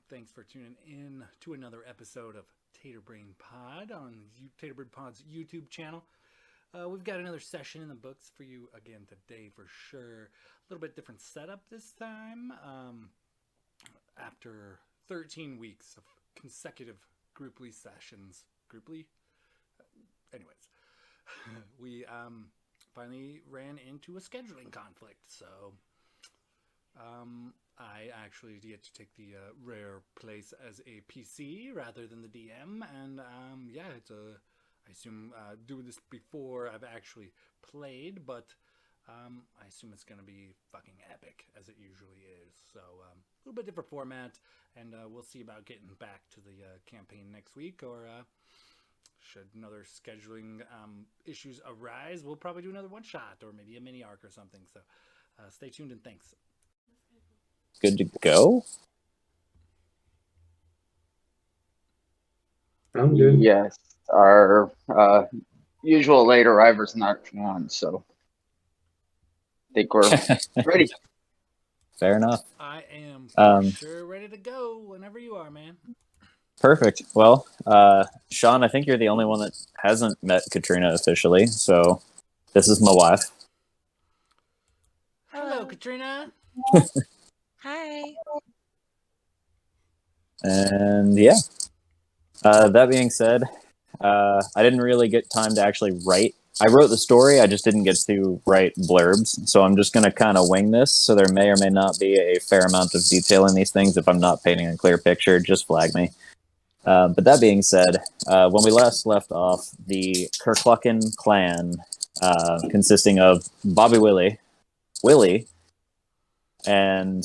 Thanks for tuning in to another episode of Tater Brain Pod on Tater Brain Pod's YouTube channel. We've got another session in the books for you again today for sure. A little bit different setup this time. After 13 weeks of consecutive grouply sessions. Grouply? Anyways, we finally ran into a scheduling conflict, so I actually get to take the rare place as a PC rather than the DM, and yeah, I assume doing this before I've actually played, but I assume it's gonna be fucking epic as it usually is. So a little bit different format, and we'll see about getting back to the campaign next week, or should another scheduling issues arise, we'll probably do another one shot or maybe a mini arc or something. So stay tuned and thanks. Good to go? I'm good. Yes, our usual late arriver's not on, so I think we're ready. Fair enough. I am for sure ready to go whenever you are, man. Perfect. Well, Sean, I think you're the only one that hasn't met Katrina officially, so this is my wife. Hello, Katrina. Hi. And yeah, that being said, I didn't really get time to actually write. I wrote the story, I just didn't get to write blurbs, so I'm just going to kind of wing this, so there may or may not be a fair amount of detail in these things. If I'm not painting a clear picture, just flag me. But that being said, when we last left off, the Kerklucken clan, consisting of Bobby Willie, and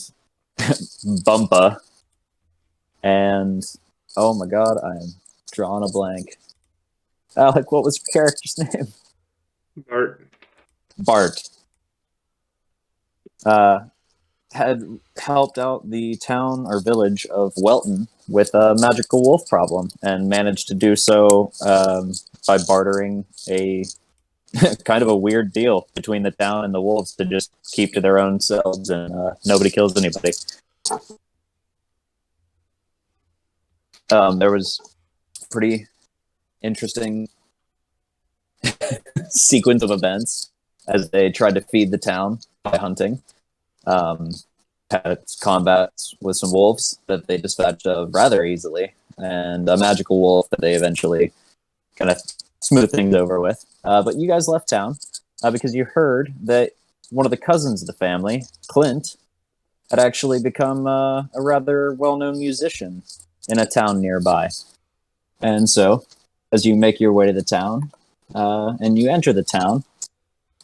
Bumpa, and oh my god, I'm drawing a blank. Alec, what was your character's name? Bart. Had helped out the town or village of Welton with a magical wolf problem, and managed to do so by bartering a kind of a weird deal between the town and the wolves to just keep to their own selves, and nobody kills anybody. There was pretty interesting sequence of events as they tried to feed the town by hunting. Had combats with some wolves that they dispatched of rather easily, and a magical wolf that they eventually kind of smoothed things over with. But you guys left town because you heard that one of the cousins of the family, Clint, had actually become a rather well-known musician in a town nearby. And so, as you make your way to the town, and you enter the town,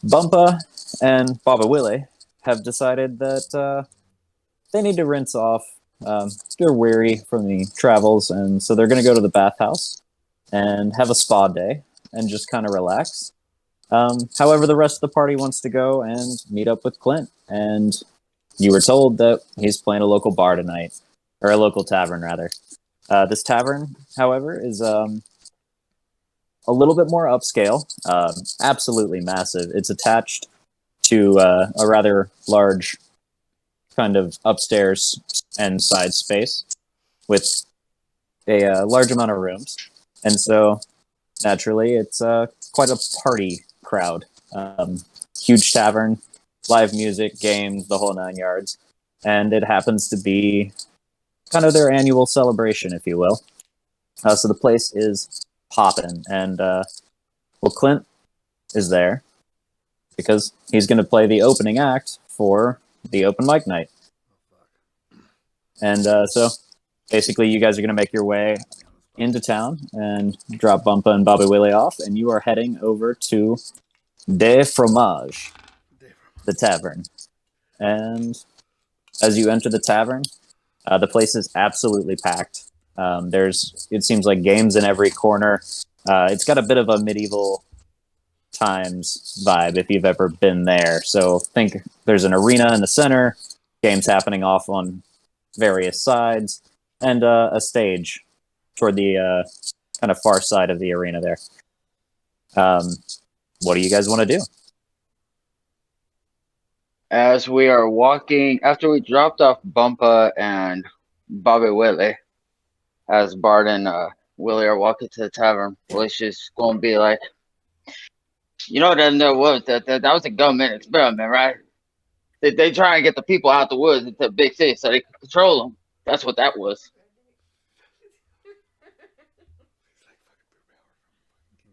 Bumpa and Baba Willie have decided that they need to rinse off. They're weary from the travels, and so they're going to go to the bathhouse and have a spa day and just kind of relax. However, the rest of the party wants to go and meet up with Clint, and you were told that he's playing a local bar tonight, or a local tavern, rather. This tavern, however, is a little bit more upscale, absolutely massive. It's attached to a rather large kind of upstairs and side space with a large amount of rooms. And so, naturally, it's quite a party crowd. Huge tavern, live music, games, the whole 9 yards. And it happens to be kind of their annual celebration, if you will. So the place is popping. And, well, Clint is there because he's going to play the opening act for the open mic night. And so, basically, you guys are going to make your way into town and drop Bumpa and Bobby Willie off, and you are heading over to De Fromage. the tavern. And as you enter the tavern, the place is absolutely packed. It seems like games in every corner. It's got a bit of a medieval times vibe if you've ever been there. So think there's an arena in the center, games happening off on various sides, and a stage toward the kind of far side of the arena there. What do you guys want to do? As we are walking, after we dropped off Bumpa and Bobby Willie, as Bart and Willie are walking to the tavern, Willie's just going to be like, you know, that was a government experiment, right? They try and get the people out the woods into the big city so they can control them. That's what that was.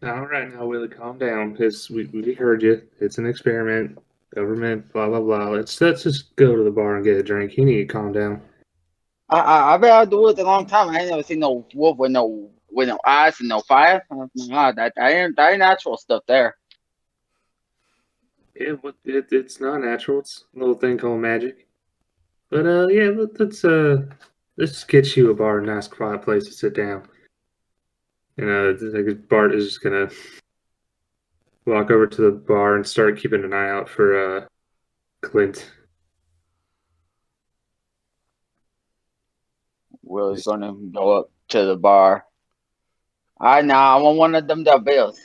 All right, now, Willie, calm down. We heard you. It's an experiment. Government, blah, blah, blah. Let's just go to the bar and get a drink. You need to calm down. I've been out of the woods a long time. I ain't never seen no wolf with no eyes and no fire. Nah, that ain't natural stuff there. Yeah, it's not natural. It's a little thing called magic. But yeah, let's get you a bar, a nice quiet place to sit down. And I guess Bart is just gonna walk over to the bar and start keeping an eye out for Clint. Willie's gonna go up to the bar. All right, now I want one of them bills.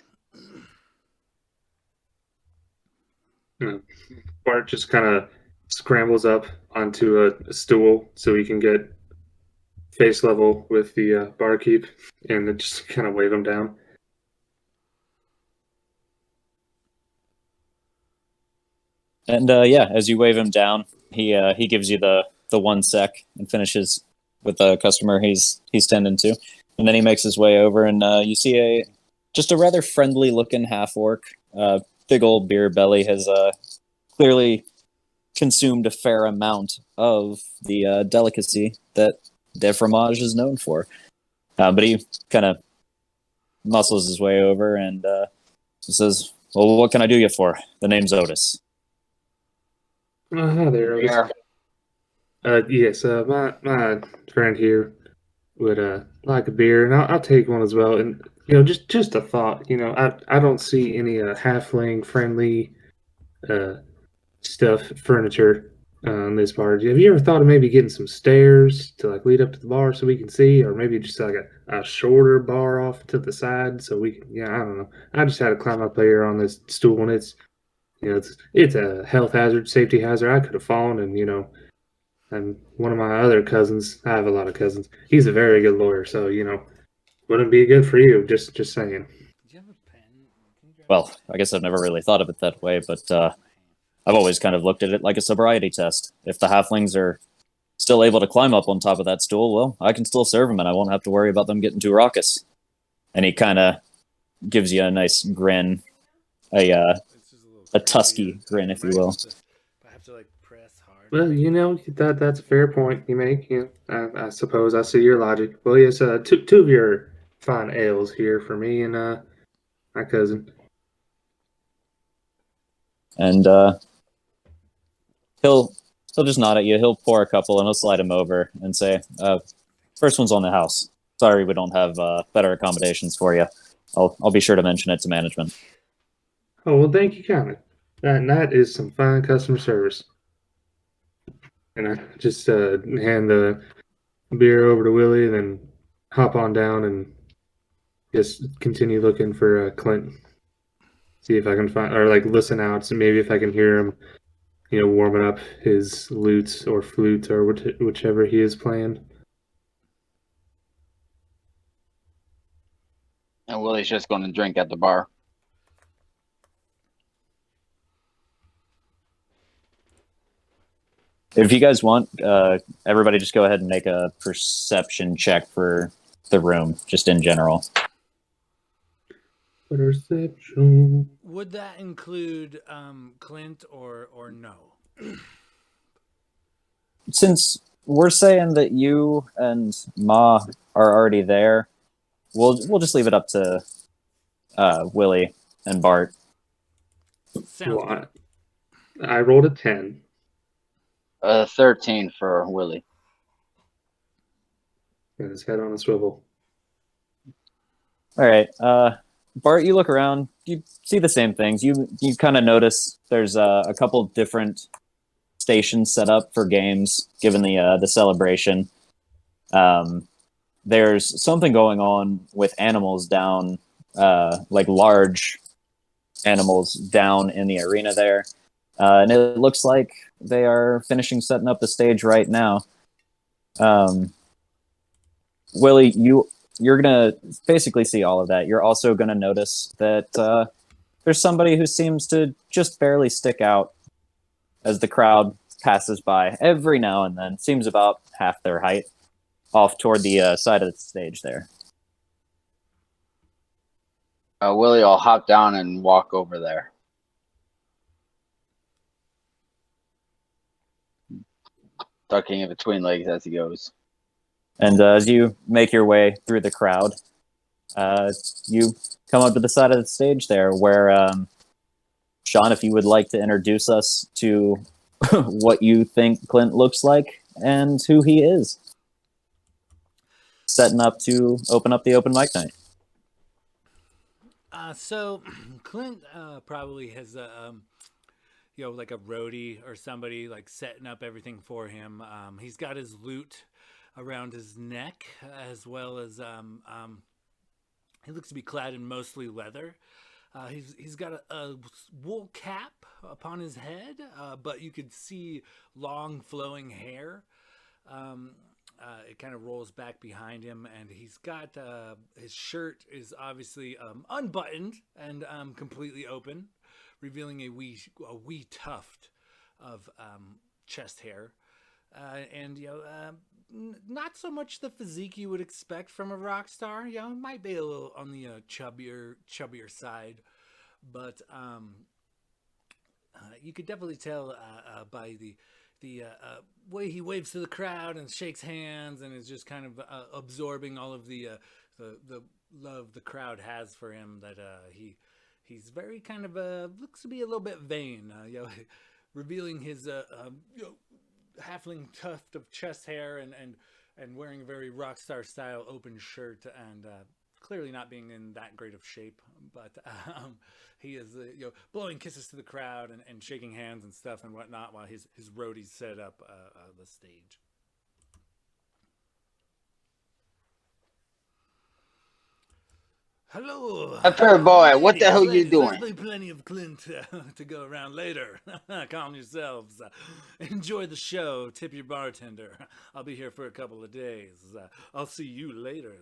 Bart just kind of scrambles up onto a stool so he can get face level with the barkeep and then just kind of wave him down. And yeah, as you wave him down, he gives you the 1 sec and finishes with the customer he's tending to, and then he makes his way over, and you see just a rather friendly looking half orc. Big old beer belly, has clearly consumed a fair amount of the delicacy that de fromage is known for. But he kind of muscles his way over and says, "Well, what can I do you for? The name's Otis." Hi there, Otis. Yes, my friend here would like a beer, and I'll take one as well. And just a thought. I don't see any halfling friendly stuff, furniture on this bar. Have you ever thought of maybe getting some stairs to lead up to the bar so we can see, or maybe just a shorter bar off to the side so we can? I don't know. I just had to climb up here on this stool, and it's a health hazard, safety hazard. I could have fallen, and one of my other cousins, I have a lot of cousins, he's a very good lawyer, so wouldn't be good for you. Just saying. Do you have a pen? Well, I guess I've never really thought of it that way, but I've always kind of looked at it like a sobriety test. If the halflings are still able to climb up on top of that stool, well, I can still serve them, and I won't have to worry about them getting too raucous. And he kind of gives you a nice grin, a tusky grin, if you will. I have to press hard. Well, that's a fair point you make. I suppose I see your logic. Well, yes, two of your fine ales here for me and my cousin. And he'll just nod at you. He'll pour a couple and he'll slide them over and say, "First one's on the house. Sorry, we don't have better accommodations for you. I'll be sure to mention it to management." Oh, well, thank you kindly. That is some fine customer service. And I just hand the beer over to Willie and then hop on down and just continue looking for Clint. See if I can find, or listen out, so maybe if I can hear him, warming up his lutes or flutes or whichever he is playing. And Willie's just going to drink at the bar. If you guys want, everybody just go ahead and make a perception check for the room, just in general. Perception. Would that include Clint or no? Since we're saying that you and Ma are already there, we'll just leave it up to Willie and Bart. Sounds good. I rolled a 10. 13 for Willie. Got his head on a swivel. All right. Bart, you look around. You see the same things. You kind of notice there's a couple different stations set up for games, given the celebration. There's something going on with animals down, like large animals down in the arena there, and it looks like they are finishing setting up the stage right now. Willie, you're gonna basically see all of that. You're also gonna notice that there's somebody who seems to just barely stick out as the crowd passes by every now and then. Seems about half their height, off toward the side of the stage there. Willie will hop down and walk over there. Ducking in between legs as he goes. And as you make your way through the crowd, you come up to the side of the stage there where, Sean, if you would like to introduce us to what you think Clint looks like and who he is. Setting up to open up the open mic night. So Clint probably has like a roadie or somebody like setting up everything for him. He's got his lute around his neck, as well as he looks to be clad in mostly leather. He's got a wool cap upon his head, but you could see long flowing hair. It kind of rolls back behind him, and he's got his shirt is obviously unbuttoned and completely open, revealing a wee tuft of chest hair, and not so much the physique you would expect from a rock star. Might be a little on the chubbier side, but you could definitely tell by the way he waves to the crowd and shakes hands and is just kind of absorbing all of the love the crowd has for him, that he's very kind of looks to be a little bit vain, revealing his halfling tuft of chest hair and wearing a very rock star style open shirt, and clearly not being in that great of shape, but he is blowing kisses to the crowd and shaking hands and stuff and whatnot while his roadies set up the stage. Hello, Fair boy, what the hell ladies, you doing? There's plenty of Clint to go around later. Calm yourselves. Enjoy the show. Tip your bartender. I'll be here for a couple of days. I'll see you later,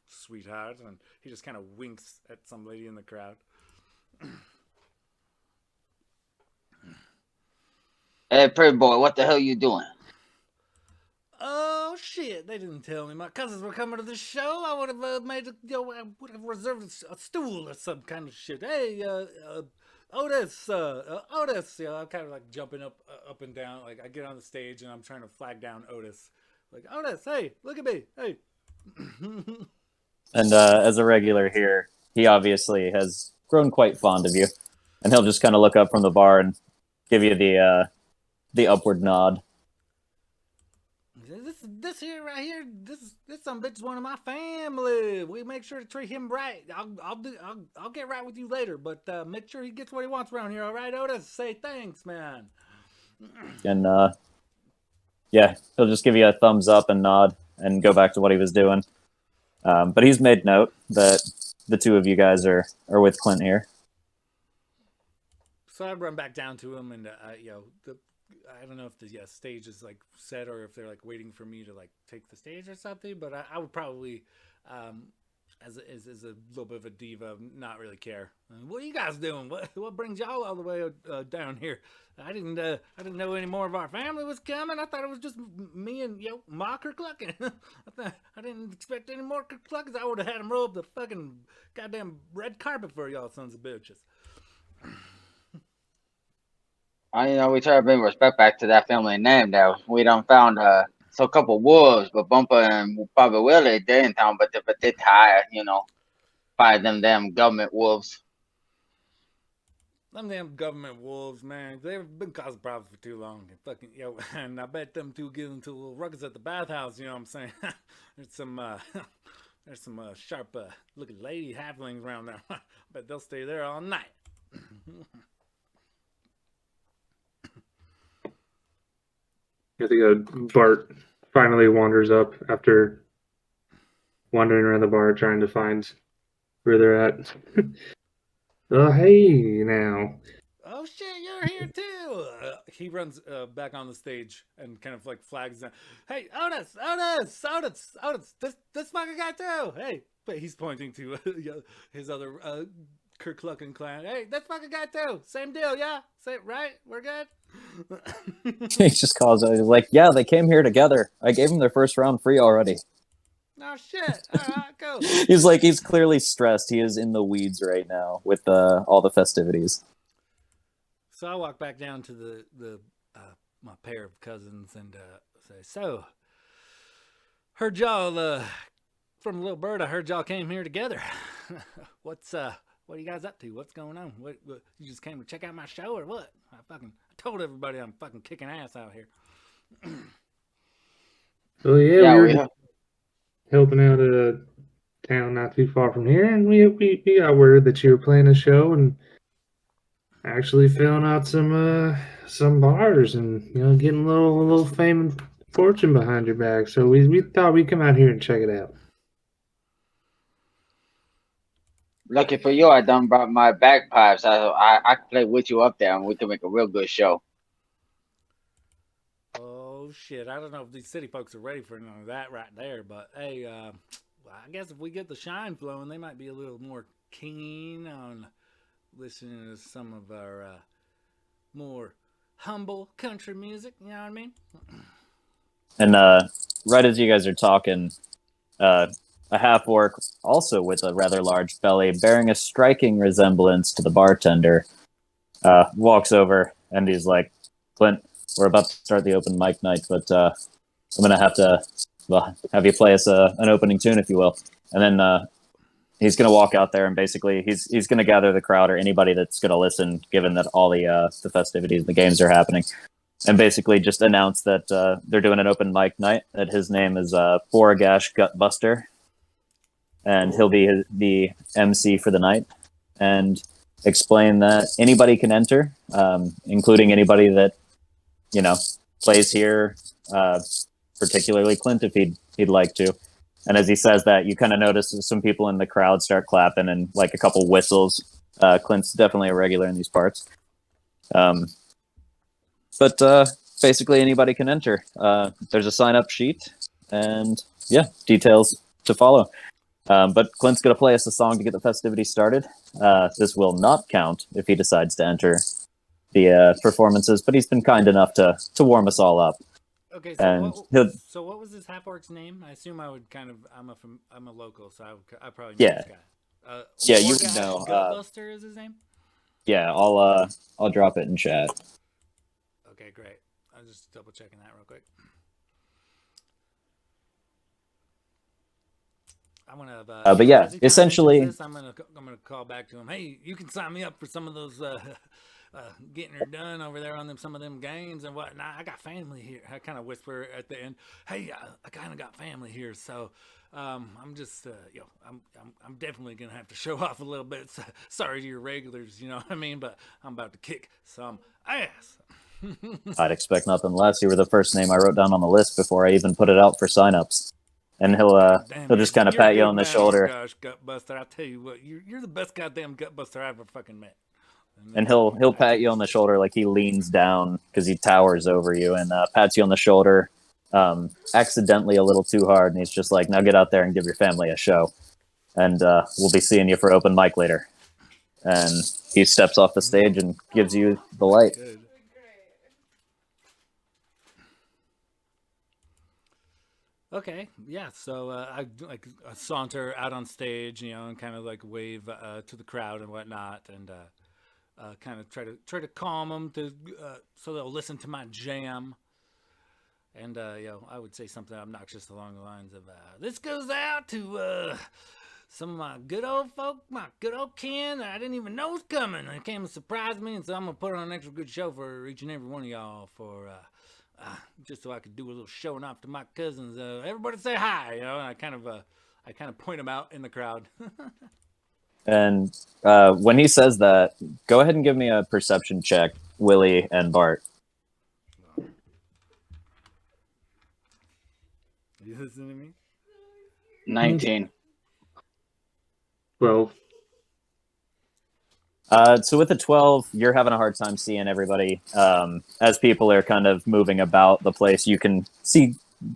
sweetheart. And he just kind of winks at some lady in the crowd. Hey, pretty boy, what the hell you doing? Oh shit! They didn't tell me my cousins were coming to the show. I would have made I would have reserved a stool or some kind of shit. Hey, Otis, Otis. I'm kind of like jumping up and down. Like I get on the stage and I'm trying to flag down Otis. Like Otis, hey, look at me, hey. And as a regular here, he obviously has grown quite fond of you, and he'll just kind of look up from the bar and give you the upward nod. This here right here, this some bitch is one of my family. We make sure to treat him right. I'll get right with you later, but make sure he gets what he wants around here. All right, Otis. Say thanks, man. And yeah, he'll just give you a thumbs up and nod and go back to what he was doing. But he's made note that the two of you guys are with Clint here. So I run back down to him, and I don't know if the stage is like set or if they're like waiting for me to like take the stage or something. But I would probably, as a little bit of a diva, not really care. What are you guys doing? What brings y'all all the way down here? I didn't know any more of our family was coming. I thought it was just me and Ma Kerklucken. I didn't expect any more Kerkluckens. I would have had them roll up the fucking goddamn red carpet for y'all sons of bitches. We try to bring respect back to that family name that we done found so a couple wolves, but Bumper and Bobby Willie, they're in town, but they're tired, fight them damn government wolves. them damn government wolves, man. They've been causing problems for too long. And fucking and I bet them two get into a little ruckus at the bathhouse. You know what I'm saying? There's some there's some sharp looking lady halflings around there. I bet they'll stay there all night. I think Bart finally wanders up after wandering around the bar trying to find where they're at. Oh, hey, now. Oh shit, you're here too! He runs back on the stage and kind of like flags down. Hey, Otis! This fucking guy too! Hey! But he's pointing to his other Kerklucken clan. Hey, this fucking guy too! Same deal, yeah? Right? We're good? He just calls out. He's like, yeah, they came here together. I gave them their first round free already. Oh shit! Alright, cool. He's clearly stressed. He is in the weeds right now with all the festivities. So I walk back down to the my pair of cousins and say, so, heard y'all from Little Bird. I heard y'all came here together. What are you guys up to? What's going on? What you just came to check out my show or what? I told everybody I'm fucking kicking ass out here. Well, yeah, we were helping out a town not too far from here, and we got word that you were playing a show and actually filling out some bars and getting a little fame and fortune behind your back. So we thought we'd come out here and check it out. Lucky for you, I done brought my bagpipes. I can play with you up there, and we can make a real good show. Oh shit! I don't know if these city folks are ready for none of that right there, but hey, I guess if we get the shine flowing, they might be a little more keen on listening to some of our more humble country music. You know what I mean? And right as you guys are talking, a half-orc, also with a rather large belly, bearing a striking resemblance to the bartender, walks over and he's like, Clint, we're about to start the open mic night, but I'm going to have to have you play us an opening tune, if you will. And then he's going to walk out there and basically he's going to gather the crowd or anybody that's going to listen, given that all the festivities, the games are happening, and basically just announce that they're doing an open mic night, that his name is Boragash Gutbuster, and he'll be the MC for the night, and explain that anybody can enter, including anybody that, plays here, particularly Clint if he'd like to. And as he says that, you kind of notice some people in the crowd start clapping and like a couple whistles. Clint's definitely a regular in these parts. But basically anybody can enter. There's a sign-up sheet and details to follow. But Clint's going to play us a song to get the festivities started. This will not count if he decides to enter the performances, but he's been kind enough to warm us all up. Okay, And so what was this half-orc's name? I assume I would kind of, I'm a local, so I probably know Yeah. this guy. Yeah, you would know. Gutbuster is his name? Yeah, I'll drop it in chat. Okay, great. I was just double checking that real quick. I'm gonna. But yeah, as he kinda essentially, mentions this, I'm gonna call back to him. Hey, you can sign me up for some of those getting her done over there on some of them games and whatnot. I got family here. I kind of whisper at the end. Hey, I kind of got family here, so I'm just I'm definitely gonna have to show off a little bit. So, sorry to your regulars, you know what I mean, but I'm about to kick some ass. I'd expect nothing less. You were the first name I wrote down on the list before I even put it out for signups. And he'll just kind of pat you on the shoulder. Gosh, Gutbuster! I tell you what, you're the best goddamn Gutbuster I ever fucking met. And he'll pat you on the shoulder like he leans down because he towers over you and pats you on the shoulder, accidentally a little too hard, and he's just like, "Now get out there and give your family a show, and we'll be seeing you for open mic later." And he steps off the stage and gives you the light. Good. Okay, yeah. So I like saunter out on stage, and kind of like wave to the crowd and whatnot, and kind of try to calm them so they'll listen to my jam. And I would say something obnoxious along the lines of, "This goes out to some of my good old folk, my good old kin that I didn't even know was coming. They came and surprised me, and so I'm gonna put on an extra good show for each and every one of y'all for just so I could do a little showing off to my cousins. Everybody say hi, And I kind of point them out in the crowd. And when he says that, go ahead and give me a perception check, Willie and Bart. You listening to me? 19. 12. So with a 12, you're having a hard time seeing everybody. As people are kind of moving about the place, you can see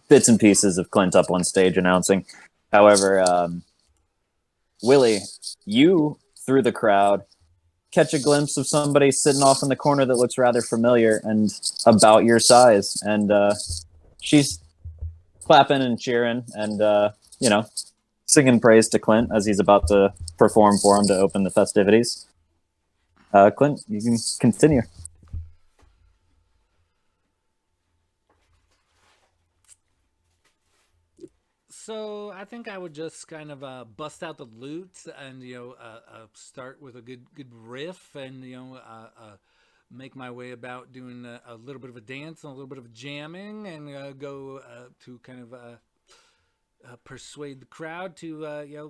bits and pieces of Clint up on stage announcing. However, Willie, you, through the crowd, catch a glimpse of somebody sitting off in the corner that looks rather familiar and about your size. And she's clapping and cheering and, singing praise to Clint as he's about to perform for him to open the festivities. Clint, you can continue. So I think I would just kind of bust out the lute and start with a good riff and make my way about doing a little bit of a dance and a little bit of jamming and go to kind of persuade the crowd to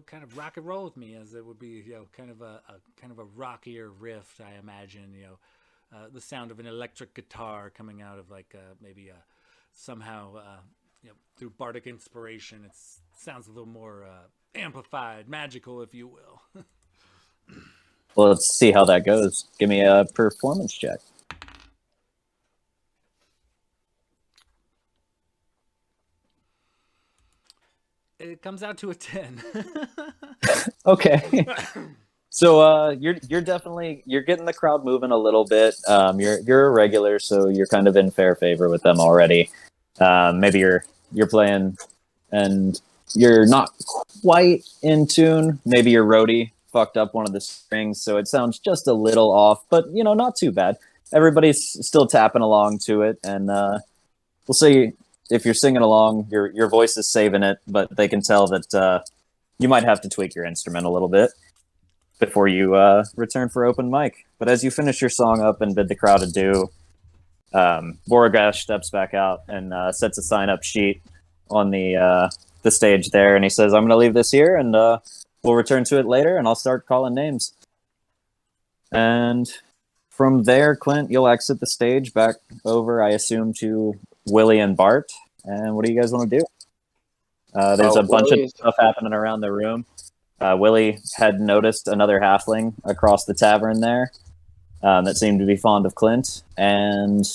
kind of rock and roll with me, as it would be kind of a rockier riff. I imagine the sound of an electric guitar coming out of like maybe somehow through bardic inspiration. It sounds a little more amplified, magical, if you will. Well, let's see how that goes. Give me a performance check. It comes out to a 10. Okay. So you're definitely getting the crowd moving a little bit. You're a regular, so you're kind of in fair favor with them already. Maybe you're playing and you're not quite in tune. Maybe your roadie fucked up one of the strings, so it sounds just a little off, but not too bad. Everybody's still tapping along to it, and we'll see if you're singing along. Your voice is saving it, but they can tell that you might have to tweak your instrument a little bit before you return for open mic. But as you finish your song up and bid the crowd adieu, Borogash steps back out and sets a sign-up sheet on the stage there, and he says, "I'm going to leave this here, and we'll return to it later, and I'll start calling names." And from there, Clint, you'll exit the stage back over, I assume, to Willie and Bart. And what do you guys want to do? There's a bunch of stuff happening around the room. Willie had noticed another halfling across the tavern there that seemed to be fond of Clint. And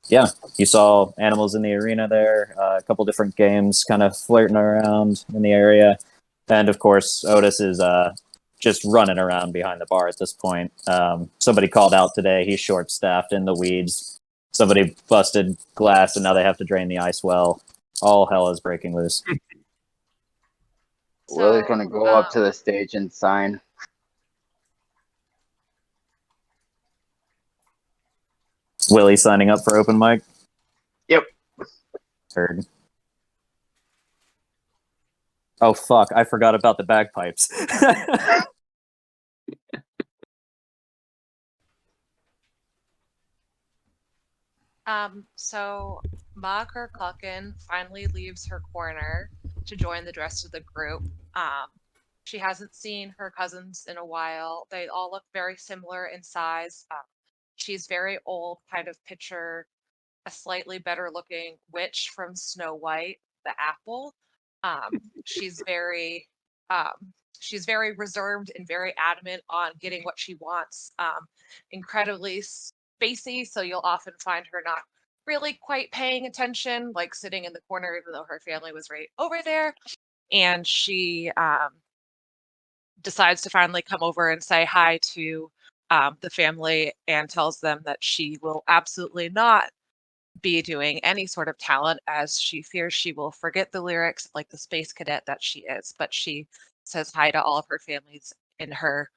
yeah, you saw animals in the arena there, a couple different games kind of flirting around in the area. And of course, Otis is just running around behind the bar at this point. Somebody called out today. He's short-staffed in the weeds. Somebody busted glass, and now they have to drain the ice well. All hell is breaking loose. Willie's gonna go up to the stage and sign. Willie signing up for open mic? Yep. Heard. Oh, fuck. I forgot about the bagpipes. So Ma Kerklucken finally leaves her corner to join the rest of the group. She hasn't seen her cousins in a while. They all look very similar in size. She's very old, kind of picture a slightly better looking witch from Snow White, the apple. She's very she's very reserved and very adamant on getting what she wants. Incredibly spacey, so you'll often find her not really quite paying attention, like sitting in the corner, even though her family was right over there. And she decides to finally come over and say hi to the family and tells them that she will absolutely not be doing any sort of talent, as she fears she will forget the lyrics like the space cadet that she is. But she says hi to all of her families in her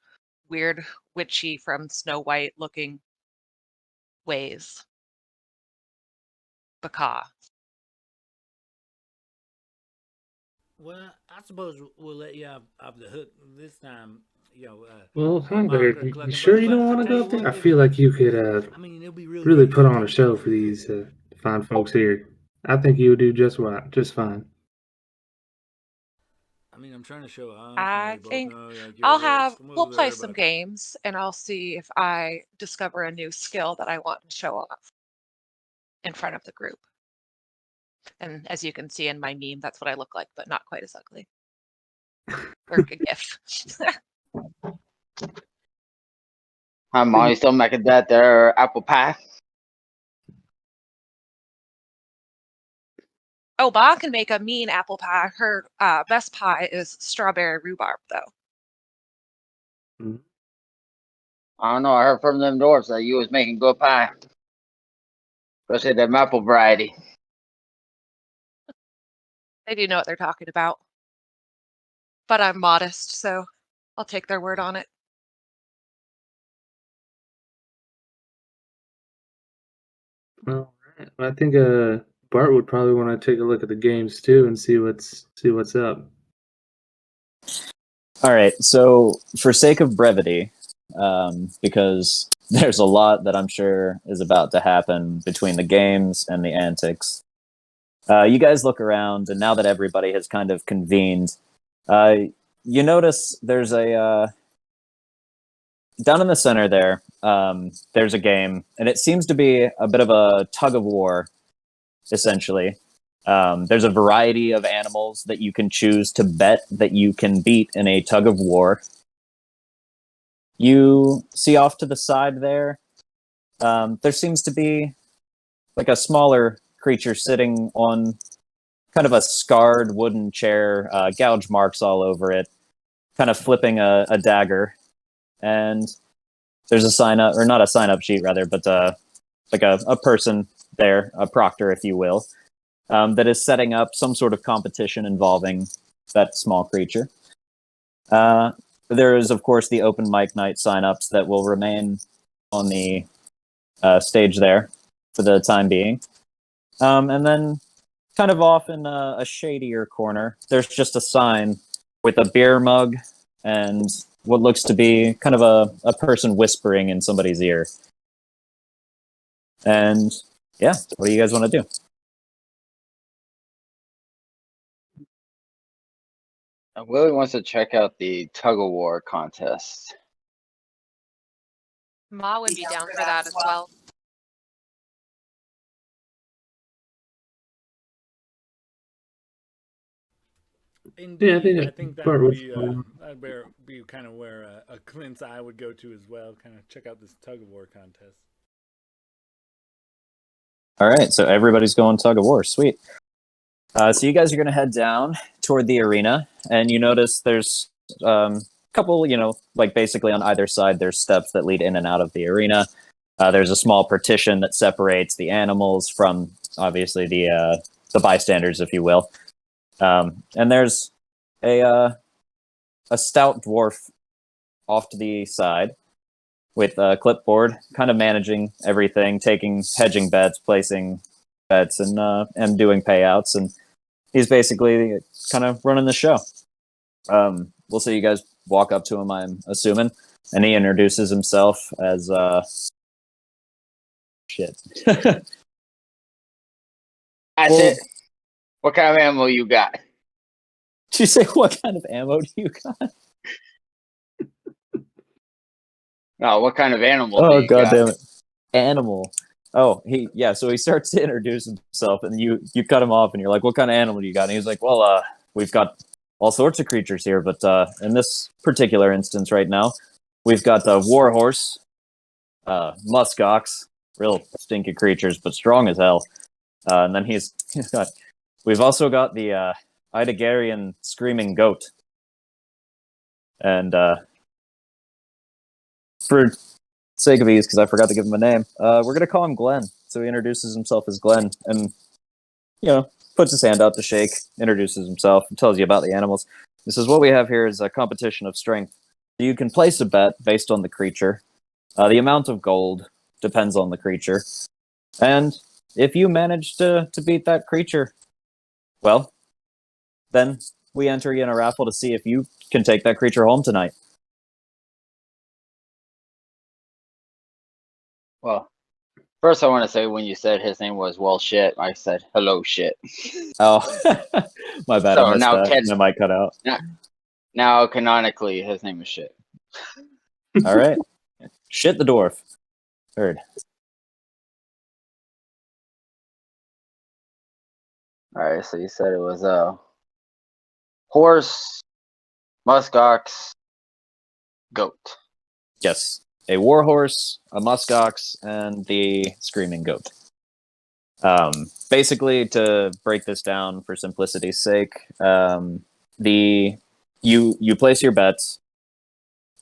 weird witchy from Snow White looking ways. Baka. Well, I suppose we'll let you have the hook this time. Well, hi there. Mark or You Clucking, sure you but don't I want to tell go you up there? what, I if feel like you could I mean, it'll be real really great if put you on a take the show for these fine folks here. I think you would do just right, just fine. I mean, I'm trying to show off, and we I both think know like you're a I'll little have we'll play smoother, some but games and I'll see if I discover a new skill that I want to show off in front of the group. And as you can see in my meme, that's what I look like, but not quite as ugly. Or a GIF. Hi, Mom. You still making that there apple pie? Oh, Ba can make a mean apple pie. Her best pie is strawberry rhubarb, though. Mm. I don't know. I heard from them dwarves that you was making good pie. Especially the maple variety. They do know what they're talking about. But I'm modest, so I'll take their word on it. All right. I think Bart would probably want to take a look at the games too and see what's up. All right. So, for sake of brevity, because there's a lot that I'm sure is about to happen between the games and the antics, you guys look around, and now that everybody has kind of convened, uh, you notice there's a down in the center there. There's a game, and it seems to be a bit of a tug of war, essentially. There's a variety of animals that you can choose to bet that you can beat in a tug of war. You see off to the side there, there seems to be like a smaller creature sitting on kind of a scarred wooden chair, gouge marks all over it, kind of flipping a dagger. And there's a sign up, or not a sign up sheet rather, but like a person there, a proctor, if you will, that is setting up some sort of competition involving that small creature. There is, of course, the open mic night signups that will remain on the stage there for the time being. And then, kind of off in a shadier corner, there's just a sign with a beer mug and what looks to be kind of a person whispering in somebody's ear. And yeah, what do you guys want to do? Willie wants to check out the tug of war contest. Ma would be down for that as well. indeed, I I think think that Bart would would. be kind of where a Clint's eye would go to as well. Kind of check out this tug of war contest. All right, so everybody's going tug of war. Sweet. So you guys are going to head down toward the arena, and you notice there's a couple, like basically on either side, there's steps that lead in and out of the arena. There's a small partition that separates the animals from obviously the bystanders, if you will. And there's a stout dwarf off to the side with a clipboard, kind of managing everything, hedging bets, placing bets, and doing payouts. And he's basically kind of running the show. We'll say you guys walk up to him, I'm assuming, and he introduces himself as shit. That's Well- it. What kind of ammo you got? Did you say what kind of ammo do you got? No, what kind of animal do Oh you god got? damn it. Animal. Oh, so he starts to introduce himself and you cut him off and you're like, what kind of animal do you got? And he's like, well, we've got all sorts of creatures here, but in this particular instance right now, we've got a warhorse, muskox, real stinky creatures, but strong as hell. And then we've also got the Idagarian screaming goat. And for sake of ease, because I forgot to give him a name, we're gonna call him Glenn. So he introduces himself as Glenn, and puts his hand out to shake, introduces himself, and tells you about the animals. He says, "What we have here is a competition of strength. You can place a bet based on the creature. The amount of gold depends on the creature, and if you manage to beat that creature, well, then we enter you in a raffle to see if you can take that creature home tonight. Well, first I want to say when you said his name was well shit, I said hello shit. Oh, my bad. So I missed now that. Ken- My mic cut out. Now canonically his name is shit. All right. Shit the dwarf. Heard. All right, so you said it was a horse, muskox, goat. Yes. A warhorse, a muskox, and the screaming goat. Basically, to break this down for simplicity's sake, you place your bets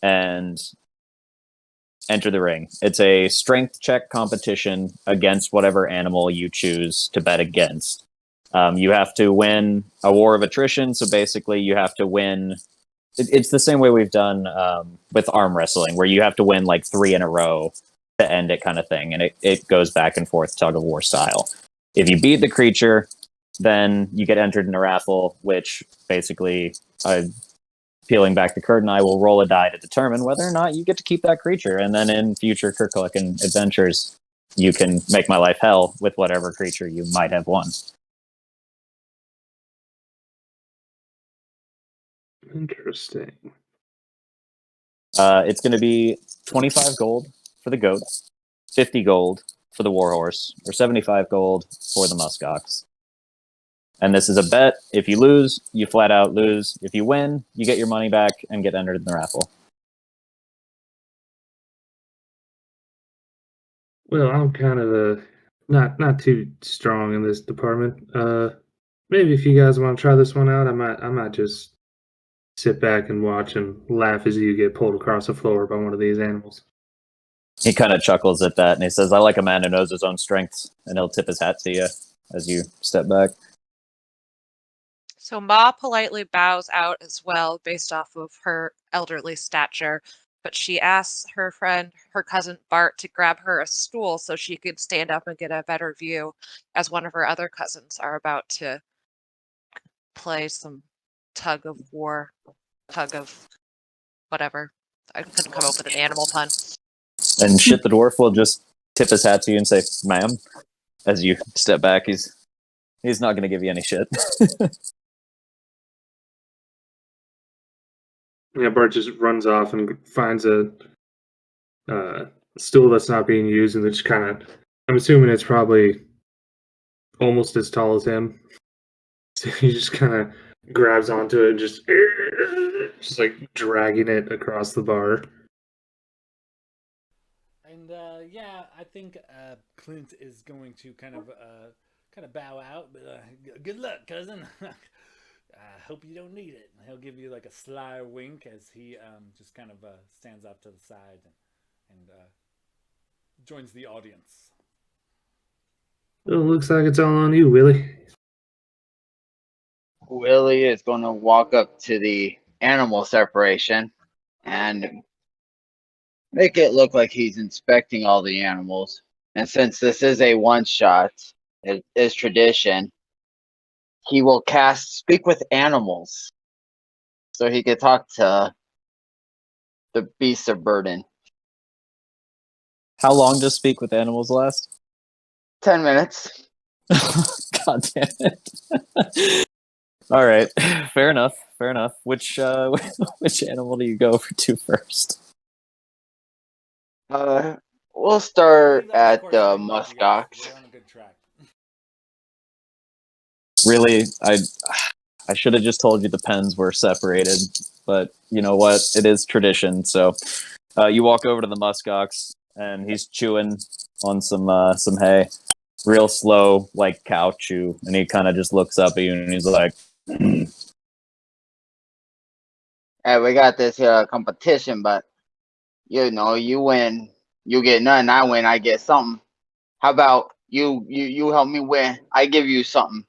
and enter the ring. It's a strength check competition against whatever animal you choose to bet against. You have to win a war of attrition, so basically you have to win. It's the same way we've done with arm wrestling, where you have to win like 3 in a row to end it, kind of thing, and it goes back and forth tug of war style. If you beat the creature, then you get entered in a raffle, which basically, peeling back the curtain, I will roll a die to determine whether or not you get to keep that creature. And then in future Kerklucken adventures, you can make my life hell with whatever creature you might have won. Interesting. It's going to be 25 gold for the goat, 50 gold for the warhorse, or 75 gold for the muskox. And this is a bet. If you lose, you flat out lose. If you win, you get your money back and get entered in the raffle. Well, I'm kind of not too strong in this department. Maybe if you guys want to try this one out, I might just sit back and watch and laugh as you get pulled across the floor by one of these animals. He kind of chuckles at that and he says, I like a man who knows his own strengths. And he'll tip his hat to you as you step back. So Ma politely bows out as well, based off of her elderly stature, but she asks her cousin Bart, to grab her a stool so she could stand up and get a better view, as one of her other cousins are about to play some tug of whatever. I couldn't come up with an animal pun. And Shit the dwarf will just tip his hat to you and say, ma'am, as you step back. He's not going to give you any shit. Yeah, Bart just runs off and finds a stool that's not being used, and it's kind of. I'm assuming it's probably almost as tall as him. So he just kind of grabs onto it, and just like dragging it across the bar. And yeah, I think Clint is going to kind of bow out. But good luck, cousin. I hope you don't need it. And he'll give you like a sly wink as he just kind of stands up to the side and joins the audience. Well, looks like it's all on you, Willie. Willie is going to walk up to the animal separation and make it look like he's inspecting all the animals. And since this is a one shot, it is tradition, he will cast Speak with Animals so he could talk to the beasts of burden. How long does Speak with Animals last? 10 minutes. God damn it. All right. Fair enough. Which animal do you go to first? We'll start at the muskox. We're on a good track. Really, I should have just told you the pens were separated, but you know what? It is tradition. So you walk over to the muskox, and he's chewing on some hay, real slow, like cow chew, and he kind of just looks up at you and he's like, Hey, we got this competition, but you know, you win, you get none. I win, I get something. How about you help me win? I give you something.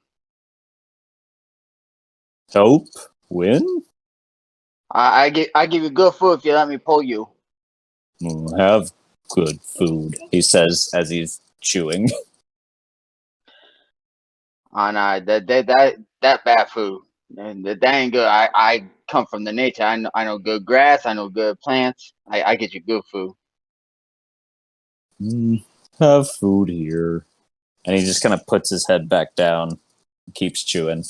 "Help win? I give you good food if you let me pull you. Have good food," he says as he's chewing. On that bad food. And that ain't good. I come from the nature. I know good grass. I know good plants. I get you good food. Have food here. And he just kind of puts his head back down, and keeps chewing.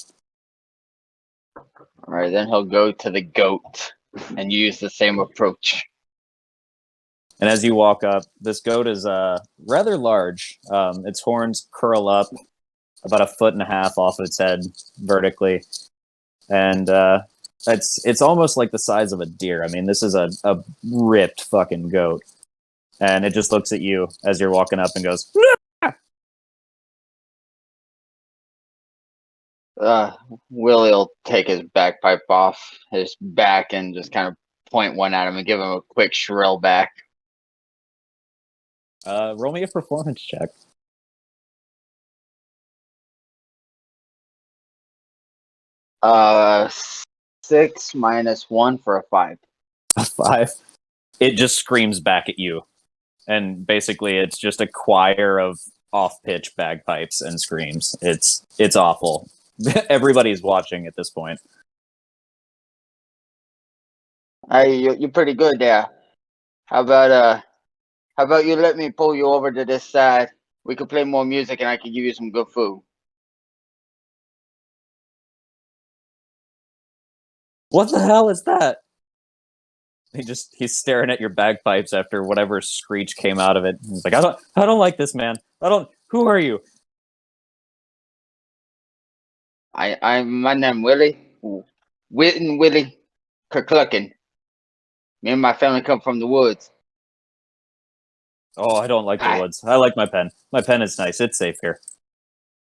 All right, then he'll go to the goat and use the same approach. And as you walk up, this goat is rather large. Its horns curl up about 1.5 feet off its head vertically, and it's almost like the size of a deer. I mean, this is a ripped fucking goat, and it just looks at you as you're walking up and goes, Willie'll take his bagpipe off his back and just kind of point one at him and give him a quick shrill back. roll me a performance check. 6 minus 1 for a 5. A 5. It just screams back at you, and basically it's just a choir of off-pitch bagpipes and screams. It's awful. Everybody's watching at this point. Hey, you're pretty good there. How about you let me pull you over to this side? We could play more music and I could give you some good food. What the hell is that? He's staring at your bagpipes after whatever screech came out of it. He's like, I don't like this, man. Who are you? I'm my name Willie. Witten Willie Kerklucken. Me and my family come from the woods. Oh, I don't like the Hi. woods. I like my pen. My pen is nice. It's safe here.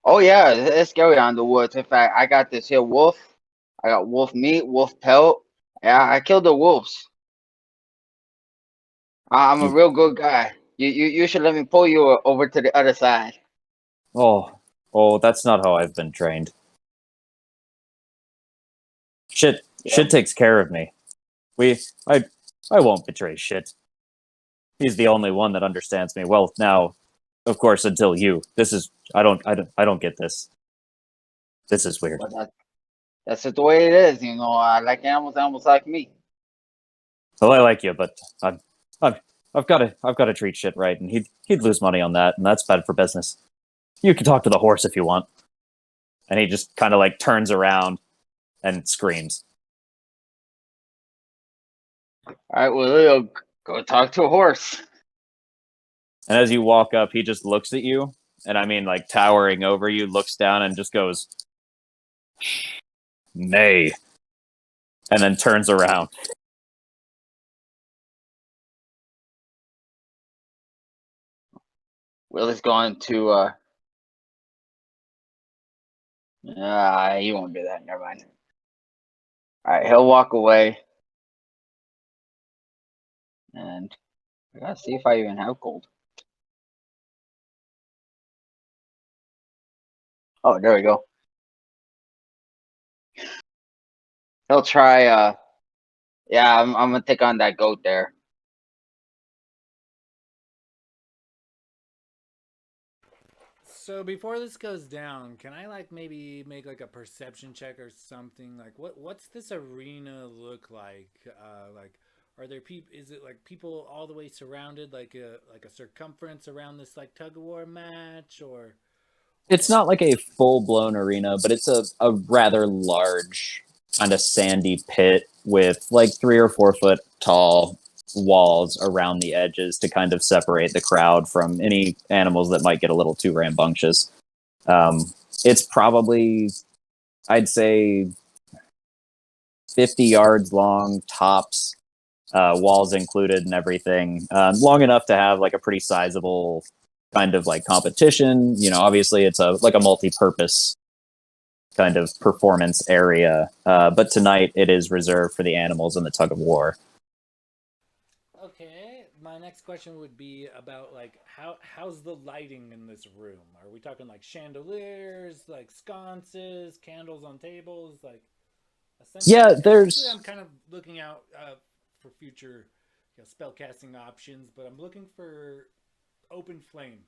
Oh yeah, it's scary on the woods. In fact, I got this here wolf. I got wolf meat, wolf pelt. Yeah, I killed the wolves. I'm a You, real good guy. You should let me pull you over to the other side. oh, that's not how I've been trained. Shit Yeah. takes care of me. I won't betray shit. He's the only one that understands me. Well, now, of course, until you. I don't get this. This is weird. But that's just the way it is. You know, I like animals. Animals like me. Well, I like you, but I've got to treat shit right, and he'd lose money on that, and that's bad for business. You can talk to the horse if you want. And he just kind of like turns around and screams. All right, well, Leo, go talk to a horse. And as you walk up, he just looks at you, and I mean, like towering over you, looks down and just goes, "Nay," and then turns around. Willie's going to. He won't do that. Never mind. All right, he'll walk away. And I gotta see if I even have gold. Oh, there we go. He'll try. Yeah, I'm gonna take on that goat there. So before this goes down, can I like maybe make like a perception check or something? Like what's this arena look like? Like are there people? Is it like people all the way surrounded, like a circumference around this like tug of war match, or It's not like a full blown arena, but it's a rather large kind of sandy pit with like 3 or 4 foot tall walls around the edges to kind of separate the crowd from any animals that might get a little too rambunctious. It's probably, I'd say, 50 yards long tops, walls included and everything, long enough to have like a pretty sizable kind of like competition. You know, obviously it's like a multi-purpose kind of performance area, but tonight it is reserved for the animals and the tug of war. okay? My next question would be about like how's the lighting in this room? Are we talking like chandeliers, like sconces, candles on tables, like? Yeah, Essentially, there's I'm kind of looking out for future spell casting options, but I'm looking for open flame.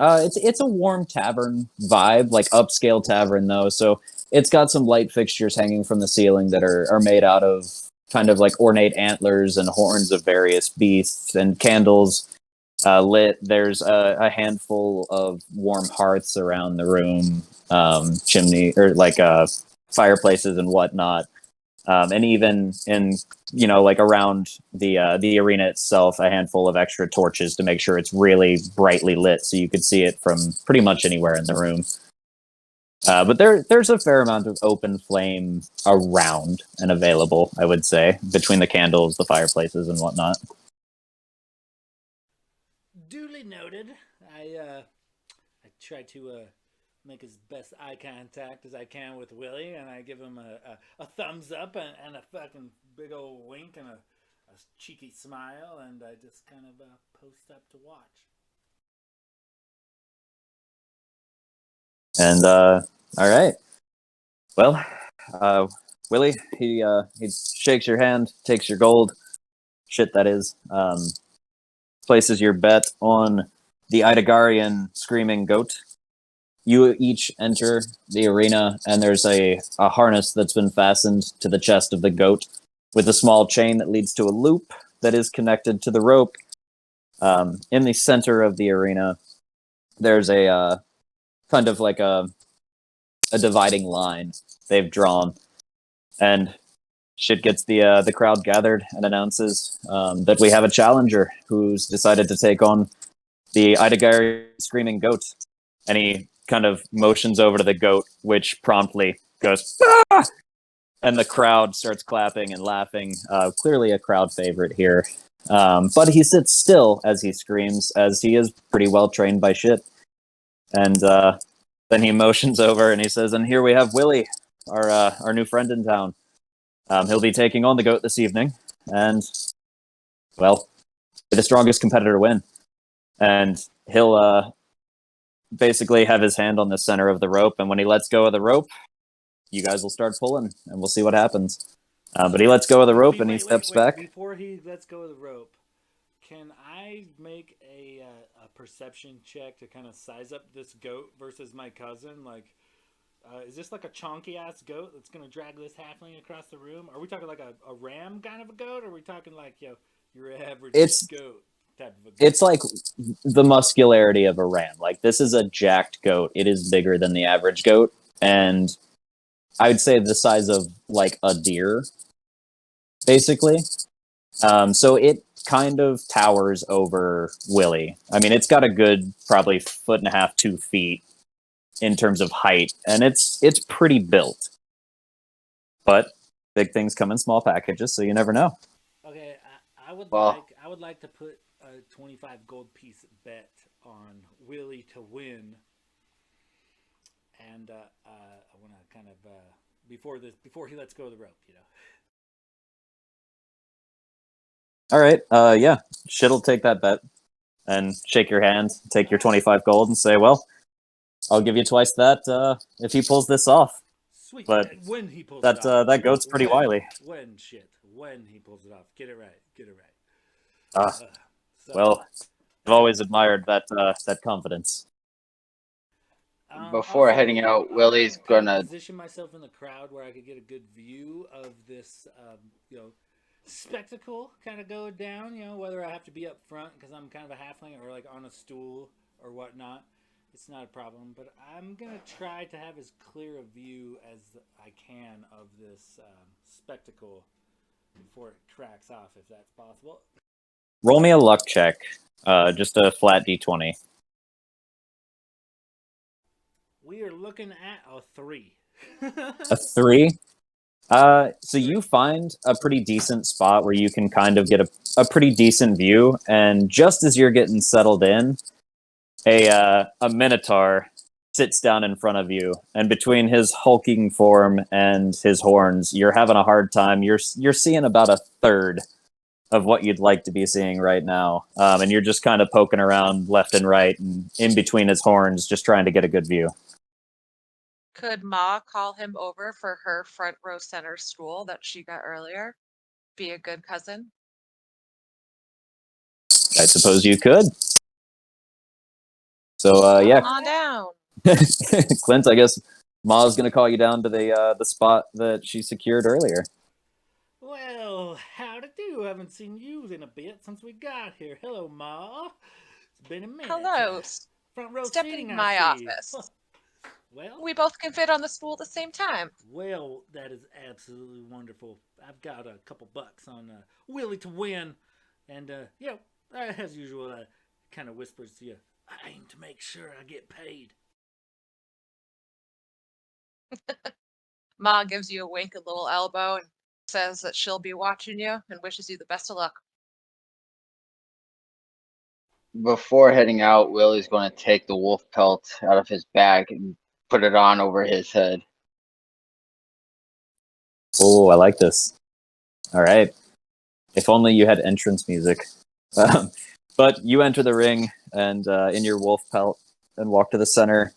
It's a warm tavern vibe, like upscale tavern though. So it's got some light fixtures hanging from the ceiling that are made out of kind of like ornate antlers and horns of various beasts, and candles lit. There's a handful of warm hearths around the room, chimney or like fireplaces and whatnot. And even in like around the arena itself, a handful of extra torches to make sure it's really brightly lit, so you could see it from pretty much anywhere in the room. But there's a fair amount of open flame around and available, I would say, between the candles, the fireplaces, and whatnot. Duly noted. I try to make as best eye contact as I can with Willie, and I give him a thumbs up and a fucking big old wink and a cheeky smile, and I just kind of post up to watch. And all right, well, Willie, he shakes your hand, takes your gold, shit that is, places your bet on the Idagarian screaming goat. You each enter the arena, and there's a harness that's been fastened to the chest of the goat with a small chain that leads to a loop that is connected to the rope. In the center of the arena, there's a kind of like a dividing line they've drawn, and shit gets the crowd gathered and announces that we have a challenger who's decided to take on the Idagari screaming goat. And he kind of motions over to the goat, which promptly goes, "Ah!" And the crowd starts clapping and laughing. Clearly a crowd favorite here. But he sits still as he screams, as he is pretty well trained by shit. And then he motions over and he says, "And here we have Willie, our new friend in town. He'll be taking on the goat this evening, and well, the strongest competitor win." And he'll basically have his hand on the center of the rope, and when he lets go of the rope, you guys will start pulling, and we'll see what happens. But he lets go of the rope, and he steps back. Before he lets go of the rope, can I make a perception check to kind of size up this goat versus my cousin? Like, is this like a chonky ass goat that's gonna drag this halfling across the room? Are we talking like a ram kind of a goat, or are we talking like your average goat type of a goat? It's like the muscularity of a ram. Like, this is a jacked goat. It is bigger than the average goat, and I would say the size of like a deer, basically. So it kind of towers over Willie. I mean, it's got a good probably 1.5 to 2 feet in terms of height, and it's pretty built. But big things come in small packages, so you never know. Okay, I would like to put a 25 gold piece bet on Willie to win, and I want to kind of before he lets go of the rope, All right, yeah, Shit'll take that bet and shake your hand, take your 25 gold, and say, "Well, I'll give you twice that if he pulls this off." Sweet. But when he pulls it off, that goat's pretty wily. When he pulls it off, get it right. Well, I've always admired that confidence. Before heading out, Willie's gonna position myself in the crowd where I could get a good view of this, spectacle kind of go down. Whether I have to be up front because I'm kind of a halfling, or like on a stool or whatnot. It's not a problem, but I'm gonna try to have as clear a view as I can of this spectacle before it cracks off, if that's possible. Roll me a luck check, just a flat d20. We are looking at a 3. A 3? So you find a pretty decent spot where you can kind of get a pretty decent view, and just as you're getting settled in, a minotaur sits down in front of you, and between his hulking form and his horns, you're having a hard time. You're seeing about a third of what you'd like to be seeing right now, and you're just kind of poking around left and right and in between his horns, just trying to get a good view. Could Ma call him over for her front row center stool that she got earlier? Be a good cousin? I suppose you could. So yeah, Come on down. Clint, I guess Ma's gonna call you down to the spot that she secured earlier. Well, howdy do. Haven't seen you in a bit since we got here. Hello, Ma. It's been a minute. Hello. Front row Step seating, into I my see. office. Well, We both can fit on the stool at the same time. well, that is absolutely wonderful. I've got a couple bucks on Willie to win, and as usual, kind of whispers to you. I aim to make sure I get paid. Ma gives you a wink, a little elbow, and says that she'll be watching you and wishes you the best of luck. Before heading out, Willie's going to take the wolf pelt out of his bag and put it on over his head. Oh, I like this. All right. If only you had entrance music. But you enter the ring and in your wolf pelt and walk to the center.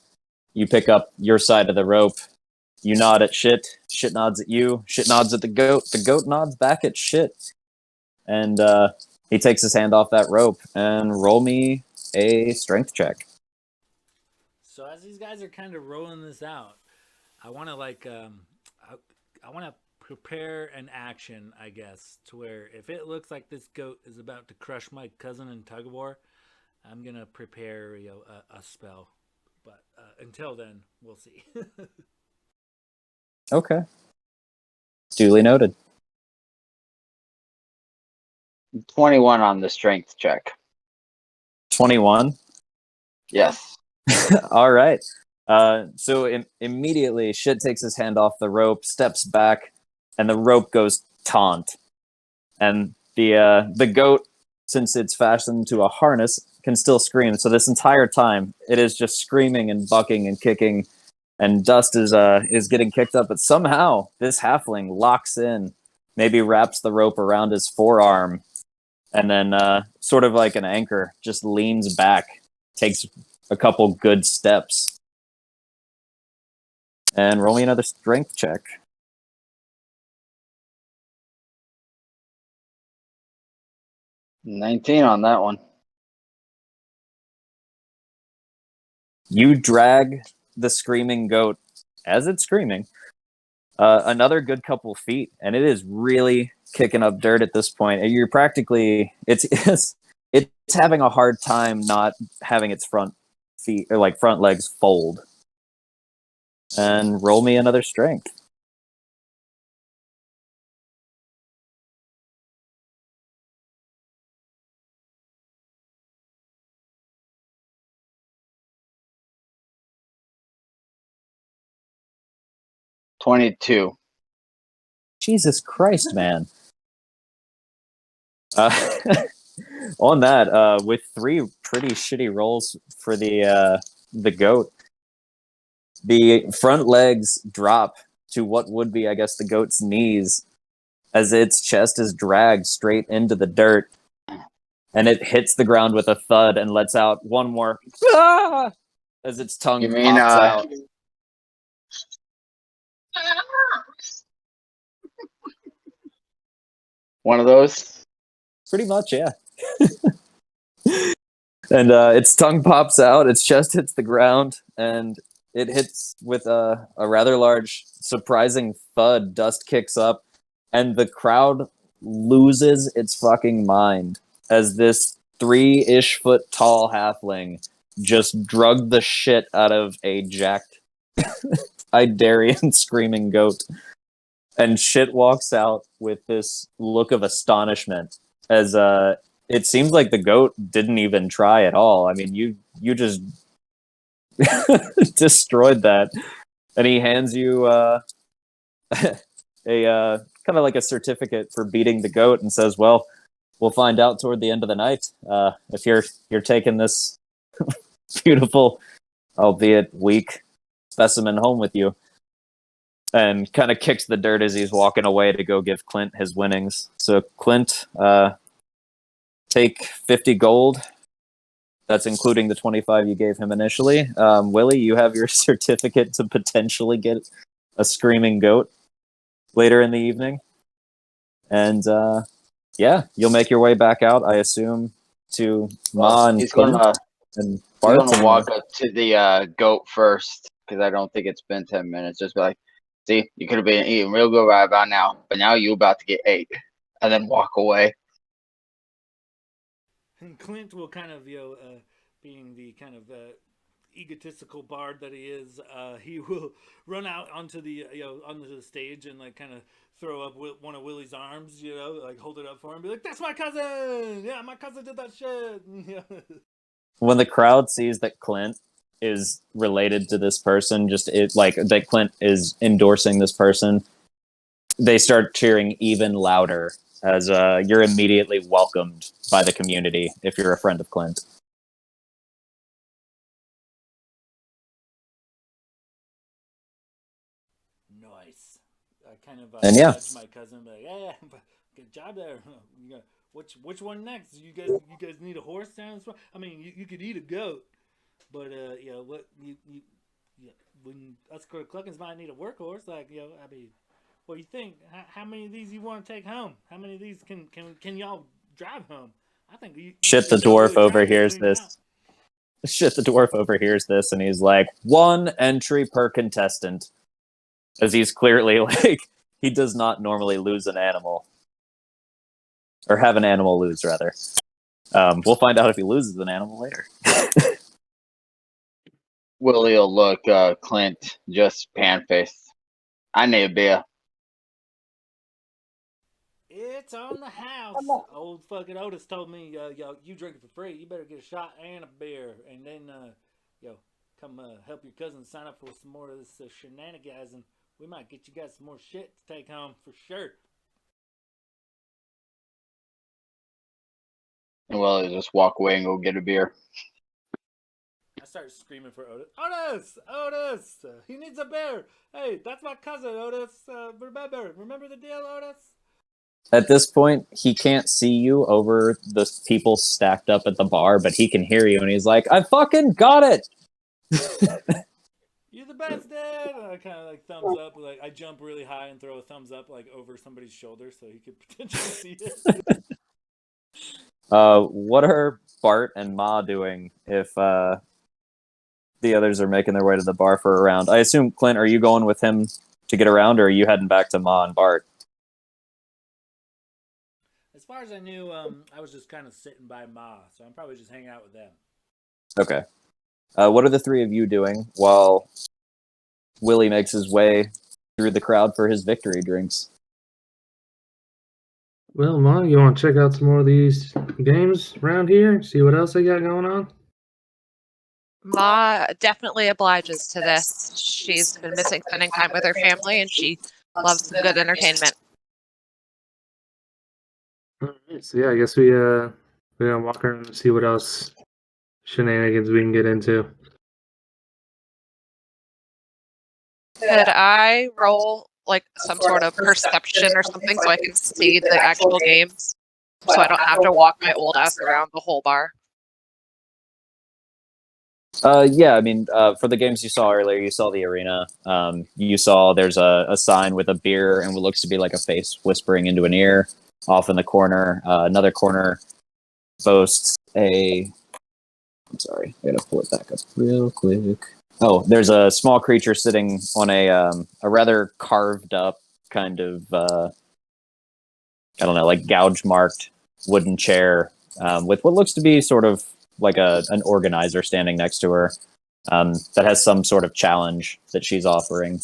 You pick up your side of the rope. You nod at Shit. Shit nods at you. Shit nods at the goat. The goat nods back at Shit. And he takes his hand off that rope and roll me a strength check. So as these guys are kind of rolling this out, I want to I want to prepare an action, I guess, to where if it looks like this goat is about to crush my cousin in tug of war, I'm gonna prepare a spell. But until then, we'll see. Okay. Duly noted. 21 on the strength check. 21. Yes. All right. So immediately, Shit takes his hand off the rope, steps back, and the rope goes taunt. And the goat, since it's fastened to a harness, can still scream. So this entire time, it is just screaming and bucking and kicking, and dust is getting kicked up. But somehow, this halfling locks in, maybe wraps the rope around his forearm, and then sort of like an anchor, just leans back, takes a couple good steps. And roll me another strength check. $19 on that one. You drag the screaming goat as it's screaming another good couple feet, and it is really kicking up dirt at this point. And you're practically it's having a hard time not having its front feet or like front legs fold. And roll me another strength. $22. Jesus Christ, man. On that, with 3 pretty shitty rolls for the goat, the front legs drop to what would be, I guess, the goat's knees as its chest is dragged straight into the dirt, and it hits the ground with a thud and lets out one more "Ah!" as its tongue You mean, pops out. one of those? Pretty much, yeah. And its tongue pops out, its chest hits the ground, and it hits with a rather large, surprising thud. Dust kicks up, and the crowd loses its fucking mind as this 3-ish foot tall halfling just drugged the shit out of a jacked Idarian screaming goat. And Shit walks out with this look of astonishment as it seems like the goat didn't even try at all. I mean, you just destroyed that. And he hands you a kind of like a certificate for beating the goat and says, "Well, we'll find out toward the end of the night if you're taking this beautiful, albeit weak, specimen home with you." And kind of kicks the dirt as he's walking away to go give Clint his winnings. So Clint, take 50 gold. That's including the 25 you gave him initially. Willie, you have your certificate to potentially get a screaming goat later in the evening. And yeah, you'll make your way back out, I assume, to Ma and He's Clint. gonna And We're Bart's gonna walk up to the goat first because I don't think it's been 10 minutes. Just be like, see, you could have been eating real good right about now, but now you about to get ate, and then walk away. And Clint will kind of, being the kind of egotistical bard that he is, he will run out onto the, onto the stage and like kind of throw up one of Willie's arms, like hold it up for him, and be like, "That's my cousin! Yeah, my cousin did that shit." When the crowd sees that Clint is related to this person, that Clint is endorsing this person, they start cheering even louder as you're immediately welcomed by the community if you're a friend of Clint. Nice. I kind of And yeah. nudge my cousin, like, "Yeah, good job there. Which one next? You guys need a horse down? I mean, you could eat a goat, but what when us Kerkluckens might need a workhorse, like I mean, what do you think? How many of these you want to take home? How many of these can y'all drive home? I think Shit, the dwarf overhears this. Shit, the dwarf overhears this, and he's like, 1 entry per contestant. As he's clearly like, he does not normally lose an animal. Or have an animal lose, rather. We'll find out if he loses an animal later. Willie will look Clint just pan-faced. I need a beer. It's on the house. Old fucking Otis told me, you drink it for free. You better get a shot and a beer, and then, come help your cousin sign up for some more of this shenanigans, and we might get you guys some more shit to take home for sure. And Willie will just walk away and go get a beer. I start screaming for Otis. Otis! He needs a bear. Hey, that's my cousin, Otis. Remember the deal, Otis? At this point, he can't see you over the people stacked up at the bar, but he can hear you, and he's like, "I fucking got it!" You're the best, Dad. And I kind of like thumbs up. Like I jump really high and throw a thumbs up like over somebody's shoulder so he could potentially see it. What are Bart and Ma doing if the others are making their way to the bar for a round? I assume, Clint, are you going with him to get around, or are you heading back to Ma and Bart? As far as I knew, I was just kind of sitting by Ma, so I'm probably just hanging out with them. Okay. What are the three of you doing while Willie makes his way through the crowd for his victory drinks? Well, Ma, you want to check out some more of these games around here? See what else they got going on? Ma definitely obliges to this. She's been missing spending time with her family, and she loves some good entertainment. Alright, so yeah, I guess we're gonna walk around and see what else shenanigans we can get into. Could I roll like some sort of perception or something so I can see the actual games, so I don't have to walk my old ass around the whole bar? Yeah, I mean, for the games you saw earlier, you saw the arena. You saw there's a sign with a beer and what looks to be like a face whispering into an ear off in the corner. Another corner boasts a... I'm sorry, I gotta pull it back up real quick. Oh, there's a small creature sitting on a rather carved up kind of, I don't know, like gouge marked wooden chair with what looks to be sort of like an organizer standing next to her that has some sort of challenge that she's offering.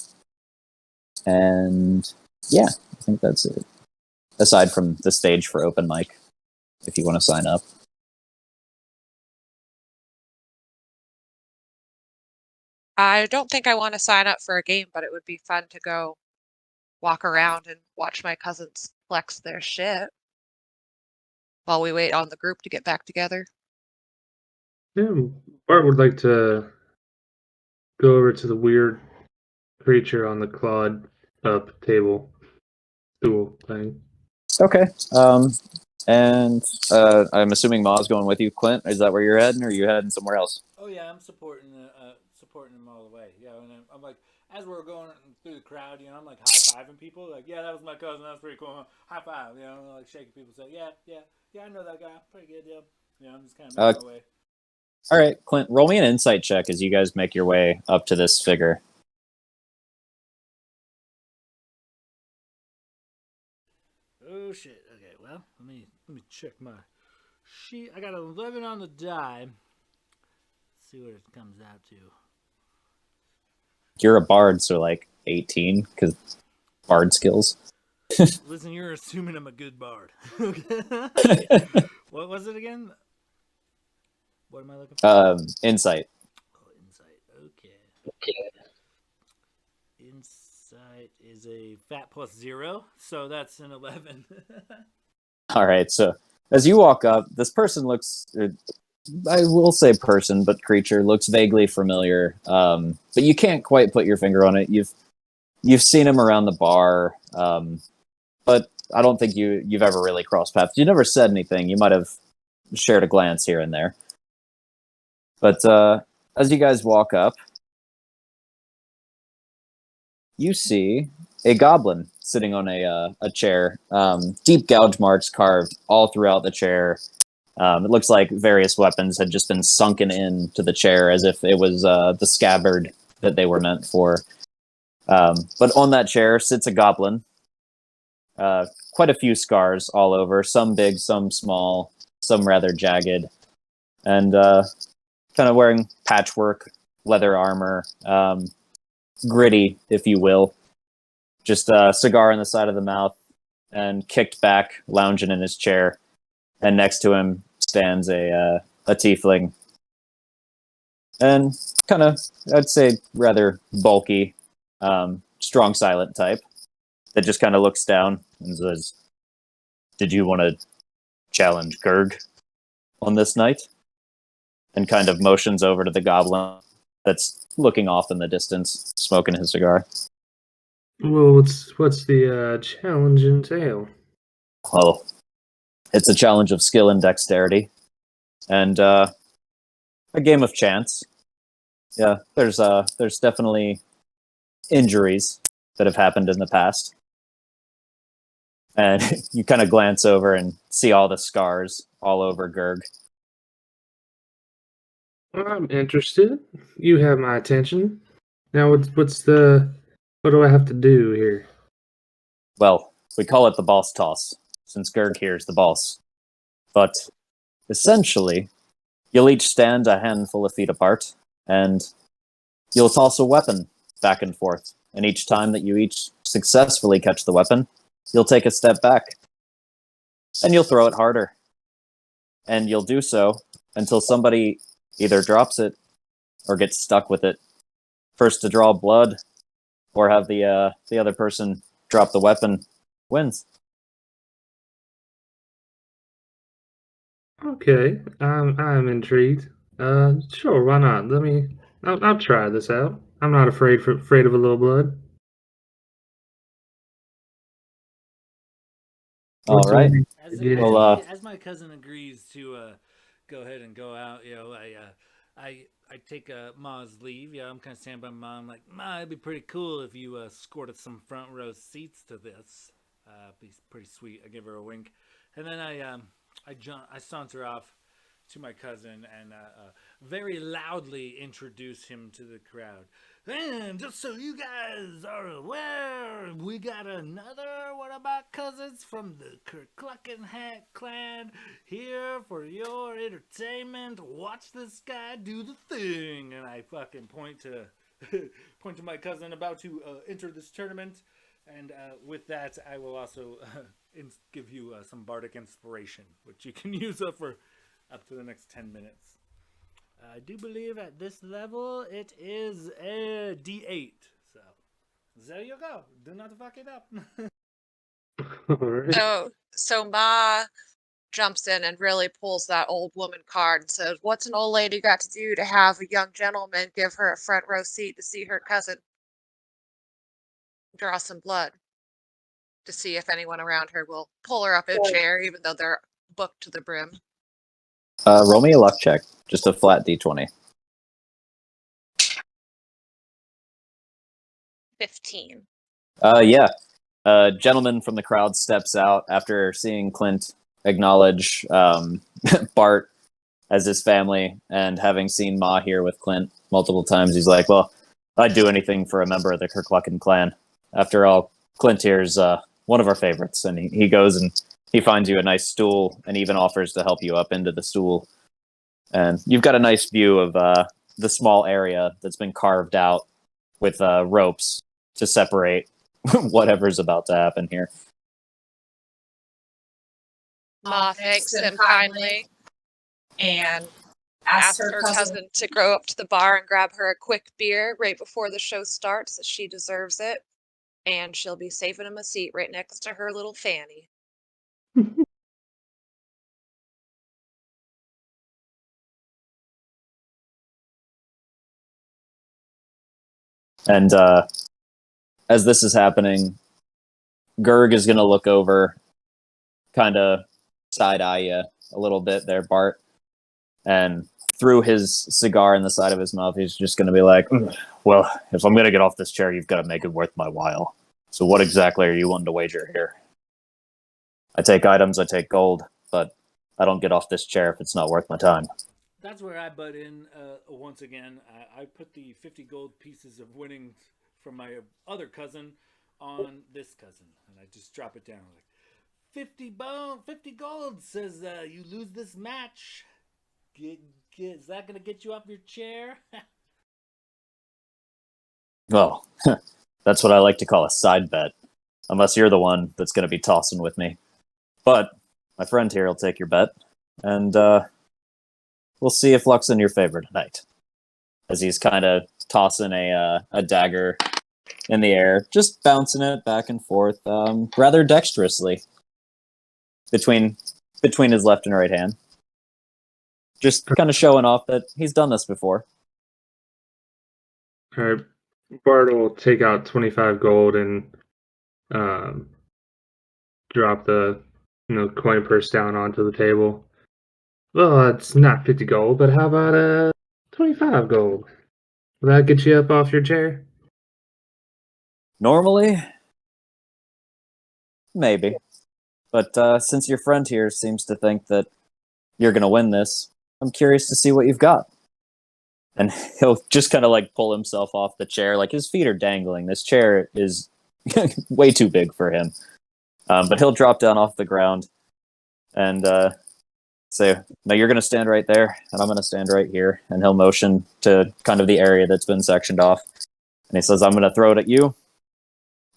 And yeah, I think that's it. Aside from the stage for open mic, if you want to sign up. I don't think I want to sign up for a game, but it would be fun to go walk around and watch my cousins flex their shit while we wait on the group to get back together. Yeah, Bart would like to go over to the weird creature on the clawed up table stool thing. Okay. And I'm assuming Ma's going with you, Clint. Is that where you're heading, or are you heading somewhere else? Oh yeah, I'm supporting them all the way. Yeah, and I'm like, as we're going through the crowd, I'm like high fiving people. Like, yeah, that was my cousin. That's pretty cool. High five. Like shaking people. Say, yeah, I know that guy. Pretty good. Yeah. I'm just kind of making my way. All right, Clint, roll me an insight check as you guys make your way up to this figure. Oh shit. Okay, well, let me check my sheet. I got 11 on the die. Let's see what it comes out to. You're a bard, so like 18, because bard skills. Listen, you're assuming I'm a good bard. What was it again? What am I looking for? Insight. Oh, insight. Okay. Insight is a fat plus 0, so that's an 11. All right, so as you walk up, this person looks, I will say person, but creature looks vaguely familiar, but you can't quite put your finger on it. You've seen him around the bar, but I don't think you've ever really crossed paths. You never said anything. You might have shared a glance here and there. But as you guys walk up, you see a goblin sitting on a chair. Deep gouge marks carved all throughout the chair. It looks like various weapons had just been sunken into the chair as if it was the scabbard that they were meant for. But on that chair sits a goblin. Quite a few scars all over, some big, some small, some rather jagged. And kind of wearing patchwork, leather armor, gritty, if you will. Just a cigar in the side of the mouth and kicked back, lounging in his chair. And next to him stands a tiefling. And kind of, I'd say, rather bulky, strong silent type that just kind of looks down and says, "Did you want to challenge Gerg on this night?" And kind of motions over to the goblin that's looking off in the distance, smoking his cigar. Well, what's the challenge entail? Well, it's a challenge of skill and dexterity, and a game of chance. Yeah, there's definitely injuries that have happened in the past, and you kind of glance over and see all the scars all over Gerg. I'm interested. You have my attention. Now, what do I have to do here? Well, we call it the boss toss, since Gerg here is the boss. But essentially, you'll each stand a handful of feet apart, and you'll toss a weapon back and forth. And each time that you each successfully catch the weapon, you'll take a step back. And you'll throw it harder. And you'll do so until somebody either drops it or gets stuck with it. First to draw blood or have the other person drop the weapon wins. Okay, I'm intrigued. Sure, why not? I'll try this out. I'm not afraid of a little blood. All right. Well, As my cousin agrees to go ahead and go out, I take Ma's leave. Yeah, I'm kind of standing by Mom, like, Ma, it'd be pretty cool if you escorted some front row seats to this. Be pretty sweet. I give her a wink, and then I saunter off to my cousin and very loudly introduce him to the crowd. And just so you guys are aware, we got another one of my cousins from the Kerklucken hat clan here for your entertainment. Watch this guy do the thing. And I fucking point to my cousin about to enter this tournament. And with that, I will also give you some bardic inspiration, which you can use for up to the next 10 minutes. I do believe at this level it is a D8. So there you go. Do not fuck it up. All right. So Ma jumps in and really pulls that old woman card and says, "What's an old lady got to do to have a young gentleman give her a front row seat to see her cousin draw some blood to see if anyone around her will pull her up in a chair, even though they're booked to the brim?" roll me a luck check. Just a flat d20. 15. Yeah. A gentleman from the crowd steps out after seeing Clint acknowledge Bart as his family, and having seen Ma here with Clint multiple times, he's like, well, I'd do anything for a member of the Kerklucken clan. After all, Clint here's one of our favorites, and he goes and he finds you a nice stool and even offers to help you up into the stool. And you've got a nice view of the small area that's been carved out with ropes to separate whatever's about to happen here. Ma thanks him kindly and asks her cousin to go up to the bar and grab her a quick beer right before the show starts, as she deserves it. And she'll be saving him a seat right next to her little Fanny. And as this is happening, Gerg is going to look over, kind of side-eye you a little bit there, Bart. And through his cigar in the side of his mouth, he's just going to be like, well, if I'm going to get off this chair, you've got to make it worth my while. So what exactly are you wanting to wager here? I take items, I take gold, but I don't get off this chair if it's not worth my time. That's where I butt in once again. I put the 50 gold pieces of winnings from my other cousin on this cousin, and I just drop it down like 50 gold says you lose this match. Is that gonna get you off your chair? Well, that's what I like to call a side bet, unless you're the one that's going to be tossing with me. But my friend here will take your bet, and we'll see if luck's in your favor tonight. As he's kind of tossing a dagger in the air, just bouncing it back and forth, rather dexterously between his left and right hand. Just kind of showing off that he's done this before. All right. Bart will take out 25 gold and drop the coin purse down onto the table. Well, it's not 50 gold, but how about 25 gold? Will that get you up off your chair? Normally, maybe. But since your friend here seems to think that you're going to win this, I'm curious to see what you've got. And he'll just kind of like pull himself off the chair. Like his feet are dangling. This chair is way too big for him. But he'll drop down off the ground and say, no, you're going to stand right there, and I'm going to stand right here. And he'll motion to kind of the area that's been sectioned off. And he says, I'm going to throw it at you.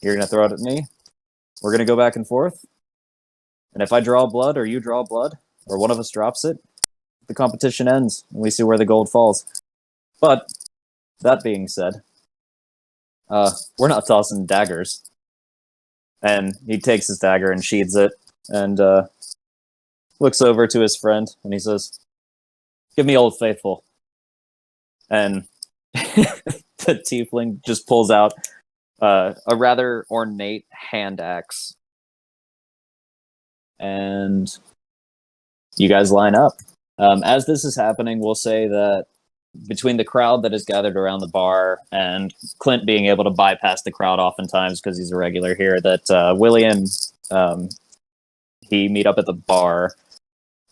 You're going to throw it at me. We're going to go back and forth. And if I draw blood or you draw blood, or one of us drops it, the competition ends, and we see where the gold falls. But, that being said, we're not tossing daggers. And he takes his dagger and sheathes it, and looks over to his friend, and he says, give me Old Faithful. And the tiefling just pulls out a rather ornate hand axe. And you guys line up. As this is happening, we'll say that between the crowd that is gathered around the bar and Clint being able to bypass the crowd oftentimes because he's a regular here, that Willie and he meet up at the bar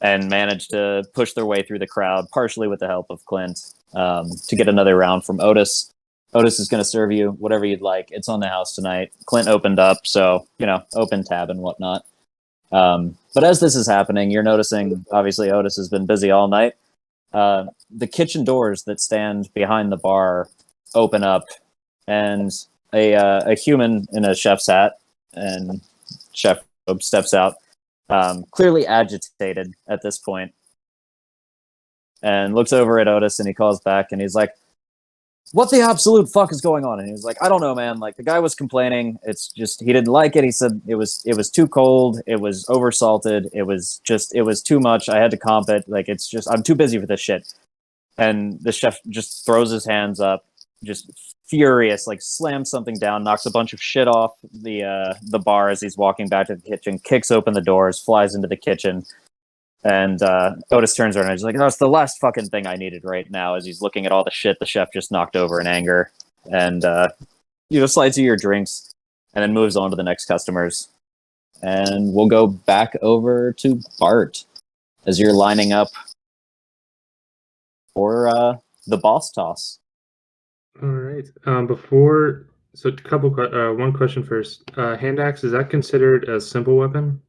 and manage to push their way through the crowd, partially with the help of Clint, to get another round from Otis. Otis is going to serve you whatever you'd like. It's on the house tonight. Clint opened up, so, open tab and whatnot. But as this is happening, you're noticing, obviously, Otis has been busy all night. The kitchen doors that stand behind the bar open up, and a human in a chef's hat and chef robe steps out, clearly agitated at this point, and looks over at Otis, and he calls back, and he's like, what the absolute fuck is going on? And he was like, I don't know, man. Like, the guy was complaining. It's just, he didn't like it. He said it was too cold. It was oversalted. It was too much. I had to comp it. Like, it's just, I'm too busy for this shit. And the chef just throws his hands up, just furious, like slams something down, knocks a bunch of shit off the bar as he's walking back to the kitchen, kicks open the doors, flies into the kitchen. And Otis turns around and he's like, no, it's the last fucking thing I needed right now, as he's looking at all the shit the chef just knocked over in anger. And, slides you your drinks and then moves on to the next customers. And we'll go back over to Bart as you're lining up for the boss toss. All right. One question first. Hand axe, is that considered a simple weapon?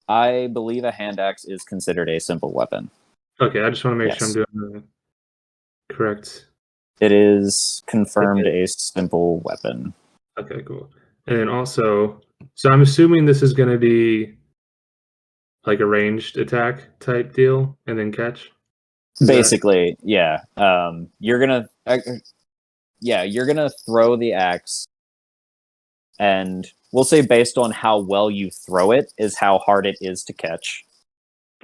I believe a hand axe is considered a simple weapon. Okay, I just want to make sure I'm Yes. doing the correct. It is confirmed a simple weapon. Okay, cool. And then also, so I'm assuming this is going to be like a ranged attack type deal, and then catch. Basically, yeah. You're gonna throw the axe, and we'll say based on how well you throw it is how hard it is to catch.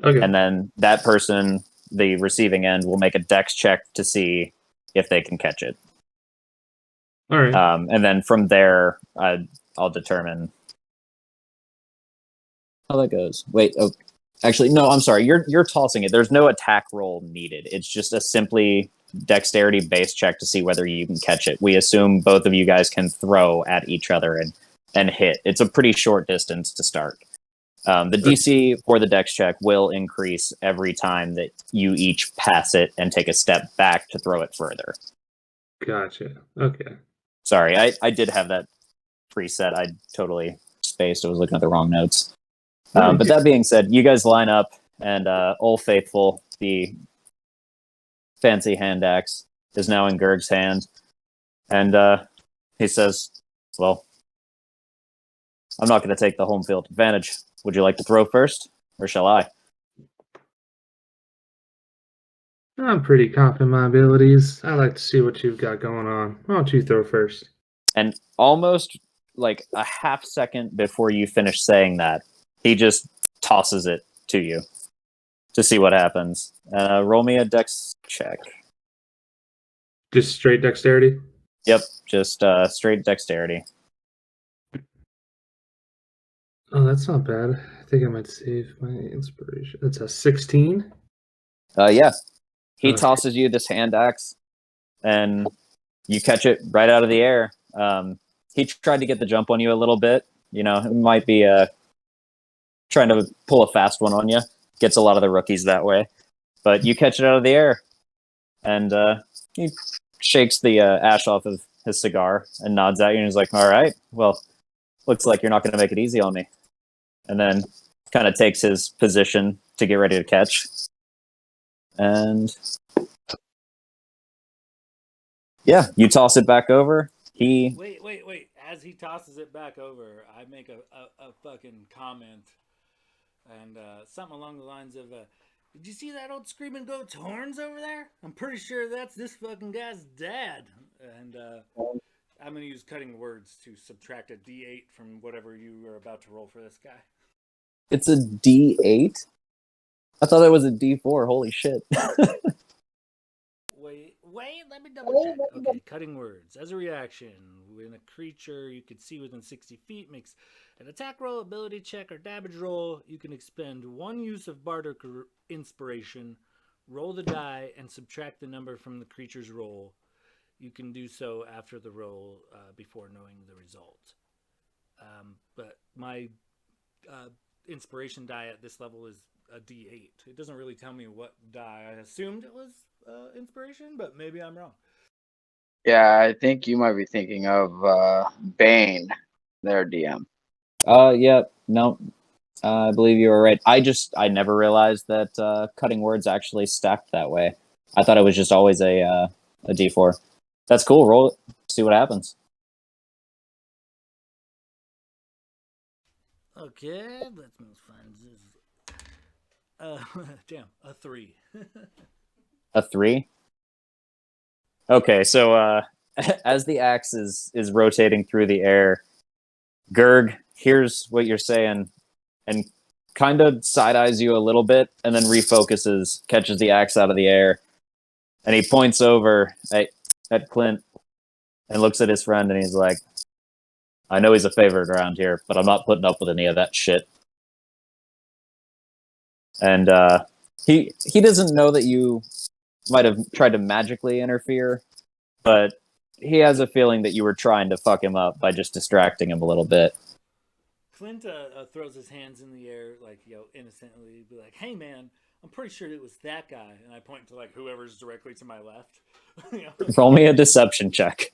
Okay. And then that person, the receiving end, will make a dex check to see if they can catch it. All right. And then from there, I'll determine how that goes. Wait, oh, actually, no, I'm sorry. You're tossing it. There's no attack roll needed. It's just a simply dexterity base check to see whether you can catch it. We assume both of you guys can throw at each other and hit. It's a pretty short distance to start. The DC for the dex check will increase every time that you each pass it and take a step back to throw it further. Gotcha. Okay. Sorry, I did have that preset. I totally spaced. I was looking at the wrong notes. But that being said, you guys line up, and Old Faithful, the fancy hand axe, is now in Gerg's hand. And he says, well, I'm not going to take the home field advantage. Would you like to throw first, or shall I? I'm pretty confident in my abilities. I like to see what you've got going on. Why don't you throw first? And almost like a half second before you finish saying that, he just tosses it to you to see what happens. Roll me a dex check. Just straight dexterity? Yep, just straight dexterity. Oh, that's not bad. I think I might save my inspiration. It's a 16? Yeah. He Okay. tosses you this hand axe, and you catch it right out of the air. He tried to get the jump on you a little bit. You know, it might be trying to pull a fast one on you. Gets a lot of the rookies that way. But you catch it out of the air, and he shakes the ash off of his cigar and nods at you, and he's like, all right, well, looks like you're not going to make it easy on me. And then kind of takes his position to get ready to catch. And yeah, you toss it back over. Wait. As he tosses it back over, I make a fucking comment. And something along the lines of, did you see that old screaming goat's horns over there? I'm pretty sure that's this fucking guy's dad. And I'm going to use cutting words to subtract a D8 from whatever you are about to roll for this guy. It's a D8? I thought it was a D4. Holy shit. Wait, let me double check. Okay, cutting words. As a reaction, when a creature you can see within 60 feet makes an attack roll, ability check, or damage roll, you can expend one use of Bardic Inspiration, roll the die, and subtract the number from the creature's roll. You can do so after the roll before knowing the result. But my inspiration die at this level is a D8. It doesn't really tell me what die. I assumed it was inspiration, but maybe I'm wrong. Yeah, I think you might be thinking of Bane, their DM. Yeah, no, I believe you were right. I never realized that cutting words actually stacked that way. I thought it was just always a D4. That's cool. Roll it. See what happens. Okay, let's find this. Damn, a 3. A 3? Okay, so as the axe is rotating through the air, Gerg hears what you're saying and kind of side-eyes you a little bit and then refocuses, catches the axe out of the air, and he points over at Clint and looks at his friend and he's like, I know he's a favorite around here, but I'm not putting up with any of that shit. And he doesn't know that you might have tried to magically interfere, but he has a feeling that you were trying to fuck him up by just distracting him a little bit. Clint throws his hands in the air, like, innocently, be like, hey man, I'm pretty sure it was that guy. And I point to like whoever's directly to my left. Roll me a deception check.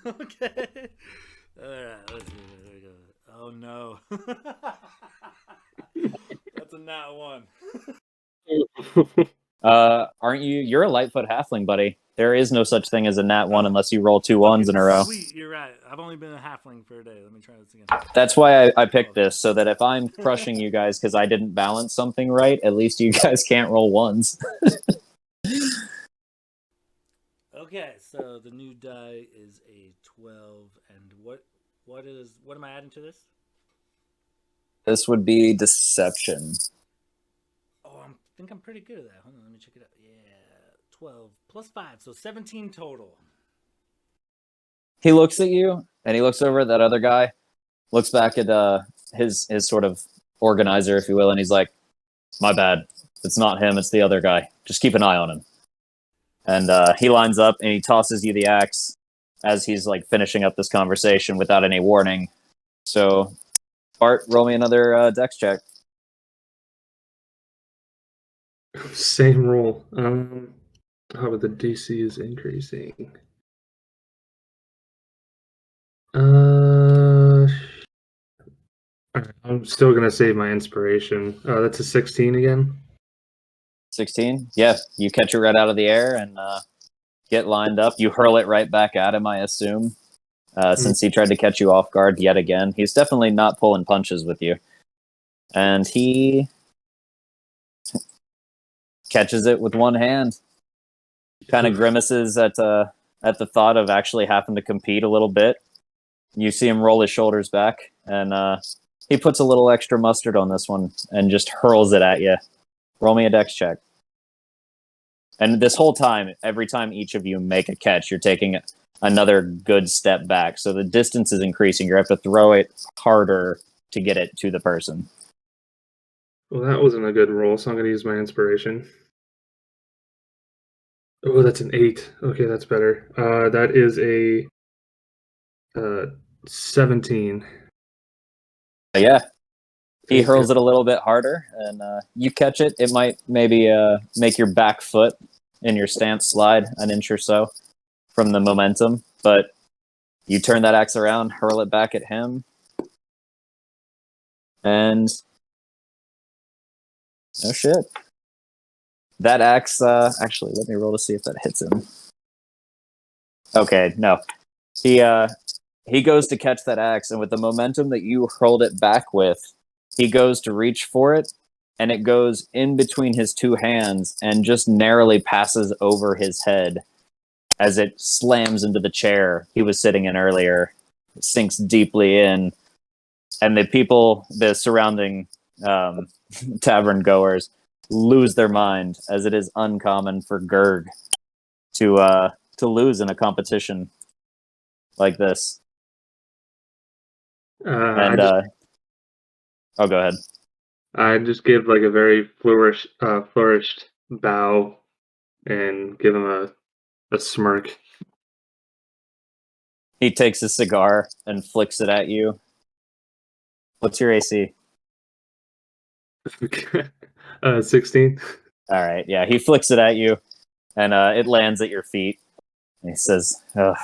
Okay. Alright, let's see. There we go. Oh no. That's a nat 1. Aren't you? You're a Lightfoot halfling, buddy. There is no such thing as a nat 1 unless you roll 2 ones in a row. Sweet, you're right. I've only been a halfling for a day. Let me try this again. That's why I picked this, so that if I'm crushing you guys because I didn't balance something right, at least you guys can't roll ones. Okay, so the new die is a 12, and what am I adding to this? This would be deception. Oh, I think I'm pretty good at that. Hold on, let me check it out. Yeah, 12 plus 5, so 17 total. He looks at you, and he looks over at that other guy, looks back at his sort of organizer, if you will, and he's like, "My bad. It's not him. It's the other guy. Just keep an eye on him." And he lines up and he tosses you the axe as he's like finishing up this conversation without any warning. So, Bart, roll me another dex check. Same roll. How about the DC is increasing? I'm still gonna save my inspiration. That's a 16 again. 16. Yeah, you catch it right out of the air and get lined up. You hurl it right back at him, I assume, since he tried to catch you off guard yet again. He's definitely not pulling punches with you. And he catches it with one hand. Kind of grimaces at the thought of actually having to compete a little bit. You see him roll his shoulders back, and he puts a little extra mustard on this one and just hurls it at you. Roll me a dex check. And this whole time, every time each of you make a catch, you're taking another good step back. So the distance is increasing. You have to throw it harder to get it to the person. Well, that wasn't a good roll, so I'm gonna use my inspiration. Oh, that's an 8. Okay, that's better. That is a 17. Yeah. He hurls it a little bit harder, and you catch it. It might maybe make your back foot in your stance slide an inch or so from the momentum, but you turn that axe around, hurl it back at him, and no shit. That axe, actually, let me roll to see if that hits him. Okay, no. He goes to catch that axe, and with the momentum that you hurled it back with, he goes to reach for it, and it goes in between his two hands and just narrowly passes over his head as it slams into the chair he was sitting in earlier. It sinks deeply in, and the surrounding tavern goers lose their mind, as it is uncommon for Gerg to lose in a competition like this. And oh, go ahead. I just give like a very flourished bow and give him a smirk. He takes a cigar and flicks it at you. What's your AC? 16. All right, yeah. He flicks it at you, and it lands at your feet. And he says, "Ugh,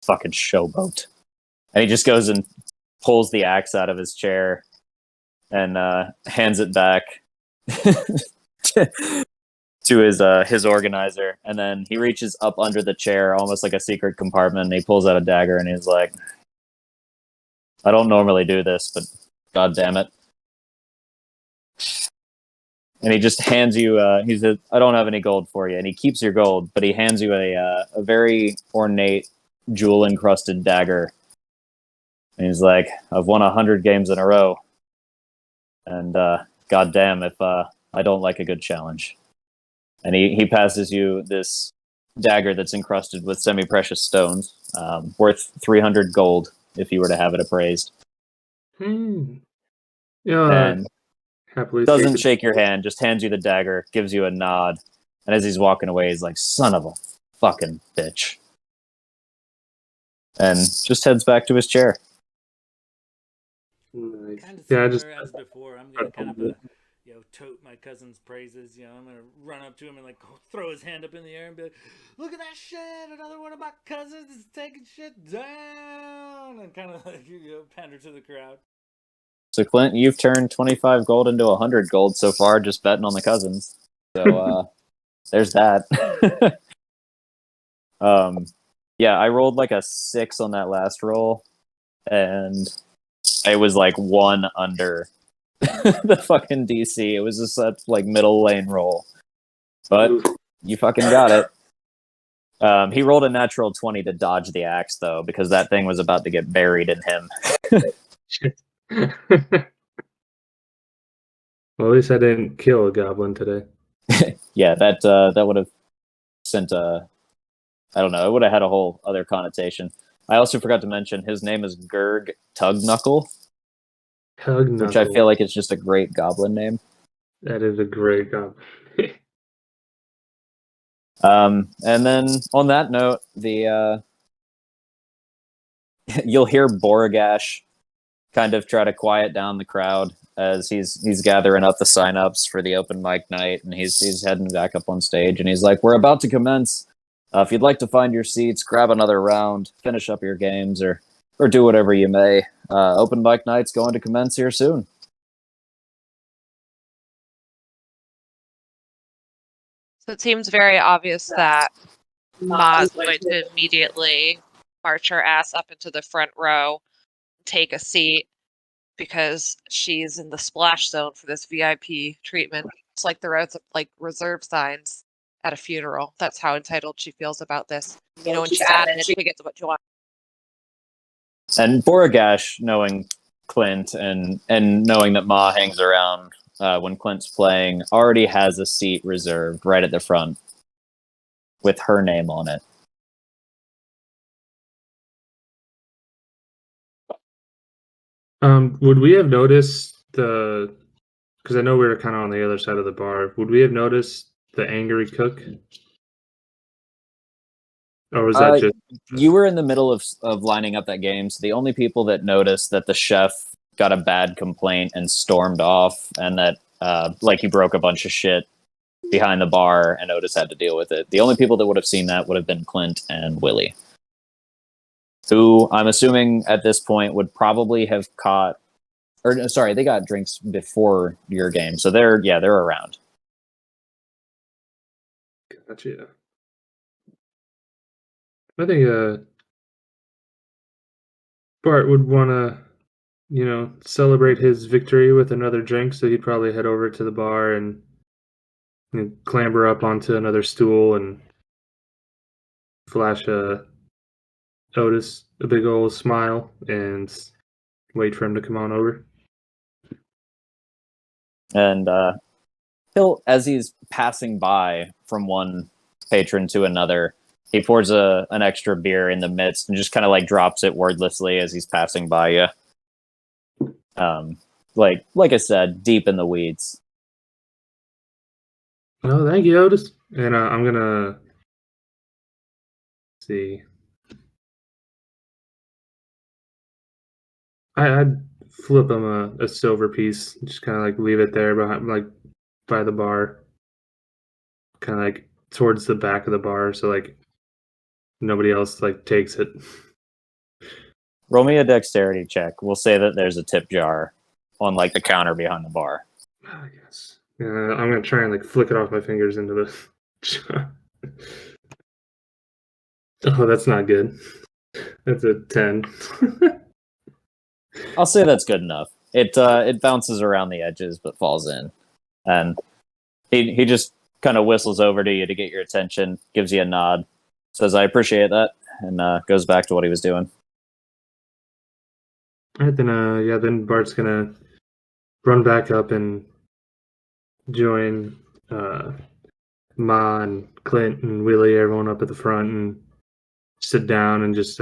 fucking showboat." And he just goes and pulls the axe out of his chair and hands it back to his organizer. And then he reaches up under the chair, almost like a secret compartment, and he pulls out a dagger, and he's like, "I don't normally do this, but god damn it." And he just hands you, he says, "I don't have any gold for you." And he keeps your gold, but he hands you a very ornate, jewel-encrusted dagger. And he's like, "I've won 100 games in a row. And goddamn if I don't like a good challenge." And he passes you this dagger that's encrusted with semi-precious stones, worth 300 gold if you were to have it appraised. Yeah, And happily doesn't take shake your hand, just hands you the dagger, gives you a nod. And as he's walking away, he's like, "Son of a fucking bitch." And just heads back to his chair. Nice. Kind of Yeah, similar I just as before. I'm gonna kind of tote my cousin's praises. I'm gonna run up to him and like throw his hand up in the air and be like, "Look at that shit! Another one of my cousins is taking shit down!" And kind of like pander to the crowd. So Clint, you've turned 25 gold into 100 gold so far, just betting on the cousins. So there's that. Yeah, I rolled like a 6 on that last roll, and it was like 1 under the fucking DC. It was just that like middle lane roll, but you fucking got it. He rolled a natural 20 to dodge the axe though, because that thing was about to get buried in him. Well, at least I didn't kill a goblin today. Yeah, that would have sent a, I don't know, it would have had a whole other connotation. I also forgot to mention his name is Gurg Tugknuckle, which I feel like is just a great goblin name. That is a great goblin. And then on that note, the you'll hear Boragash kind of try to quiet down the crowd as he's gathering up the signups for the open mic night, and he's heading back up on stage, and he's like, "We're about to commence. If you'd like to find your seats, grab another round, finish up your games, or do whatever you may. Open mic night's going to commence here soon." So it seems very obvious that Ma is going to immediately march her ass up into the front row, take a seat, because she's in the splash zone for this VIP treatment. It's like the reserve signs at a funeral. That's how entitled she feels about this. When she's adamant, she gets what she wants. And Boragash, knowing Clint and knowing that Ma hangs around when Clint's playing, already has a seat reserved right at the front with her name on it. Would we have noticed because I know we were kind of on the other side of the bar. Would we have noticed the angry cook? Or was that just... You were in the middle of lining up that game, so the only people that noticed that the chef got a bad complaint and stormed off, and that he broke a bunch of shit behind the bar, and Otis had to deal with it. The only people that would have seen that would have been Clint and Willie, who I'm assuming at this point would probably have caught, or sorry, they got drinks before your game, so they're around. Gotcha. I think Bart would want to, celebrate his victory with another drink, so he'd probably head over to the bar and clamber up onto another stool and flash Otis a big old smile and wait for him to come on over. And he'll, as he's passing by from one patron to another, he pours an extra beer in the midst and just kind of like drops it wordlessly as he's passing by you. Like I said, deep in the weeds. Oh, thank you, Otis. And I'm gonna see. I'd flip him a silver piece, just kind of like leave it there behind, like by the bar, kind of like towards the back of the bar, so like nobody else like takes it. Roll me a dexterity check. We'll say that there's a tip jar on like the counter behind the bar. Oh, yes. I'm gonna try and like flick it off my fingers into the jar. Oh, that's not good. That's a 10. I'll say that's good enough. It bounces around the edges but falls in, and he just kind of whistles over to you to get your attention, gives you a nod, says I appreciate that, and goes back to what he was doing. All right, then then Bart's gonna run back up and join Ma and Clint and Willie, everyone up at the front, and sit down and just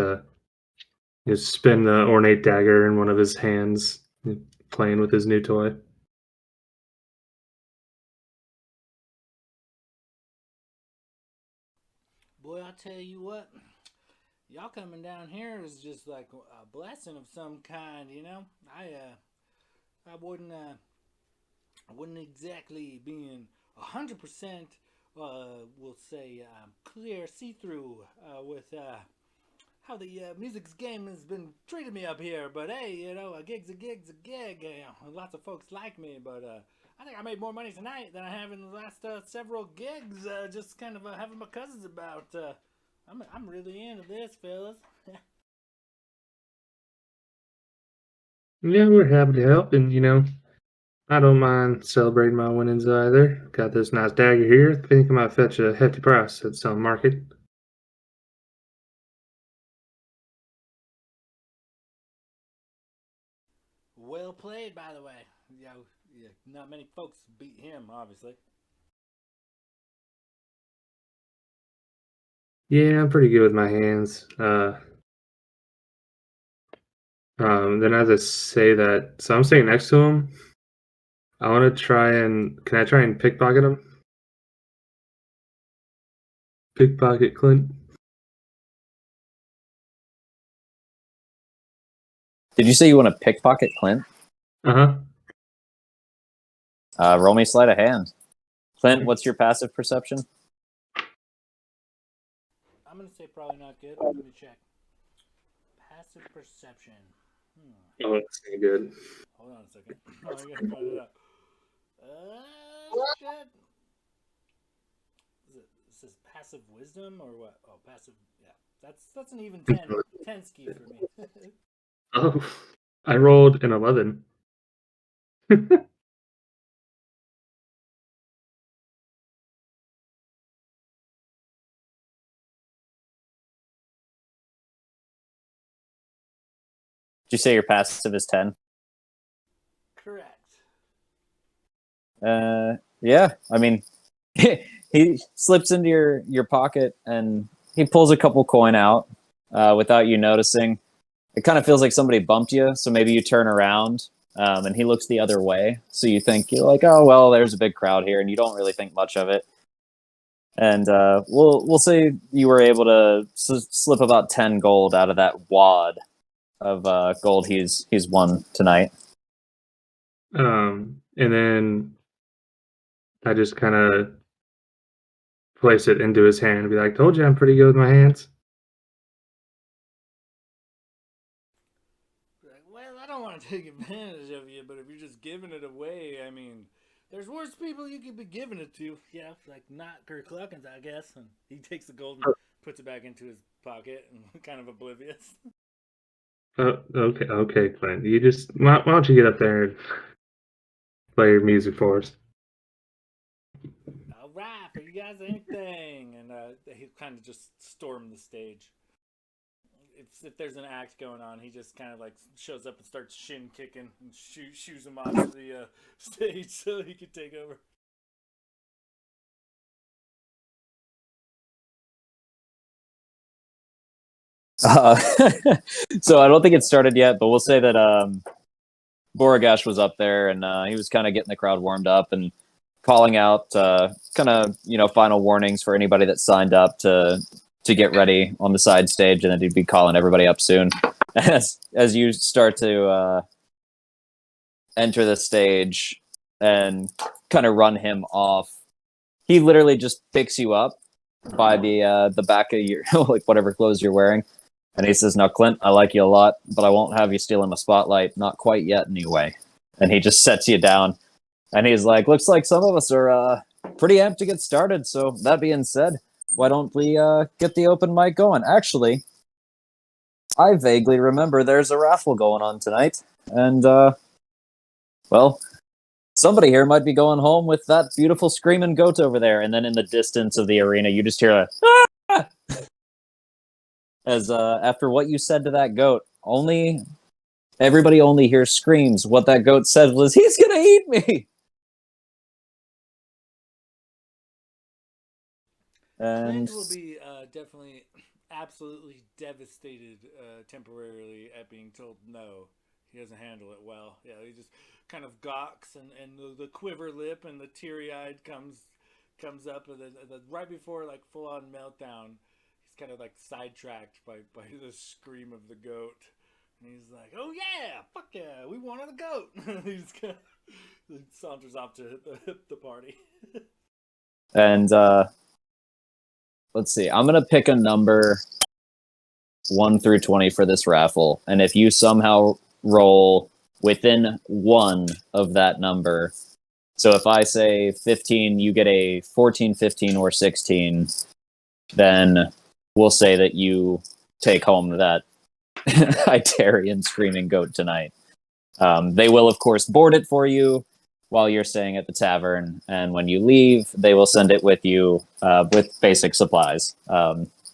spin the ornate dagger in one of his hands, playing with his new toy. Boy, I'll tell you what, y'all coming down here is just like a blessing of some kind, I wouldn't I wouldn't exactly being 100%, we'll say, clear, see-through with how the music's game has been treating me up here. But hey, a gig's a gig's a gig. Lots of folks like me, but I think I made more money tonight than I have in the last several gigs. Just kind of having my cousins about. I'm really into this, fellas. Yeah, we're happy to help, and I don't mind celebrating my winnings either. Got this nice dagger here. I think I might fetch a hefty price at some market. Well played, by the way. Not many folks beat him, obviously. Yeah, I'm pretty good with my hands. Then as I say that, so I'm sitting next to him. I want to can I try and pickpocket him? Pickpocket Clint. Did you say you want to pickpocket Clint? Uh huh. Roll me sleight of hand. Clint, what's your passive perception? I'm gonna say probably not good. Let me check. Passive perception. Oh, that's pretty good. Hold on a second. I gotta find it out. Shit. Is this passive wisdom or what? Oh, passive. Yeah, that's an even 10 ski for me. Oh, I rolled an 11. Did you say your passive is 10? Correct. Yeah. I mean, he slips into your pocket and he pulls a couple coin out without you noticing. It kind of feels like somebody bumped you, so maybe you turn around and he looks the other way. So you're like, oh well, there's a big crowd here, and you don't really think much of it. And we'll say you were able to slip about 10 gold out of that wad of gold he's won tonight. And then I just kind of place it into his hand and be like, "Told you I'm pretty good with my hands." Well, I don't want to take advantage of you, but if you're just giving it away, I mean, there's worse people you could be giving it to. Yeah, like not Kerkluckens, I guess. And he takes the gold and puts it back into his pocket and kind of oblivious. Okay, Clint. You just why don't you get up there and play your music for us? All right, for you guys, anything. And he kind of just stormed the stage. If there's an act going on, he just kind of like shows up and starts shin kicking and shoos him off the stage so he can take over. Uh, so I don't think it started yet, but we'll say that Boragash was up there and he was kind of getting the crowd warmed up and calling out kind of final warnings for anybody that signed up to get ready on the side stage, and then he'd be calling everybody up soon. As you start to enter the stage and kind of run him off, he literally just picks you up by the back of your like whatever clothes you're wearing, and he says, "Now, Clint, I like you a lot, but I won't have you stealing my spotlight, not quite yet, anyway." And he just sets you down, and he's like, "Looks like some of us are pretty amped to get started. So that being said, why don't we get the open mic going? Actually, I vaguely remember there's a raffle going on tonight, and well, somebody here might be going home with that beautiful screaming goat over there." And then in the distance of the arena, you just hear a "Ah!" As after what you said to that goat, everybody only hears screams. What that goat said was, "He's gonna eat me." And Clint will be definitely absolutely devastated temporarily at being told no. He doesn't handle it well. Yeah, he just kind of gawks, and the quiver lip and the teary eyed comes up, and then right before like full on meltdown, he's kind of like sidetracked by the scream of the goat, and he's like, "Oh yeah, fuck yeah, we wanted a goat." He's kind of, Saunters off to the party. And let's see. I'm gonna pick a number 1 through 20 for this raffle, and if you somehow roll within one of that number, so if I say 15, you get a 14, 15, or 16, then we'll say that you take home that Itarian screaming goat tonight. They will, of course, board it for you while you're staying at the tavern, and when you leave, they will send it with you with basic supplies,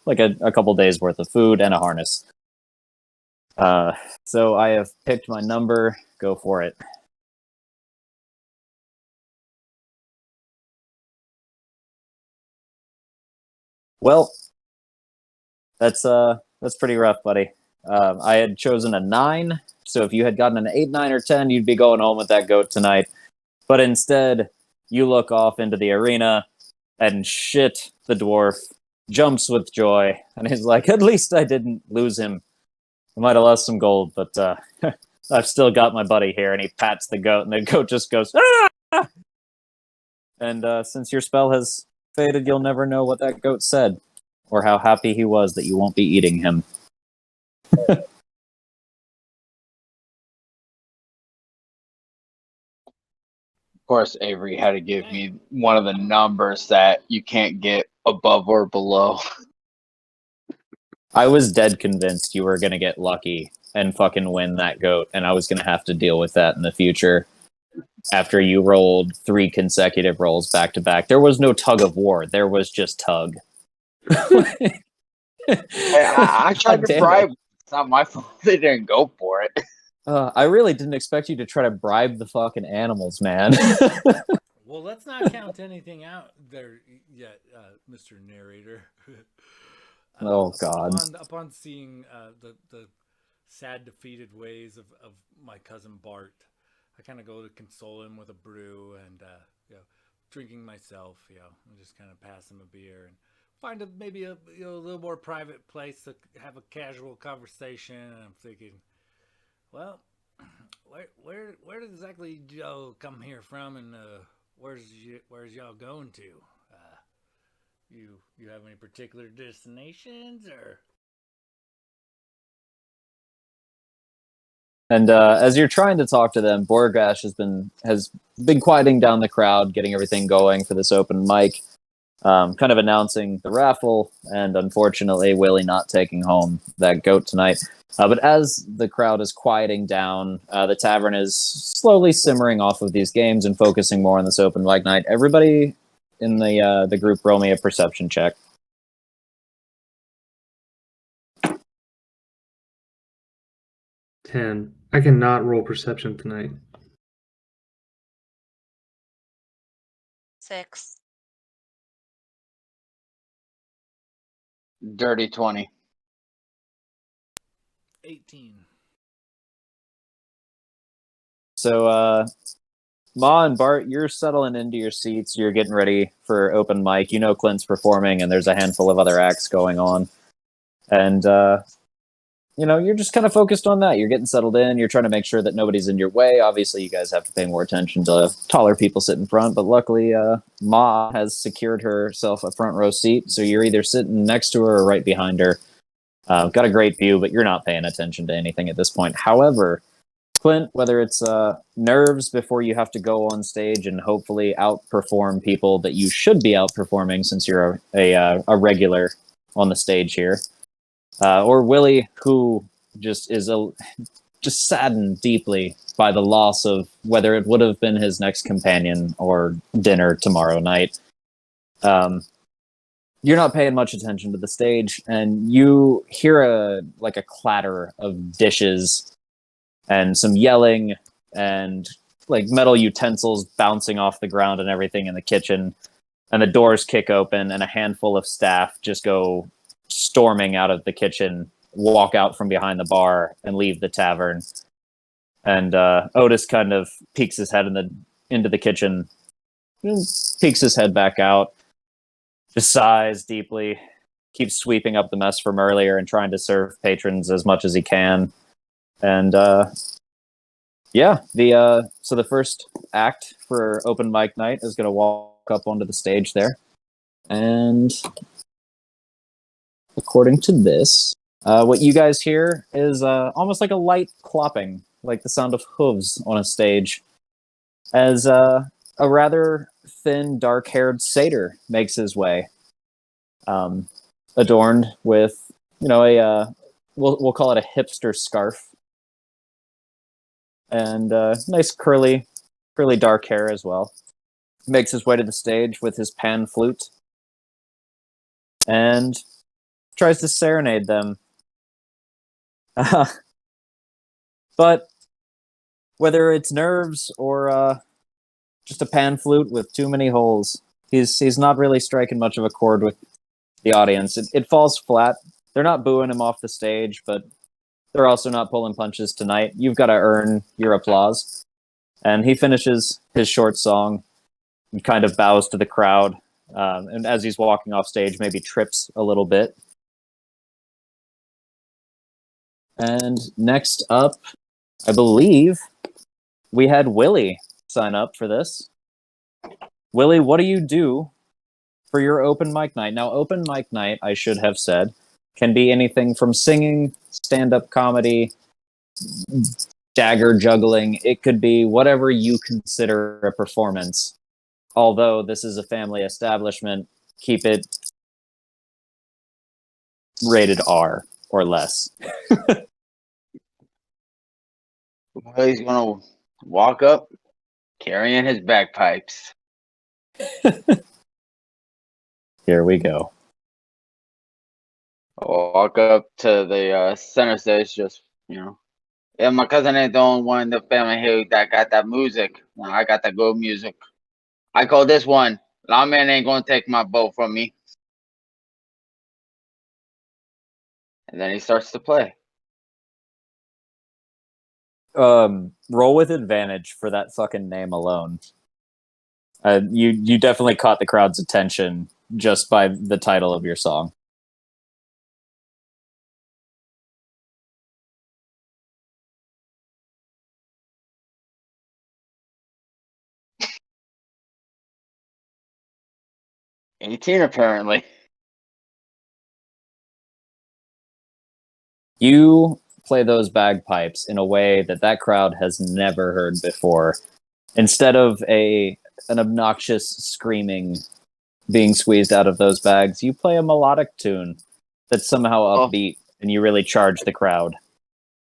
like a couple days worth of food and a harness. So I have picked my number. Go for it. Well, that's pretty rough, buddy. I had chosen a 9, so if you had gotten an 8, 9, or 10, you'd be going home with that goat tonight. But instead, you look off into the arena, and shit, the dwarf jumps with joy, and he's like, at least I didn't lose him. I might have lost some gold, but I've still got my buddy here, and he pats the goat, and the goat just goes, ah! And since your spell has faded, you'll never know what that goat said, or how happy he was that you won't be eating him. Of course, Avery had to give me one of the numbers that you can't get above or below. I was dead convinced you were going to get lucky and fucking win that goat, and I was going to have to deal with that in the future. After you rolled 3 consecutive rolls back to back, there was no tug of war. There was just tug. I tried to bribe. It's not my fault they didn't go for it. I really didn't expect you to try to bribe the fucking animals, man. Well, let's not count anything out there yet, Mr. Narrator. Oh, God. Upon seeing the sad, defeated ways of my cousin Bart, I kind of go to console him with a brew and, drinking myself, and just kind of pass him a beer and find maybe a little more private place to have a casual conversation. And I'm thinking, well, where exactly did y'all come here from, and where's y'all going to? You have any particular destinations, or? And as you're trying to talk to them, Borgash has been quieting down the crowd, getting everything going for this open mic, kind of announcing the raffle, and unfortunately, Willie not taking home that goat tonight. But as the crowd is quieting down, the tavern is slowly simmering off of these games and focusing more on this open mic night. Everybody in the group, roll me a perception check. Ten. I cannot roll perception tonight. 6. Dirty 20. 18. So, Ma and Bart, you're settling into your seats. You're getting ready for open mic. You know Clint's performing, and there's a handful of other acts going on. And, you're just kind of focused on that. You're getting settled in. You're trying to make sure that nobody's in your way. Obviously, you guys have to pay more attention to taller people sit in front. But luckily, Ma has secured herself a front row seat. So you're either sitting next to her or right behind her. Got a great view, but you're not paying attention to anything at this point. However, Clint, whether it's nerves before you have to go on stage and hopefully outperform people that you should be outperforming since you're a regular on the stage here, or Willie, who just is just saddened deeply by the loss of whether it would have been his next companion or dinner tomorrow night. You're not paying much attention to the stage, and you hear a clatter of dishes and some yelling and like metal utensils bouncing off the ground and everything in the kitchen. And the doors kick open and a handful of staff just go storming out of the kitchen, walk out from behind the bar and leave the tavern. And Otis kind of peeks his head into the kitchen, peeks his head back out, just sighs deeply, keeps sweeping up the mess from earlier and trying to serve patrons as much as he can. And Yeah, so the first act for open mic night is going to walk up onto the stage there, and according to this, what you guys hear is almost like a light clopping, like the sound of hooves on a stage, as a rather thin, dark-haired satyr makes his way, adorned with a we'll call it a hipster scarf, and nice curly dark hair as well. Makes his way to the stage with his pan flute and tries to serenade them. But whether it's nerves or just a pan flute with too many holes, he's not really striking much of a chord with the audience. It falls flat. They're not booing him off the stage, but they're also not pulling punches tonight. You've got to earn your applause. And he finishes his short song and kind of bows to the crowd. And as he's walking off stage, maybe trips a little bit. And next up, I believe we had Willie sign up for this. Willie, what do you do for your open mic night? Now, open mic night, I should have said, can be anything from singing, stand-up comedy, dagger juggling. It could be whatever you consider a performance. Although this is a family establishment, keep it rated R or less. Well, he's gonna walk up carrying his bagpipes. Here we go. I'll walk up to the center stage, just yeah, my cousin ain't the only one in the family here that got that music. No, I got that good music. I call this one. Lawman ain't gonna take my bow from me. And then he starts to play. Roll with advantage for that fucking name alone. You definitely caught the crowd's attention just by the title of your song. $18 apparently. You play those bagpipes in a way that crowd has never heard before. Instead of an obnoxious screaming being squeezed out of those bags, you play a melodic tune that's somehow upbeat, and you really charge the crowd.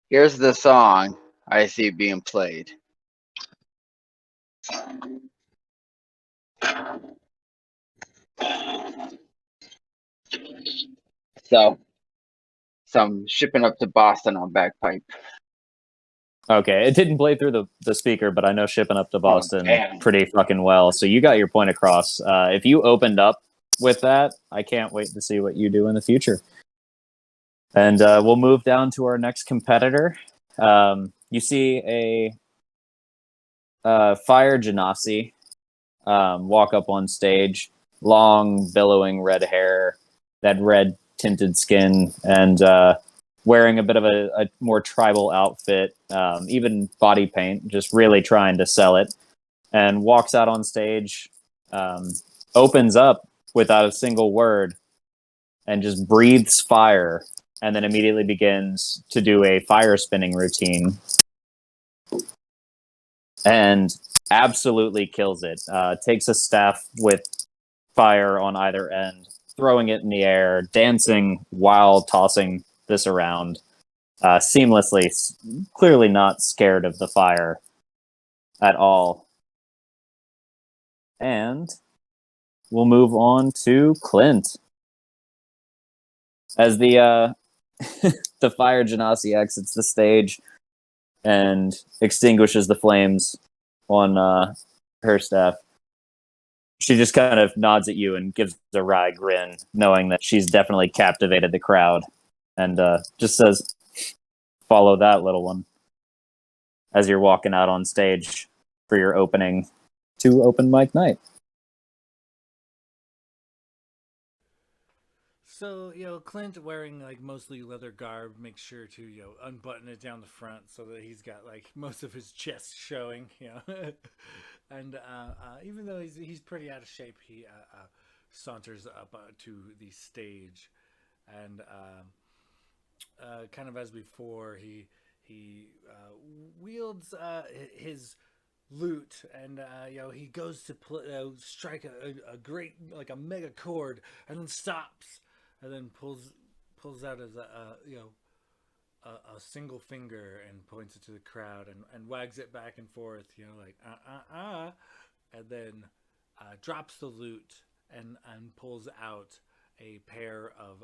Here's the song I see being played. So I'm shipping up to Boston on bagpipe. Okay, it didn't play through the speaker, but I know shipping up to Boston damn. pretty fucking well. So you got your point across. If you opened up with that, I can't wait to see what you do in the future. And we'll move down to our next competitor. You see a fire genasi walk up on stage, long, billowing red hair, that red tinted skin, and wearing a bit of a more tribal outfit, even body paint, just really trying to sell it, and walks out on stage, opens up without a single word, and just breathes fire, and then immediately begins to do a fire spinning routine. And absolutely kills it. Takes a staff with fire on either end, throwing it in the air, dancing while tossing this around seamlessly, clearly not scared of the fire at all. And we'll move on to Clint. As the the fire genasi exits the stage and extinguishes the flames on her staff, she just kind of nods at you and gives a wry grin, knowing that she's definitely captivated the crowd, and just says, "Follow that, little one," as you're walking out on stage for your opening to open mic night. So, Clint wearing like mostly leather garb makes sure to, unbutton it down the front so that he's got like most of his chest showing, and even though he's pretty out of shape, he saunters up to the stage, and kind of as before, he wields his lute, and he goes to strike a great, like a mega chord, and then stops, and then pulls out his a single finger and points it to the crowd, and wags it back and forth, like and then drops the lute and pulls out a pair of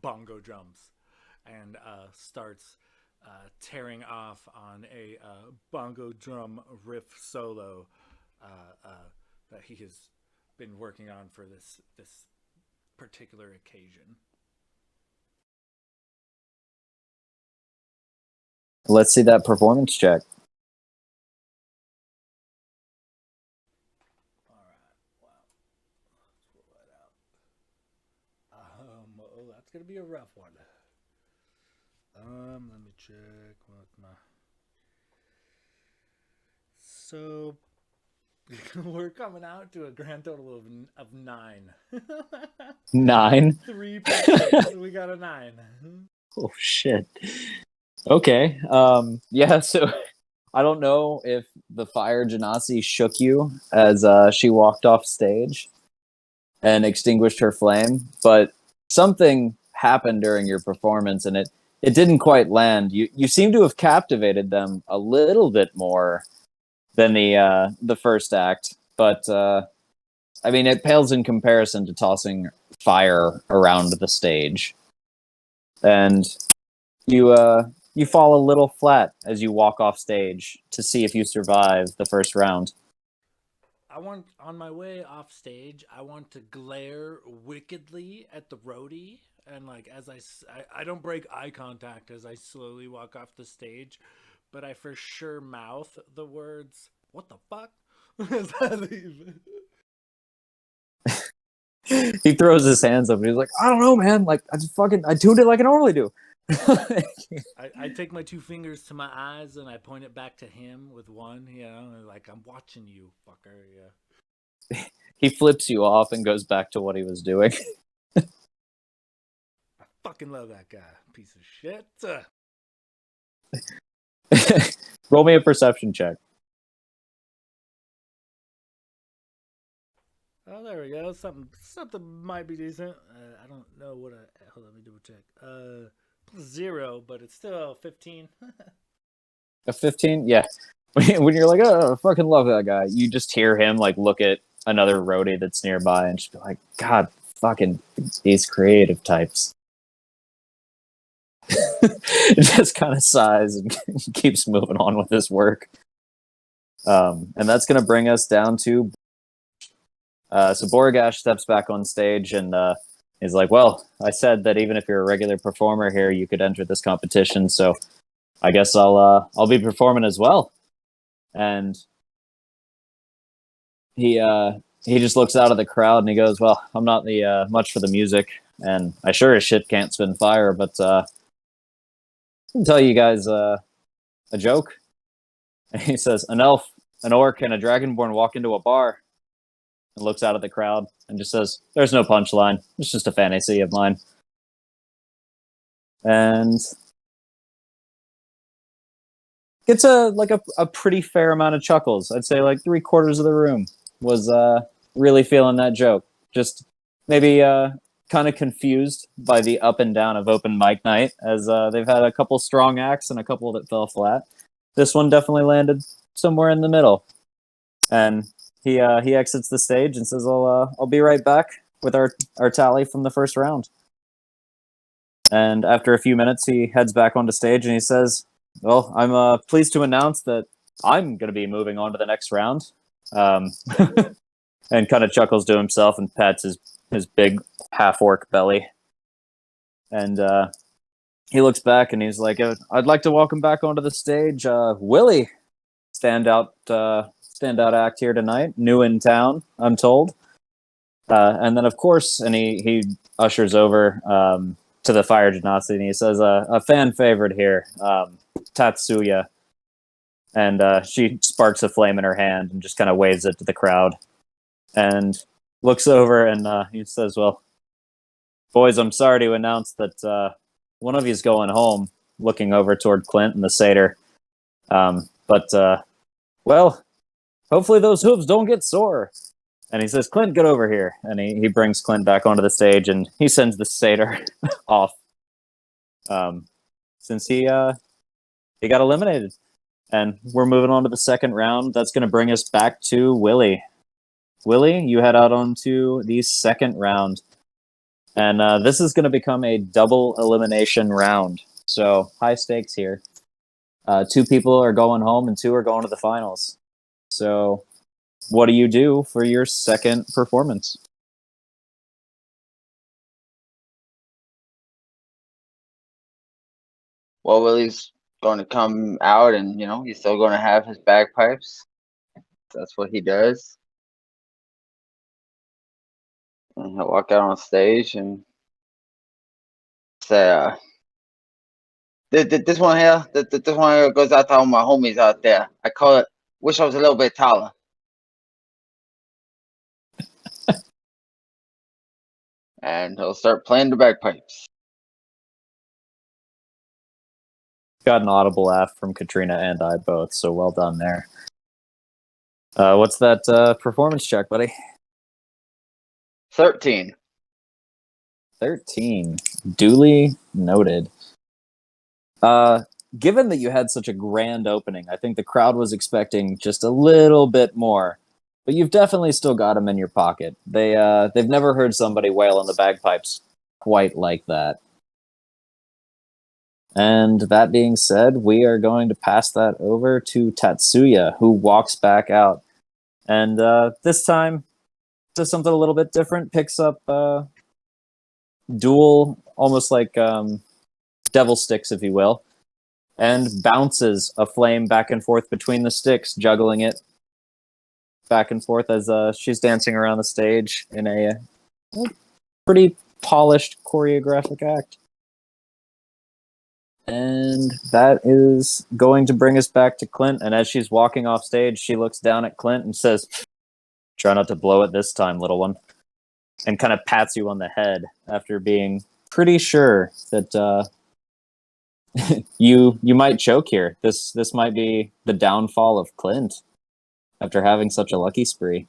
bongo drums, and starts tearing off on a bongo drum riff solo that he has been working on for this particular occasion. Let's see that performance check. All right, wow, let's roll that out. That's gonna be a rough one. Let me check what my. So we're coming out to a grand total of 9. 9. 3 plus 6. We got a 9. Oh shit. Okay. Yeah. So I don't know if the fire genasi shook you as she walked off stage and extinguished her flame, but something happened during your performance, and it didn't quite land. You seem to have captivated them a little bit more than the first act, but I mean, it pales in comparison to tossing fire around the stage, and you fall a little flat as you walk off stage to see if you survive the first round. On my way off stage, I want to glare wickedly at the roadie, and like as I don't break eye contact as I slowly walk off the stage, but I for sure mouth the words, "What the fuck?" as I leave. He throws his hands up and he's like, "I don't know, man. Like, I tuned it like I normally do." I take my 2 fingers to my eyes and I point it back to him with one, like, "I'm watching you, fucker." Yeah. He flips you off and goes back to what he was doing. I fucking love that guy, piece of shit. Roll me a perception check. Oh, there we go. Something might be decent. I don't know what hold on, let me double check. Plus 0, but it's still 15. A 15? Yeah. When you're like, "Oh, I fucking love that guy," you just hear him like look at another roadie that's nearby and just be like, "God, fucking these creative types." It just kind of sighs and keeps moving on with his work. And that's going to bring us down to. So Borgash steps back on stage and he's like, "Well, I said that even if you're a regular performer here, you could enter this competition. So I guess I'll be performing as well." And he just looks out of the crowd and he goes, "Well, I'm not the much for the music, and I sure as shit can't spin fire, but I can tell you guys a joke." And he says, "An elf, an orc, and a dragonborn walk into a bar," and looks out at the crowd and just says, "There's no punchline. It's just a fantasy of mine." And gets a pretty fair amount of chuckles. I'd say like 3/4 of the room was really feeling that joke. Just maybe kind of confused by the up and down of open mic night, as they've had a couple strong acts and a couple that fell flat. This one definitely landed somewhere in the middle. And he exits the stage and says, I'll be right back with our tally from the first round." And after a few minutes, he heads back onto stage and he says, "Well, I'm pleased to announce that I'm going to be moving on to the next round." And kind of chuckles to himself and pats his big half-orc belly. And he looks back and he's like, "I'd like to welcome back onto the stage Willie, standout act here tonight, new in town, I'm told." And then, of course, and he ushers over to the fire genasi, and he says, a fan favorite here, Tatsuya. And she sparks a flame in her hand and just kind of waves it to the crowd. And looks over and he says, well, boys, I'm sorry to announce that one of you's going home, looking over toward Clint and the satyr. But well, hopefully those hooves don't get sore. And he says, Clint, get over here. And he brings Clint back onto the stage, and he sends the satyr off. Since he got eliminated. And we're moving on to the second round. That's going to bring us back to Willie. Willie, you head out onto the second round. And this is going to become a double elimination round. So high stakes here. 2 people are going home and 2 are going to the finals. So what do you do for your second performance? Well, Willie's going to come out, and he's still going to have his bagpipes. That's what he does. And he'll walk out on stage and say, this one here, this one here goes out to all my homies out there. I call it, wish I was a little bit taller. And he'll start playing the bagpipes. Got an audible laugh from Katrina and I both, so well done there. What's that performance check, buddy? 13. 13. Duly noted. Given that you had such a grand opening, I think the crowd was expecting just a little bit more. But you've definitely still got them in your pocket. They've never heard somebody wail on the bagpipes quite like that. And that being said, we are going to pass that over to Tatsuya, who walks back out. And this time, does something a little bit different. Picks up dual, almost like devil sticks, if you will, and bounces a flame back and forth between the sticks, juggling it back and forth as she's dancing around the stage in a pretty polished choreographic act. And that is going to bring us back to Clint. And as she's walking off stage, she looks down at Clint and says, try not to blow it this time, little one. And kind of pats you on the head after being pretty sure that you might choke here. This might be the downfall of Clint after having such a lucky spree.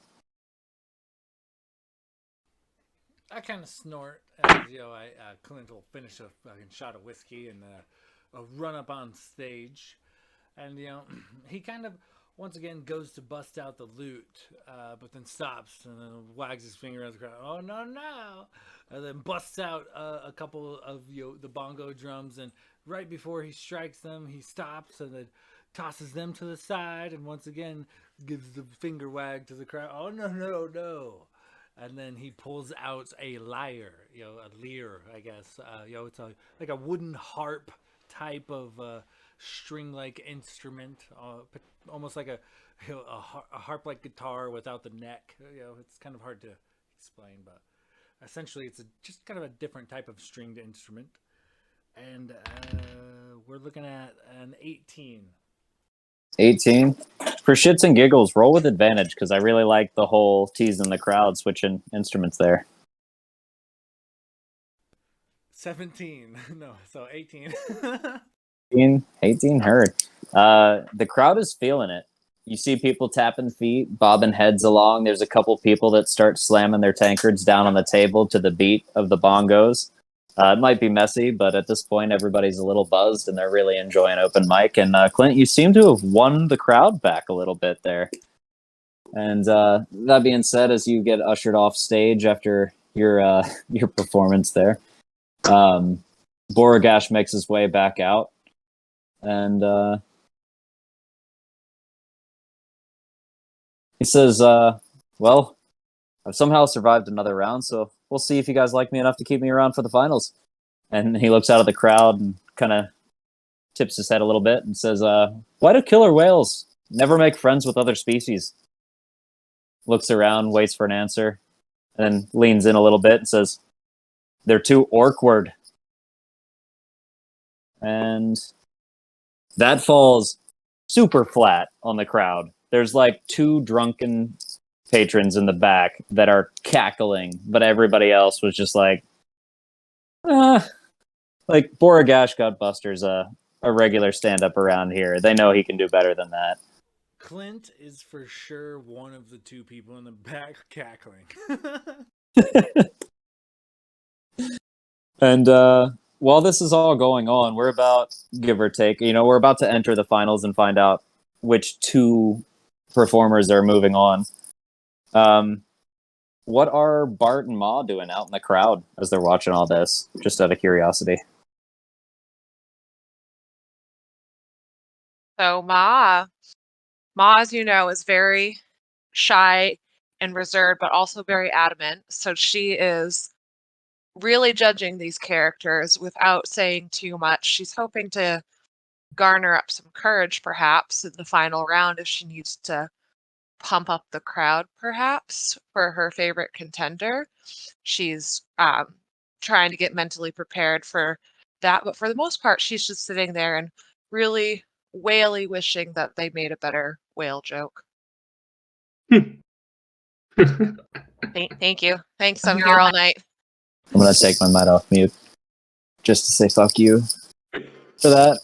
I kind of snort as Clint will finish a fucking shot of whiskey and run up on stage, and he kind of once again goes to bust out the lute, but then stops and then wags his finger at the crowd. Oh no, and then busts out a couple of the bongo drums, and right before he strikes them, he stops and then tosses them to the side, and once again gives the finger wag to the crowd. Oh no. And then he pulls out a lyre, a lyre, I guess. It's like a wooden harp type of string-like instrument, almost like a harp-like guitar without the neck. It's kind of hard to explain, but essentially it's just kind of a different type of stringed instrument. And we're looking at an 18. 18. For shits and giggles, roll with advantage, because I really like the whole teasing the crowd, switching instruments there. 17. No, so 18. 18 heard. The crowd is feeling it. You see people tapping feet, bobbing heads along. There's a couple people that start slamming their tankards down on the table to the beat of the bongos. It might be messy, but at this point, everybody's a little buzzed and they're really enjoying open mic. And Clint, you seem to have won the crowd back a little bit there. And that being said, as you get ushered off stage after your performance there, Boragash makes his way back out. And he says, well, I've somehow survived another round, so we'll see if you guys like me enough to keep me around for the finals. And he looks out at the crowd and kind of tips his head a little bit and says, why do killer whales never make friends with other species? Looks around, waits for an answer, and then leans in a little bit and says, "They're too awkward." And that falls super flat on the crowd. There's like 2 drunken patrons in the back that are cackling, but everybody else was just like, like Boragash got Buster's a regular stand-up around here. They know he can do better than that. Clint is for sure one of the 2 people in the back cackling. And while this is all going on, we're about, give or take, we're about to enter the finals and find out which 2 performers are moving on. What are Bart and Ma doing out in the crowd as they're watching all this? Just out of curiosity. So Ma, as you know, is very shy and reserved, but also very adamant. So she is really judging these characters without saying too much. She's hoping to garner up some courage, perhaps, in the final round if she needs to pump up the crowd, perhaps, for her favorite contender. She's trying to get mentally prepared for that. But for the most part, she's just sitting there and really whaley wishing that they made a better whale joke. Thank you. Thanks. I'm here all night. I'm going to take my mic off mute just to say fuck you for that.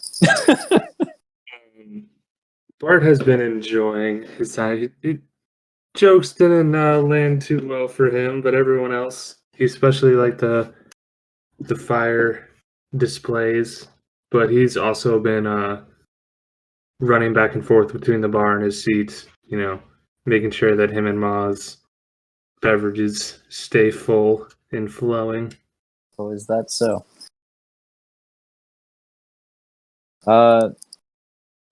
Bart has been enjoying his time. Jokes didn't land too well for him, but everyone else, he especially liked the fire displays. But he's also been running back and forth between the bar and his seat, making sure that him and Ma's beverages stay full and flowing. Oh, is that so?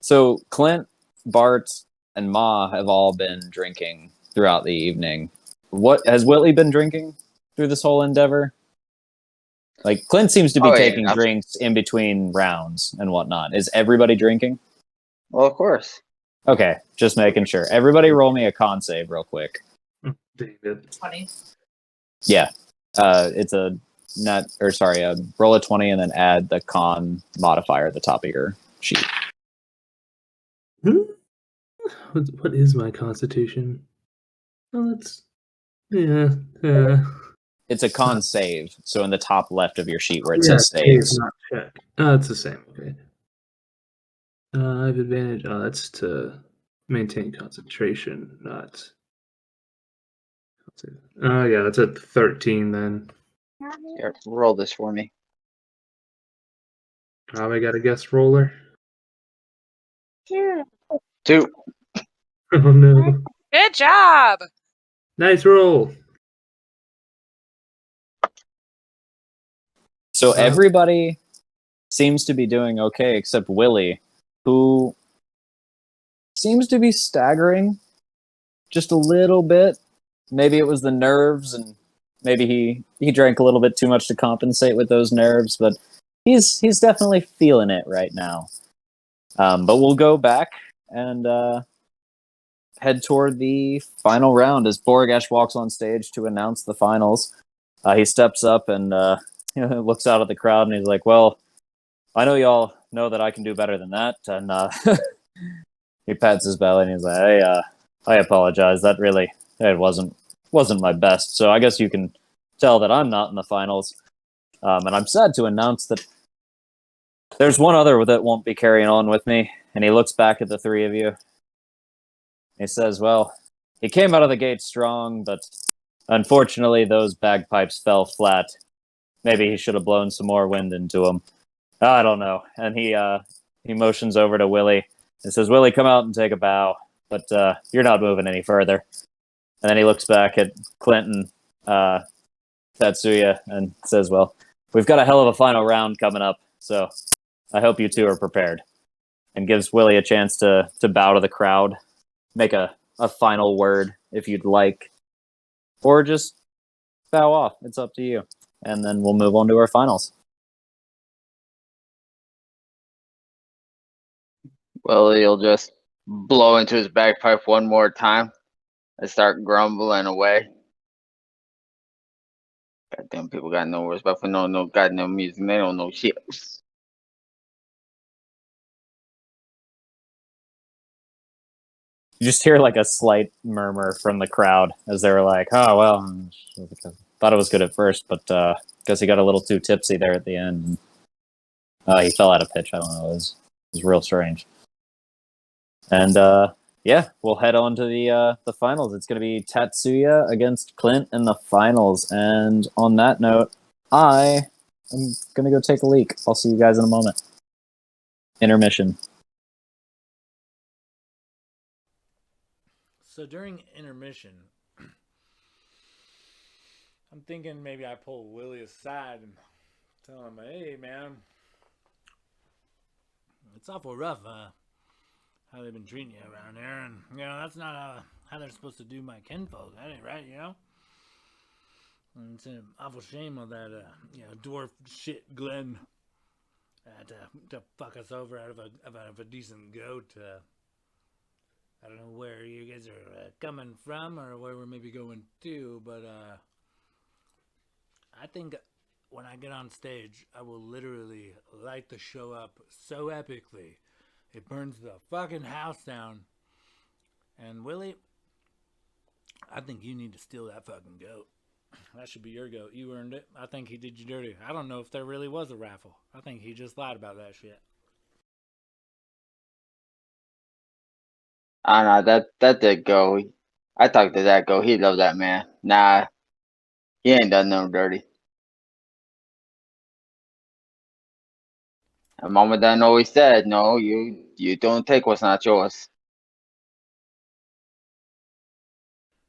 So Clint, Bart, and Ma have all been drinking throughout the evening. What has Whitley been drinking through this whole endeavor? Like, Clint seems to be taking drinks in between rounds and whatnot. Is everybody drinking? Well, of course. Okay, just making sure. Everybody roll me a con save real quick. David. 20. Yeah. It's a roll a 20 and then add the con modifier at the top of your sheet. What is my constitution? Oh, that's... Yeah. It's a con save, so in the top left of your sheet where it says saves. Not check. Oh, it's the same. Okay. I have advantage. Oh, that's to maintain concentration, not... yeah, that's a 13 then. Here, roll this for me. I got a guest roller. 2. Oh no. Good job. Nice roll. So everybody seems to be doing okay except Willie, who seems to be staggering just a little bit. Maybe it was the nerves, and maybe he drank a little bit too much to compensate with those nerves, but he's definitely feeling it right now. But we'll go back and head toward the final round as Boragash walks on stage to announce the finals. He steps up and looks out at the crowd, and he's like, "Well, I know y'all know that I can do better than that." And he pats his belly and he's like, "Hey, I apologize. It wasn't my best. So I guess you can tell that I'm not in the finals. And I'm sad to announce that there's one other that won't be carrying on with me." And he looks back at the 3 of you. He says, "Well, he came out of the gate strong, but unfortunately those bagpipes fell flat. Maybe he should have blown some more wind into them. I don't know." And he motions over to Willie and says, "Willie, come out and take a bow, but you're not moving any further." And then he looks back at Clint and Tatsuya and says, "Well, we've got a hell of a final round coming up, so I hope you 2 are prepared." And gives Willie a chance to bow to the crowd, make a final word if you'd like, or just bow off. It's up to you. And then we'll move on to our finals. Well, he'll just blow into his bagpipe one more time and start grumbling away. Goddamn people got no respect for no goddamn music. They don't know shit. You just hear like a slight murmur from the crowd as they were like, "Oh well, thought it was good at first, but guess he got a little too tipsy there at the end. He fell out of pitch. I don't know. It was real strange." And yeah, we'll head on to the finals. It's going to be Tatsuya against Clint in the finals. And on that note, I am going to go take a leak. I'll see you guys in a moment. Intermission. So during intermission, I'm thinking maybe I pull Willie aside and tell him, "Hey, man, it's awful rough, how they've been treating you around here, and that's not how they're supposed to do my kinfolk. That ain't right, And it's an awful shame of that, dwarf shit Glenn to fuck us over out of a decent goat. I don't know where you guys are coming from or where we're maybe going to, but I think when I get on stage, I will literally light the show up so epically it burns the fucking house down. And Willie, I think you need to steal that fucking goat. That should be your goat. You earned it. I think he did you dirty. I don't know if there really was a raffle. I think he just lied about that shit. I don't know, that did go. I talked to that go. He loved that man. Nah, he ain't done nothing dirty. And Mama Dunn always said, no, you don't take what's not yours.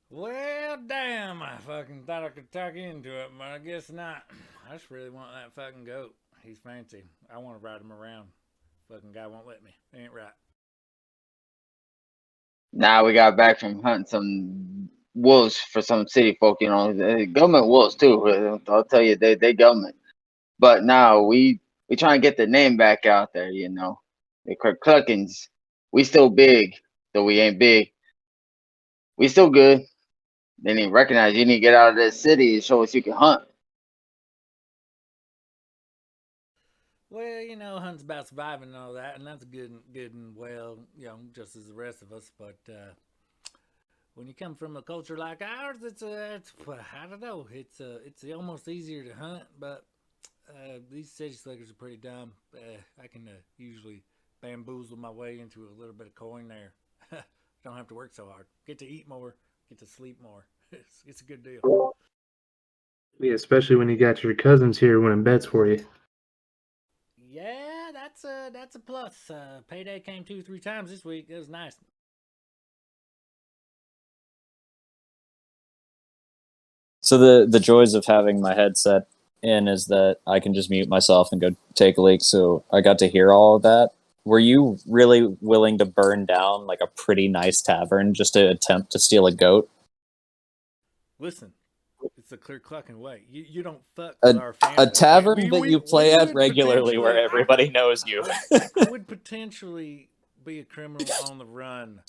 Well, damn, I fucking thought I could talk you into it, but I guess not. I just really want that fucking goat. He's fancy. I want to ride him around. Fucking guy won't let me. Ain't right. Now we got back from hunting some wolves for some city folk, government wolves too. I'll tell you, they government. But now we trying to get the name back out there, The Kerkluckens, we still big, though we ain't big. We still good. They didn't recognize you need to get out of this city and show us you can hunt. Well, hunting's about surviving and all that, and that's good and well, just as the rest of us. But when you come from a culture like ours, it's I don't know, it's almost easier to hunt, but these city slickers are pretty dumb. I can usually bamboozle my way into a little bit of coin there. Don't have to work so hard. Get to eat more. Get to sleep more. It's a good deal. Yeah, especially when you got your cousins here winning bets for you. Yeah, that's a plus. Payday came 2-3 times this week. It was nice. So the joys of having my headset in is that I can just mute myself and go take a leak. So I got to hear all of that. Were you really willing to burn down like a pretty nice tavern just to attempt to steal a goat? Listen, it's a Kerklucken way. You don't fuck with our family. A tavern that you play at regularly where everybody knows you. I would potentially be a criminal on the run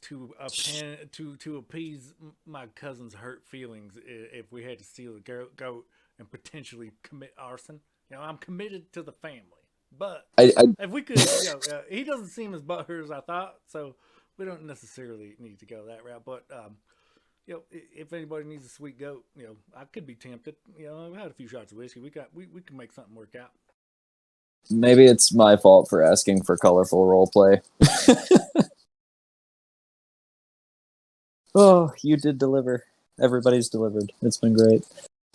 to appease my cousin's hurt feelings if we had to steal a goat and potentially commit arson. I'm committed to the family. But if we could, he doesn't seem as butthurt as I thought, so we don't necessarily need to go that route. But if anybody needs a sweet goat, I could be tempted. I've had a few shots of whiskey. We can make something work out. Maybe it's my fault for asking for colorful roleplay. Oh, you did deliver. Everybody's delivered. It's been great.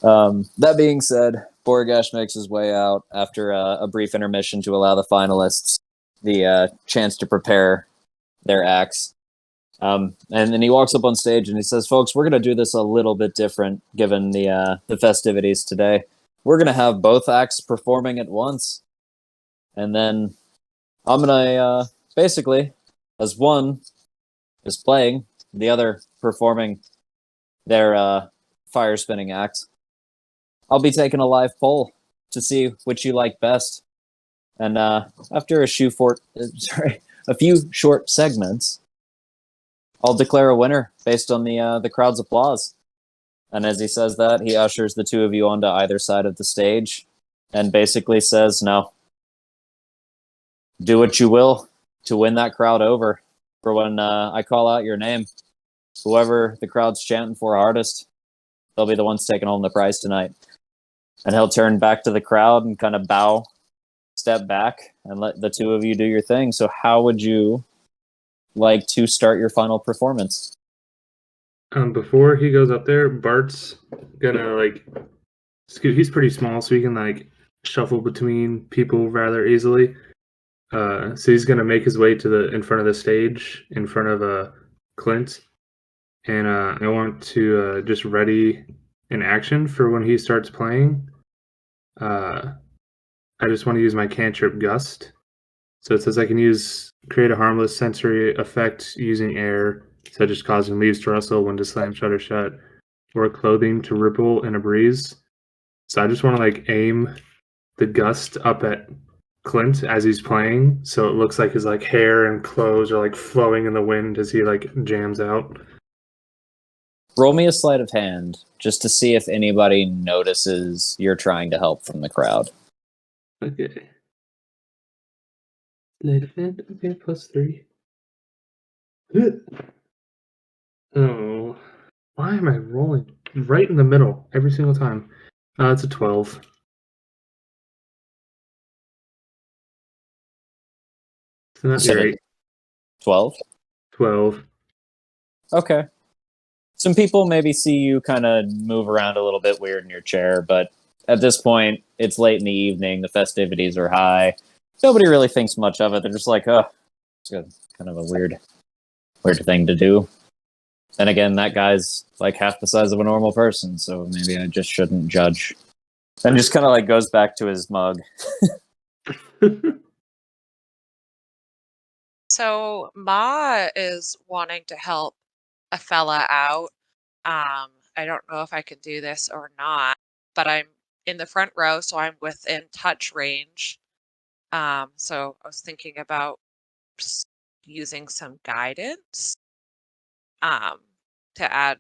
That being said, Borgash makes his way out after a brief intermission to allow the finalists the chance to prepare their acts. And then he walks up on stage and he says, "Folks, we're going to do this a little bit different given the festivities today. We're going to have both acts performing at once. And then I'm going to basically, as one is playing, the other performing their fire spinning act, I'll be taking a live poll to see which you like best. And after a few short segments, I'll declare a winner based on the crowd's applause. And as he says that, he ushers the two of you onto either side of the stage and basically says, no, do what you will to win that crowd over. For when I call out your name, whoever the crowd's chanting for hardest, they'll be the ones taking home the prize tonight. And he'll turn back to the crowd and kind of bow, step back, and let the two of you do your thing. So how would you like to start your final performance? Before he goes up there, Bart's gonna like he's pretty small, so he can like shuffle between people rather easily. So he's gonna make his way to the in front of the stage, in front of Clint, and I want to just ready an action for when he starts playing. I just want to use my cantrip Gust. So it says I can create a harmless sensory effect using air, such as causing leaves to rustle, windows slam shut or shut, or clothing to ripple in a breeze. So I just want to like aim the gust up at Clint as he's playing, so it looks like his like hair and clothes are like flowing in the wind as he like jams out. Roll me a sleight of hand just to see if anybody notices you're trying to help from the crowd. Okay. Sleight of hand. Okay, +3. Oh, why am I rolling right in the middle every single time? It's a 12. It's not Said great. it 12? 12. Okay. Some people maybe see you kind of move around a little bit weird in your chair, but at this point, it's late in the evening, the festivities are high. Nobody really thinks much of it. They're just like, oh, it's kind of a weird thing to do. Then again, that guy's like half the size of a normal person, so maybe I just shouldn't judge. And just kind of like goes back to his mug. So Ma is wanting to help a fella out. I don't know if I can do this or not, but I'm in the front row, so I'm within touch range. So I was thinking about using some guidance. To add,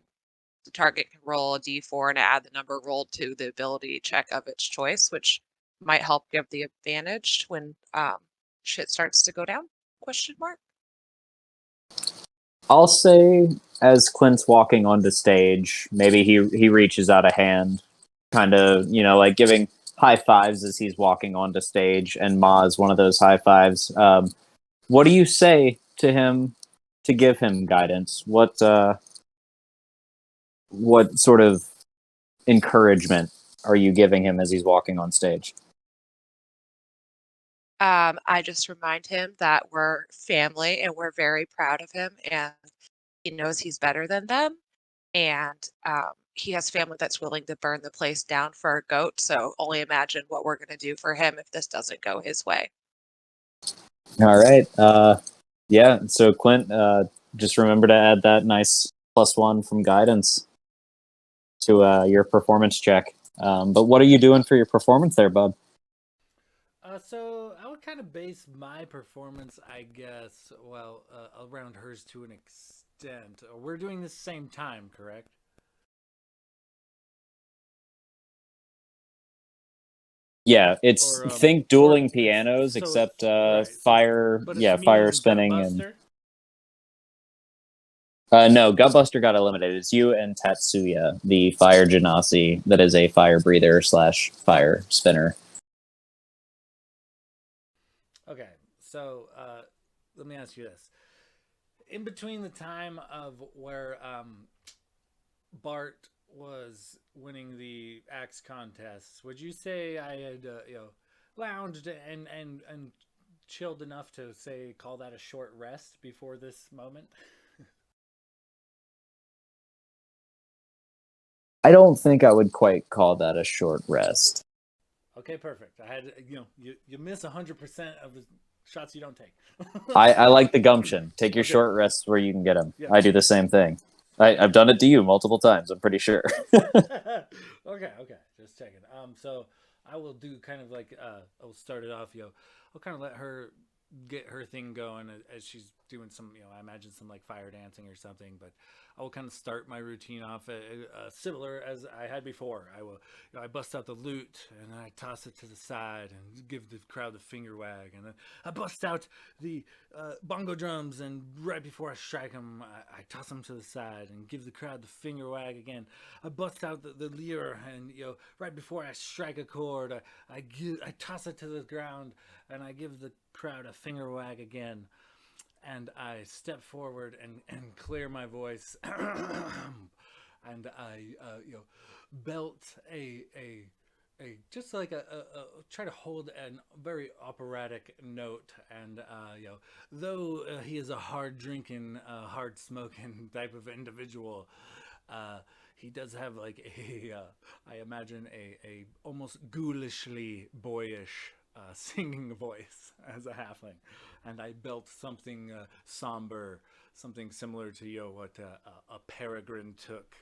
the target can roll a d4 and add the number rolled to the ability check of its choice, which might help give the advantage when shit starts to go down? Question mark. I'll say as Clint's walking onto stage, maybe he reaches out a hand, kind of, like giving high fives as he's walking onto stage, and Ma is one of those high fives. What do you say to him to give him guidance? What sort of encouragement are you giving him as he's walking on stage? I just remind him that we're family and we're very proud of him, and he knows he's better than them, and he has family that's willing to burn the place down for a goat. So only imagine what we're going to do for him if this doesn't go his way. All right. Yeah. So Clint, just remember to add that nice +1 from guidance to your performance check. But what are you doing for your performance there, bud? So I would kind of base my performance, I guess, around hers to an extent. We're doing this same time, correct? Yeah, it's Or, think dueling pianos, so except right, fire. but Yeah, it's me fire and spinning Gutbuster? and no, Gutbuster got eliminated. It's you and Tatsuya, the fire genasi that is a fire breather / fire spinner. Okay, so let me ask you this: in between the time of where Bart was winning the axe contests, would you say I had lounged and chilled enough to call that a short rest before this moment? I don't think I would quite call that a short rest. Okay, perfect. I had you miss 100% of the shots you don't take. I like the gumption. Take your Okay. short rests where you can get them. Yeah. I do the same thing. I've done it to you multiple times. I'm pretty sure. Okay, just checking. So I will do kind of like I'll start it off, I'll kind of let her get her thing going as she's doing some, I imagine some like fire dancing or something. But I will kind of start my routine off similar as I had before. I will, I bust out the lute and I toss it to the side and give the crowd the finger wag, and then I bust out the bongo drums, and right before I strike them, I toss them to the side and give the crowd the finger wag again. I bust out the lyre, and right before I strike a chord, I toss it to the ground and I give the crowd a finger wag again. And I step forward and clear my voice, and I belt a just like a try to hold a very operatic note, and though he is a hard drinking, hard smoking type of individual, he does have like I imagine a almost ghoulishly boyish singing voice as a halfling, and I belt something somber, something similar to what a peregrine took,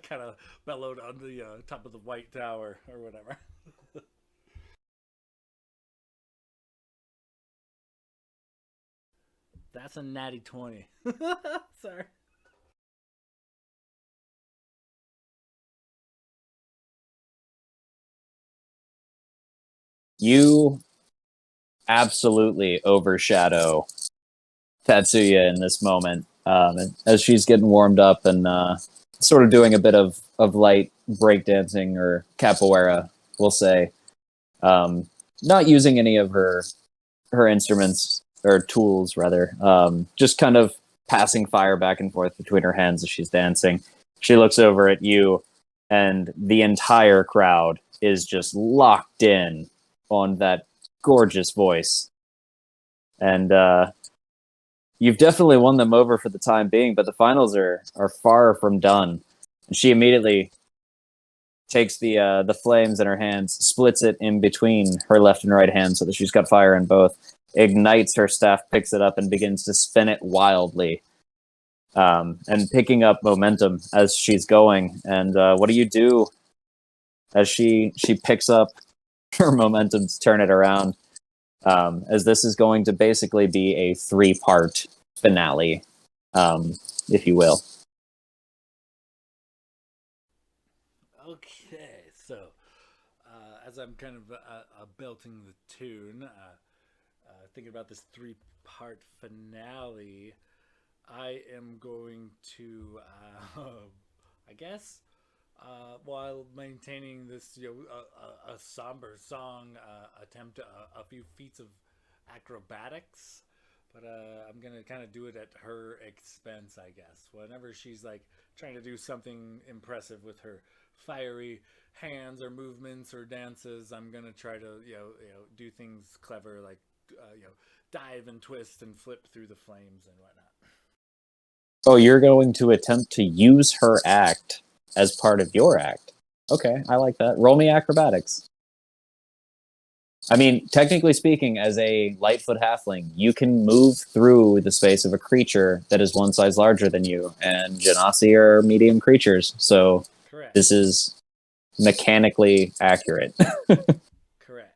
kind of bellowed on the top of the White Tower or whatever. That's a natty 20. Sorry. You absolutely overshadow Tatsuya in this moment, as she's getting warmed up and sort of doing a bit of light breakdancing or capoeira, we'll say. Not using any of her instruments or tools, rather. Just kind of passing fire back and forth between her hands as she's dancing. She looks over at you, and the entire crowd is just locked in on that gorgeous voice. And you've definitely won them over for the time being, but the finals are far from done. And she immediately takes the flames in her hands, splits it in between her left and right hand so that she's got fire in both, ignites her staff, picks it up, and begins to spin it wildly, and picking up momentum as she's going. And what do you do as she picks up her momentum to turn it around? As this is going to basically be a 3-part finale, if you will. Okay, so as I'm kind of belting the tune, thinking about this 3-part finale, I am going to, I guess, while maintaining this, a somber song, attempt a few feats of acrobatics, but I'm gonna kind of do it at her expense, I guess. Whenever she's like trying to do something impressive with her fiery hands or movements or dances, I'm gonna try to do things clever, like dive and twist and flip through the flames and whatnot. Oh, you're going to attempt to use her act as part of your act. Okay, I like that. Roll me acrobatics. I mean, technically speaking, as a Lightfoot halfling, you can move through the space of a creature that is one size larger than you, and Genasi are medium creatures, so Correct. This is mechanically accurate. Correct.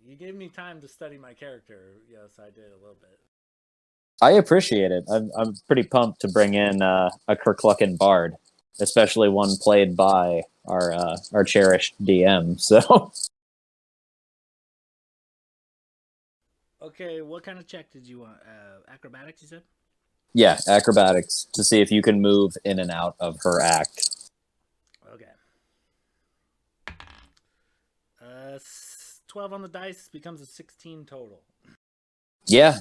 You gave me time to study my character. Yes, I did a little bit. I appreciate it. I'm pretty pumped to bring in a Kerklucken bard, especially one played by our cherished DM. So. Okay, what kind of check did you want? Acrobatics, you said? Yeah, acrobatics, to see if you can move in and out of her act. Okay. 12 on the dice becomes a 16 total. Yeah,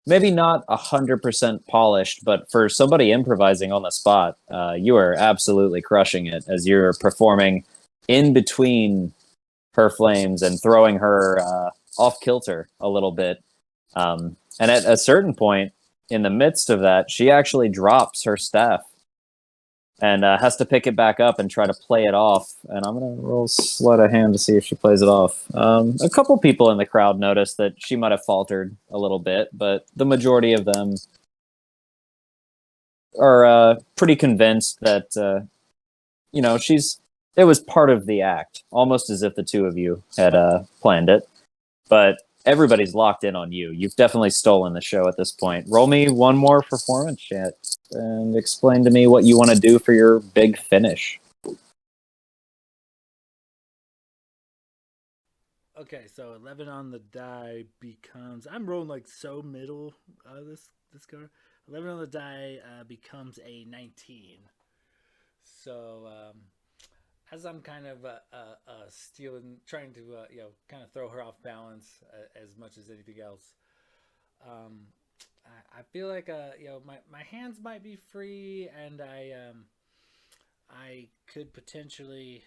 maybe not 100% polished, but for somebody improvising on the spot, you are absolutely crushing it as you're performing in between her flames and throwing her off kilter a little bit. And at a certain point in the midst of that, she actually drops her staff and has to pick it back up and try to play it off. And I'm going to roll sleight of hand to see if she plays it off. A couple people in the crowd noticed that she might have faltered a little bit, but the majority of them are pretty convinced that, it was part of the act, almost as if the two of you had planned it. But everybody's locked in on you. You've definitely stolen the show at this point. Roll me one more performance chat and explain to me what you want to do for your big finish. Okay, so 11 on the die becomes. I'm rolling like so middle. This card. 11 on the die becomes a 19. So as I'm kind of stealing, trying to kind of throw her off balance as much as anything else. I feel like my hands might be free, and I could potentially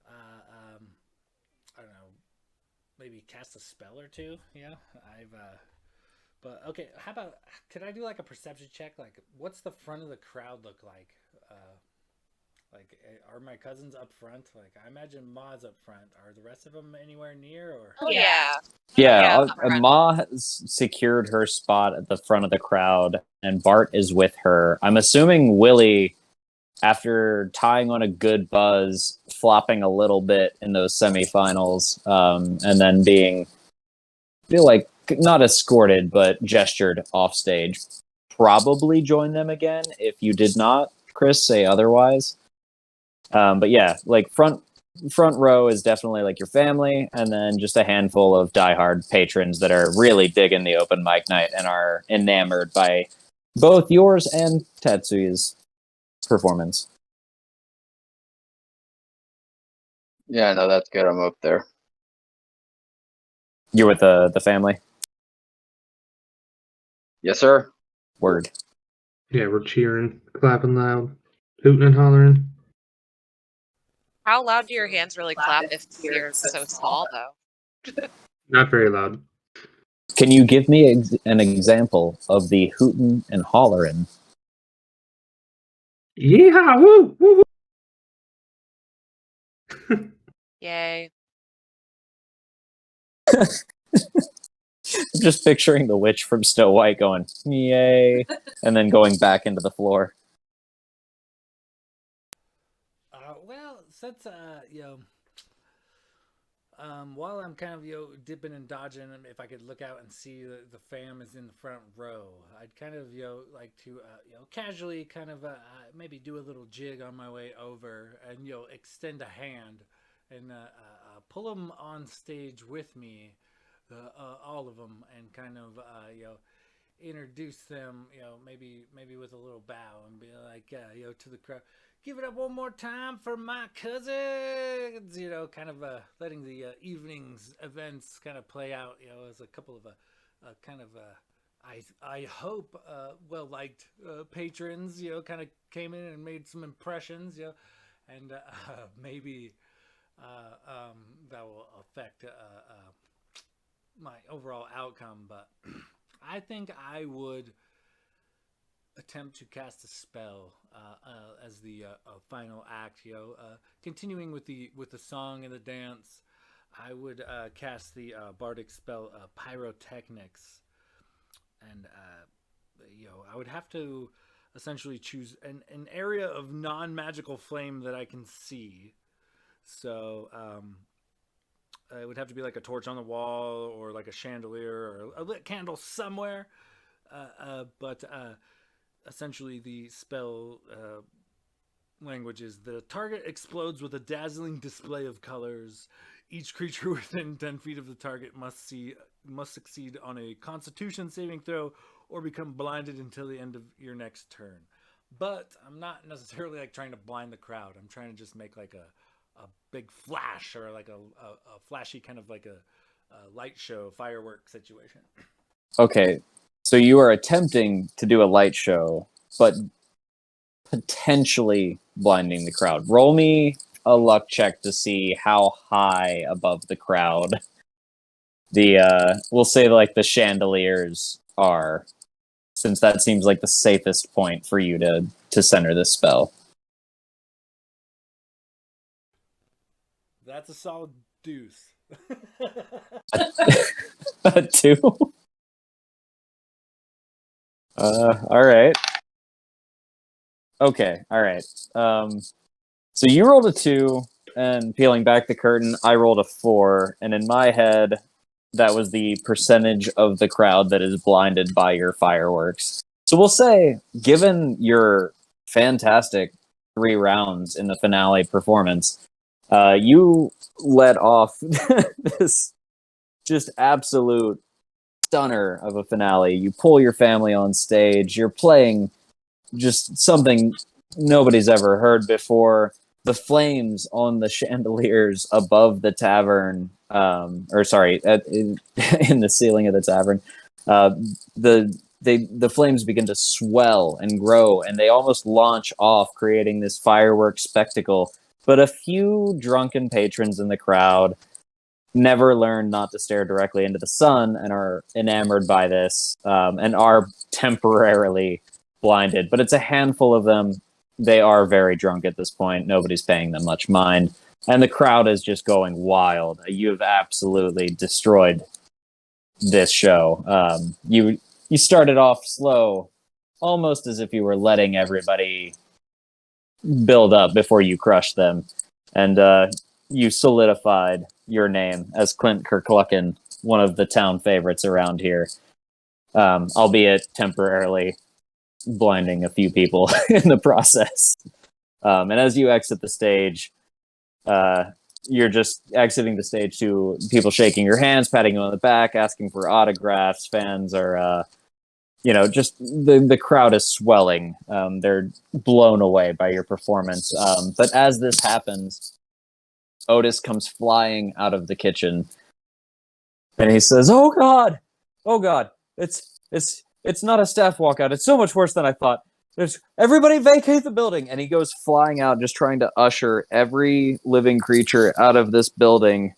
I don't know, maybe cast a spell or two. Yeah, but okay. How about could I do like a perception check? Like, what's the front of the crowd look like? Like, are my cousins up front? Like, I imagine Ma's up front. Are the rest of them anywhere near? Or Oh yeah. Yeah, Yeah. Ma has secured her spot at the front of the crowd, and Bart is with her. I'm assuming Willie, after tying on a good buzz, flopping a little bit in those semifinals, and then being, I feel like, not escorted, but gestured off stage, probably join them again. If you did not, Chris, say otherwise. But yeah, like front row is definitely like your family, and then just a handful of diehard patrons that are really digging the open mic night and are enamored by both yours and Tetsuya's performance. Yeah, no, that's good. I'm up there. You're with the family? Yes, sir. Word. Yeah, we're cheering, clapping loud, hooting and hollering. How loud do your hands really clap if you're so small, though? Not very loud. Can you give me an example of the hootin' and hollerin'? Yeehaw! Woo! Woo! Woo! Yay. I'm just picturing the witch from Snow White going, yay, and then going back into the floor. well, since while I'm kind of dipping and dodging, if I could look out and see the fam is in the front row, I'd kind of like to casually kind of maybe do a little jig on my way over and extend a hand and pull them on stage with me, all of them, and kind of introduce them, maybe with a little bow and be like, to the crowd, give it up one more time for my cousins, kind of letting the evening's events kind of play out, as a couple of kind of I hope well-liked patrons, kind of came in and made some impressions, and maybe that will affect my overall outcome, but I think I would attempt to cast a spell as the final act. Continuing with the song and the dance, I would cast the bardic spell Pyrotechnics, and I would have to essentially choose an area of non-magical flame that I can see. So it would have to be like a torch on the wall, or like a chandelier, or a lit candle somewhere. But essentially, the spell language is: the target explodes with a dazzling display of colors. Each creature within 10 feet of the target must succeed on a Constitution saving throw or become blinded until the end of your next turn. But I'm not necessarily like trying to blind the crowd. I'm trying to just make like a big flash, or like a flashy kind of like a light show, firework situation. Okay, so you are attempting to do a light show, but potentially blinding the crowd. Roll me a luck check to see how high above the crowd we'll say like the chandeliers are, since that seems like the safest point for you to center this spell. That's a solid deuce. A 2? All right. Okay, all right. So you rolled a 2, and peeling back the curtain, I rolled a 4, and in my head, that was the percentage of the crowd that is blinded by your fireworks. So we'll say, given your fantastic 3 rounds in the finale performance, you let off this just absolute stunner of a finale. You pull your family on stage. You're playing just something nobody's ever heard before. The flames on the chandeliers above the tavern, in the ceiling of the tavern, the flames begin to swell and grow, and they almost launch off, creating this fireworks spectacle. But a few drunken patrons in the crowd never learned not to stare directly into the sun and are enamored by this, and are temporarily blinded. But it's a handful of them. They are very drunk at this point. Nobody's paying them much mind. And the crowd is just going wild. You have absolutely destroyed this show. You started off slow, almost as if you were letting everybody build up before you crushed them. And you solidified your name as Clint Kerklucken, one of the town favorites around here, albeit temporarily blinding a few people in the process. And as you exit the stage, you're just exiting the stage to people shaking your hands, patting you on the back, asking for autographs. Fans are, just the crowd is swelling. They're blown away by your performance. But as this happens, Otis comes flying out of the kitchen, and he says, "Oh God, it's not a staff walkout. It's so much worse than I thought. Everybody vacate the building." And he goes flying out, just trying to usher every living creature out of this building.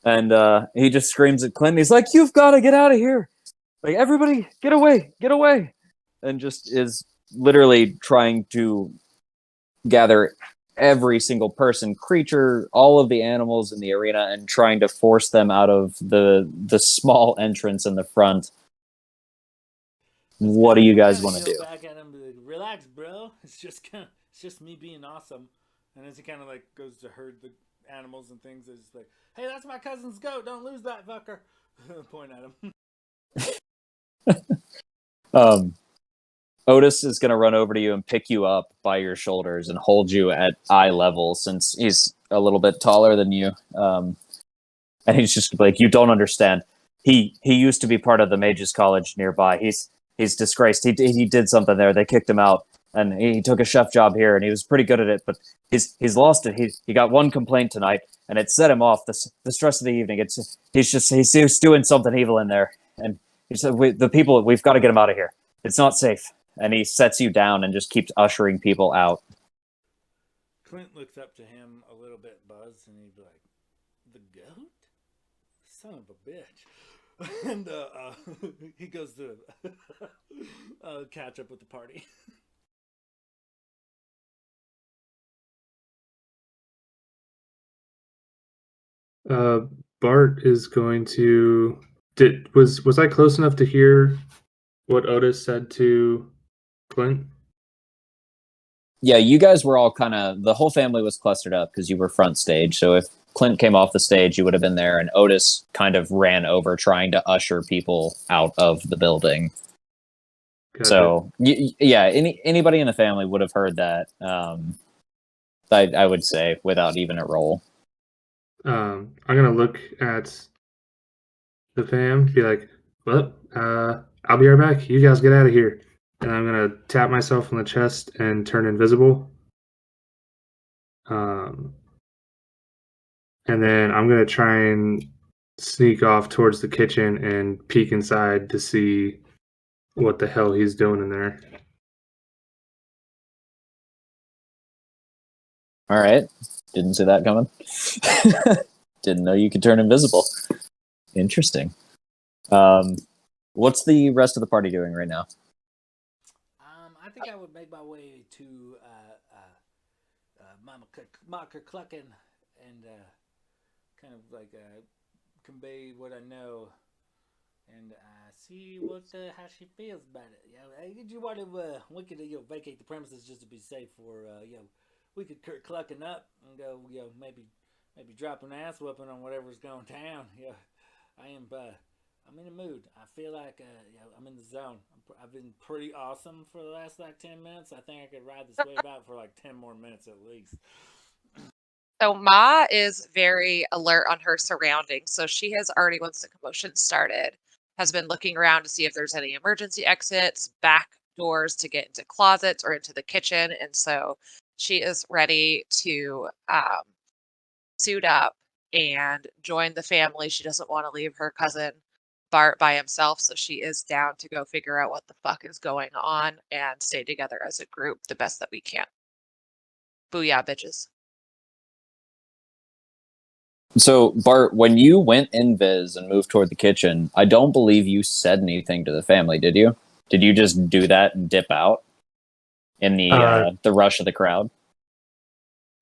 And he just screams at Clint. He's like, "You've got to get out of here! Like, everybody, get away, get away!" And just is literally trying to gather every single person, creature, all of the animals in the arena, and trying to force them out of the small entrance in the front. What do you guys want to do? Back at him, be like, "Relax, bro. It's just me being awesome." And as he kind of like goes to herd the animals and things, it's like, "Hey, that's my cousin's goat. Don't lose that fucker." Point at him. Otis is going to run over to you and pick you up by your shoulders and hold you at eye level, since he's a little bit taller than you. And he's just like, "You don't understand. He used to be part of the Mages College nearby. He's disgraced. He did something there. They kicked him out, and he took a chef job here, and he was pretty good at it. But he's lost it. He got one complaint tonight, and it set him off the rest of the evening. He's doing something evil in there." And he said, we've got to get him out of here. It's not safe." And he sets you down and just keeps ushering people out. Clint looks up to him a little bit buzzed, and he'd be like, "The goat? Son of a bitch." And he goes to catch up with the party. Bart is going to. Was I close enough to hear what Otis said to Clint? Yeah, you guys were all the whole family was clustered up because you were front stage. So if Clint came off the stage, you would have been there, and Otis kind of ran over trying to usher people out of the building. Gotcha. So anybody in the family would have heard that. I would say without even a roll. I'm gonna look at the fam, be like, "Well, I'll be right back. You guys get out of here." And I'm gonna tap myself on the chest and turn invisible. And then I'm gonna try and sneak off towards the kitchen and peek inside to see what the hell he's doing in there. All right. Didn't see that coming. Didn't know you could turn invisible. Interesting. What's the rest of the party doing right now? I think I would make my way to Mama Kerklucken and kind of like convey what I know and see how she feels about it. Did you want to we could vacate the premises just to be safe, or we could Kerklucken up and go maybe drop an ass whooping on whatever's going down. I am. I'm in a mood. I feel like I'm in the zone. I've been pretty awesome for the last like 10 minutes. I think I could ride this wave out for like 10 more minutes at least. So Ma is very alert on her surroundings. So she has already, once the commotion started, has been looking around to see if there's any emergency exits, back doors to get into closets or into the kitchen. And so she is ready to suit up and join the family. She doesn't want to leave her cousin Bart by himself. So she is down to go figure out what the fuck is going on and stay together as a group the best that we can. Booyah, bitches. So, Bart, when you went invis and moved toward the kitchen, I don't believe you said anything to the family, did you? Did you just do that and dip out in the rush of the crowd?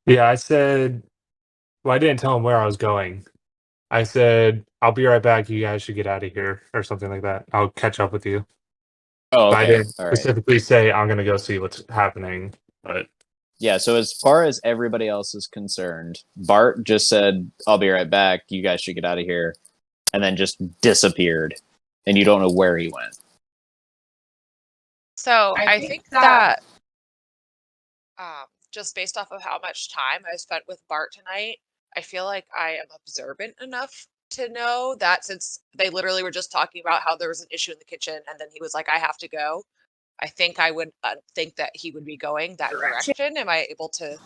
Yeah, I said, well, I didn't tell him where I was going. I said, I'll be right back. You guys should get out of here or something like that. I'll catch up with you. Oh, But I okay. didn't All right. specifically say I'm going to go see what's happening. But Yeah, so as far as everybody else is concerned, Bart just said, I'll be right back. You guys should get out of here. And then just disappeared. And you don't know where he went. So I think that just based off of how much time I spent with Bart tonight, I feel like I am observant enough to know that since they literally were just talking about how there was an issue in the kitchen and then he was like, I have to go. I think I would think that he would be going that direction. Am I able to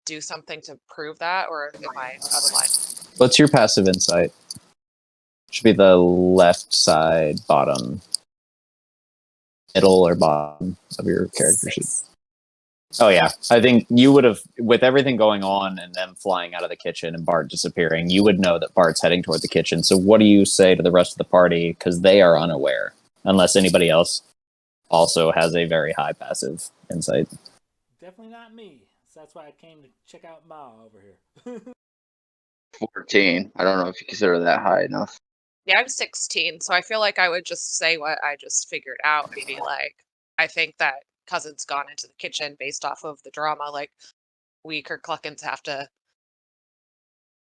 do something to prove that, or am I out of line? What's your passive insight? Should be the left side, bottom, middle, or bottom of your character sheet. Oh, yeah. I think you would have, with everything going on and them flying out of the kitchen and Bart disappearing, you would know that Bart's heading toward the kitchen. So, what do you say to the rest of the party? Because they are unaware, unless anybody else also has a very high passive insight. Definitely not me. So that's why I came to check out Ma over here. 14. I don't know if you consider that high enough. Yeah, I'm 16, so I feel like I would just say what I just figured out and be like, I think that cousin's gone into the kitchen based off of the drama. Like, we Kerkluckens have to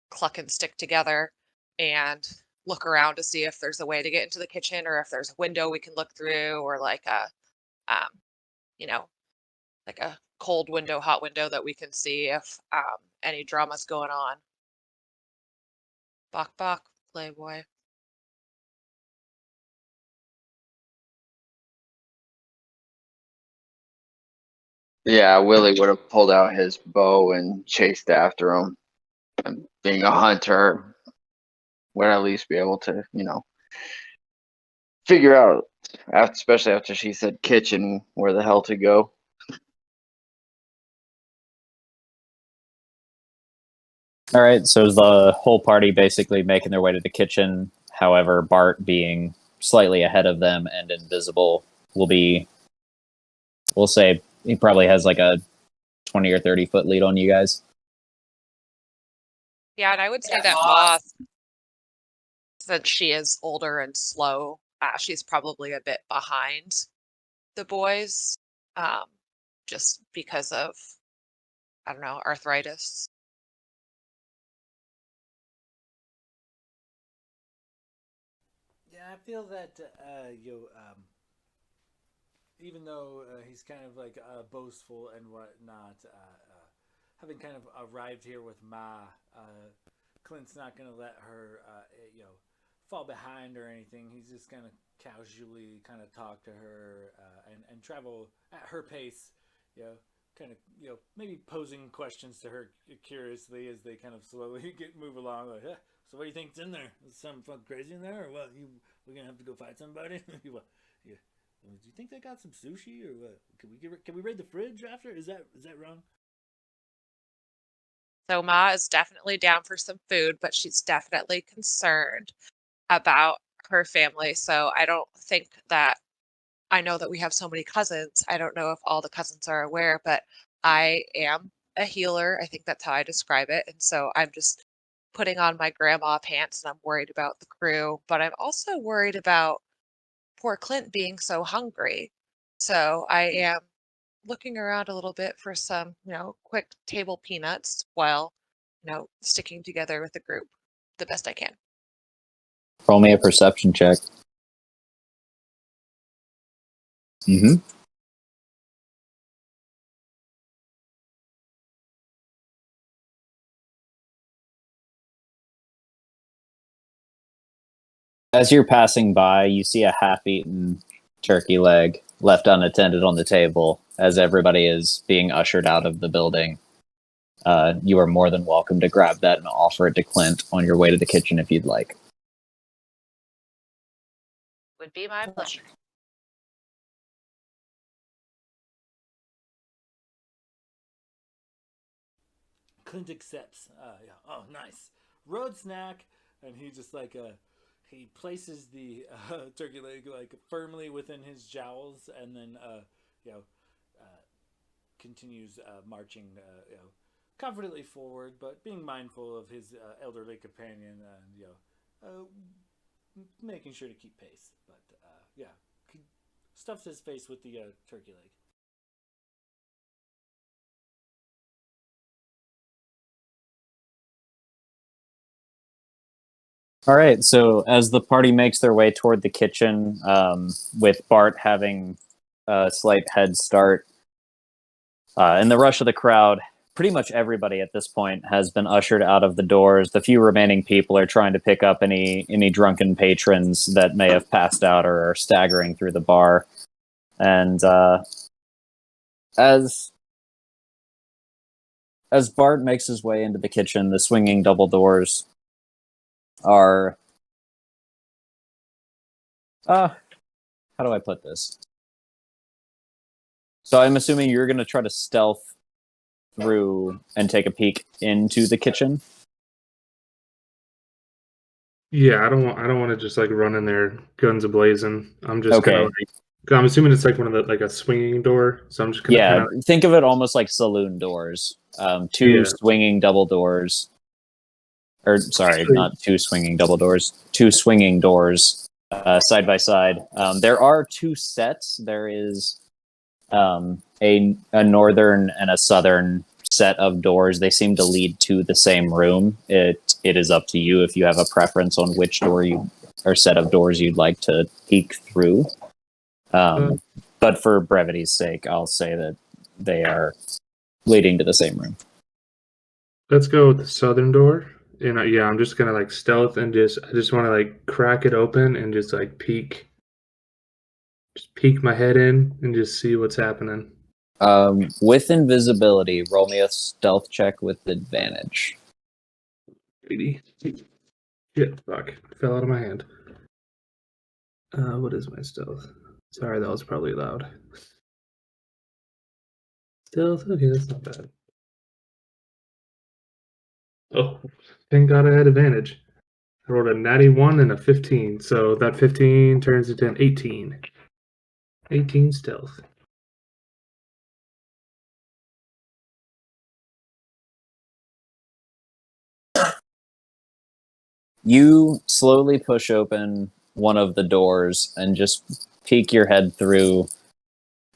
cluck and stick together and look around to see if there's a way to get into the kitchen or if there's a window we can look through or like a, you know, like a cold window, hot window that we can see if any drama's going on. Bok bok, playboy. Yeah, Willie would have pulled out his bow and chased after him. And being a hunter, would at least be able to, figure out, especially after she said kitchen, where the hell to go. All right, so is the whole party basically making their way to the kitchen? However, Bart being slightly ahead of them and invisible will be, we'll say he probably has like a 20 or 30 foot lead on you guys. Yeah, and I would say that Moth, since she is older and slow, she's probably a bit behind the boys, just because of, I don't know, arthritis. Yeah, I feel that even though he's kind of like boastful and whatnot, having kind of arrived here with Ma, Clint's not going to let her, fall behind or anything. He's just going to casually kind of talk to her and travel at her pace, kind of, maybe posing questions to her curiously as they kind of slowly move along. Like, so what do you think's in there? Is something fucking crazy in there, or what? We're gonna have to go fight somebody? What? Yeah. Do you think they got some sushi or what? Can we raid the fridge after? Is that wrong? So Ma is definitely down for some food, but she's definitely concerned about her family. So I don't think that I know that we have so many cousins. I don't know if all the cousins are aware, but I am a healer. I think that's how I describe it. And so I'm just putting on my grandma pants and I'm worried about the crew, but I'm also worried about poor Clint being so hungry. So I am looking around a little bit for some, quick table peanuts while, sticking together with the group the best I can. Roll me a perception check. Mm-hmm. As you're passing by, you see a half-eaten turkey leg left unattended on the table as everybody is being ushered out of the building. You are more than welcome to grab that and offer it to Clint on your way to the kitchen if you'd like. Would be my pleasure. Clint accepts. Yeah. Oh, nice. Road snack. And he just he places the turkey leg firmly within his jowls, and then you know continues marching confidently forward, but being mindful of his elderly companion, and making sure to keep pace. But yeah, stuffs his face with the turkey leg. All right, so as the party makes their way toward the kitchen, with Bart having a slight head start, in the rush of the crowd, pretty much everybody at this point has been ushered out of the doors. The few remaining people are trying to pick up any drunken patrons that may have passed out or are staggering through the bar. And as Bart makes his way into the kitchen, the swinging double doors are how do I put this? So I'm assuming you're going to try to stealth through and take a peek into the kitchen. Yeah, I don't want to just like run in there guns ablazing. I'm just Okay. kind of like, I'm assuming it's like one of the like a swinging door, so I'm just gonna Yeah, kind of think of it almost like saloon doors. Two Yeah. swinging double doors. Or, sorry, not two swinging double doors. Two swinging doors side by side. There are two sets. There is a northern and a southern set of doors. They seem to lead to the same room. It is up to you if you have a preference on which door you or set of doors you'd like to peek through. But for brevity's sake, I'll say that they are leading to the same room. Let's go with the southern door. And yeah, I'm just gonna like stealth and I just want to like crack it open and just like peek my head in and just see what's happening. With invisibility, roll me a stealth check with advantage. 80. Shit, fuck. Fell out of my hand. What is my stealth? Sorry, that was probably loud. Stealth? Okay, that's not bad. Oh, thank God I had advantage. I rolled a natty 1 and a 15, so that 15 turns into an 18. 18 stealth. You slowly push open one of the doors and just peek your head through,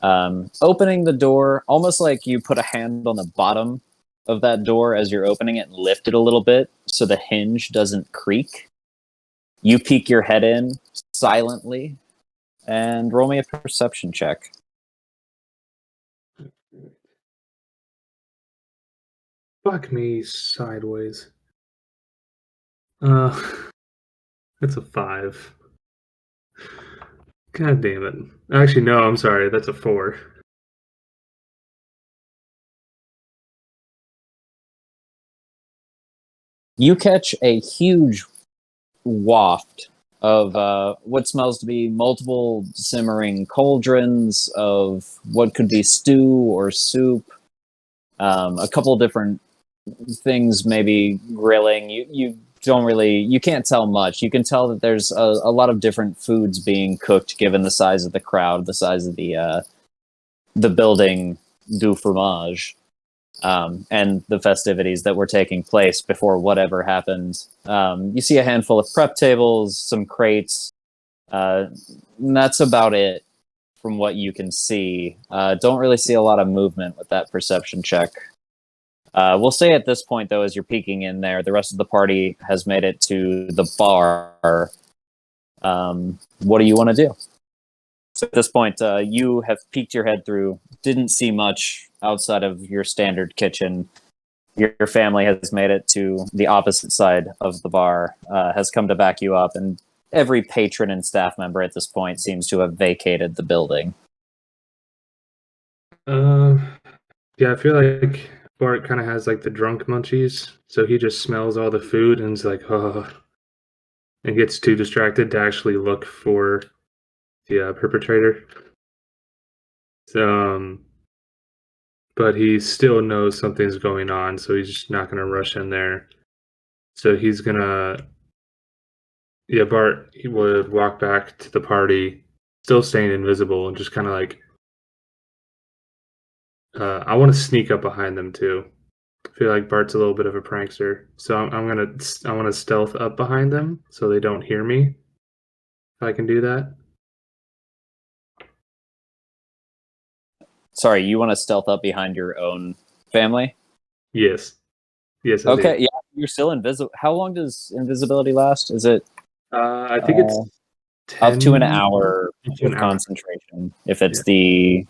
opening the door almost like you put a hand on the bottom of that door as you're opening it and lift it a little bit so the hinge doesn't creak. You peek your head in silently and roll me a perception check. Fuck me sideways. That's a 5. God damn it. Actually, no, I'm sorry. That's a 4. You catch a huge waft of what smells to be multiple simmering cauldrons of what could be stew or soup. A couple different things maybe grilling. You don't really, you can't tell much. You can tell that there's a lot of different foods being cooked given the size of the crowd, the size of the building du fromage. And the festivities that were taking place before whatever happened. You see a handful of prep tables, some crates. And that's about it from what you can see. Don't really see a lot of movement with that perception check. We'll say at this point, though, as you're peeking in there, the rest of the party has made it to the bar. What do you want to do? So at this point, you have peeked your head through, didn't see much outside of your standard kitchen. Your family has made it to the opposite side of the bar, has come to back you up, and every patron and staff member at this point seems to have vacated the building. Yeah, I feel like Bart kind of has like the drunk munchies, so he just smells all the food and is like, oh, and gets too distracted to actually look for the perpetrator. So, but he still knows something's going on, so he's just not gonna rush in there. So he's gonna, yeah, Bart, he would walk back to the party, still staying invisible, and just kind of like, I want to sneak up behind them too. I feel like Bart's a little bit of a prankster, so I want to stealth up behind them so they don't hear me. If I can do that. Sorry, you want to stealth up behind your own family? Yes, yes, I Okay, do. yeah, you're still invisible. How long does invisibility last? Is it I think it's up to an 10 hour to an with hour. concentration if it's Yeah. the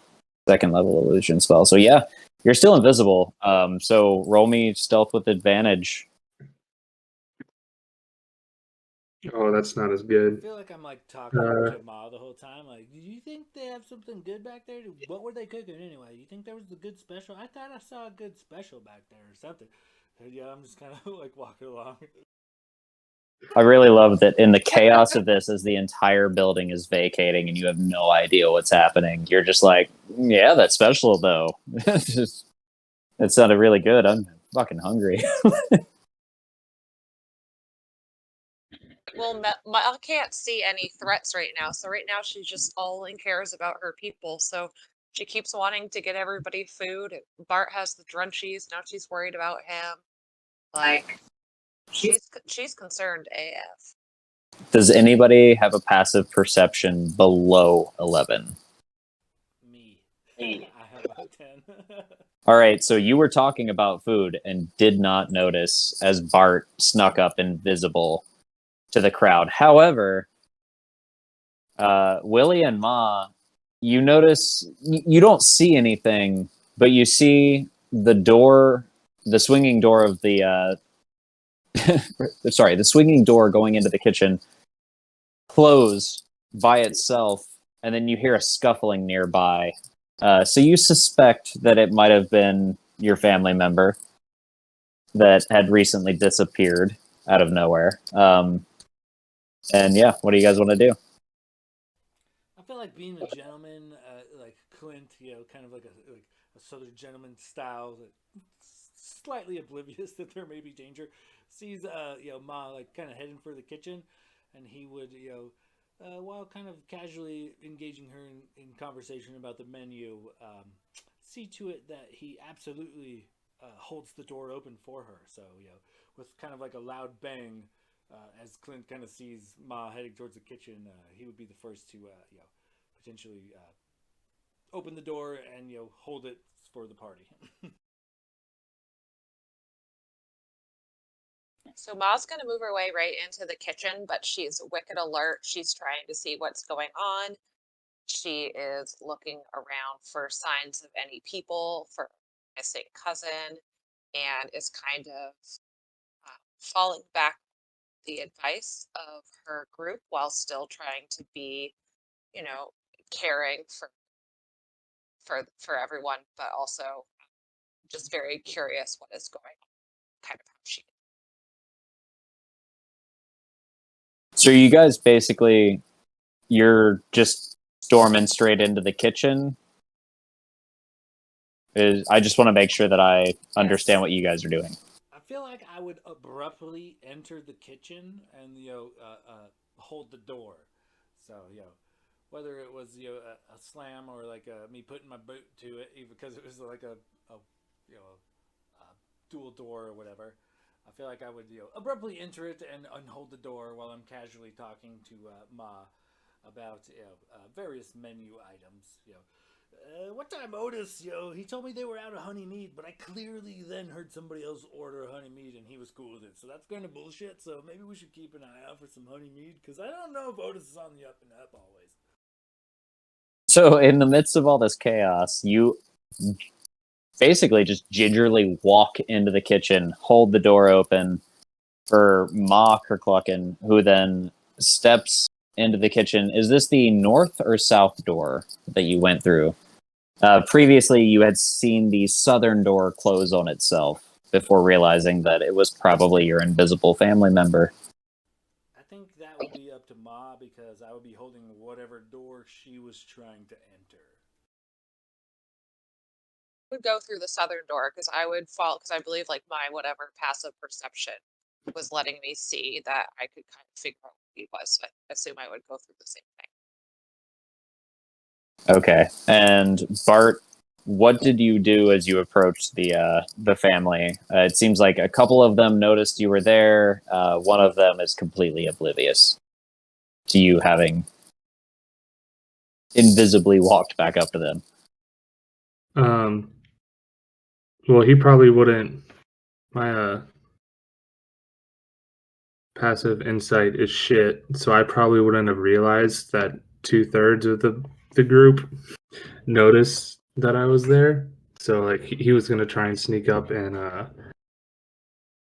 second level illusion spell? So yeah, you're still invisible. So roll me stealth with advantage. Oh, that's not as I good. feel like I'm like talking to Ma the whole time. Like, do you think they have something good back there? What were they cooking anyway? You think there was a good special? I thought I saw a good special back there or something. And yeah, I'm just kind of like walking along. I really love that in the chaos of this, as the entire building is vacating and you have no idea what's happening, you're just like, yeah, that's special though. Just, it sounded really good. I'm fucking hungry. Well, Ma can't see any threats right now, so right now she just only cares about her people. So she keeps wanting to get everybody food. Bart has the drunchies. Now she's worried about him. Like she's concerned AF. Does anybody have a passive perception below 11? Me. I have about 10. All right, so you were talking about food and did not notice as Bart snuck up invisible to the crowd. However, Willie and Ma, you notice you don't see anything, but you see the door, the swinging door of the sorry, the swinging door going into the kitchen close by itself, and then you hear a scuffling nearby. So you suspect that it might have been your family member that had recently disappeared out of nowhere. And yeah, what do you guys want to do? I feel like being a gentleman, like Clint, kind of like a southern gentleman style, slightly oblivious that there may be danger, sees Ma like kind of heading for the kitchen, and he would while kind of casually engaging her in conversation about the menu, see to it that he absolutely holds the door open for her. So with kind of like a loud bang. As Clint kind of sees Ma heading towards the kitchen, he would be the first to, potentially open the door and hold it for the party. So Ma's gonna move her way right into the kitchen, but she's wicked alert. She's trying to see what's going on. She is looking around for signs of any people, for missing cousin, and is kind of falling back the advice of her group while still trying to be, you know, caring for everyone, but also just very curious what is going on, kind of how she. So you guys basically, you're just storming straight into the kitchen. I just want to make sure that I understand what you guys are doing. I feel like I would abruptly enter the kitchen and hold the door. So whether it was a slam or like me putting my boot to it, even because it was like a dual door or whatever. I feel like I would abruptly enter it and unhold the door while I'm casually talking to Ma about various menu items. What time Otis, he told me they were out of honey mead, but I clearly then heard somebody else order honey mead and he was cool with it. So that's kind of bullshit. So maybe we should keep an eye out for some honey mead because I don't know if Otis is on the up and up always. So in the midst of all this chaos, you basically just gingerly walk into the kitchen, hold the door open for Ma Kerklucken, who then steps into the kitchen. Is this the north or south door that you went through? Previously, you had seen the southern door close on itself before realizing that it was probably your invisible family member. I think that would be up to Ma because I would be holding whatever door she was trying to enter. I would go through the southern door because I would fall because I believe like my whatever passive perception was letting me see that I could kind of figure out what he was. So I assume I would go through the same thing. Okay, and Bart, what did you do as you approached the family? It seems like a couple of them noticed you were there. One of them is completely oblivious to you having invisibly walked back up to them. Well, he probably wouldn't. My passive insight is shit, so I probably wouldn't have realized that 2/3 of the group noticed that I was there. So like he was gonna try and sneak up and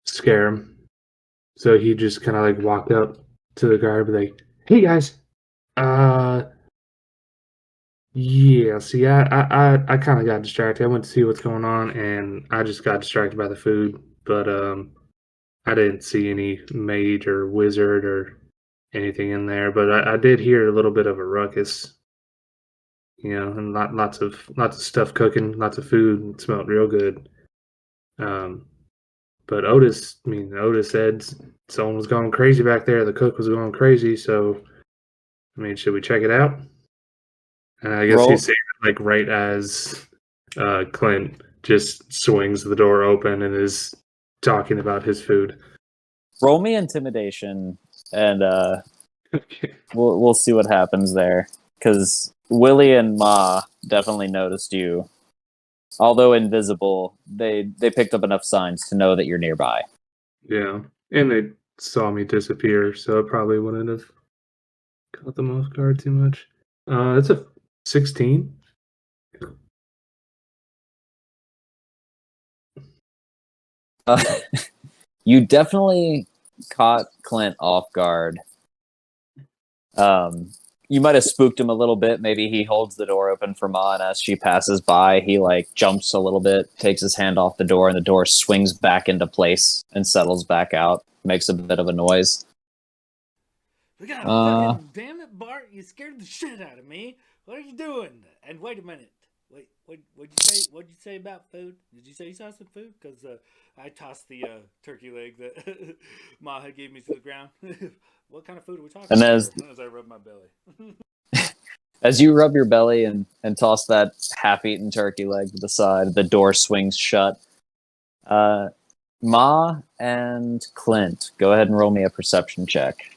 scare him. So he just kind of like walked up to the guard, be like, "Hey guys, yeah. See, I kind of got distracted. I went to see what's going on, and I just got distracted by the food. But I didn't see any mage or wizard or anything in there. But I did hear a little bit of a ruckus, and lots of stuff cooking, lots of food. It smelled real good. Um, but Otis said someone was going crazy back there. The cook was going crazy. So, should we check it out? And I guess he's saying it like right as Clint just swings the door open and is talking about his food. Roll me intimidation, and Okay. we'll see what happens there. Because Willie and Ma definitely noticed you. Although invisible, they picked up enough signs to know that you're nearby. Yeah, and they saw me disappear, so it probably wouldn't have caught them off guard too much. It's a 16. You definitely caught Clint off guard. You might have spooked him a little bit. Maybe he holds the door open for Ma, and as she passes by, he like jumps a little bit, takes his hand off the door, and the door swings back into place and settles back out. Makes a bit of a noise. We got fucking damn it, Bart! You scared the shit out of me. What are you doing? And wait a minute. Wait, what'd you say? What'd you say about food? Did you say you saw some food? Because I tossed the turkey leg that Ma had gave me to the ground. What kind of food are we talking And about? As I rub my belly. As you rub your belly and toss that half-eaten turkey leg to the side, the door swings shut. Ma and Clint, go ahead and roll me a perception check.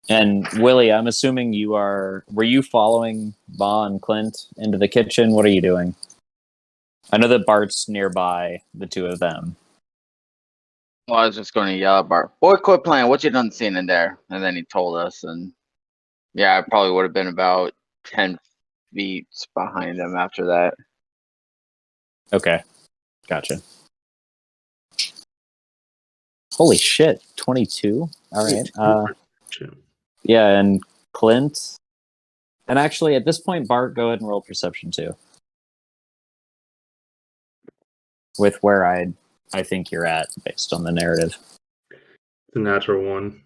And Willie, I'm assuming were you following Ma and Clint into the kitchen? What are you doing? I know that Bart's nearby, the two of them. Well, I was just going to yell at Bart, "Boy, quit playing. What you done seen in there?" And then he told us, and yeah, I probably would have been about 10 feet behind him after that. Okay, gotcha. Holy shit, 22? All right. Yeah, and Clint. And actually, at this point, Bart, go ahead and roll perception too. With where I think you're at, based on the narrative. The natural one.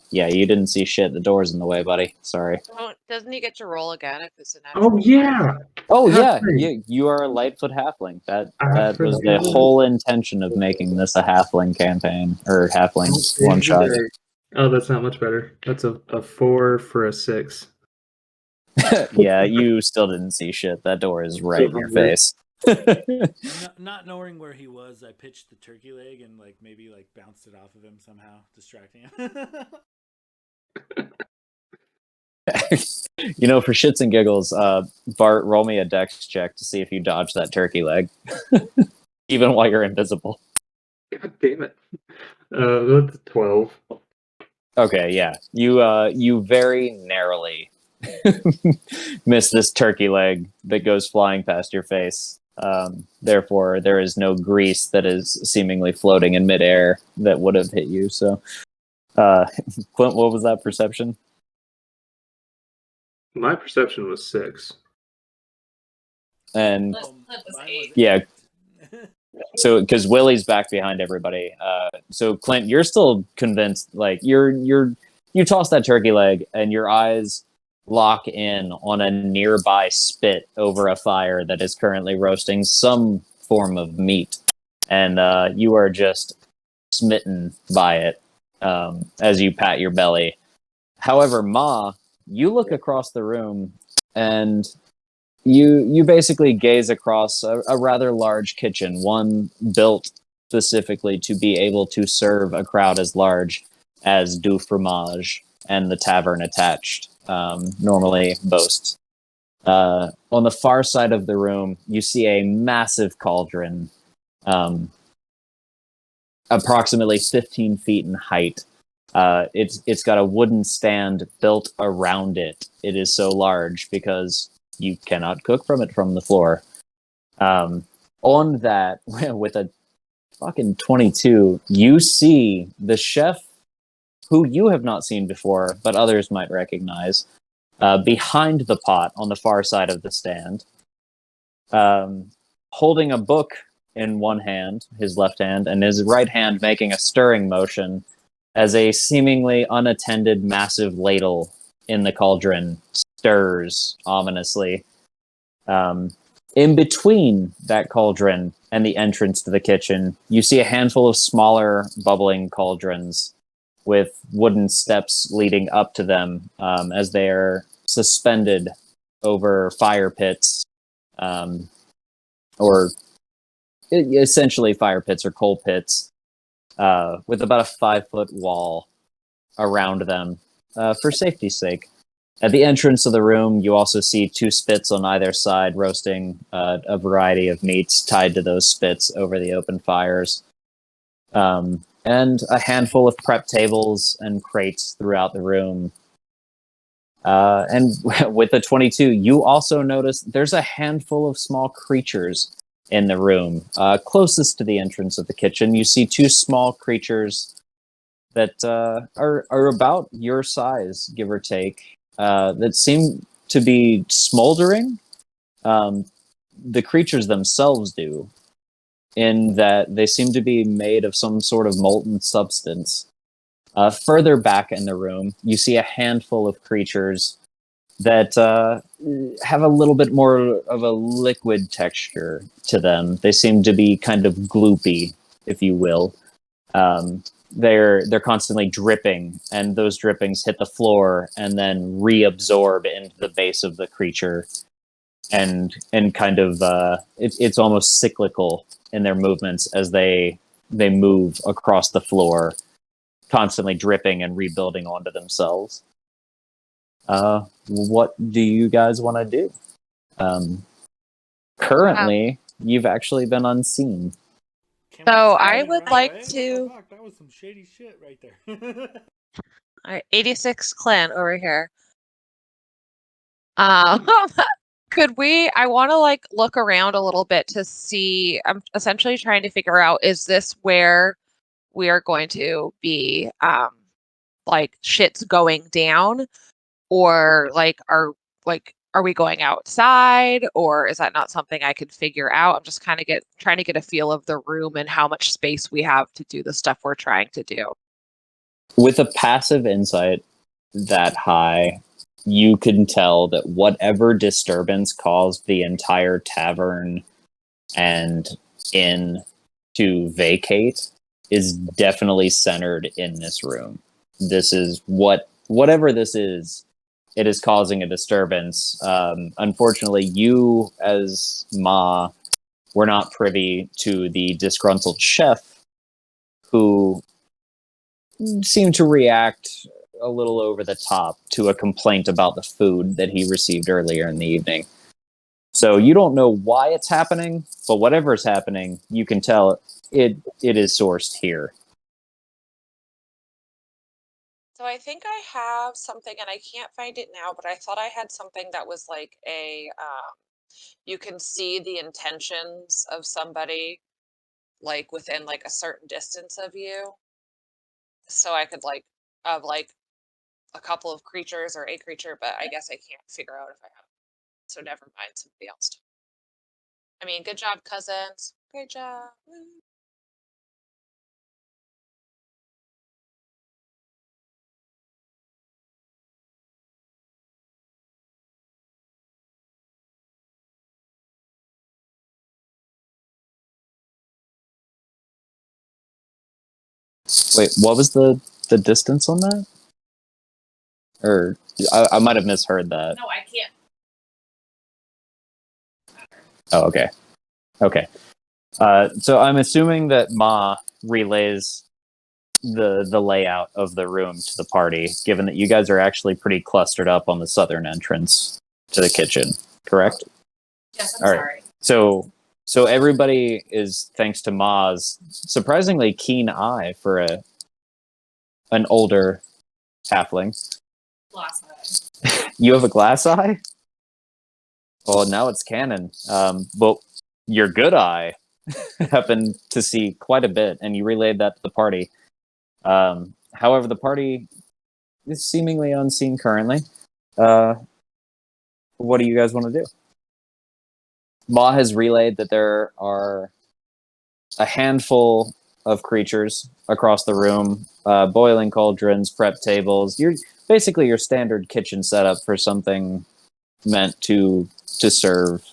Yeah, you didn't see shit. The door's in the way, buddy. Sorry. Oh, doesn't he get to roll again if it's a natural? Oh yeah. Oh yeah, Halfling. you are a Lightfoot halfling. That I was the forgot. whole intention of making this a halfling campaign or halfling one shot. Oh, that's not much better. That's a 4 for a 6. Yeah, you still didn't see shit. That door is right in your face. Not knowing where he was, I pitched the turkey leg and like maybe like bounced it off of him somehow, distracting him. For shits and giggles, Bart, roll me a dex check to see if you dodge that turkey leg, even while you're invisible. God damn it. That's 12. Okay, yeah. You very narrowly miss this turkey leg that goes flying past your face. Therefore, there is no grease that is seemingly floating in midair that would have hit you. So, Clint, what was that perception? My perception was 6. And Clint was Mine 8. yeah, 8. so because Willie's back behind everybody. So Clint, you're still convinced. Like you toss that turkey leg, and your eyes lock in on a nearby spit over a fire that is currently roasting some form of meat, and you are just smitten by it as you pat your belly. However, Ma, you look across the room, and you basically gaze across a rather large kitchen, one built specifically to be able to serve a crowd as large as Du Fromage and the tavern attached normally boasts. On the far side of the room, you see a massive cauldron, approximately 15 feet in height. It's got a wooden stand built around it. It is so large because you cannot cook from it from the floor. On that, with a fucking 22, you see the chef who you have not seen before, but others might recognize, behind the pot on the far side of the stand, holding a book in one hand, his left hand, and his right hand making a stirring motion as a seemingly unattended massive ladle in the cauldron stirs ominously. In between that cauldron and the entrance to the kitchen, you see a handful of smaller bubbling cauldrons with wooden steps leading up to them as they are suspended over fire pits, or essentially fire pits or coal pits, with about a 5-foot wall around them for safety's sake. At the entrance of the room, you also see 2 spits on either side roasting a variety of meats tied to those spits over the open fires. And a handful of prep tables and crates throughout the room. And with the 22, you also notice there's a handful of small creatures in the room. Closest to the entrance of the kitchen, you see 2 small creatures that are about your size, give or take, that seem to be smoldering. The creatures themselves do, in that they seem to be made of some sort of molten substance. Further back in the room, you see a handful of creatures that have a little bit more of a liquid texture to them. They seem to be kind of gloopy, if you will. They're constantly dripping, and those drippings hit the floor and then reabsorb into the base of the creature, and kind of it's almost cyclical in their movements as they move across the floor, constantly dripping and rebuilding onto themselves. What do you guys want to do? Currently, you've actually been unseen. Can So we I spin it would right like away? What to- the fuck? That was some shady shit right there. All right, 86 Clint over here. Could we? I want to like look around a little bit to see. I'm essentially trying to figure out, is this where we are going to be like shit's going down, or are we going outside, or is that not something I could figure out? I'm just kind of trying to get a feel of the room and how much space we have to do the stuff we're trying to do. With a passive insight that high, you can tell that whatever disturbance caused the entire tavern and inn to vacate is definitely centered in this room. This is whatever this is, it is causing a disturbance. Unfortunately, you as Ma we're not privy to the disgruntled chef who seemed to react a little over the top to a complaint about the food that he received earlier in the evening. So you don't know why it's happening, but whatever is happening, you can tell it is sourced here. So I think I have something, and I can't find it now, but I thought I had something that was like you can see the intentions of somebody like within like a certain distance of you. So I could like of like a couple of creatures or a creature, but I guess I can't figure out if I have. So never mind, somebody else. I mean, good job, cousins. Great job. Woo. Wait, what was the distance on that? Or I might have misheard that. No, I can't. Oh, okay. Okay. So I'm assuming that Ma relays the layout of the room to the party, given that you guys are actually pretty clustered up on the southern entrance to the kitchen, correct? Yes, I'm All right. sorry. So everybody is, thanks to Ma's surprisingly keen eye for an older halfling. Glass eye. You have a glass eye? Well, now it's canon. But your good eye happened to see quite a bit, and you relayed that to the party. However, the party is seemingly unseen currently. What do you guys want to do? Ma has relayed that there are a handful of creatures across the room, boiling cauldrons, prep tables. You're basically your standard kitchen setup for something meant to serve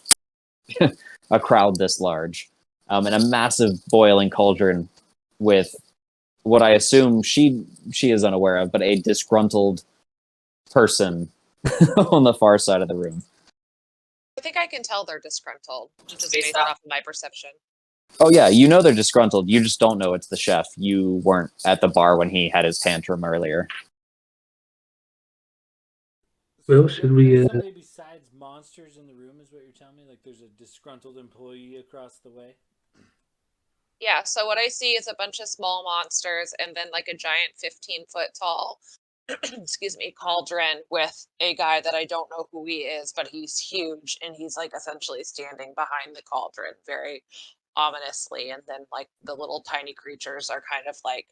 a crowd this large, and a massive boiling cauldron with what I assume she is unaware of, but a disgruntled person on the far side of the room. I think I can tell they're disgruntled, just based off of my perception. Oh yeah, you know they're disgruntled. You just don't know it's the chef. You weren't at the bar when he had his tantrum earlier. Well, should we? There's somebody besides monsters in the room, is what you're telling me? Like there's a disgruntled employee across the way? Yeah, so what I see is a bunch of small monsters and then like a giant 15-foot tall, excuse me, cauldron with a guy that I don't know who he is, but he's huge and he's like essentially standing behind the cauldron very ominously. And then like the little tiny creatures are kind of like,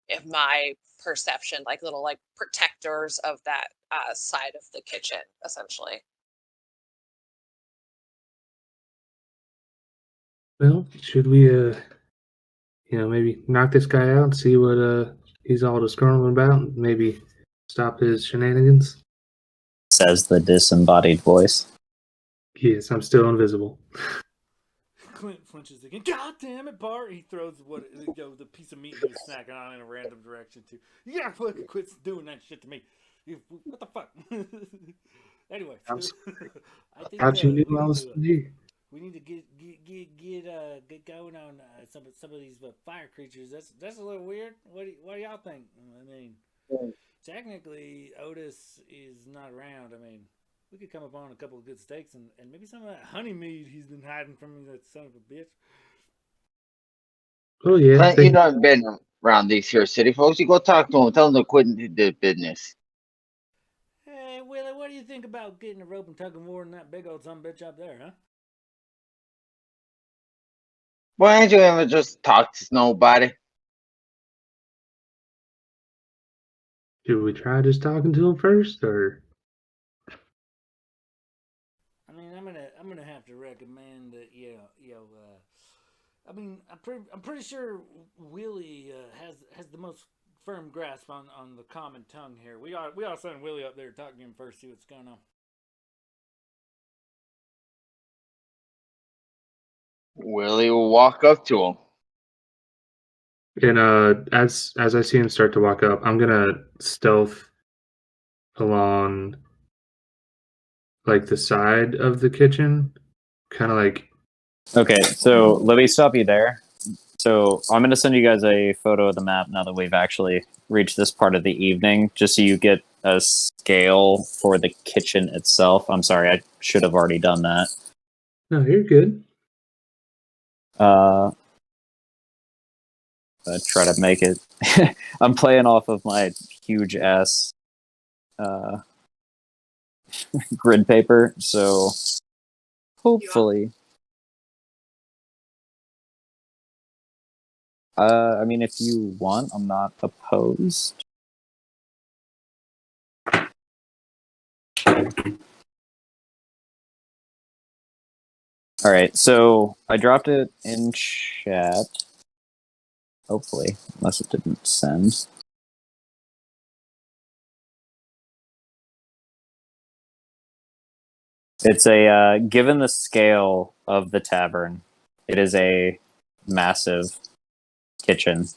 if my perception, like little like protectors of that side of the kitchen, essentially. Well, should we? Maybe knock this guy out and see what he's all disgruntled about, and maybe stop his shenanigans. Says the disembodied voice. Yes, I'm still invisible. Clint flinches again. God damn it, Bart! He throws the piece of meat he was snacking on in a random direction too. You gotta fucking quit doing that shit to me. What the fuck? Anyway, I think How'd you knew I was here? we need to get going on some of these fire creatures. That's a little weird. What do y'all think? I mean, technically Otis is not around. I mean, we could come upon a couple of good steaks and maybe some of that honey mead he's been hiding from me, that son of a bitch. Oh yeah, Clint, you done been around these here city folks. You go talk to them. Tell them to quit the business. Hey, Willie, what do you think about getting a rope and tugging war in that big old son of a bitch up there, huh? Why don't you ever just talk to nobody? should we try just talking to him first, or? I mean, I'm gonna have to recommend that I mean, I'm pretty sure Willie has the most firm grasp on the common tongue here. We ought to send Willie up there to talk to him first, see what's going on. Willie will walk up to him. And as I see him start to walk up, I'm gonna stealth along like the side of the kitchen, kind of like Okay, so let me stop you there. So I'm going to send you guys a photo of the map now that we've actually reached this part of the evening, just so you get a scale for the kitchen itself. I'm sorry, I should have already done that. No, you're good. Try to make it. I'm playing off of my huge ass grid paper, so hopefully. I mean, if you want, I'm not opposed. All right, so I dropped it in chat. Hopefully, unless it didn't send. It's a given the scale of the tavern, it is a massive kitchen.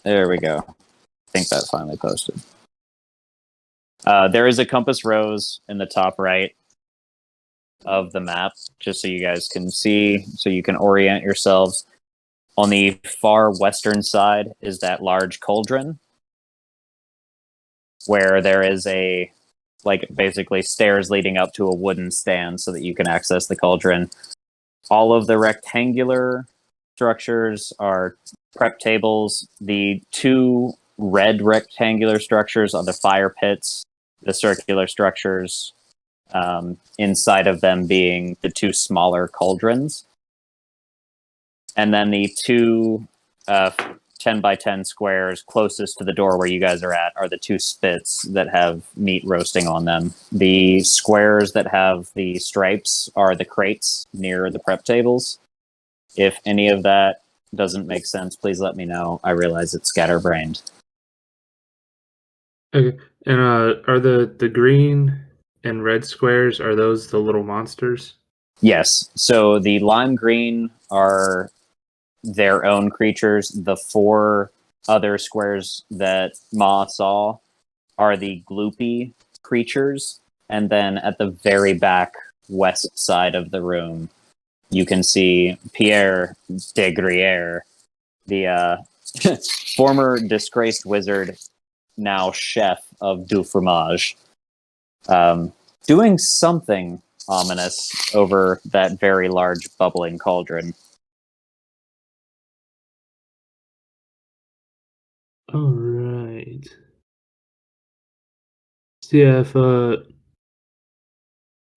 There we go. I think that finally posted. There is a compass rose in the top right of the map, just so you guys can see, so you can orient yourselves. On the far western side is that large cauldron, where there is a, like, basically stairs leading up to a wooden stand so that you can access the cauldron. All of the rectangular structures are prep tables. The two red rectangular structures are the fire pits. The circular structures inside of them being the two smaller cauldrons. And then the two 10 by 10 squares closest to the door where you guys are at are the two spits that have meat roasting on them. The squares that have the stripes are the crates near the prep tables. If any of that doesn't make sense, please let me know. I realize it's scatterbrained. Okay. And are the green and red squares, are those the little monsters? Yes. So the lime green are their own creatures. The four other squares that Ma saw are the gloopy creatures. And then at the very back west side of the room, you can see Pierre de Gruyere, the former disgraced wizard, now chef of Du Fromage, doing something ominous over that very large bubbling cauldron. All right. So yeah,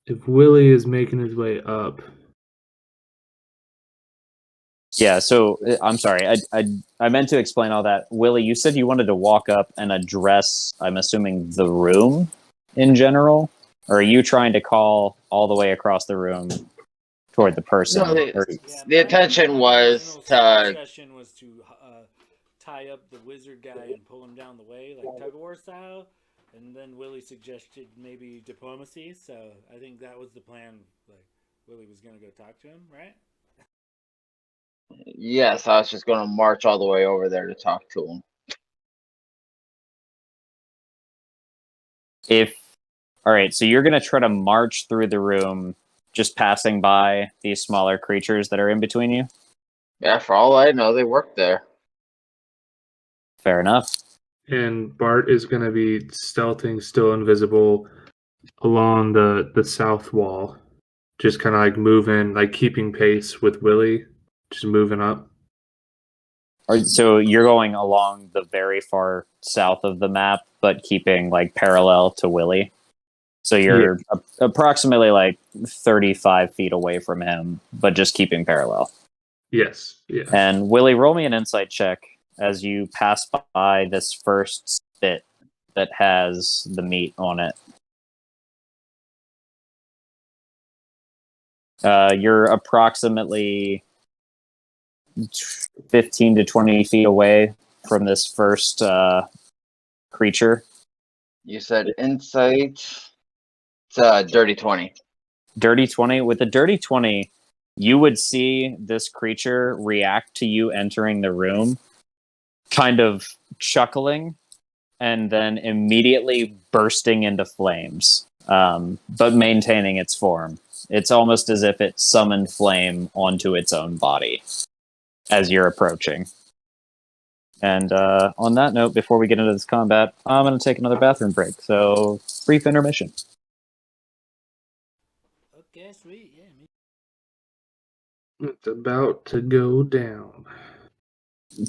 if Willie is making his way up, Yeah, so I'm sorry. I meant to explain all that. Willie, you said you wanted to walk up and address, I'm assuming, the room in general? Or are you trying to call all the way across the room toward the person? No, Or, the intention was to. suggestion was to tie up the wizard guy and pull him down the way, like tug of war style. And then Willie suggested maybe diplomacy. So I think that was the plan. Like Willie was gonna go talk to him, right? Yes, I was just going to march all the way over there to talk to him. all right, so you're going to try to march through the room, just passing by these smaller creatures that are in between you? Yeah, for all I know, they work there. Fair enough. and Bart is going to be stealthing, still invisible, along the south wall, just kind of like moving, like keeping pace with Willie, just moving up. So you're going along the very far south of the map, but keeping like parallel to Willie. So you're approximately like 35 feet away from him, but just keeping parallel. Yes. Yeah. And Willie, roll me an insight check as you pass by this first spit that has the meat on it. You're approximately 15 to 20 feet away from this first creature. You said insight. It's dirty 20. Dirty 20. With a dirty 20, you would see this creature react to you entering the room, kind of chuckling, and then immediately bursting into flames, but maintaining its form. It's almost as if it summoned flame onto its own body as you're approaching. And on that note, before we get into this combat, I'm going to take another bathroom break. So, brief intermission. Okay, sweet. Yeah, me. It's about to go down.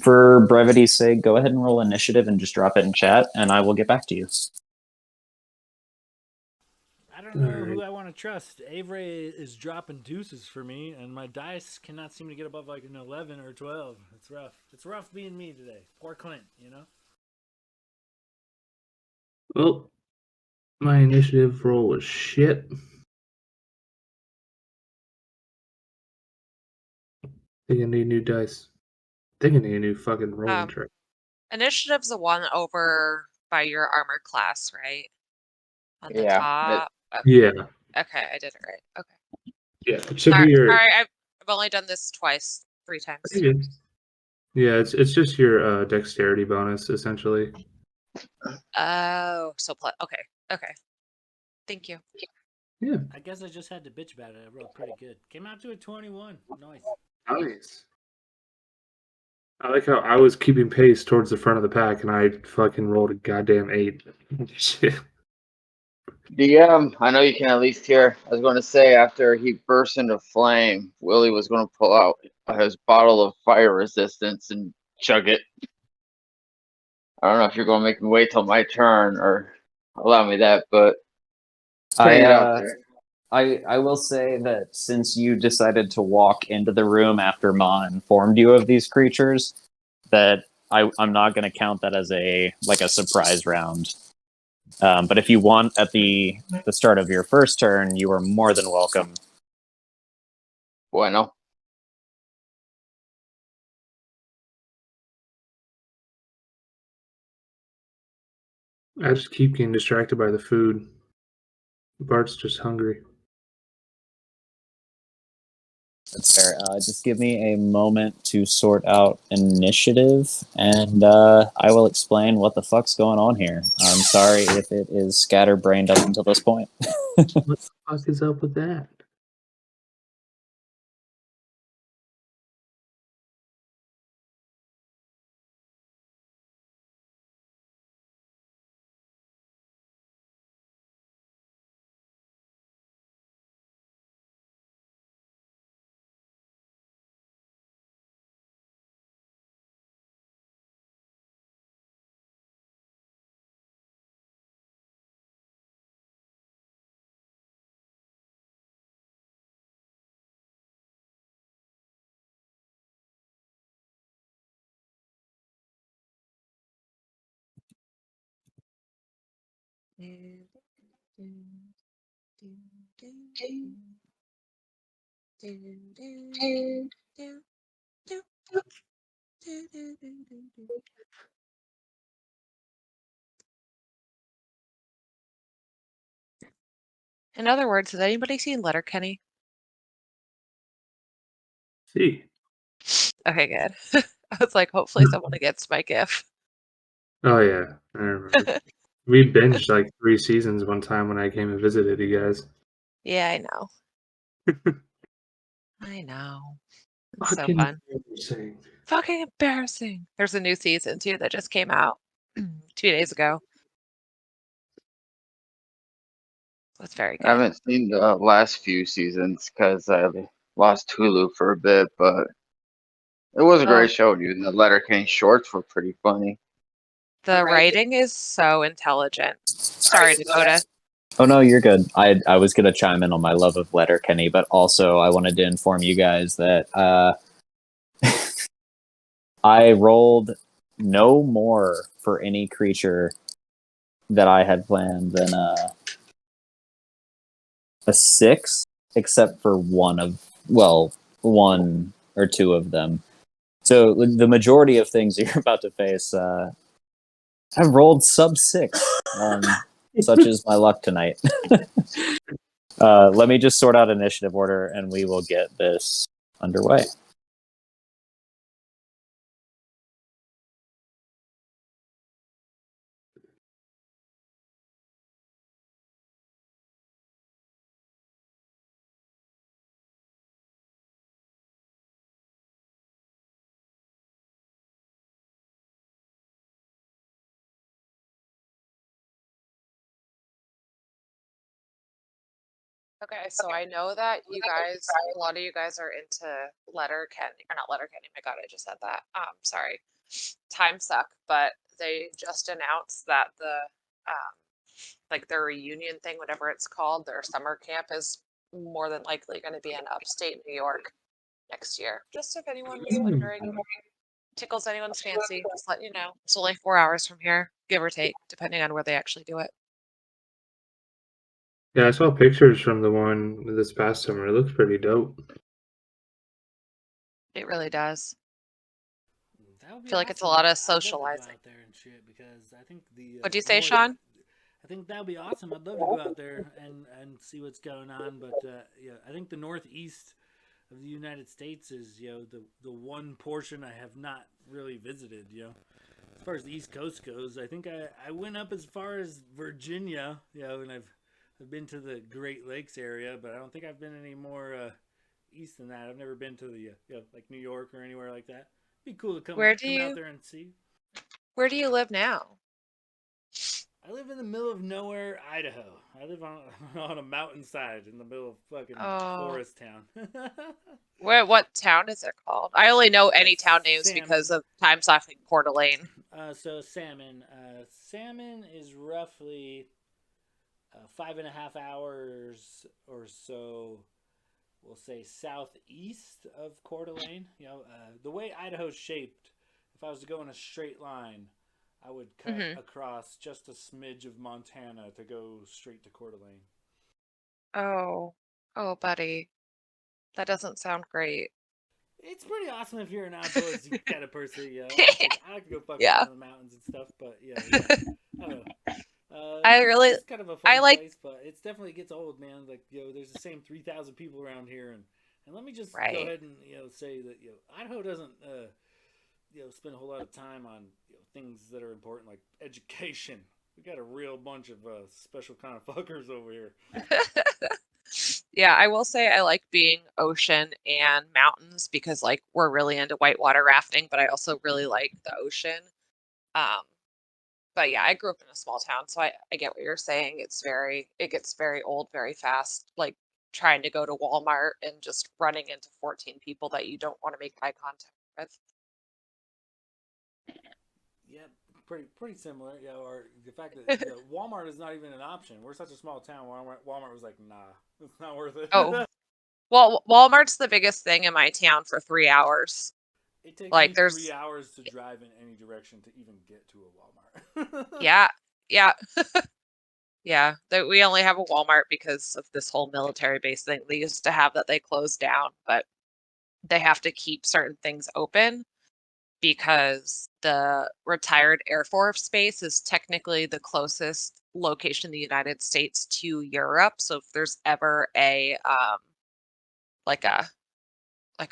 For brevity's sake, go ahead and roll initiative and just drop it in chat, and I will get back to you. I don't know Alright. who I want to trust. Avery is dropping deuces for me, and my dice cannot seem to get above like an 11 or 12. It's rough. It's rough being me today. Poor Clint, you know? Well, my initiative roll was shit. Think I need new dice. Think I need a new fucking rolling tray. Initiative's the one over by your armor class, right? On the Yeah, top. Yeah. Okay, I did it right. Okay. Yeah. It should All be right, your. all right. I've only done this twice, 3 times. Yeah, it's just your dexterity bonus essentially. Oh, so okay, okay. Thank you. Yeah. I guess I just had to bitch about it. I rolled pretty good. Came out to a 21. Nice. Nice. I like how I was keeping pace towards the front of the pack and I fucking rolled a goddamn 8. Shit. DM, I know you can at least hear. I was going to say, after he burst into flame, Willie was going to pull out his bottle of fire resistance and chug it. I don't know if you're going to make me wait till my turn or allow me that, but putting it out there. I will say that since you decided to walk into the room after Ma informed you of these creatures, that I'm not going to count that as a surprise round. But if you want at the start of your first turn, you are more than welcome. Bueno. I just keep getting distracted by the food. Bart's just hungry. That's fair. Just give me a moment to sort out initiative, and I will explain what the fuck's going on here. I'm sorry if it is scatterbrained up until this point. What the fuck is up with that? In other words, has anybody seen Letterkenny? See. Okay, good. I was like, hopefully someone gets my GIF. Oh yeah, I remember. We binged like 3 seasons one time when I came and visited you guys. Yeah, I know. I know. It's so Fucking fun. embarrassing. Fucking embarrassing. There's a new season too that just came out 2 days ago. It's very I good. haven't seen the last few seasons because I lost Hulu for a bit, but it was a Oh, great show, dude. And the Letterkenny shorts were pretty funny. the writing is so intelligent. Sorry, Dakota. Oh no, you're good. I was gonna chime in on my love of Letterkenny, but also I wanted to inform you guys that I rolled no more for any creature that I had planned than a 6, except for one or two of them. So the majority of things you're about to face, I've rolled sub 6. Such is my luck tonight. Let me just sort out initiative order, and we will get this underway. Okay, so I know that you guys, a lot of you guys are into Letterkenny, or not Letterkenny, my God, I just said that. Sorry, Time Suck, but they just announced that like their reunion thing, whatever it's called, their summer camp is more than likely going to be in upstate New York next year. Just if anyone was wondering, tickles anyone's fancy, just let you know. It's only 4 hours from here, give or take, depending on where they actually do it. Yeah, I saw pictures from the one this past summer. It looks pretty dope. It really does. That would I be feel like it's a awesome. lot of I'd love to go socializing. out there and shit because I think the What'd you say, north. Sean? I think that would be awesome. I'd love to go out there and see what's going on. But yeah, I think the northeast of the United States is the one portion I have not really visited. As far as the East Coast goes, I think I went up as far as Virginia. And I've been to the Great Lakes area, but I don't think I've been any more east than that. I've never been to the like New York or anywhere like that. It'd be cool to come out there and see. Where do you live now? I live in the middle of nowhere, Idaho. I live on a mountainside in the middle of fucking forest town. What town is it called? I only know any town names Salmon. because of Time Suck and Coeur d'Alene. So Salmon. Salmon is roughly 5.5 hours or so, we'll say, southeast of Coeur d'Alene. The way Idaho's shaped, if I was to go in a straight line, I would cut across just a smidge of Montana to go straight to Coeur d'Alene. Oh, buddy. That doesn't sound great. It's pretty awesome if you're an outdoorsy kind of person. I like to go fuck around in the mountains and stuff, but I don't know. It's kind of a fun place, but it definitely gets old, man. Like, there's the same 3,000 people around here, and let me just go ahead and say that Idaho doesn't spend a whole lot of time on things that are important like education. We got a real bunch of special kind of fuckers over here. Yeah, I will say I like being ocean and mountains because like we're really into whitewater rafting, but I also really like the ocean. But yeah, I grew up in a small town, so I get what you're saying. It gets very old very fast, like trying to go to Walmart and just running into 14 people that you don't want to make eye contact with. Yeah, pretty similar. Or the fact that Walmart is not even an option. We're such a small town. Walmart was like, nah, it's not worth it. Oh, well, Walmart's the biggest thing in my town for 3 hours. It takes like me there's 3 hours to drive in any direction to even get to a Walmart. yeah. Yeah, we only have a Walmart because of this whole military base thing they used to have that they closed down, but they have to keep certain things open because the retired Air Force base is technically the closest location in the United States to Europe. So if there's ever a like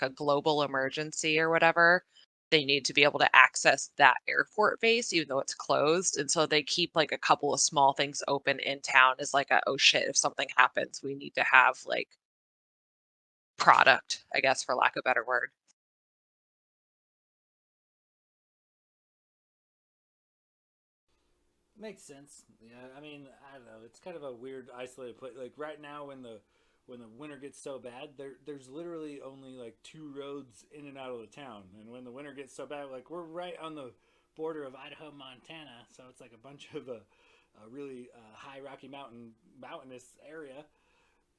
a global emergency or whatever, they need to be able to access that airport base even though it's closed. And so they keep like a couple of small things open in town as like oh shit, if something happens, we need to have like product, I guess, for lack of a better word. Makes sense. Yeah, I mean, I don't know. It's kind of a weird, isolated place. Like right now, when the winter gets so bad, there's literally only like 2 roads in and out of the town. And when the winter gets so bad, like we're right on the border of Idaho, Montana, so it's like a bunch of a really high Rocky mountainous area.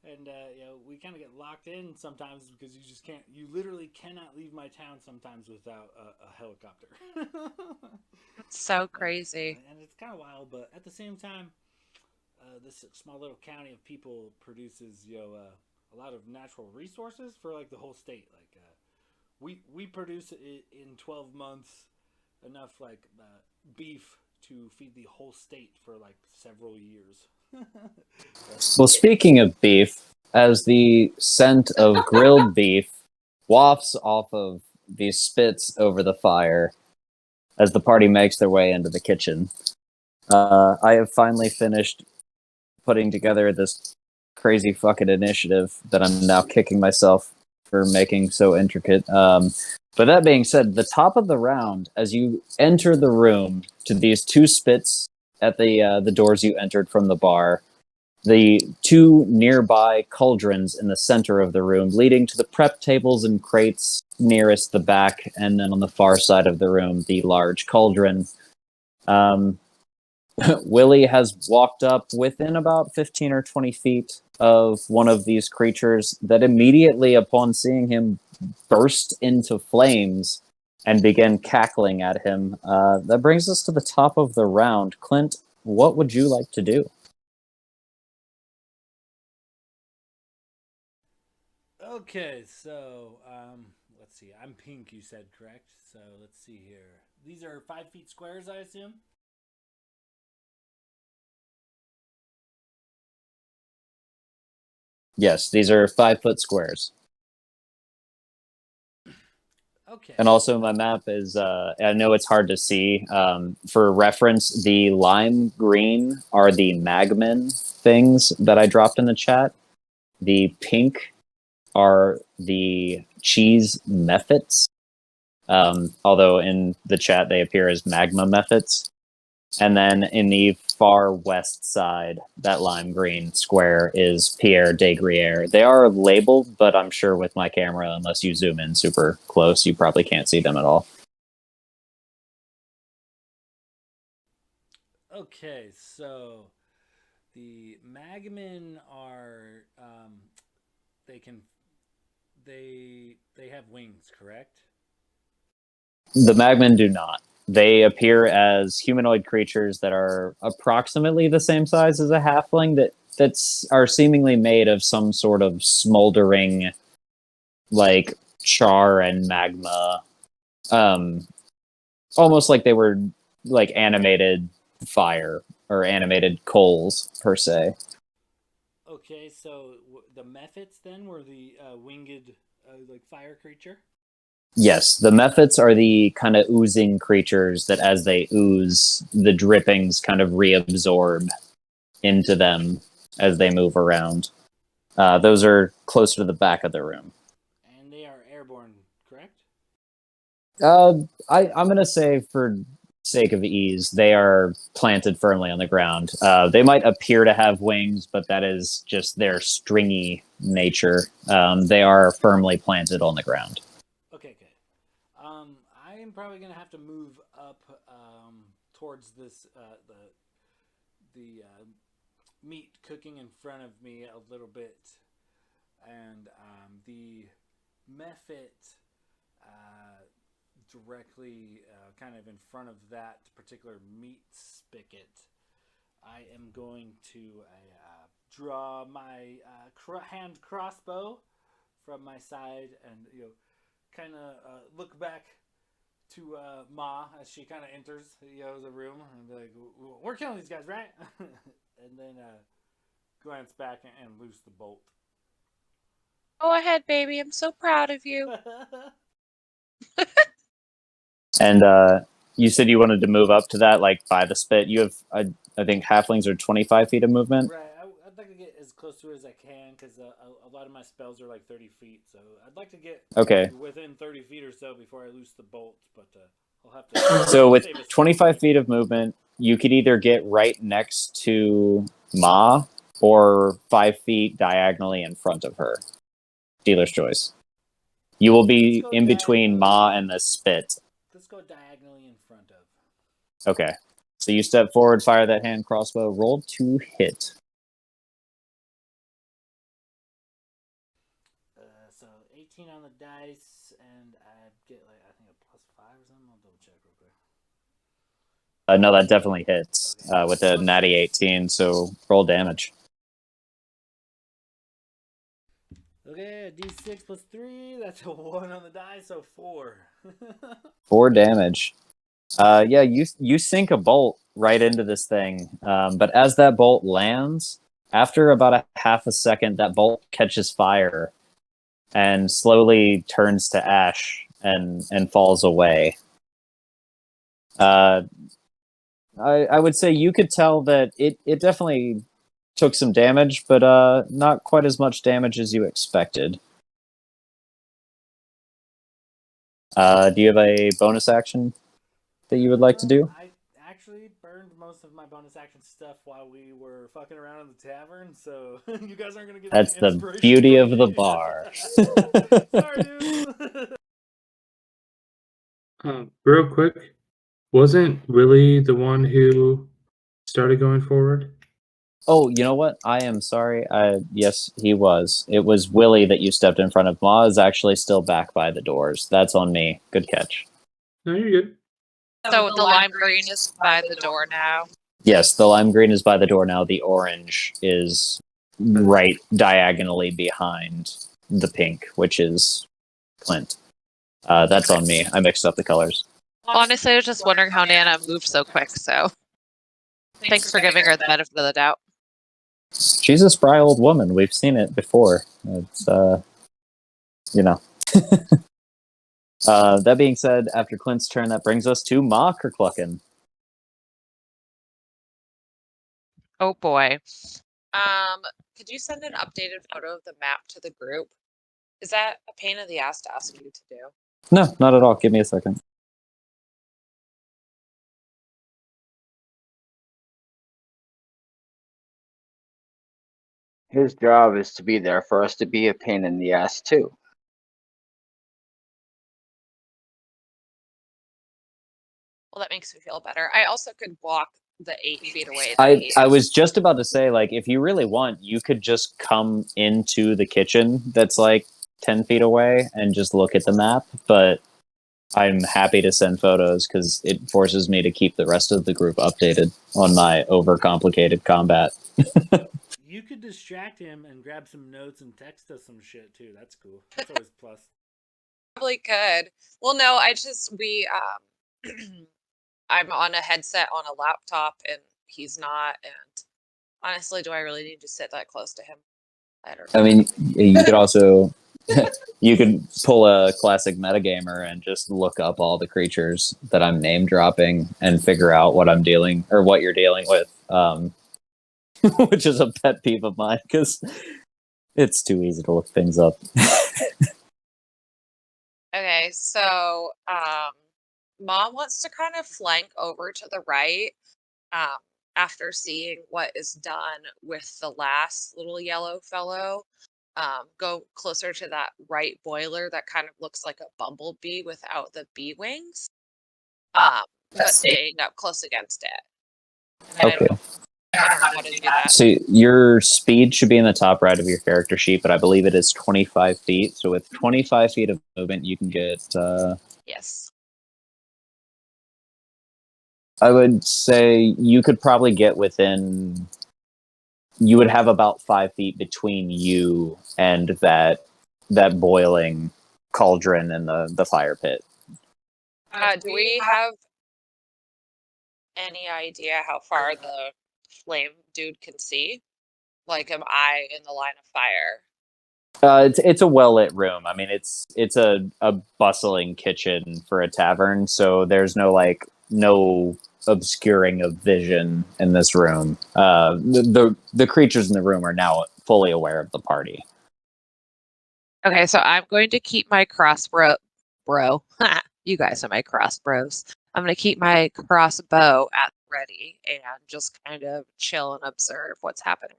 And we kind of get locked in sometimes because you literally cannot leave my town sometimes without a helicopter. It's so crazy. And it's kind of wild, but at the same time, this small little county of people produces a lot of natural resources for like the whole state. Like we produce in 12 months enough like beef to feed the whole state for like several years. Well, speaking of beef, as the scent of grilled beef wafts off of these spits over the fire as the party makes their way into the kitchen, I have finally finished putting together this crazy fucking initiative that I'm now kicking myself for making so intricate. But that being said, the top of the round, as you enter the room to these 2 spits at the doors you entered from the bar, the two nearby cauldrons in the center of the room, leading to the prep tables and crates nearest the back, and then on the far side of the room, the large cauldron. Willie has walked up within about 15 or 20 feet of one of these creatures that immediately, upon seeing him, burst into flames and began cackling at him. That brings us to the top of the round. Clint, what would you like to do? Okay, so let's see. I'm pink, you said, correct? So let's see here. These are 5 feet squares, I assume? Yes, these are 5-foot squares. Okay. And also, my map is, I know it's hard to see. For reference, the lime green are the magmin things that I dropped in the chat. The pink are the cheese mephits. Although in the chat they appear as magma mephits. And then in the far west side, that lime green square is Pierre de Gruyere. They are labeled, but I'm sure with my camera, unless you zoom in super close, you probably can't see them at all. Okay, so the magmin are they have wings, correct? The magmen do not. They appear as humanoid creatures that are approximately the same size as a halfling that are seemingly made of some sort of smoldering, like char and magma, almost like they were like animated fire or animated coals per se. Okay, so the mephits then were the winged like fire creature. Yes, the mephits are the kind of oozing creatures that as they ooze, the drippings kind of reabsorb into them as they move around. Those are closer to the back of the room. And they are airborne, correct? I'm going to say, for sake of ease, they are planted firmly on the ground. They might appear to have wings, but that is just their stringy nature. They are firmly planted on the ground. Okay, good. I am probably gonna have to move up towards this the meat cooking in front of me a little bit, and the mephit directly kind of in front of that particular meat spigot. I am going to draw my hand crossbow from my side, and kind of look back to Ma as she kind of enters the room and be like, "We're killing these guys, right?" And then glance back and loose the bolt. Go ahead, baby. I'm so proud of you. And you said you wanted to move up to that, like by the spit. You have, I think, halflings are 25 feet of movement. Right. I'd like to get as close to it as I can because a lot of my spells are like 30 feet. So I'd like to get within 30 feet or so before I loose the bolt. But I'll have to. So with 25 feet of movement, you could either get right next to Ma or 5 feet diagonally in front of her. Dealer's choice. You will be in between Ma and the spit. Let's go diagonally in front of. Okay. So you step forward, fire that hand crossbow, roll to hit. So 18 on the dice, and I get like I think a +5 or something. I'll double check real quick. No, that definitely hits with a natty 18. So roll damage. Okay, D6 plus 3. That's a 1 on the die, so 4. 4 damage. Yeah, you sink a bolt right into this thing, but as that bolt lands, after about a half a second, that bolt catches fire and slowly turns to ash and falls away. I would say you could tell that it definitely took some damage, but not quite as much damage as you expected. Do you have a bonus action that you would like to do? I actually, burn burned most of my bonus action stuff while we were fucking around in the tavern, so you guys aren't gonna get That's any the inspiration beauty from of the me. bar. Sorry, dude. Real quick, wasn't Willie the one who started going forward? Oh, you know what? I am sorry. Yes, he was. It was Willie that you stepped in front of. Ma is actually still back by the doors. That's on me. Good catch. No, you're good. So the lime green is by the door now. Yes, the lime green is by the door now. The orange is right diagonally behind the pink, which is Clint. That's on me. I mixed up the colors. Honestly, I was just wondering how Nana moved so quick, so thanks for giving her the benefit of the doubt. She's a spry old woman. We've seen it before. It's, you know. That being said, after Clint's turn, that brings us to Ma Kerklucken. Oh boy. Could you send an updated photo of the map to the group? Is that a pain in the ass to ask you to do? No, not at all. Give me a second. His job is to be there for us to be a pain in the ass too. Well, that makes me feel better. I also could walk the 8 feet away. I was just about to say, like, if you really want, you could just come into the kitchen that's like 10 feet away and just look at the map, but I'm happy to send photos because it forces me to keep the rest of the group updated on my overcomplicated combat. You could distract him and grab some notes and text us some shit too. That's cool. That's always a plus. Probably could. Well, no, I'm on a headset on a laptop and he's not. And honestly, do I really need to sit that close to him? I don't know. I mean, you could also you could pull a classic metagamer and just look up all the creatures that I'm name dropping and figure out what I'm dealing or what you're dealing with, which is a pet peeve of mine because it's too easy to look things up. Okay, so Mom wants to kind of flank over to the right after seeing what is done with the last little yellow fellow. Go closer to that right boiler that kind of looks like a bumblebee without the bee wings, but staying up close against it. And Okay. I don't know how to do that. So your speed should be in the top right of your character sheet, but I believe it is 25 feet. So with 25 feet of movement, you can get... Yes. I would say you could probably get within... You would have about 5 feet between you and that boiling cauldron in the fire pit. Do we have any idea how far the flame dude can see? Like, am I in the line of fire? It's a well lit room. I mean, it's a bustling kitchen for a tavern, so there's no obscuring of vision in this room. The creatures in the room are now fully aware of the party. Okay, so I'm going to keep my crossbow. Bro, you guys are my crossbows. I'm going to keep my crossbow at the ready and just kind of chill and observe what's happening.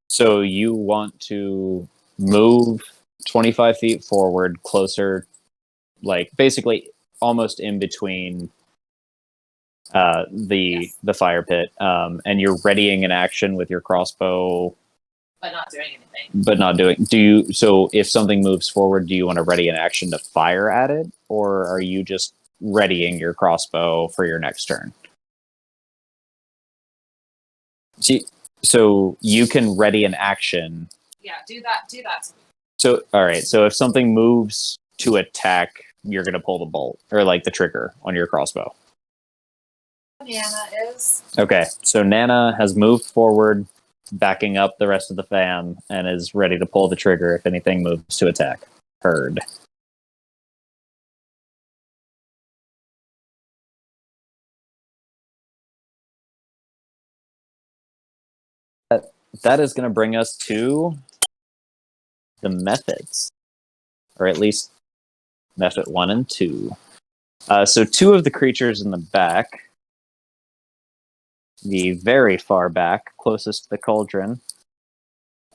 So you want to move 25 feet forward, closer, like basically almost in between the fire pit, and you're readying an action with your crossbow, But not doing anything. but not doing. Do you? So if something moves forward, do you want to ready an action to fire at it, or are you just readying your crossbow for your next turn? See, so you can ready an action. Yeah, do that. So all right. So if something moves to attack, you're gonna pull the bolt or like the trigger on your crossbow. Nana is. Okay, so Nana has moved forward, backing up the rest of the fam, and is ready to pull the trigger if anything moves to attack. Heard. That is going to bring us to the methods, or at least method 1 and 2. So 2 of the creatures in the back the very far back, closest to the cauldron,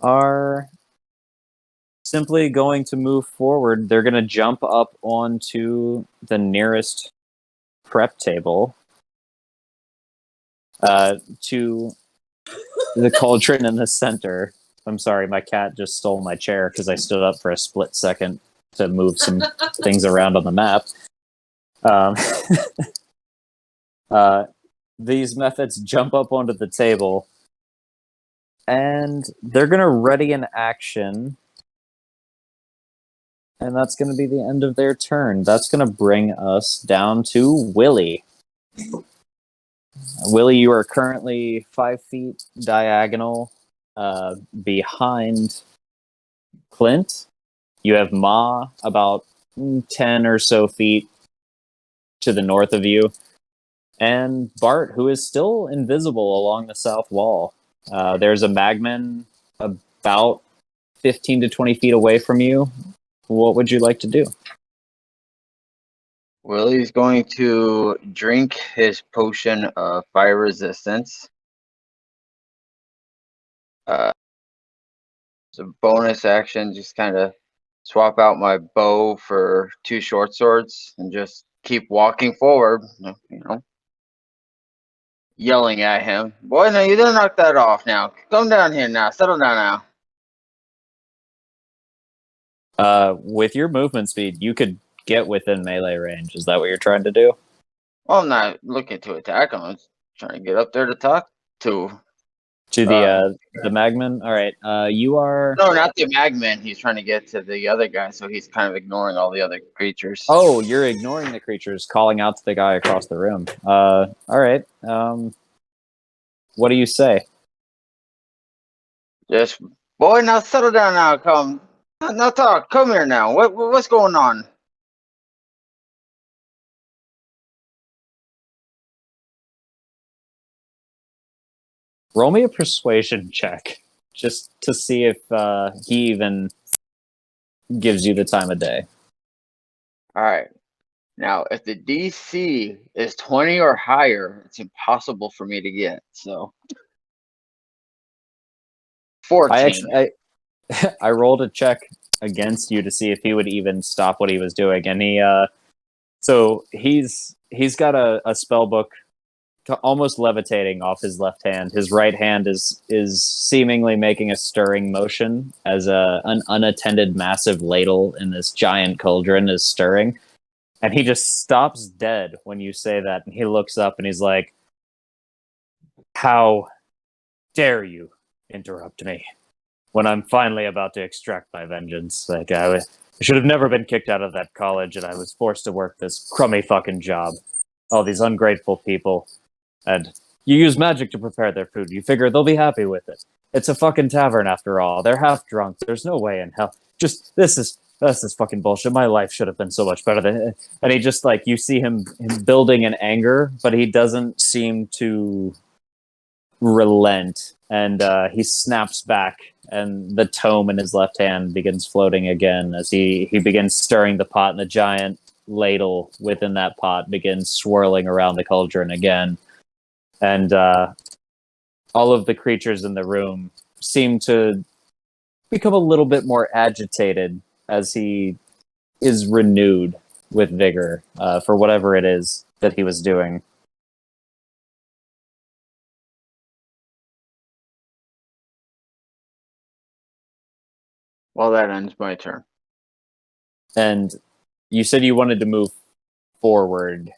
are simply going to move forward. They're going to jump up onto the nearest prep table to the cauldron in the center. I'm sorry, my cat just stole my chair because I stood up for a split second to move some things around on the map. These methods jump up onto the table, and they're going to ready an action. And that's going to be the end of their turn. That's going to bring us down to Willie. Willie, you are currently 5 feet diagonal behind Clint. You have Ma about 10 or so feet to the north of you. And Bart, who is still invisible along the south wall. There's a Magman about 15 to 20 feet away from you. What would you like to do? Willie's going to drink his potion of fire resistance. It's a bonus action, just kind of swap out my bow for 2 short swords and just keep walking forward, yelling at him. Boy, no, you didn't knock that off now. Come down here now. Settle down now. With your movement speed, you could get within melee range. Is that what you're trying to do? Well, I'm not looking to attack him. I'm trying to get up there to talk to. To the Magman? All right. You are... No, not the Magman. He's trying to get to the other guy, so he's kind of ignoring all the other creatures. Oh, you're ignoring the creatures, calling out to the guy across the room. All right. What do you say? Just, boy, now settle down now. Come. Now talk. Come here now. What's going on? Roll me a persuasion check, just to see if he even gives you the time of day. All right. Now, if the DC is 20 or higher, it's impossible for me to get. So, 14. I rolled a check against you to see if he would even stop what he was doing, and he's got a spell book almost levitating off his left hand. His right hand is seemingly making a stirring motion as an unattended massive ladle in this giant cauldron is stirring. And he just stops dead when you say that. And he looks up and he's like, "How dare you interrupt me when I'm finally about to extract my vengeance? Like, I should have never been kicked out of that college, and I was forced to work this crummy fucking job. All these ungrateful people. And you use magic to prepare their food. You figure they'll be happy with it. It's a fucking tavern after all. They're half drunk. There's no way in hell. This is fucking bullshit. My life should have been so much better than." And he just, like, you see him building in anger, but he doesn't seem to relent. And he snaps back, and the tome in his left hand begins floating again as he begins stirring the pot, and the giant ladle within that pot begins swirling around the cauldron again. And all of the creatures in the room seem to become a little bit more agitated as he is renewed with vigor for whatever it is that he was doing. Well, that ends my turn. And you said you wanted to move forward.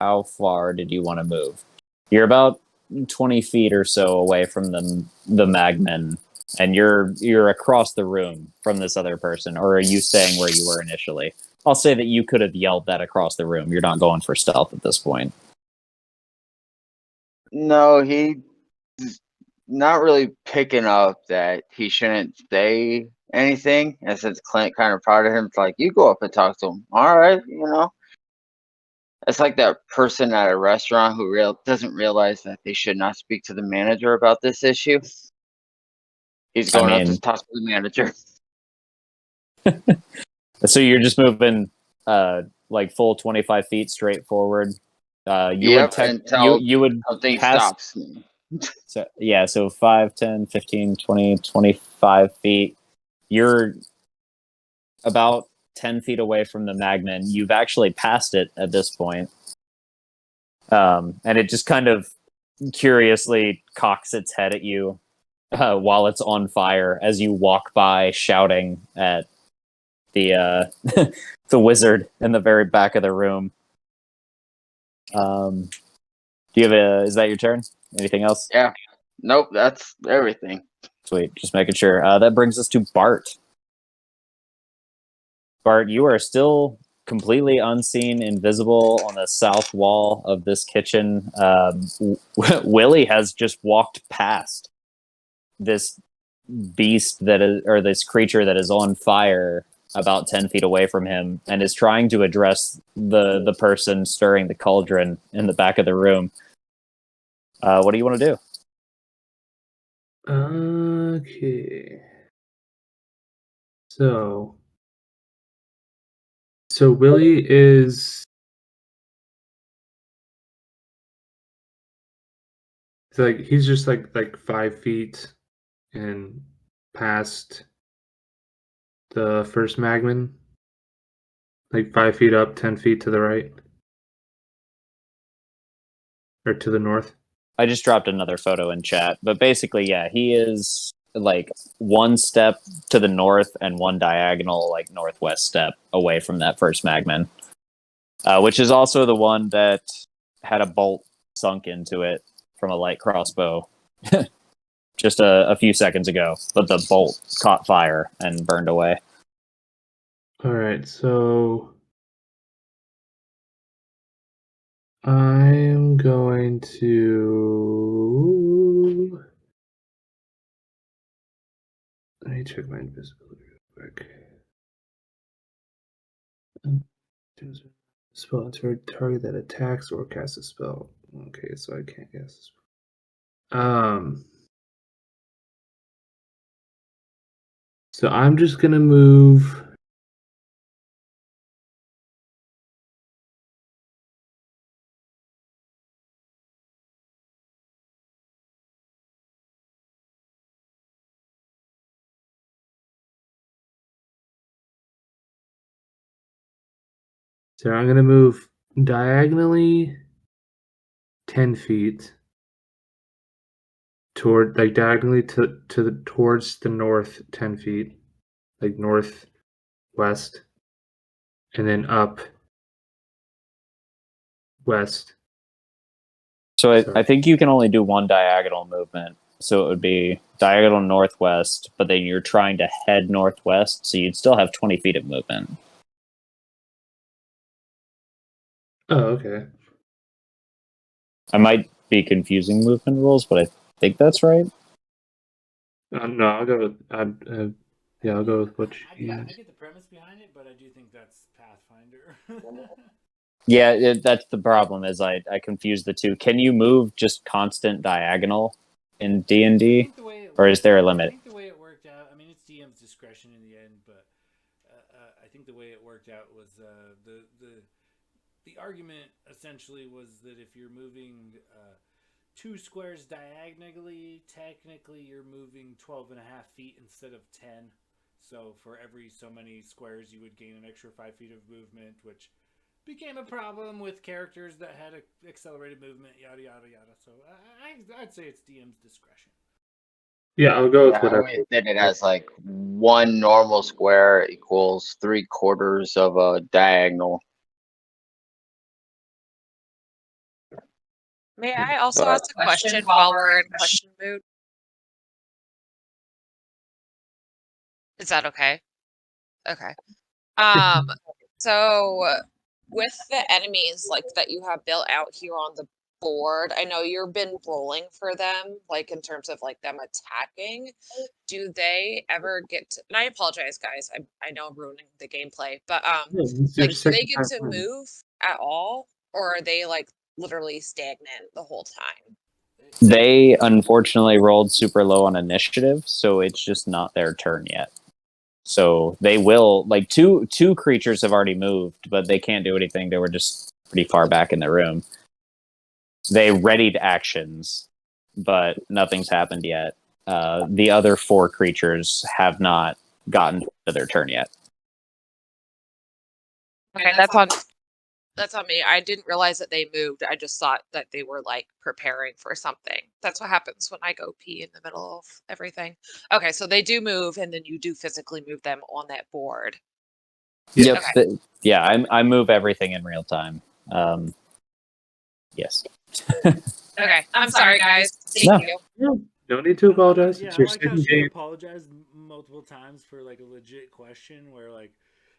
How far did you want to move? You're about 20 feet or so away from the Magmen, and you're across the room from this other person. Or are you staying where you were initially? I'll say that you could have yelled that across the room. You're not going for stealth at this point. No, he's not really picking up that he shouldn't say anything. And since Clint kind of prodded him, it's like, you go up and talk to him. All right, It's like that person at a restaurant who doesn't realize that they should not speak to the manager about this issue. He's going up to talk to the manager. So you're just moving like full 25 feet straight forward. You would until you would something pass, stops me. So yeah, so 5, 10, 15, 20, 25 feet. You're about 10 feet away from the magman. You've actually passed it at this point. And it just kind of curiously cocks its head at you while it's on fire as you walk by shouting at the the wizard in the very back of the room. Do you have is that your turn? Anything else? Yeah. Nope, that's everything. Sweet. Just making sure. That brings us to Bart. Bart, you are still completely unseen, invisible on the south wall of this kitchen. Willie has just walked past this beast that is, or this creature that is on fire about 10 feet away from him and is trying to address the person stirring the cauldron in the back of the room. What do you want to do? Okay. So Willie is he's just like 5 feet and past the first magman, like 5 feet up, 10 feet to the right or to the north. I just dropped another photo in chat, but basically, yeah, he is like one step to the north and one diagonal, like northwest step away from that first magman, which is also the one that had a bolt sunk into it from a light crossbow just a few seconds ago, but the bolt caught fire and burned away. All right, so I'm going to. Let me check my invisibility real quick. Spell into a target that attacks or casts a spell. Okay, so I can't cast a spell. So I'm just gonna move. So I'm gonna move diagonally 10 feet toward, like, diagonally towards the north 10 feet, like northwest, and then up west. So I Sorry. think you can only do one diagonal movement. So it would be diagonal northwest, but then you're trying to head northwest, so you'd still have 20 feet of movement. Oh, okay. I might be confusing movement rules, but I think that's right. No, I'll go with yeah, I'll go with what you. I get the premise behind it, but I do think that's Pathfinder. Yeah, that's the problem. Is I confuse the two. Can you move just constant diagonal in D&D, or is there a limit? I think the way it worked out. I mean, it's DM's discretion in the end, but I think the way it worked out was the argument essentially was that if you're moving 2 squares diagonally, technically you're moving 12 and a half feet instead of 10. So for every so many squares, you would gain an extra 5 feet of movement, which became a problem with characters that had accelerated movement, yada yada yada. So I'd say it's DM's discretion. Yeah, I'll go with I whatever. always did it as like 1 normal square equals 3/4 of a diagonal. May I also Sorry. ask a question while we're in question mood? Is that okay? Okay. So with the enemies like that you have built out here on the board, I know you've been rolling for them, like in terms of like them attacking. Do they ever get to, and I apologize guys, I know I'm ruining the gameplay, but Yeah, it's your like do they second get time to playing. move at all? Or are they like literally stagnant the whole time? They unfortunately rolled super low on initiative, so it's just not their turn yet. So they will, like, two creatures have already moved, but they can't do anything. They were just pretty far back in the room. They readied actions but nothing's happened yet. The other 4 creatures have not gotten to their turn yet. Okay, that's on me. I didn't realize that they moved. I just thought that they were like preparing for something. That's what happens when I go pee in the middle of everything. Okay, so they do move, and then you do physically move them on that board. Yep. Okay. Yeah, I move everything in real time. Yes. Okay, I'm sorry, guys. Thank you. No need to apologize. Yeah, It's I your like how second she game. apologized multiple times for like a legit question where like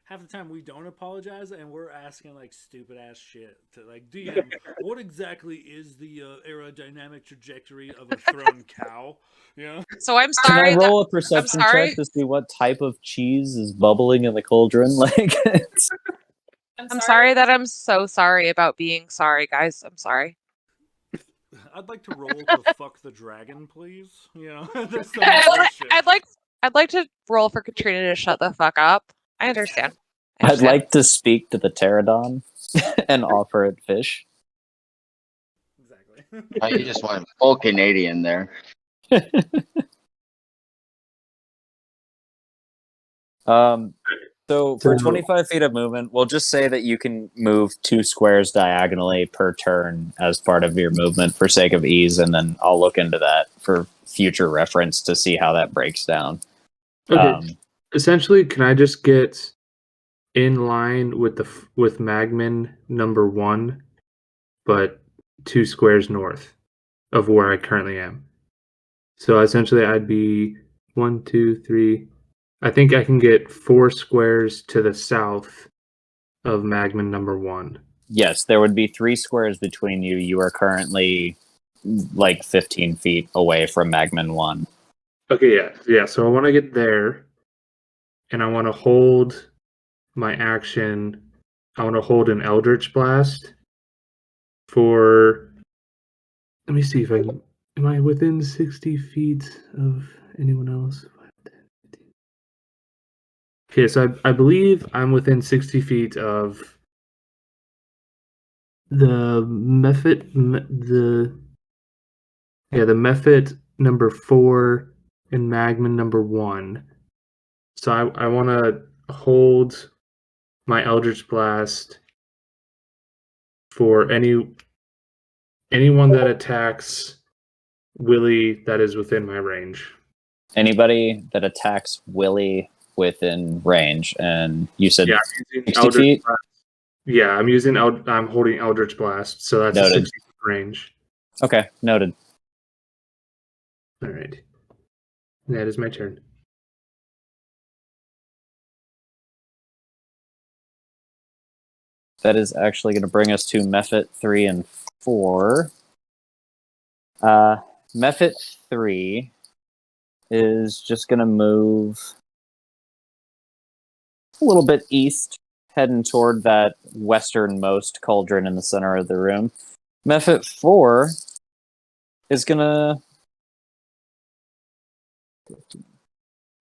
half the time we don't apologize and we're asking like stupid ass shit to like DM. What exactly is the aerodynamic trajectory of a thrown cow? You know? So I'm Can I sorry. roll a perception sorry. check to see what type of cheese is bubbling in the cauldron? Like, I'm sorry that I'm so sorry about being sorry, guys. I'm sorry. I'd like to roll to fuck the dragon, please. You know, there's so much worse shit. I'd like to roll for Katrina to shut the fuck up. I understand. I'd like to speak to the pterodon and offer it fish. Exactly. Oh, you just went full Canadian there. So for 25 feet of movement, we'll just say that you can move 2 squares diagonally per turn as part of your movement for sake of ease, and then I'll look into that for future reference to see how that breaks down. Okay. Essentially, can I just get in line with Magman number 1, but 2 squares north of where I currently am? So essentially, I'd be 1, 2, 3. I think I can get 4 squares to the south of Magman number 1. Yes, there would be 3 squares between you. You are currently like 15 feet away from Magman 1. Okay, yeah. So I want to get there, and I want to hold my action. I want to hold an Eldritch Blast for. Let me see if I can. Am I within 60 feet of anyone else? Okay, so I believe I'm within 60 feet of the the Mephit number 4 and Magman number 1. So I want to hold my Eldritch Blast for anyone that attacks Willie that is within my range. Anybody that attacks Willie within range, and you said Yeah, I'm using 60 Eldritch feet? Blast. Yeah, I'm holding Eldritch Blast, so that's Noted. a 60 foot range. Okay, noted. All right. That is my turn. That is actually going to bring us to Mephit 3 and 4. Mephit 3 is just going to move a little bit east, heading toward that westernmost cauldron in the center of the room. Mephit 4 is going to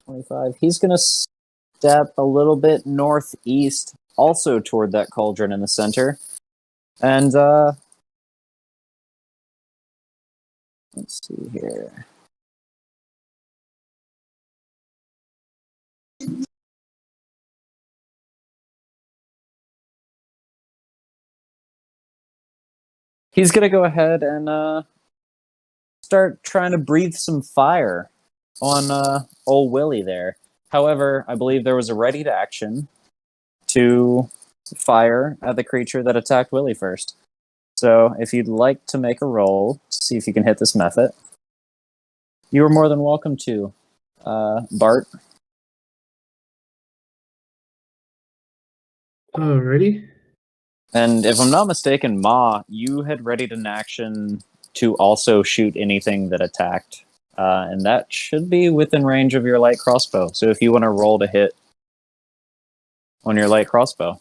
25. He's going to step a little bit northeast, also toward that cauldron in the center. And let's see here. He's going to go ahead and start trying to breathe some fire on old Willie there. However, I believe there was a ready to action to fire at the creature that attacked Willie first. So if you'd like to make a roll to see if you can hit this method, you are more than welcome to. Bart? Alrighty. And if I'm not mistaken, Ma, you had readied an action to also shoot anything that attacked. And that should be within range of your light crossbow. So if you want to roll to hit on your light crossbow.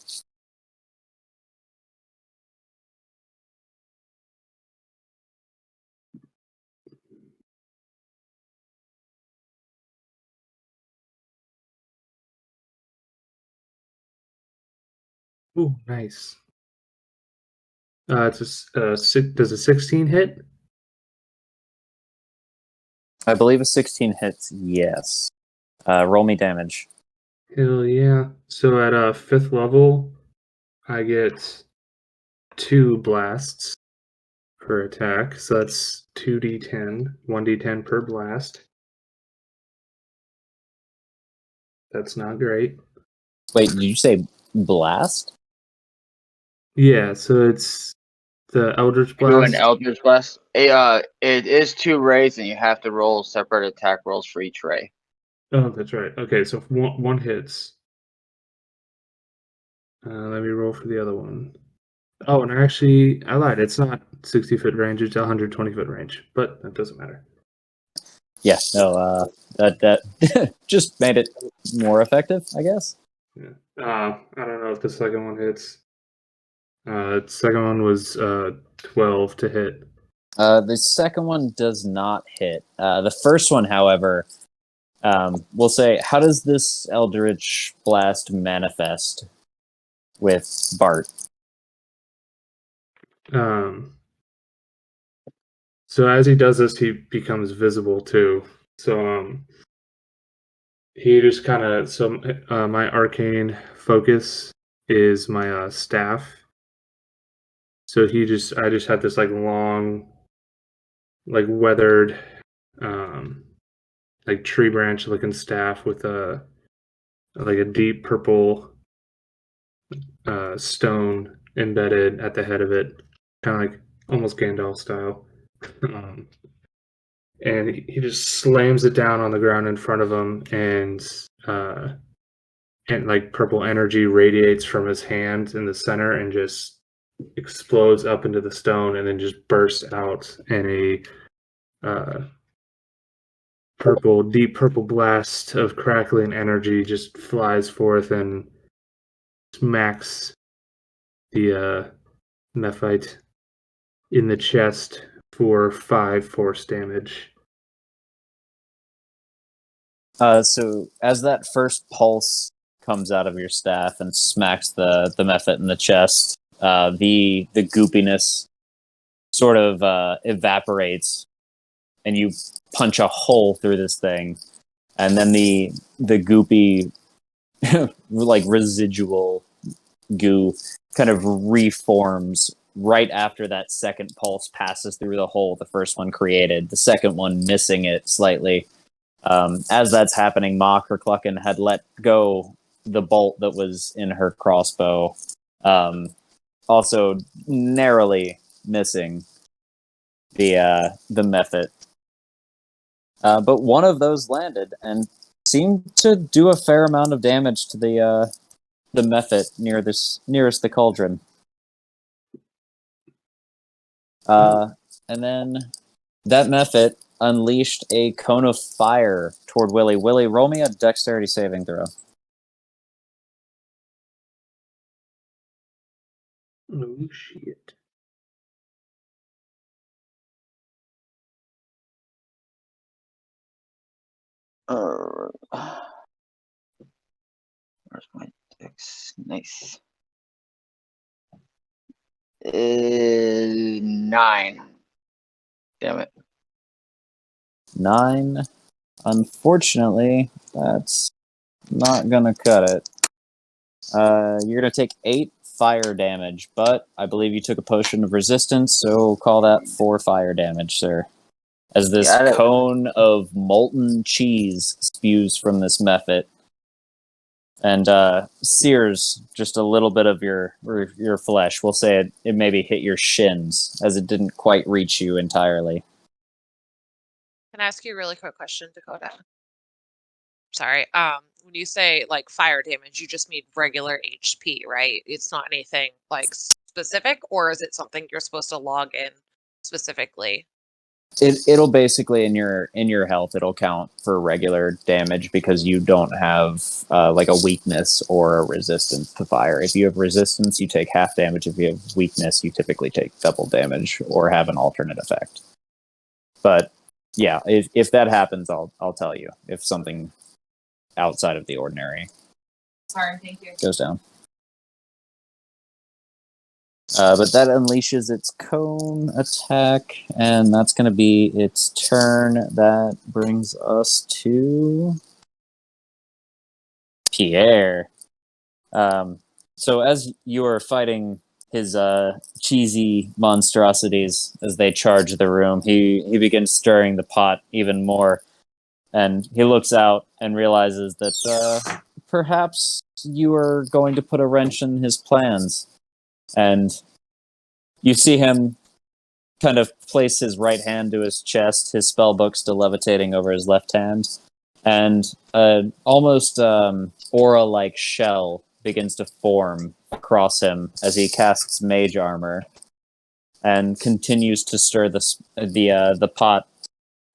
Ooh, nice. Does a 16 hit? I believe a 16 hits, yes. Roll me damage. Hell yeah. So at 5th level, I get 2 blasts per attack. So that's 2d10, 1d10 per blast. That's not great. Wait, did you say blast? Yeah, so it's the Eldritch Do an Blast. Eldritch Blast. It is 2 rays, and you have to roll separate attack rolls for each ray. Oh, that's right. Okay, so if one hits. Let me roll for the other one. Oh, and I lied. It's not 60-foot range. It's 120-foot range, but that doesn't matter. Yeah, no, that just made it more effective, I guess. Yeah. I don't know if the second one hits. The second one was 12 to hit. The second one does not hit. The first one, however, we'll say, how does this Eldritch Blast manifest with Bart? So as he does this, he becomes visible too. So he just kind of my arcane focus is my staff. So I just had this like long, like weathered, like tree branch looking staff with a deep purple stone embedded at the head of it, kind of like almost Gandalf style. um, and he just slams it down on the ground in front of him, and like purple energy radiates from his hand in the center and just explodes up into the stone, and then just bursts out in a deep purple blast of crackling energy just flies forth and smacks the Nephite in the chest for 5 force damage. So as that first pulse comes out of your staff and smacks the Mephit in the chest, the goopiness sort of evaporates, and you punch a hole through this thing, and then the goopy like residual goo kind of reforms right after that second pulse passes through the hole the first one created, the second one missing it slightly. As that's happening, Kerklucken had let go the bolt that was in her crossbow, also narrowly missing the Mephit. But one of those landed and seemed to do a fair amount of damage to the Mephit nearest the cauldron. And then that Mephit unleashed a cone of fire toward Willie. Willie, roll me a dexterity saving throw. Oh shit. Where's my dex? Nice. 9. Damn it. 9. Unfortunately, that's not gonna cut it. You're gonna take 8 fire damage, but I believe you took a potion of resistance, so call that 4 fire damage, sir. As this cone of molten cheese spews from this Mephit and sears just a little bit of your flesh. We'll say it maybe hit your shins, as it didn't quite reach you entirely. Can I ask you a really quick question, Dakota? Sorry. When you say like fire damage, you just mean regular HP, right? It's not anything like specific, or is it something you're supposed to log in specifically? It'll basically in your health, it'll count for regular damage because you don't have like a weakness or a resistance to fire. If you have resistance, you take half damage. If you have weakness, you typically take double damage or have an alternate effect. But yeah, if that happens, I'll tell you if something outside of the ordinary Sorry, thank you. goes down. But that unleashes its cone attack, and that's going to be its turn. That brings us to Pierre. So as you are fighting his cheesy monstrosities as they charge the room, he begins stirring the pot even more, and he looks out and realizes that perhaps you are going to put a wrench in his plans. And you see him kind of place his right hand to his chest, his spell book still levitating over his left hand, and almost aura-like shell begins to form across him as he casts mage armor and continues to stir the pot,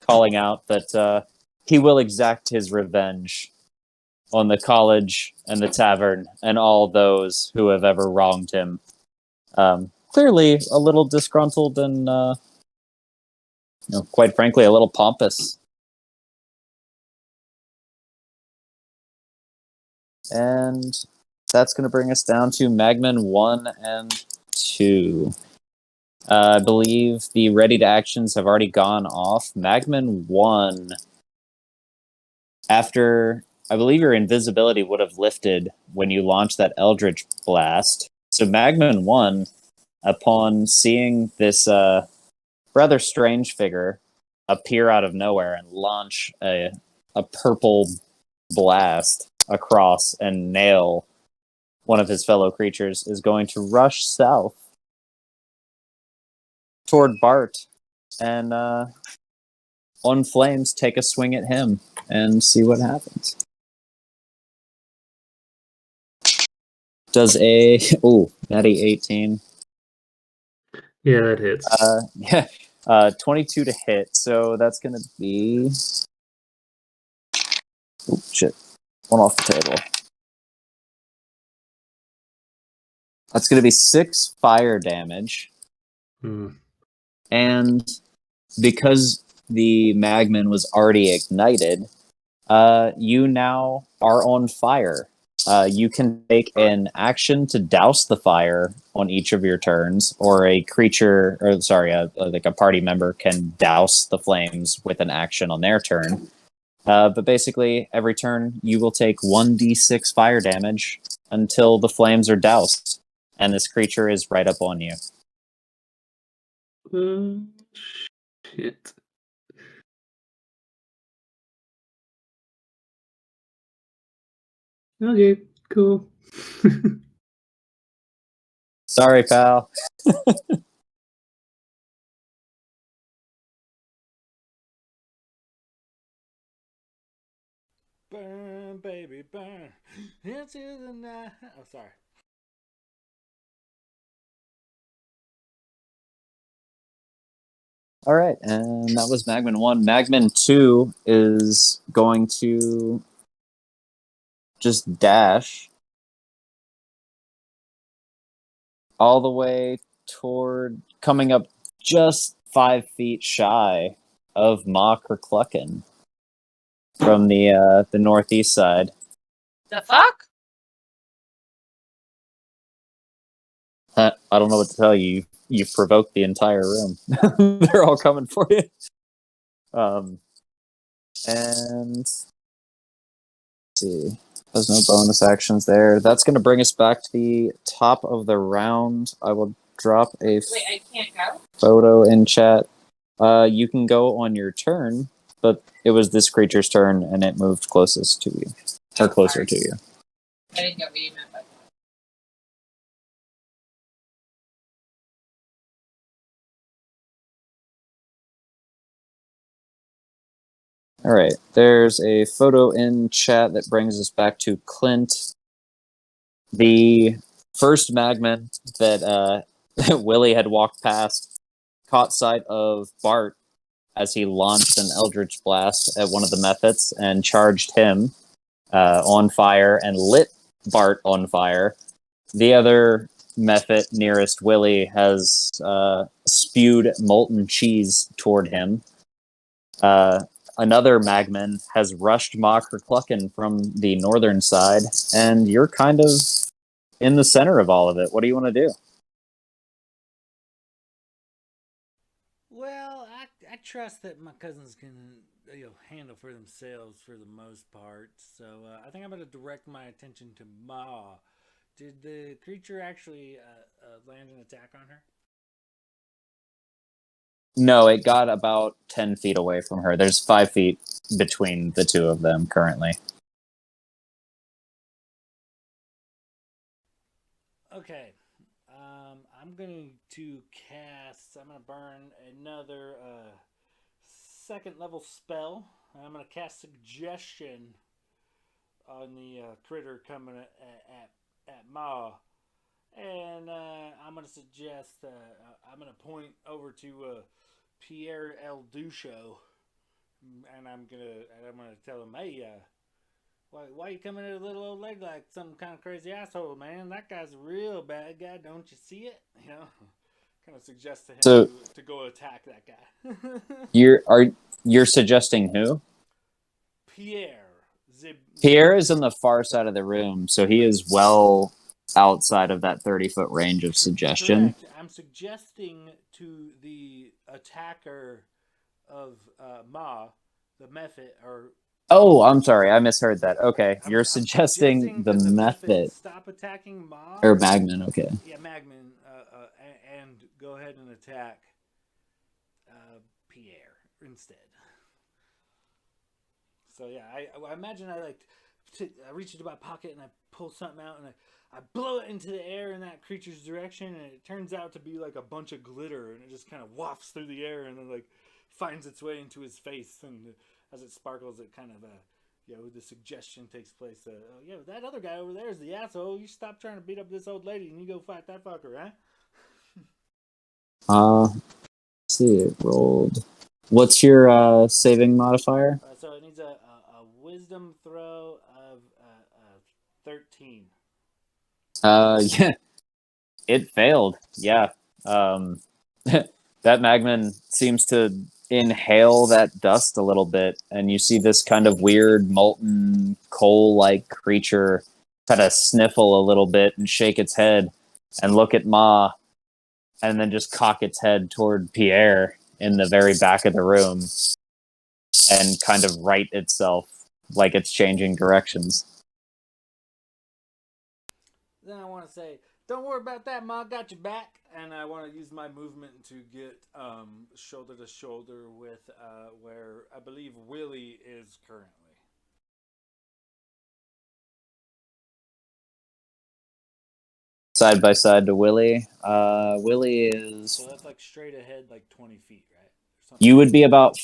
calling out that he will exact his revenge on the college and the tavern and all those who have ever wronged him. Clearly a little disgruntled and, quite frankly, a little pompous. And that's going to bring us down to Magman 1 and 2. I believe the ready to actions have already gone off. Magman 1, after, I believe your invisibility would have lifted when you launched that Eldritch Blast. So Magman 1, upon seeing this rather strange figure appear out of nowhere and launch a purple blast across and nail one of his fellow creatures, is going to rush south toward Bart and on flames take a swing at him and see what happens. Does a natty 18. Yeah, that hits. Yeah, 22 to hit. So that's gonna be shit. One off the table. That's gonna be 6 fire damage. And because the Magman was already ignited, you now are on fire. You can take an action to douse the fire on each of your turns, or a creature, or sorry, like a party member can douse the flames with an action on their turn. But basically, every turn you will take 1d6 fire damage until the flames are doused, and this creature is right up on you. Shit. Okay, cool. Sorry, pal. Burn, baby, burn. Into the night. Oh, sorry. All right, and that was Magman 1. Magman 2 is going to just dash all the way toward coming up just 5 feet shy of Kerklucken from the northeast side. The fuck? I don't know what to tell you. You've provoked the entire room. They're all coming for you. And let's see. There's no bonus actions there. That's going to bring us back to the top of the round. I will drop a I can't go? photo in chat. You can go on your turn, but it was this creature's turn, and it moved closest to you, or closer to you. I didn't get what you meant by that. All right. There's a photo in chat that brings us back to Clint. The first Magman that Willie had walked past caught sight of Bart as he launched an Eldritch Blast at one of the methods and charged him on fire and lit Bart on fire. The other method nearest Willie has spewed molten cheese toward him. Another Magman has rushed Kerklucken from the northern side, and you're kind of in the center of all of it. What do you want to do? Well, I trust that my cousins can handle for themselves for the most part. So I think I'm going to direct my attention to Ma. Did the creature actually land an attack on her? No, it got about 10 feet away from her. There's 5 feet between the two of them currently. Okay. I'm going to cast. I'm going to burn another second level spell. I'm going to cast Suggestion on the critter coming at Ma. And I'm going to suggest, I'm going to point over to Pierre El Ducho. And I'm gonna tell him, hey, why you coming at a little old leg like some kind of crazy asshole, man? That guy's a real bad guy, don't you see it? Kind of suggest to him So to go attack that guy. you're suggesting who? Pierre. Pierre is on the far side of the room, so he is well outside of that 30-foot range of suggestion. Correct. I'm suggesting to the attacker of Ma, the method, or Oh, I'm sorry, I misheard that. Okay, you're I'm suggesting the that the method stop attacking Ma. or Magman. Okay. Yeah, Magman, and go ahead and attack Pierre instead. So yeah, I imagine I reach into my pocket and I pull something out and I blow it into the air in that creature's direction, and it turns out to be like a bunch of glitter, and it just kind of wafts through the air and then like finds its way into his face, and as it sparkles, it kind of the suggestion takes place. That other guy over there is the asshole. You stop trying to beat up this old lady and you go fight that fucker, huh? Let's see, it rolled. What's your saving modifier? So it needs a wisdom throw of 13. Yeah, it failed. Yeah. That Magman seems to inhale that dust a little bit, and you see this kind of weird molten coal-like creature kind of sniffle a little bit and shake its head and look at Ma, and then just cock its head toward Pierre in the very back of the room and kind of right itself like it's changing directions. Then I want to say, don't worry about that, Ma, got your back. And I want to use my movement to get shoulder to shoulder with where I believe Willie is currently. Side by side to Willie. Willie is. So that's like straight ahead, like 20 feet, right? You would be about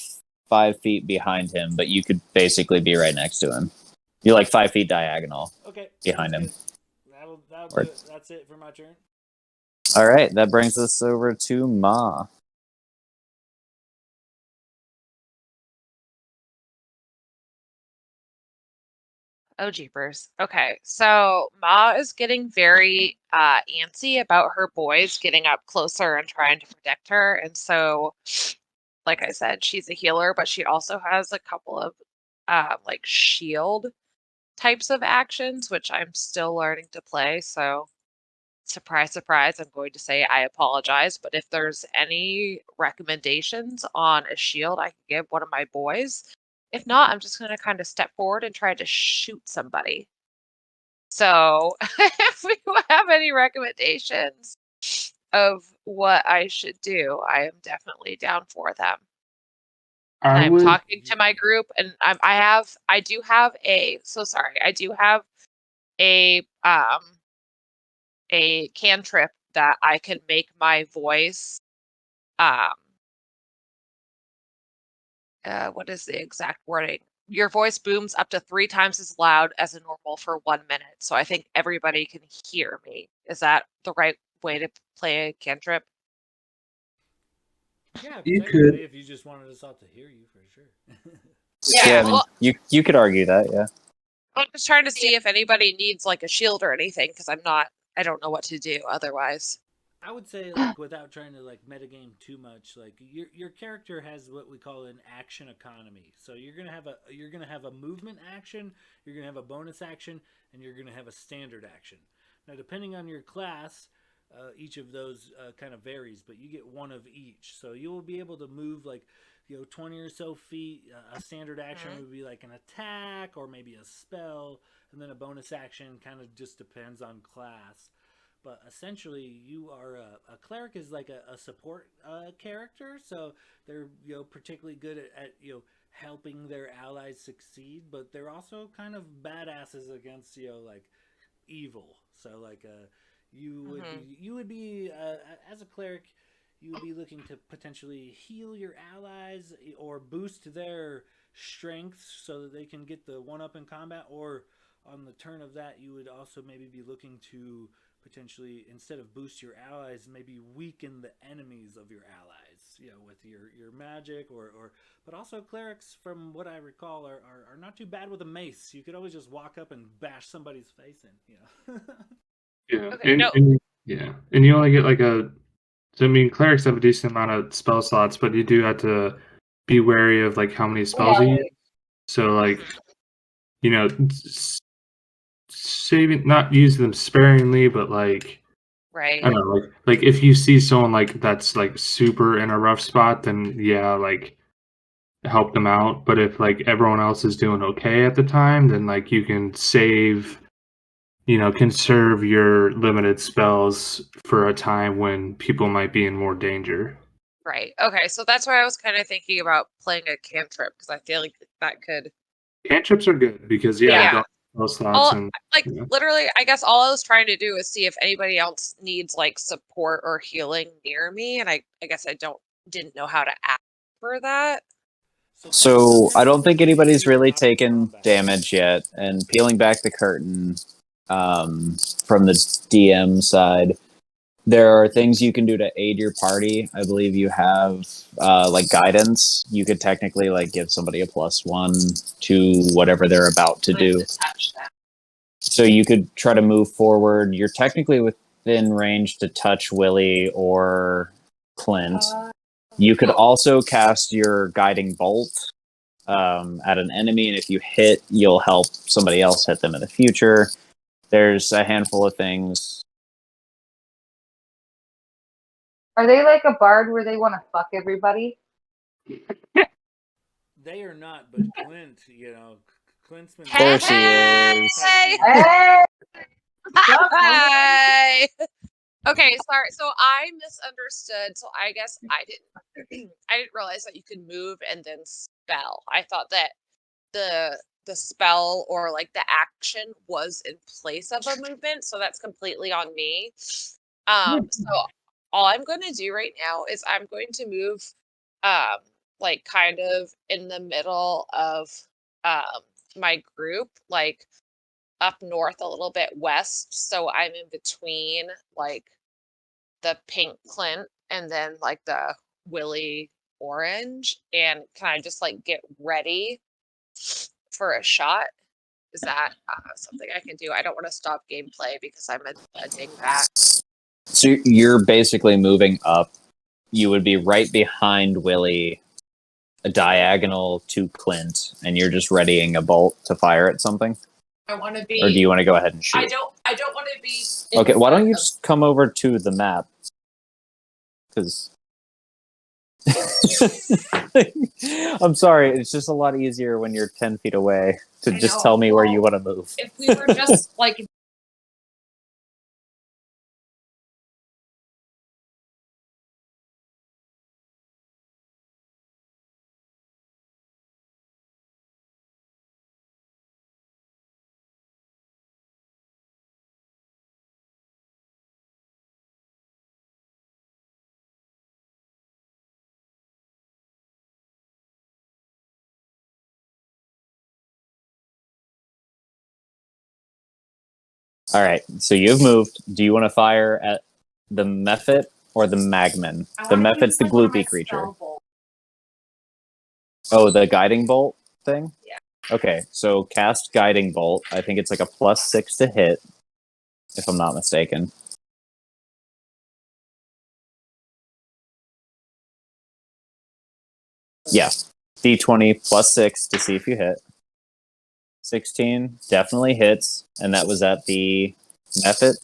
5 feet behind him, but you could basically be right next to him. You're like 5 feet diagonal behind him. That'll do it. That's it for my turn. All right, that brings us over to Ma. Oh, jeepers. Okay, so Ma is getting very antsy about her boys getting up closer and trying to protect her. And so, like I said, she's a healer, but she also has a couple of like shield types of actions, which I'm still learning to play. So, surprise, surprise, I'm going to say I apologize. But if there's any recommendations on a shield I can give one of my boys, if not, I'm just going to kind of step forward and try to shoot somebody. So, if we have any recommendations of what I should do, I am definitely down for them. And I I'm would. talking to my group, and I do have a, so sorry, I do have a cantrip that I can make my voice, what is the exact wording? Your voice booms up to 3 times as loud as a normal for 1 minute. So I think everybody can hear me. Is that the right way to play a cantrip? Yeah, You technically, could. if you just wanted us all to hear you, for sure. Yeah, I mean, Well, you could argue that, yeah. I'm just trying to see if anybody needs like a shield or anything, because I don't know what to do otherwise. I would say, like, without trying to like metagame too much, like your character has what we call an action economy. So you're gonna have a movement action, you're gonna have a bonus action, and you're gonna have a standard action. Now, depending on your class, each of those kind of varies, but you get one of each. So you will be able to move like 20 or so feet. A standard action Mhm. would be like an attack or maybe a spell, and then a bonus action kind of just depends on class. But essentially, you are a cleric is like a support character, so they're particularly good at helping their allies succeed, but they're also kind of badasses against like evil. So like Mhm. you would be as a cleric, you would be looking to potentially heal your allies or boost their strength so that they can get the one up in combat. Or on the turn of that, you would also maybe be looking to potentially, instead of boost your allies, maybe weaken the enemies of your allies, with your magic or but also clerics, from what I recall, are not too bad with a mace. You could always just walk up and bash somebody's face in. Yeah, Okay, no, and you only get like a. So I mean, clerics have a decent amount of spell slots, but you do have to be wary of like how many spells you use. So like mhm, saving, not use them sparingly, but like I right, don't know, like if you see someone like that's like super in a rough spot, then yeah, like help them out. But if like everyone else is doing okay at the time, then like you can save, conserve your limited spells for a time when people might be in more danger. right. Okay, so that's why I was kind of thinking about playing a cantrip because I feel like that could, Cantrips are good because yeah, you yeah. don't have spell slots All and like yeah. literally, I guess all I was trying to do is see if anybody else needs like support or healing near me, and I guess I didn't know how to ask for that. So I don't think Technically, anybody's you're really not in taken combat. damage yet. And peeling back the curtain from the DM side, there are things you can do to aid your party. I believe you have like guidance. You could technically like give somebody a +1 to whatever they're about to do. So you could try to move forward. You're technically within range to touch Willie or Clint. You could also cast your guiding bolt at an enemy, and if you hit, you'll help somebody else hit them in the future. There's a handful of things. Are they like a bard where they want to fuck everybody? They are not, but Clint, Clint's been There she is. Hey! Hey! Hi. Okay, sorry. So I misunderstood. So I guess I didn't I didn't realize that you could move and then spell. I thought that the spell or like the action was in place of a movement, so that's completely on me. So all I'm going to do right now is I'm going to move um like kind of in the middle of um my group, like up north a little bit west, so I'm in between like the pink Clint and then like the Willy orange, and can I just like get ready for a shot? Is that something I can do? I don't want to stop gameplay because I'm a dingbat. So you're basically moving up. You would be right behind Willie, a diagonal to Clint, and you're just readying a bolt to fire at something? I want to be. Or do you want to go ahead and shoot? I don't want to be. Okay, why don't you just come over to the map? Because I'm sorry, it's just a lot easier when you're 10 feet away to just tell me where you want to move. If we were just like. All right, so you've moved. Do you want to fire at the Mephit or the Magman? The Mephit's the gloopy creature. Oh, the guiding bolt thing? Yeah. Okay, so cast guiding bolt. I think it's like a +6 to hit, if I'm not mistaken. Yeah. D20 +6 to see if you hit. 16 definitely hits, and that was at the Mephit.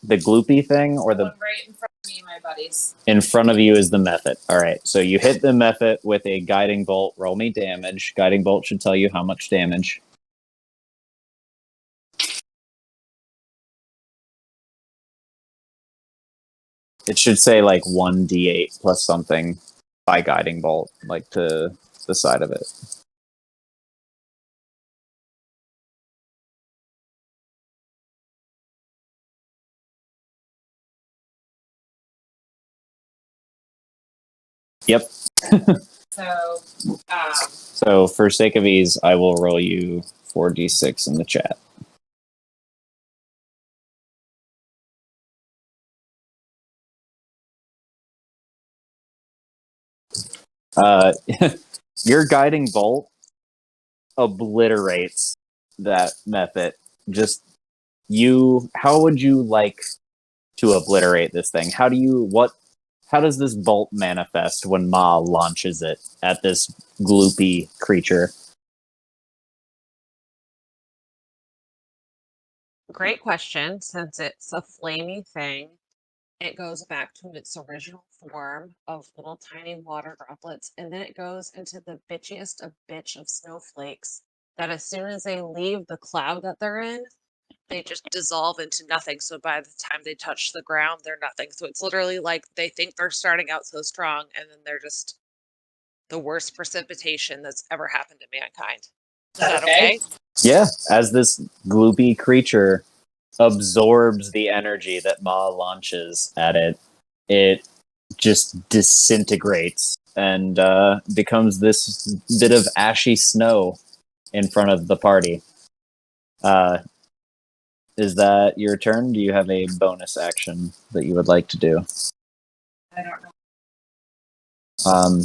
The gloopy thing or the one right in front of me, my buddies. in front of you is the method. All right. So you hit the method with a guiding bolt. Roll me damage. Guiding bolt should tell you how much damage. It should say like 1d8 plus something by guiding bolt, like to the side of it. Yep. So, So for sake of ease, I will roll you 4d6 in the chat. Your guiding bolt obliterates that method. Just you. How would you like to obliterate this thing? How does this bolt manifest when Ma launches it at this gloopy creature? Great question. Since it's a flamey thing, it goes back to its original form of little tiny water droplets, and then it goes into the bitchiest of bitch of snowflakes that as soon as they leave the cloud that they're in, they just dissolve into nothing. So by the time they touch the ground, they're nothing. So it's literally like they think they're starting out so strong, and then they're just the worst precipitation that's ever happened to mankind. Is that okay? Yeah, as this gloopy creature absorbs the energy that Ma launches at it, it just disintegrates and becomes this bit of ashy snow in front of the party. Is that your turn? Do you have a bonus action that you would like to do? I don't know.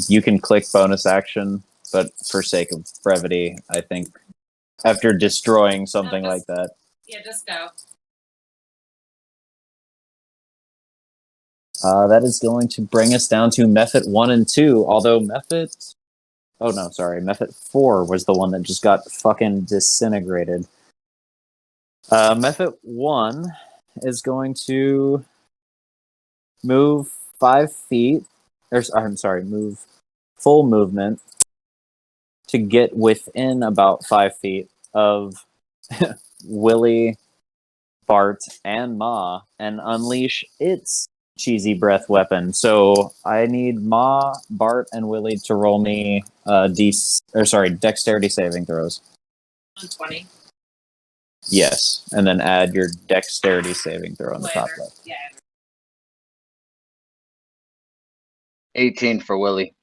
You can click bonus action, but for sake of brevity, I think after destroying something like that. Yeah, just go. That is going to bring us down to method 1 and 2, although method 4 was the one that just got fucking disintegrated. Method 1 is going to move 5 feet, move full movement to get within about 5 feet of Willie, Bart, and Ma and unleash its cheesy breath weapon. So I need Ma, Bart, and Willie to roll me dexterity saving throws. On 20. Yes, and then add your dexterity saving throw on the top left. Yeah. 18 for Willie.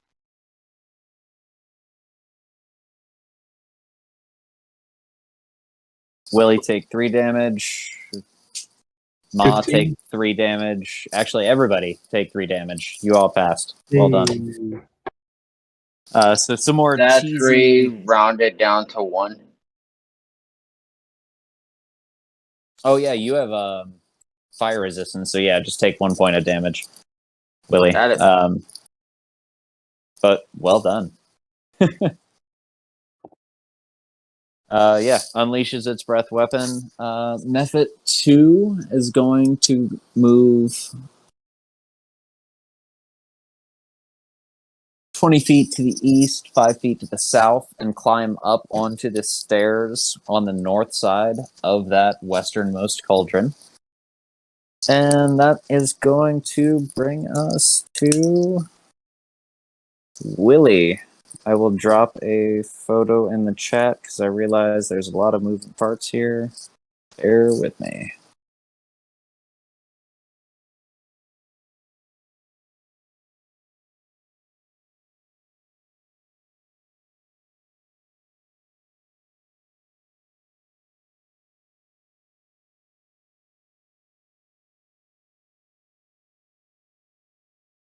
Willie take 3 damage. Ma 15. take 3 damage. Actually, everybody take 3 damage. You all passed. Well done. So some more That's cheesy. 3 rounded down to 1. Oh yeah, you have fire resistance. So yeah, just take 1 point of damage, Willie. Got it. But well done. Yeah, unleashes its breath weapon. Method 2 is going to move 20 feet to the east, 5 feet to the south, and climb up onto the stairs on the north side of that westernmost cauldron. And that is going to bring us to Willie. I will drop a photo in the chat because I realize there's a lot of moving parts here. Bear with me.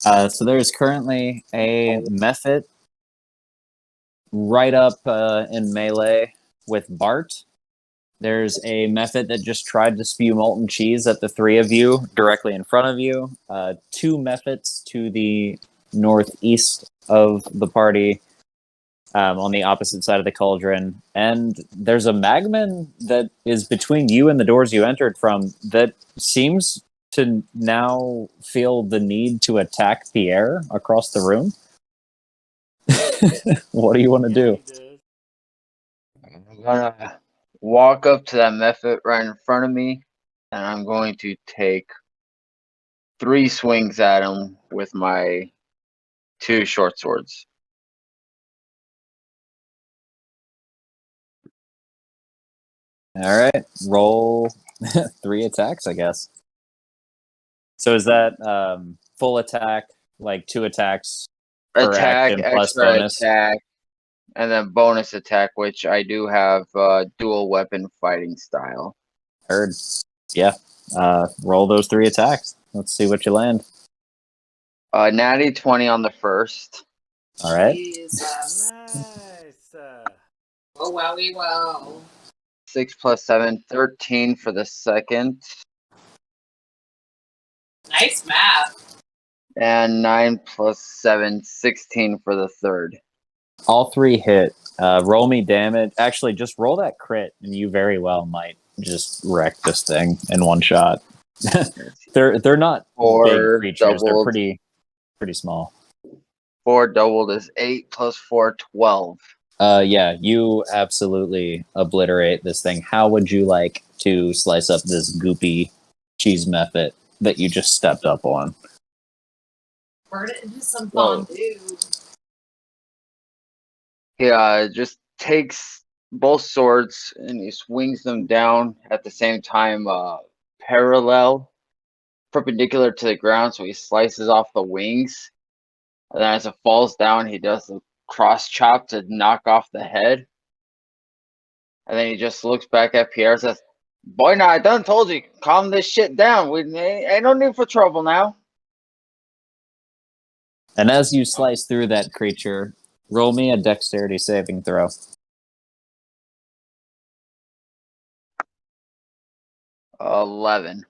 So there's currently a method right up in melee with Bart. There's a method that just tried to spew molten cheese at the 3 of you directly in front of you. 2 methods to the northeast of the party on the opposite side of the cauldron. And there's a magman that is between you and the doors you entered from that seems to now feel the need to attack Pierre across the room. What do you want to do? he does. I'm gonna walk up to that method right in front of me, and I'm going to take 3 swings at him with my 2 short swords. All right, roll 3 attacks, I guess. So is that full attack, like 2 attacks per Attack, action plus extra bonus? attack, and then bonus attack, which I do have dual weapon fighting style. Heard. Yeah. Roll those 3 attacks. Let's see what you land. Natty 20 on the first. All right. Jesus. Nice. Oh, wowie, wow. 6 plus 7, 13 for the second. Nice math. And 9 plus 7, 16 for the third. All 3 hit. Roll me damage. Actually, just roll that crit, and you very well might just wreck this thing in one shot. They're not big 4 creatures. They're doubled. pretty small. 4 doubled is 8 plus 4, 12. Yeah, you absolutely obliterate this thing. How would you like to slice up this goopy cheese method that you just stepped up on? Burn it into some Whoa. fondue. He just takes both swords and he swings them down at the same time, perpendicular to the ground, so he slices off the wings. And then as it falls down, he does the cross chop to knock off the head. And then he just looks back at Pierre and says, "Boy, now I done told you, calm this shit down. We ain't no need for trouble now." And as you slice through that creature, roll me a dexterity saving throw. 11.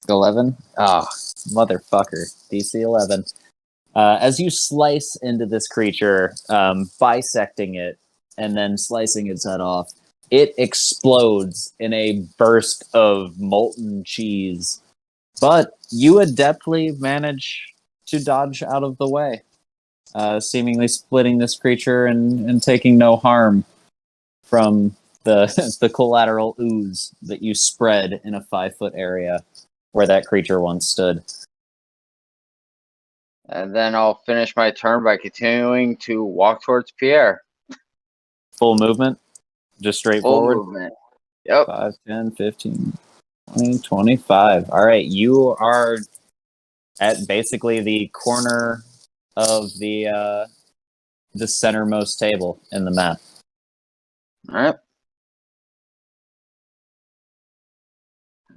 11? Ah, motherfucker. DC 11. As you slice into this creature, bisecting it, and then slicing its head off, it explodes in a burst of molten cheese. But you adeptly manage to dodge out of the way, seemingly splitting this creature and taking no harm from the the collateral ooze that you spread in a 5-foot area where that creature once stood. And then I'll finish my turn by continuing to walk towards Pierre. Full movement, just straight Full forward. movement. Yep. 5, 10, 15, 20, 25. All right, you are at basically the corner of the centermost table in the map. All right.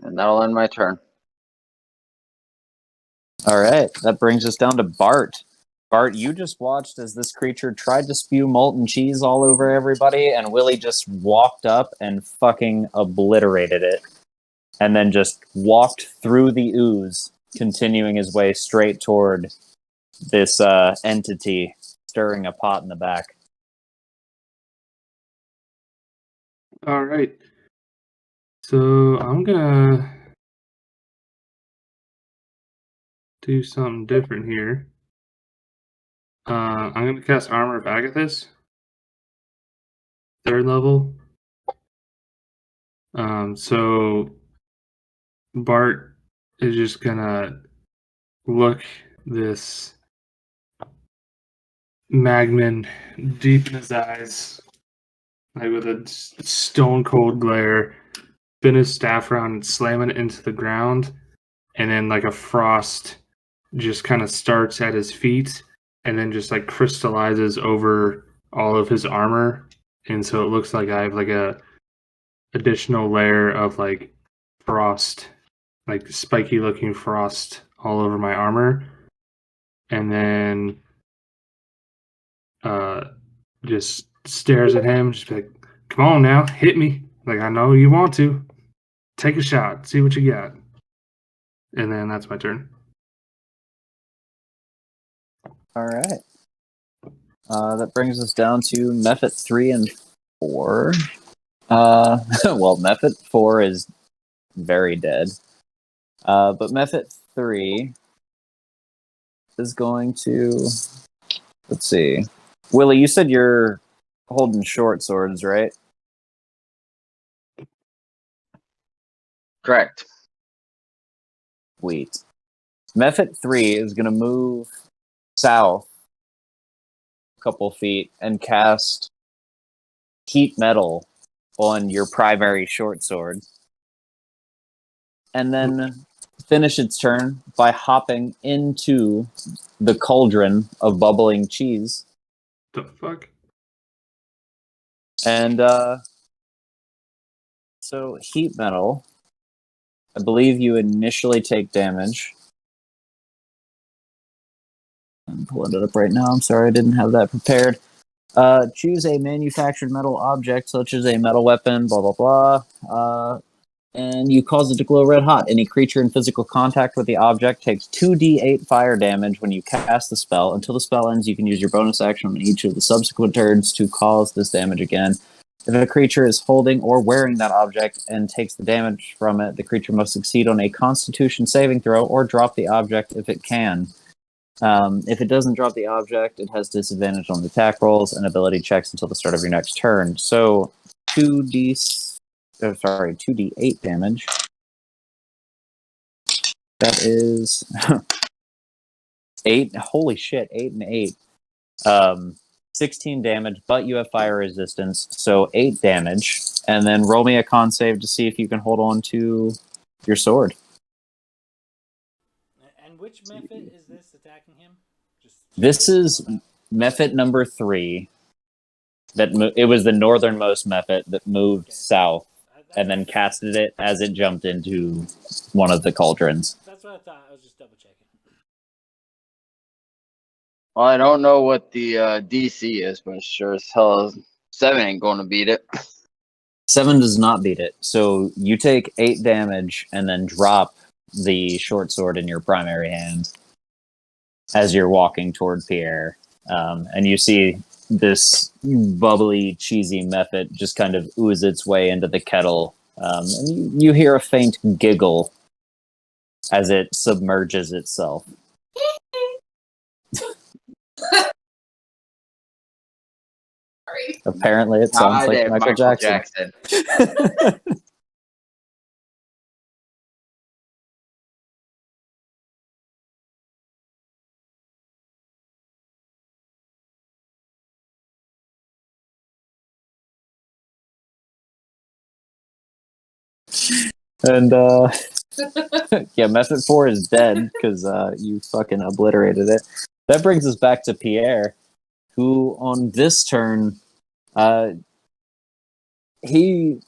And that'll end my turn. All right, that brings us down to Bart. Bart, you just watched as this creature tried to spew molten cheese all over everybody, and Willie just walked up and fucking obliterated it. And then just walked through the ooze, continuing his way straight toward this entity stirring a pot in the back. All right. So I'm gonna do something different here. I'm gonna cast Armor of Agathis, 3rd level. So Bart is just gonna look this Magman deep in his eyes, like with a stone cold glare, spin his staff around and slam it into the ground, and then like a frost just kind of starts at his feet and then just like crystallizes over all of his armor, and so it looks like I have like a additional layer of like frost, like spiky looking frost all over my armor. And then just stares at him, just like, "Come on now, hit me. Like, I know you want to. Take a shot, see what you got." And then that's my turn. All right. That brings us down to Method 3 and 4. Well, Method 4 is very dead. But Method 3 is going to... Let's see. Willie, you said you're holding short swords, right? Correct. Sweet. Method 3 is going to move south a couple feet and cast heat metal on your primary short sword. And then finish its turn by hopping into the cauldron of bubbling cheese. The fuck? And so heat metal, I believe you initially take damage. I'm pulling it up right now. I'm sorry, I didn't have that prepared. Choose a manufactured metal object, such as a metal weapon, blah, blah, blah. And you cause it to glow red hot. Any creature in physical contact with the object takes 2d8 fire damage when you cast the spell. Until the spell ends, you can use your bonus action on each of the subsequent turns to cause this damage again. If a creature is holding or wearing that object and takes the damage from it, the creature must succeed on a Constitution saving throw or drop the object if it can. If it doesn't drop the object, it has disadvantage on attack rolls and ability checks until the start of your next turn. So 2d8 damage. That is 8. Holy shit, 8 and 8. 16 damage, but you have fire resistance, so 8 damage. And then roll me a con save to see if you can hold on to your sword. And which method is this attacking him? This is method number 3. It was the northernmost method that moved south and then casted it as it jumped into one of the cauldrons. That's what I thought. I was just double checking. Well, I don't know what the DC is, but sure as hell 7 ain't going to beat it. 7 does not beat it. So you take 8 damage and then drop the short sword in your primary hand as you're walking toward Pierre. And you see this bubbly, cheesy method just kind of ooze its way into the kettle. And you hear a faint giggle as it submerges itself. Sorry. Apparently, it sounds like Michael Jackson. And yeah, Method 4 is dead because you fucking obliterated it. That brings us back to Pierre, who on this turn, he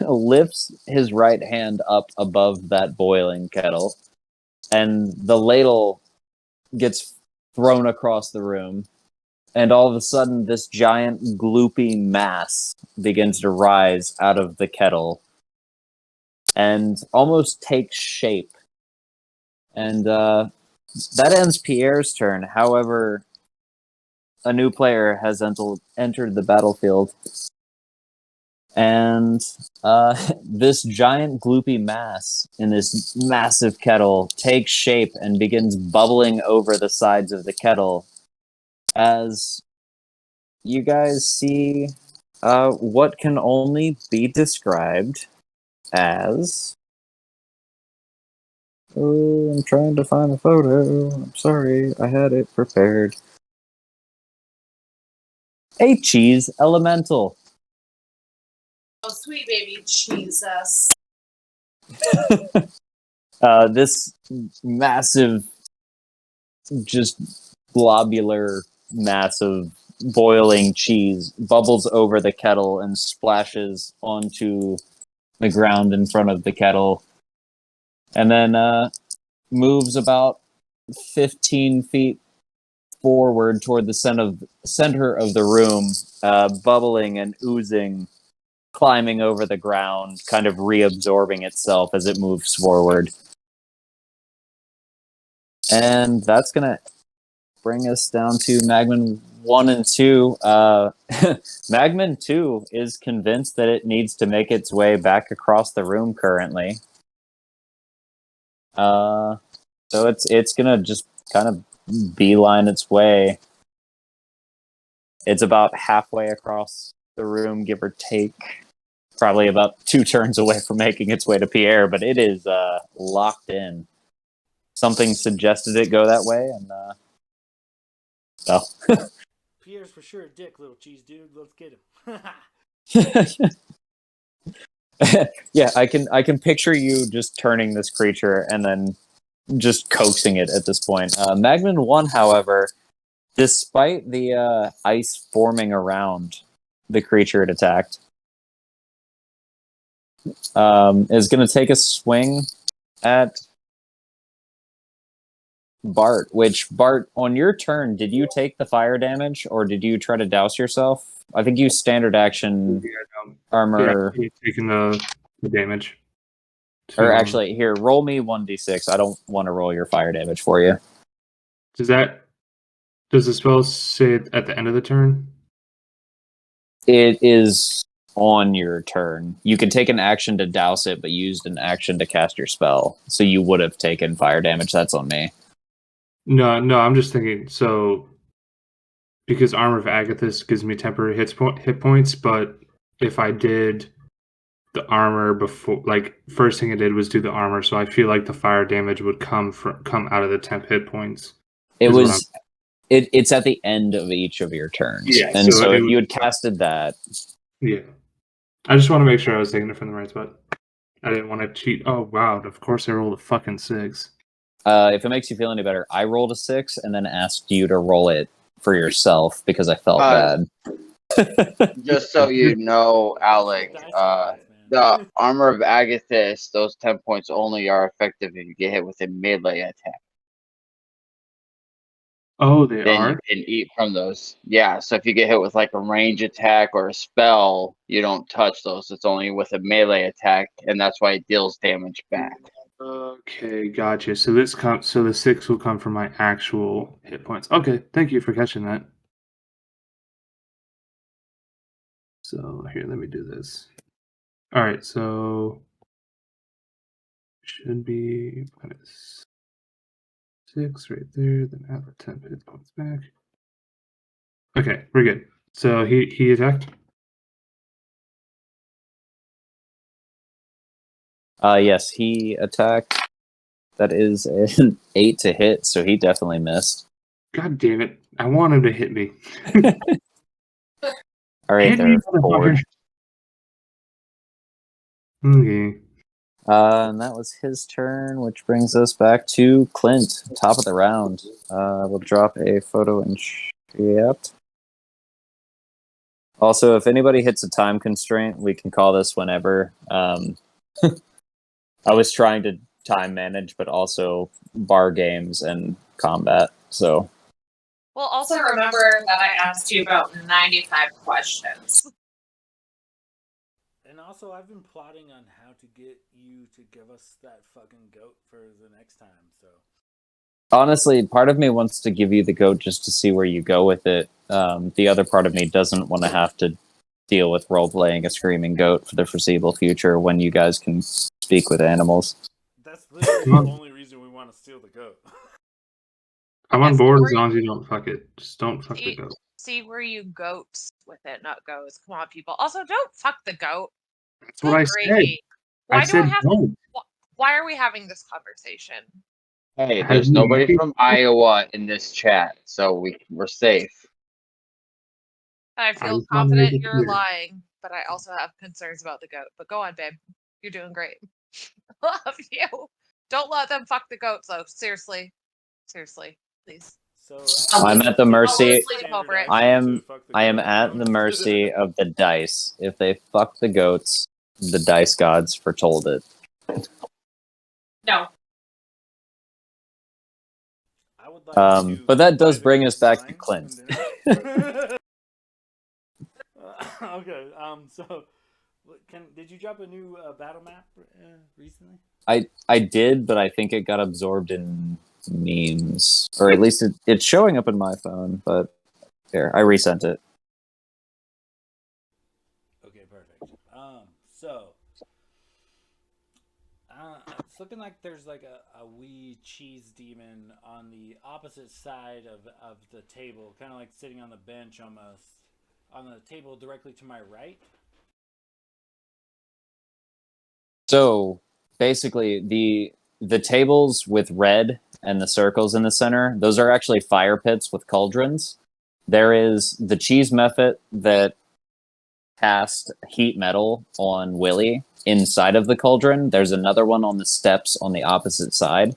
lifts his right hand up above that boiling kettle, and the ladle gets thrown across the room, and all of a sudden this giant gloopy mass begins to rise out of the kettle and almost takes shape. And that ends Pierre's turn. However, a new player has entered the battlefield. And this giant gloopy mass in this massive kettle takes shape and begins bubbling over the sides of the kettle as you guys see what can only be described as... Oh, I'm trying to find the photo. I'm sorry, I had it prepared. A cheese elemental. Oh, sweet baby Jesus. This massive, just globular mass of boiling cheese bubbles over the kettle and splashes onto the ground in front of the kettle, and then moves about 15 feet forward toward the center of the room, bubbling and oozing, climbing over the ground, kind of reabsorbing itself as it moves forward. And that's going to bring us down to Magman 1 and 2. Magman 2 is convinced that it needs to make its way back across the room currently. So it's gonna just kind of beeline its way. It's about halfway across the room, give or take. Probably about 2 turns away from making its way to Pierre, but it is locked in. Something suggested it go that way, and so. Pierre's for sure a dick, little cheese dude. Let's get him. Yeah, I can picture you just turning this creature and then just coaxing it at this point. Magman 1, however, despite the ice forming around the creature it attacked, is going to take a swing at Bart. Which, Bart, on your turn, did you take the fire damage or did you try to douse yourself? I think you standard action armor. Yeah, taking the damage. Or actually, here, roll me 1d6. I don't want to roll your fire damage for you. Does the spell say it at the end of the turn? It is on your turn. You can take an action to douse it, but used an action to cast your spell. So you would have taken fire damage. That's on me. No, I'm just thinking, so because Armor of Agathis gives me temporary hit points, but if I did the armor before, like, first thing I did was do the armor, so I feel like the fire damage would come out of the temp hit points. It's at the end of each of your turns. Yeah, and so if you had casted that. Yeah. I just want to make sure I was taking it from the right spot. I didn't want to cheat. Oh, wow. Of course I rolled a fucking 6. If it makes you feel any better, I rolled a 6 and then asked you to roll it for yourself because I felt bad. Just so you know, Alec, the Armor of Agathis, those 10 points only are effective if you get hit with a melee attack. Oh, they then are? you can eat from those. Yeah, so if you get hit with like a range attack or a spell, you don't touch those. It's only with a melee attack, and that's why it deals damage back. Okay, gotcha. So the 6 will come from my actual hit points. Okay, thank you for catching that. So here, let me do this. All right, so should be minus 6 right there. Then add the 10 hit points back. Okay, we're good. So he attacked. Yes, he attacked. That is an 8 to hit, so he definitely missed. God damn it! I want him to hit me. All right, there, forward. Okay. And that was his turn, which brings us back to Clint, top of the round. We'll drop a photo in chat. Also, if anybody hits a time constraint, we can call this whenever. I was trying to time manage, but also bar games and combat. So. Well, Also remember that I asked you about 95 questions. And also, I've been plotting on how to get you to give us that fucking goat for the next time, so. Honestly, part of me wants to give you the goat just to see where you go with it. The other part of me doesn't want to have to deal with role-playing a screaming goat for the foreseeable future when you guys can speak with animals. That's literally the only reason we want to steal the goat. I'm on board as long as you don't fuck it. Just don't fuck the goat. See where you goats with it, not goes. Come on, people. Also, don't fuck the goat. That's what I said. Why are we having this conversation? Hey, there's nobody from Iowa in this chat, so we're safe. I feel confident you're lying, but I also have concerns about the goat. But go on, babe. You're doing great. Love you. Don't let them fuck the goats, though. Seriously, please. So I'm at the mercy. I am goat. at the mercy of the dice. If they fuck the goats, the dice gods foretold it. No. I would like but that does bring us back to Clint. Okay. So, did you drop a new battle map recently? I did, but I think it got absorbed in memes, or at least it's showing up in my phone. But here, I resent it. Okay, perfect. So, It's looking like there's like a wee cheese demon on the opposite side of the table, kind of like sitting on the bench almost. On the table directly to my right. So basically, the tables with red and the circles in the center, those are actually fire pits with cauldrons. There is the cheese method that cast heat metal on Willie inside of the cauldron. There's another one on the steps on the opposite side.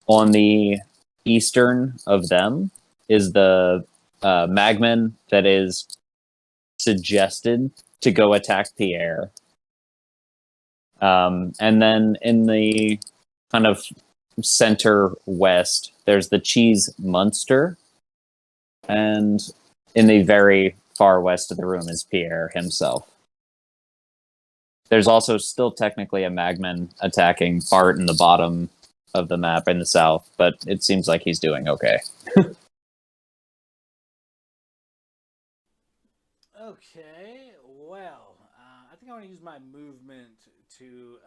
On the eastern of them is the Magman that is suggested to go attack Pierre. And then in the kind of center west, there's the cheese monster. And in the very far west of the room is Pierre himself. There's also still technically a Magman attacking Bart in the bottom of the map in the south, but it seems like he's doing okay. Okay, well, I think I want to use my movement to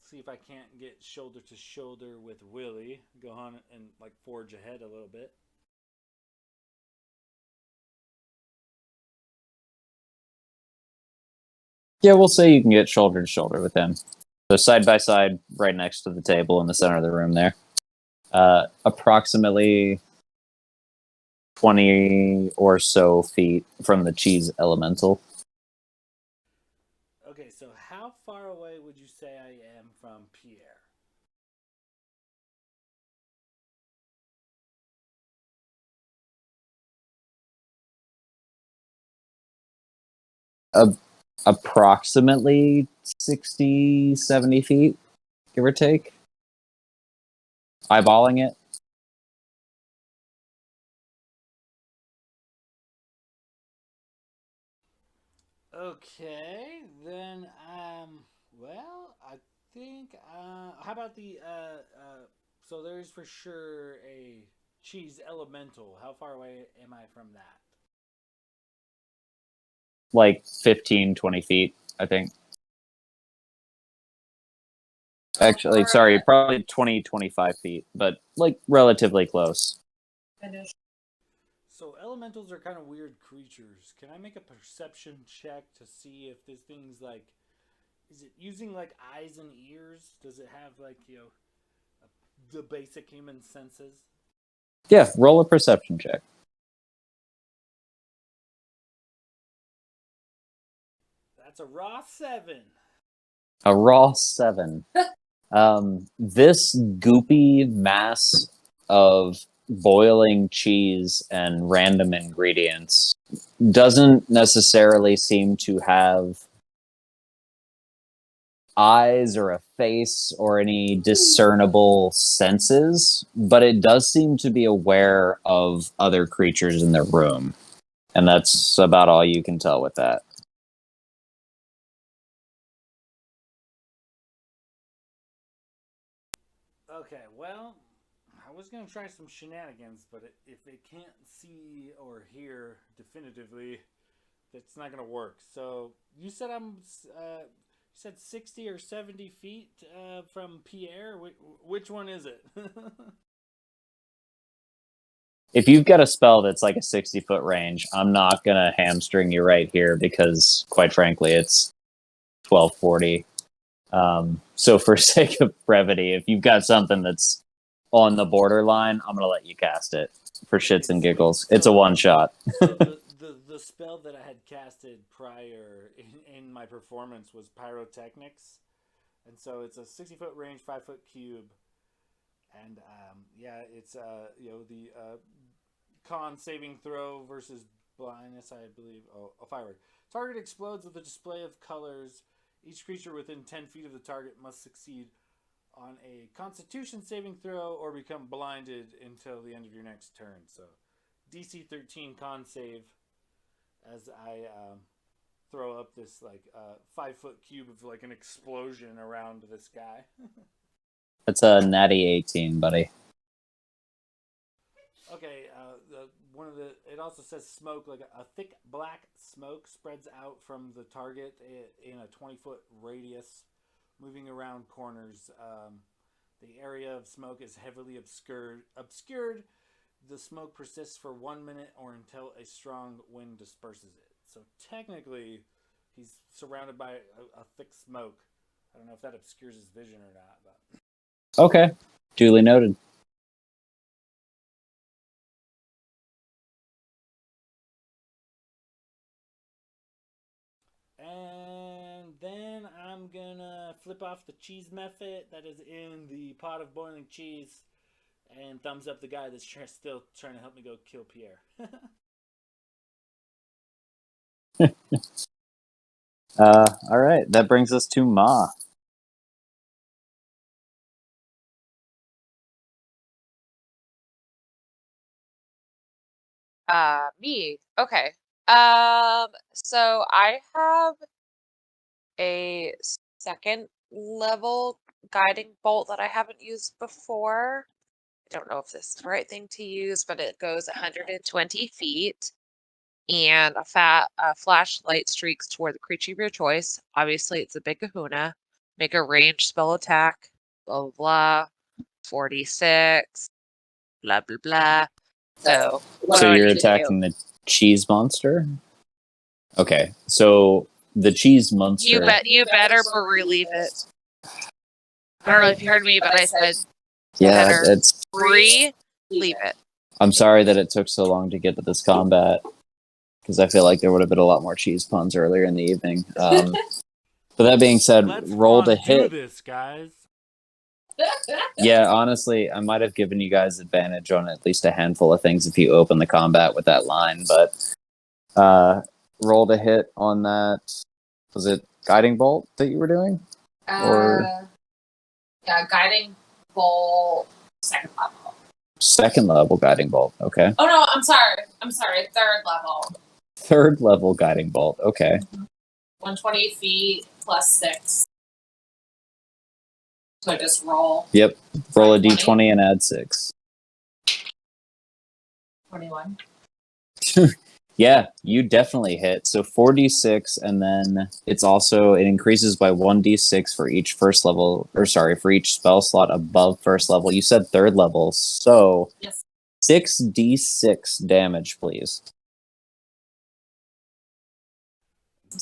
see if I can't get shoulder to shoulder with Willie. Go on and like forge ahead a little bit. Yeah, we'll say you can get shoulder to shoulder with him. So side by side, right next to the table in the center of the room there. Approximately 20 or so feet from the cheese elemental. Okay, so how far away would you say I am from Pierre? Approximately 60, 70 feet, give or take. Eyeballing it. Okay, then well, I think how about the so there's for sure a cheese elemental. How far away am I from that? Like 15, 20 feet, I think. Actually, sorry, probably 20, 25 feet, but like relatively close. So elementals are kind of weird creatures. Can I make a perception check to see if this thing's like, is it using like eyes and ears? Does it have like the basic human senses? Yeah, roll a perception check. That's a raw 7. A raw 7. This goopy mass of boiling cheese and random ingredients doesn't necessarily seem to have eyes or a face or any discernible senses, but it does seem to be aware of other creatures in the room. And that's about all you can tell with that. Okay, well, I was gonna try some shenanigans, but if it can't see or hear definitively, that's not gonna work. So you said you said 60 or 70 feet from Pierre. Which one is it? If you've got a spell that's like a 60-foot range, I'm not going to hamstring you right here because, quite frankly, it's 1240. So for sake of brevity, if you've got something that's on the borderline, I'm going to let you cast it for shits and giggles. It's a one-shot. So the spell that I had casted prior in my performance was Pyrotechnics. And so it's a 60-foot range, 5-foot cube. And yeah, it's the con saving throw versus blindness, I believe. Oh, a firework. Target explodes with a display of colors. Each creature within 10 feet of the target must succeed on a Constitution saving throw or become blinded until the end of your next turn. So DC 13 con save as I throw up this like 5-foot cube of like an explosion around this guy. It's a natty 18, buddy. Okay, it also says smoke, like a thick black smoke spreads out from the target in a 20-foot radius, moving around corners. The area of smoke is heavily obscured. The smoke persists for 1 minute or until a strong wind disperses it. So technically, he's surrounded by a thick smoke. I don't know if that obscures his vision or not. But Okay, duly noted. And then I'm gonna flip off the cheese method that is in the pot of boiling cheese, and thumbs up the guy that's still trying to help me go kill Pierre. All right, that brings us to Ma. Me. Okay. So I have a second level guiding bolt that I haven't used before. I don't know if this is the right thing to use, but it goes 120 feet, and a flashlight streaks toward the creature of your choice. Obviously, it's a big kahuna. Make a ranged spell attack. Blah blah blah. 46. Blah blah blah. So what So do I you're need to do? attacking the cheese monster? Okay, so the cheese monster. You better relieve it. I don't know if you heard me, but I said Yeah, better it's. leave it. I'm sorry that it took so long to get to this combat, because I feel like there would have been a lot more cheese puns earlier in the evening. But that being said, Let's roll to do hit. this, guys. Yeah, honestly, I might have given you guys advantage on at least a handful of things if you open the combat with that line, but roll to hit on that. Was it guiding bolt that you were doing? Or Yeah, guiding bolt, second level. second level guiding bolt? Okay. Oh no, I'm sorry, third level. Third level guiding bolt. Okay. 120 feet plus 6. So I just roll. Yep. Roll a 20? d20 and add 6. 21. Yeah, you definitely hit. So 4d6, and then it increases by 1d6 for each for each spell slot above first level. You said third level, so Yes. 6d6 damage, please.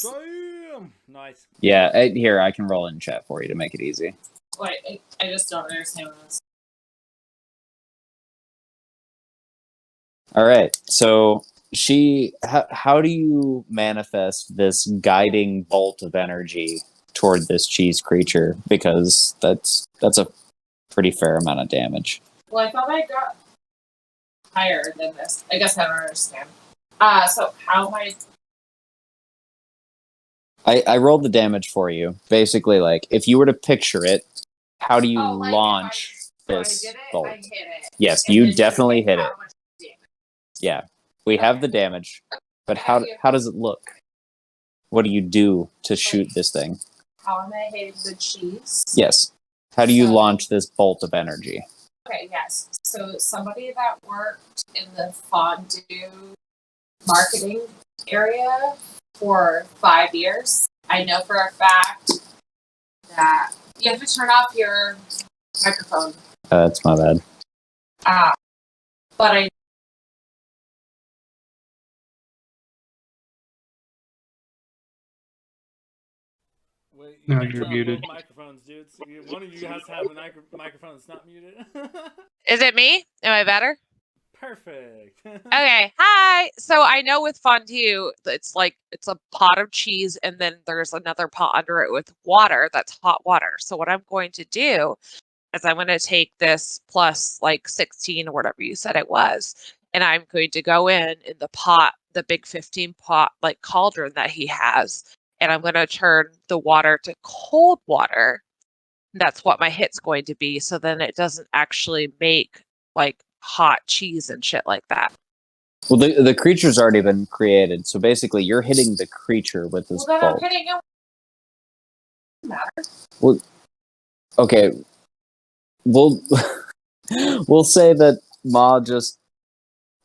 Damn! Nice. Yeah, here, I can roll it in chat for you to make it easy. Wait, I just don't understand this. All right, so how do you manifest this guiding bolt of energy toward this cheese creature? Because that's a pretty fair amount of damage. Well, I thought I got higher than this. I guess I don't understand. So how am I rolled the damage for you. Basically, like, if you were to picture it, how do you like launch I this did it, bolt? I hit it. Yes, And you then definitely hit how it. much damage. Yeah, we have the damage, but how does it look? What do you do to shoot this thing? How am I hitting the cheese? Yes. How do you launch this bolt of energy? Okay, yes. So somebody that worked in the fondue marketing area for 5 years, I know for a fact that you have to turn off your microphone. That's my bad. But I Wait, No, can you're turn on muted. both microphones, dudes. One of you has to have a microphone that's not muted. Is it me? Am I better? Perfect. Okay. Hi. So I know with fondue, it's a pot of cheese, and then there's another pot under it with water. That's hot water. So what I'm going to do is I'm going to take this plus like 16 or whatever you said it was, and I'm going to go in the pot, the big 15 pot like cauldron that he has, and I'm going to turn the water to cold water. That's what my hit's going to be. So then it doesn't actually make like hot cheese and shit like that. Well, the creature's already been created, so basically you're hitting the creature with this well, then bolt. I'm hitting him. Well, okay. We'll say that Ma just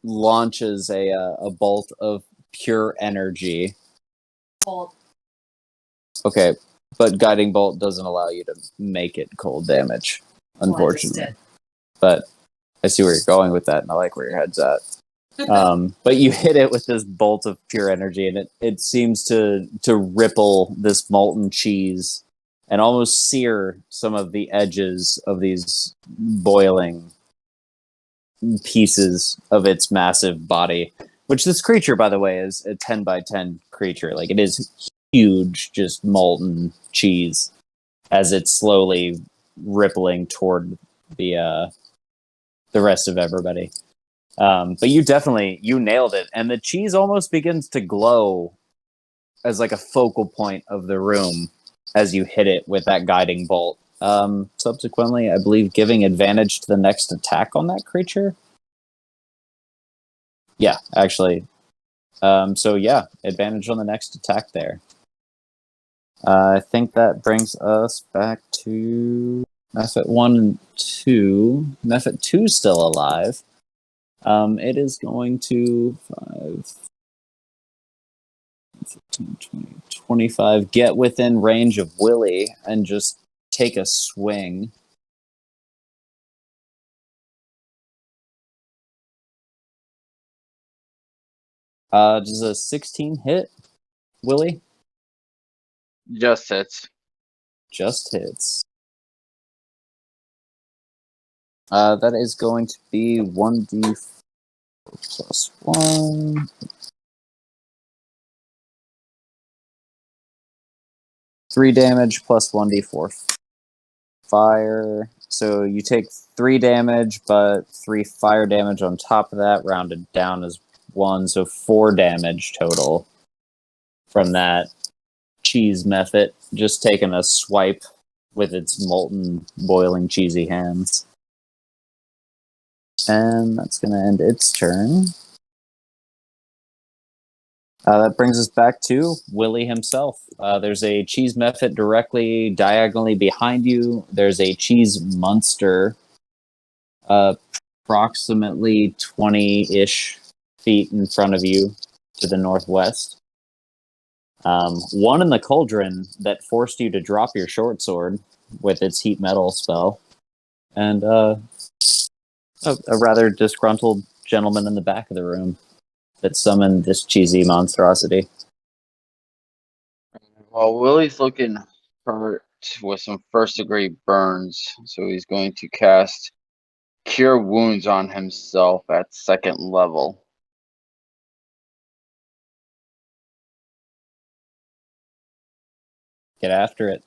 launches a bolt of pure energy. Cold. Okay, but Guiding Bolt doesn't allow you to make it cold damage, unfortunately. Well, I just But I see where you're going with that, and I like where your head's at. But you hit it with this bolt of pure energy, and it seems to ripple this molten cheese and almost sear some of the edges of these boiling pieces of its massive body. Which this creature, by the way, is a 10 by 10 creature. Like, it is huge, just molten cheese as it's slowly rippling toward the rest of everybody. But you nailed it, and the cheese almost begins to glow as like a focal point of the room as you hit it with that guiding bolt. Subsequently, I believe giving advantage to the next attack on that creature. Yeah, actually. So yeah, advantage on the next attack there. I think that brings us back to Mephit 1 and 2. Mephit 2 is still alive. It is going to 5, 15, 20, 25, get within range of Willie and just take a swing. Does a 16 hit, Willie? Just hits. Just hits. That is going to be 1d4 plus 1. 3 damage plus 1d4 fire. So you take 3 damage, but 3 fire damage on top of that, rounded down as 1, so 4 damage total from that cheese method, just taking a swipe with its molten, boiling, cheesy hands. And that's going to end its turn. That brings us back to Willie himself. There's a cheese method directly diagonally behind you. There's a cheese monster approximately 20-ish feet in front of you to the northwest. One in the cauldron that forced you to drop your short sword with its heat metal spell. And a rather disgruntled gentleman in the back of the room that summoned this cheesy monstrosity. Well, Willie's looking hurt with some first degree burns, so he's going to cast Cure Wounds on himself at 2nd level. Get after it.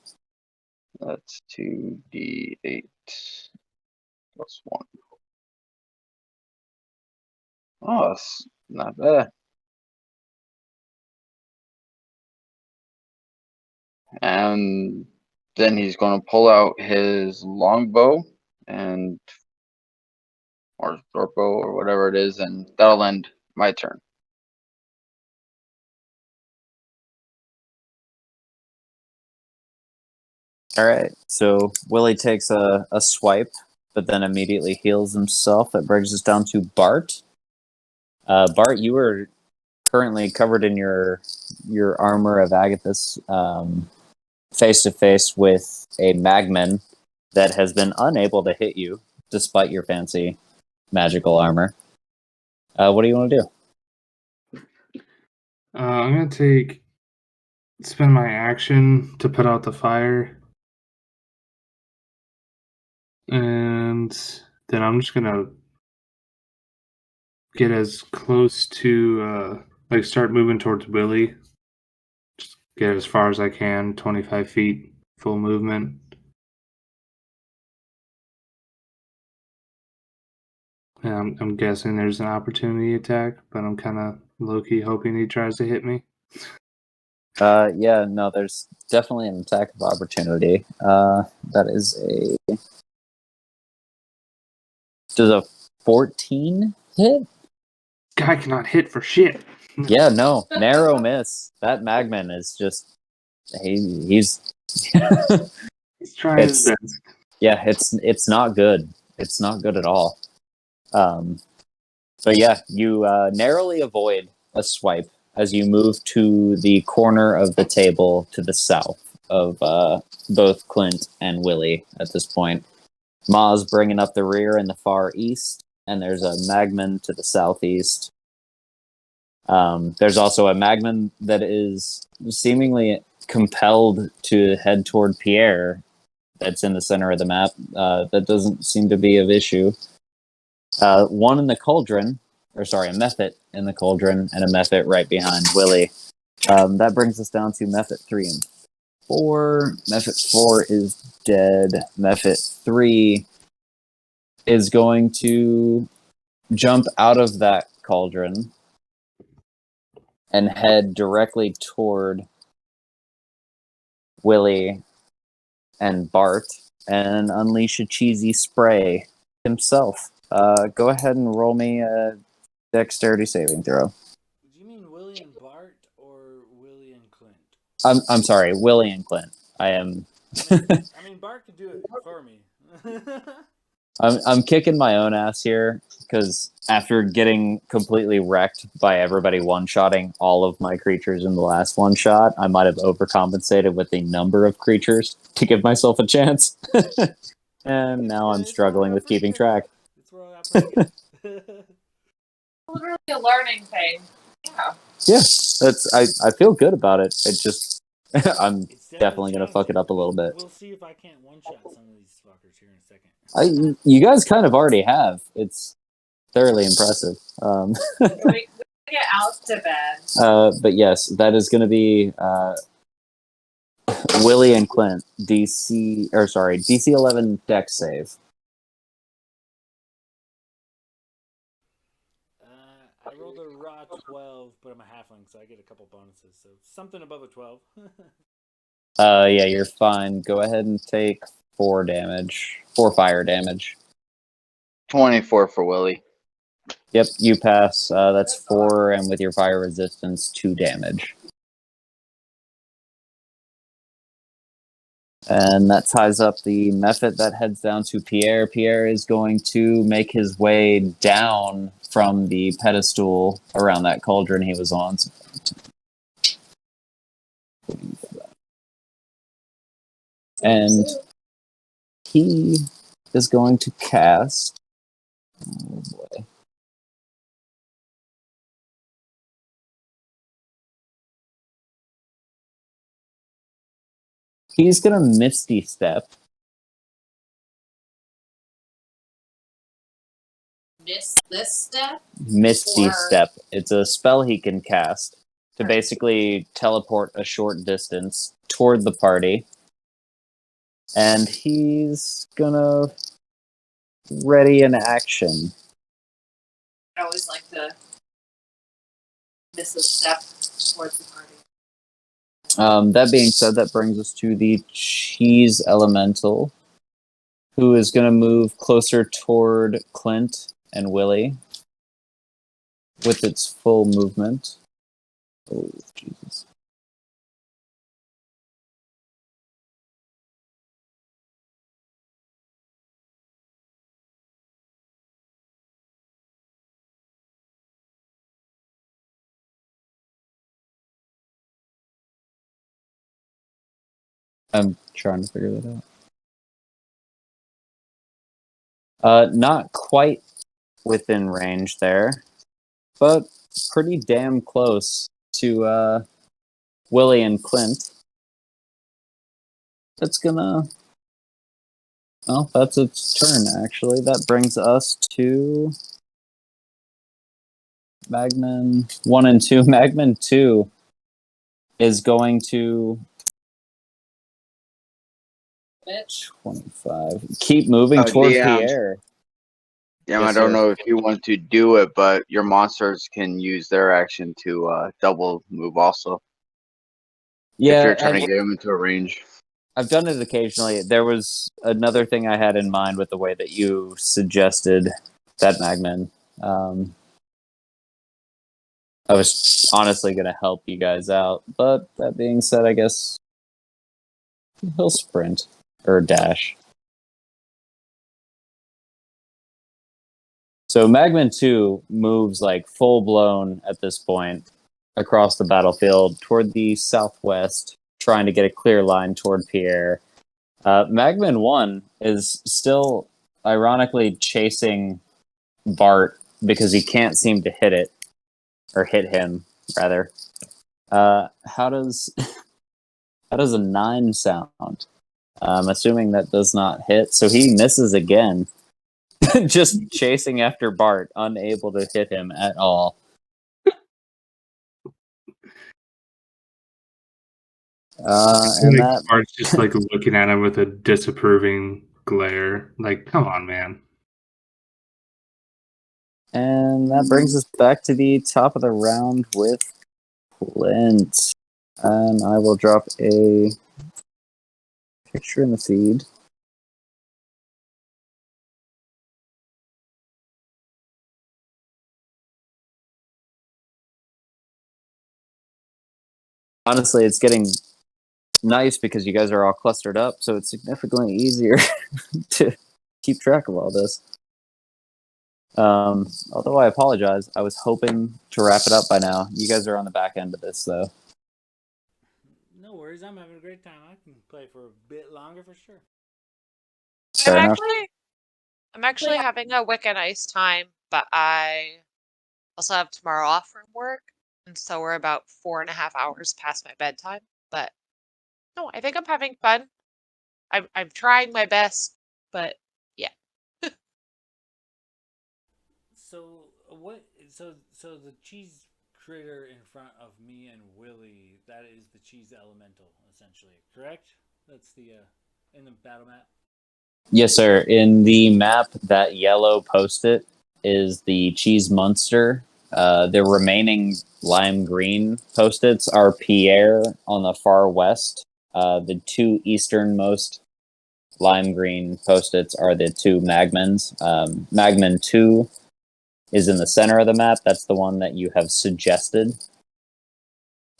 That's 2d8 plus 1. Oh, that's not bad. And then he's going to pull out his longbow and or short bow or whatever it is, and that'll end my turn. All right, so Willie takes a swipe, but then immediately heals himself. That brings us down to Bart. Bart, you are currently covered in your armor of Agathis, face to face with a magman that has been unable to hit you despite your fancy magical armor. What do you want to do? I'm gonna spend my action to put out the fire, and then I'm just gonna get as close to start moving towards Willie. Just get as far as I can, 25 feet, full movement. And I'm guessing there's an opportunity attack, but I'm kind of low-key hoping he tries to hit me. Yeah, no, there's definitely an attack of opportunity. That is does a 14 hit? Guy cannot hit for shit. Yeah, no, narrow miss. That magman is just he's He's trying his best. Yeah, it's not good. It's not good at all. But yeah, you narrowly avoid a swipe as you move to the corner of the table to the south of both Clint and Willie at this point. Ma's bringing up the rear in the far east, and there's a Magman to the southeast. There's also a Magman that is seemingly compelled to head toward Pierre. That's in the center of the map. That doesn't seem to be of issue. One in the cauldron, or sorry, a Mephit in the cauldron, and a Mephit right behind Willie. That brings us down to Mephit 3 and 4. Mephit 4 is dead. Mephit 3 is going to jump out of that cauldron and head directly toward Willie and Bart and unleash a cheesy spray himself. Go ahead and roll me a dexterity saving throw. Do you mean Willie and Bart or Willie and Clint? I'm sorry, Willie and Clint. I mean, Bart could do it for me. I'm kicking my own ass here because after getting completely wrecked by everybody one-shotting all of my creatures in the last one-shot, I might have overcompensated with the number of creatures to give myself a chance. And now I'm struggling with keeping track. It's pretty good. Literally a learning thing. Yeah. Yeah, I feel good about it. It just I'm It's definitely gonna fuck it up a little bit. We'll see if I can't one-shot some of these fuckers here in a second. You guys kind of already have. It's thoroughly impressive. We get Alex to bed. But yes, that is going to be Willie and Clint. DC 11 dex save. I rolled a raw 12, but I'm a halfling, so I get a couple bonuses. So something above a 12. Yeah, you're fine. Go ahead and take 4 fire damage. 24 for Willie. Yep, you pass. That's 4, and with your fire resistance, 2 damage. And that ties up the Mephit that heads down to Pierre. Pierre is going to make his way down from the pedestal around that cauldron he was on. And he is going to cast... Oh boy. He's going to Misty Step. Miss this step? Misty Step. It's a spell he can cast to basically teleport a short distance toward the party. And he's gonna ready an action. I always like to miss a step towards the party. That being said, that brings us to the Cheese Elemental, who is going to move closer toward Clint and Willie with its full movement. Oh, Jesus. I'm trying to figure that out. Not quite within range there, but pretty damn close to Willie and Clint. That's gonna... Well, that's its turn, actually. That brings us to Magman 1 and 2. Magman 2 is going to... Bitch. 25. Keep moving towards DM. Pierre. Yeah, Yes, I don't sir. know if you want to do it, but your monsters can use their action to double move also. Yeah, If you're trying to get them into a range. I've done it occasionally. There was another thing I had in mind with the way that you suggested that Magman. I was honestly going to help you guys out, but that being said, I guess he'll sprint or dash. So Magman 2 moves like full blown at this point across the battlefield toward the southwest trying to get a clear line toward Pierre. Magman 1 is still ironically chasing Bart because he can't seem to hit it, or hit him, rather. How does a 9 sound? I'm assuming that does not hit, so he misses again. Just chasing after Bart, unable to hit him at all. And that Bart's just like looking at him with a disapproving glare. Like, come on, man. And that brings us back to the top of the round with Clint. And I will drop a picture in the feed. Honestly, it's getting nice because you guys are all clustered up, so it's significantly easier to keep track of all this. Although I apologize, I was hoping to wrap it up by now. You guys are on the back end of this, though. No worries, I'm having a great time. I can play for a bit longer for sure. Fair enough. I'm actually having a wicked nice time, but I also have tomorrow off from work, and so we're about 4.5 hours past my bedtime. But no, I think I'm having fun. I'm trying my best, but yeah. So what? So the cheese critter in front of me and Willie, that is the cheese elemental, essentially, correct? That's the in the battle map. Yes, sir. In the map, that yellow post-it is the cheese monster. The remaining lime green post-its are Pierre on the far west. The two easternmost lime green post-its are the two Magmans. Magman 2 is in the center of the map. That's the one that you have suggested.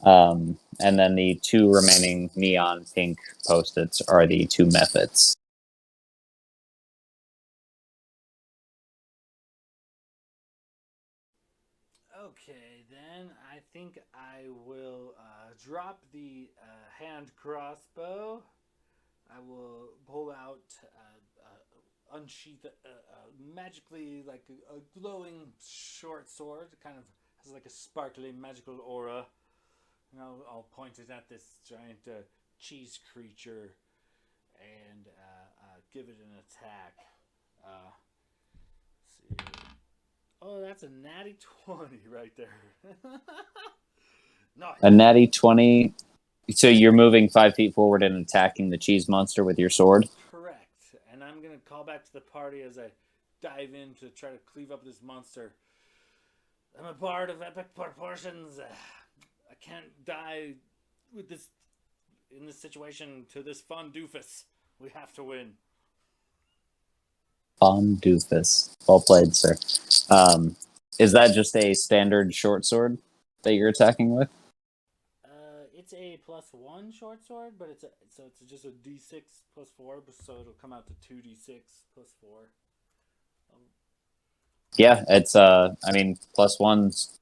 And then the two remaining neon pink post-its are the two Mephits. Okay, then I think I will drop the hand crossbow. I will pull out, unsheath magically like a glowing short sword. It kind of has like a sparkly magical aura. And I'll point it at this giant cheese creature and give it an attack. See. Oh, that's a natty 20 right there. Nice. A natty 20. So you're moving 5 feet forward and attacking the cheese monster with your sword? Correct. And I'm going to call back to the party as I dive in to try to cleave up this monster. I'm a bard of epic proportions. I can't die with this in this situation to this fun doofus. We have to win. Fun doofus. Well played, sir. Is that just a standard short sword that you're attacking with? It's a +1 short sword, but it's just a d6 +4, so it'll come out to 2d6 +4. Yeah, it's I mean, +1's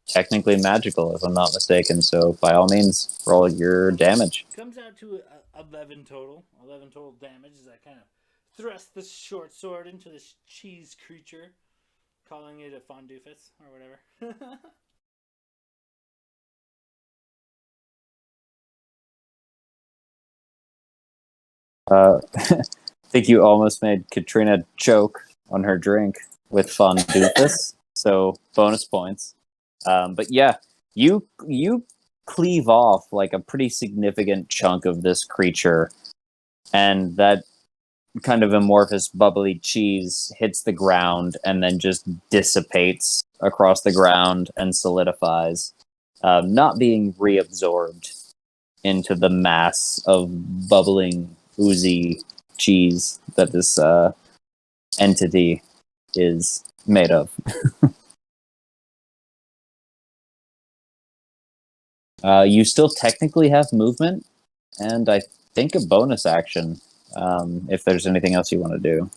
technically magical if I'm not mistaken, so by all means roll your damage. Comes out to 11 total. 11 total damage as I kind of thrust this short sword into this cheese creature, calling it a fondoofus or whatever. I think you almost made Katrina choke on her drink with fun doofus, so bonus points. But yeah, you cleave off like a pretty significant chunk of this creature, and that kind of amorphous bubbly cheese hits the ground and then just dissipates across the ground and solidifies, not being reabsorbed into the mass of bubbling, oozy cheese that this entity is made of. You still technically have movement, and I think a bonus action, if there's anything else you want to do.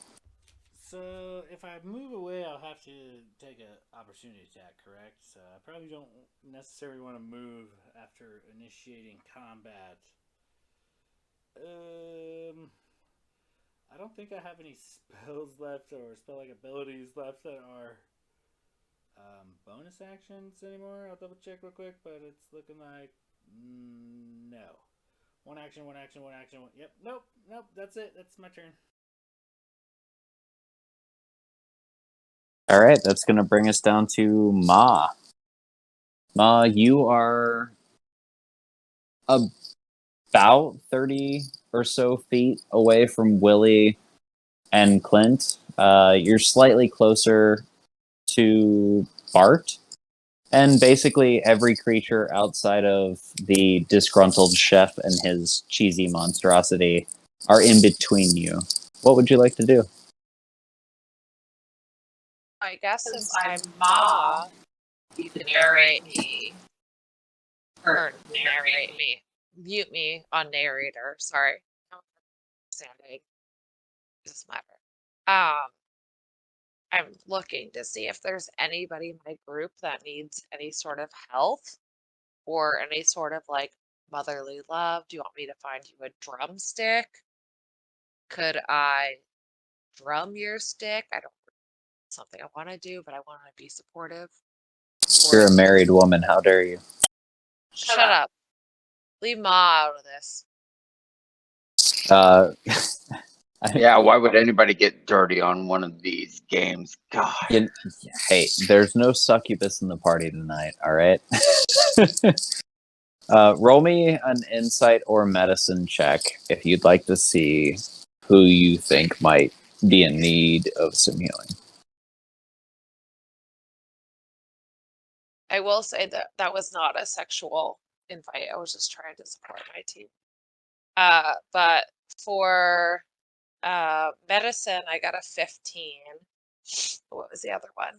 So if I move away, I'll have to take a opportunity attack, correct? So I probably don't necessarily want to move after initiating combat. I don't think I have any spells left or spell-like abilities left that are bonus actions anymore. I'll double check real quick, but it's looking like no. One action, one action, one action. Yep, nope. That's it. That's my turn. All right, that's going to bring us down to Ma. Ma, you are about 30 or so feet away from Willie and Clint. You're slightly closer to Bart. And basically every creature outside of the disgruntled chef and his cheesy monstrosity are in between you. What would you like to do? I guess since I'm Ma, you can narrate me. Or narrate me. Mute me on narrator. Sorry. Understanding. Doesn't matter. I'm looking to see if there's anybody in my group that needs any sort of health or any sort of like motherly love. Do you want me to find you a drumstick? Could I drum your stick? I don't something I want to do, but I want to be supportive. You're a married woman. How dare you? Shut up. Leave Ma out of this. Yeah, why would anybody get dirty on one of these games? God. Hey, there's no succubus in the party tonight, all right? Roll me an insight or medicine check if you'd like to see who you think might be in need of some healing. I will say that that was not a sexual invite. I was just trying to support my team. But for medicine, I got a 15. What was the other one?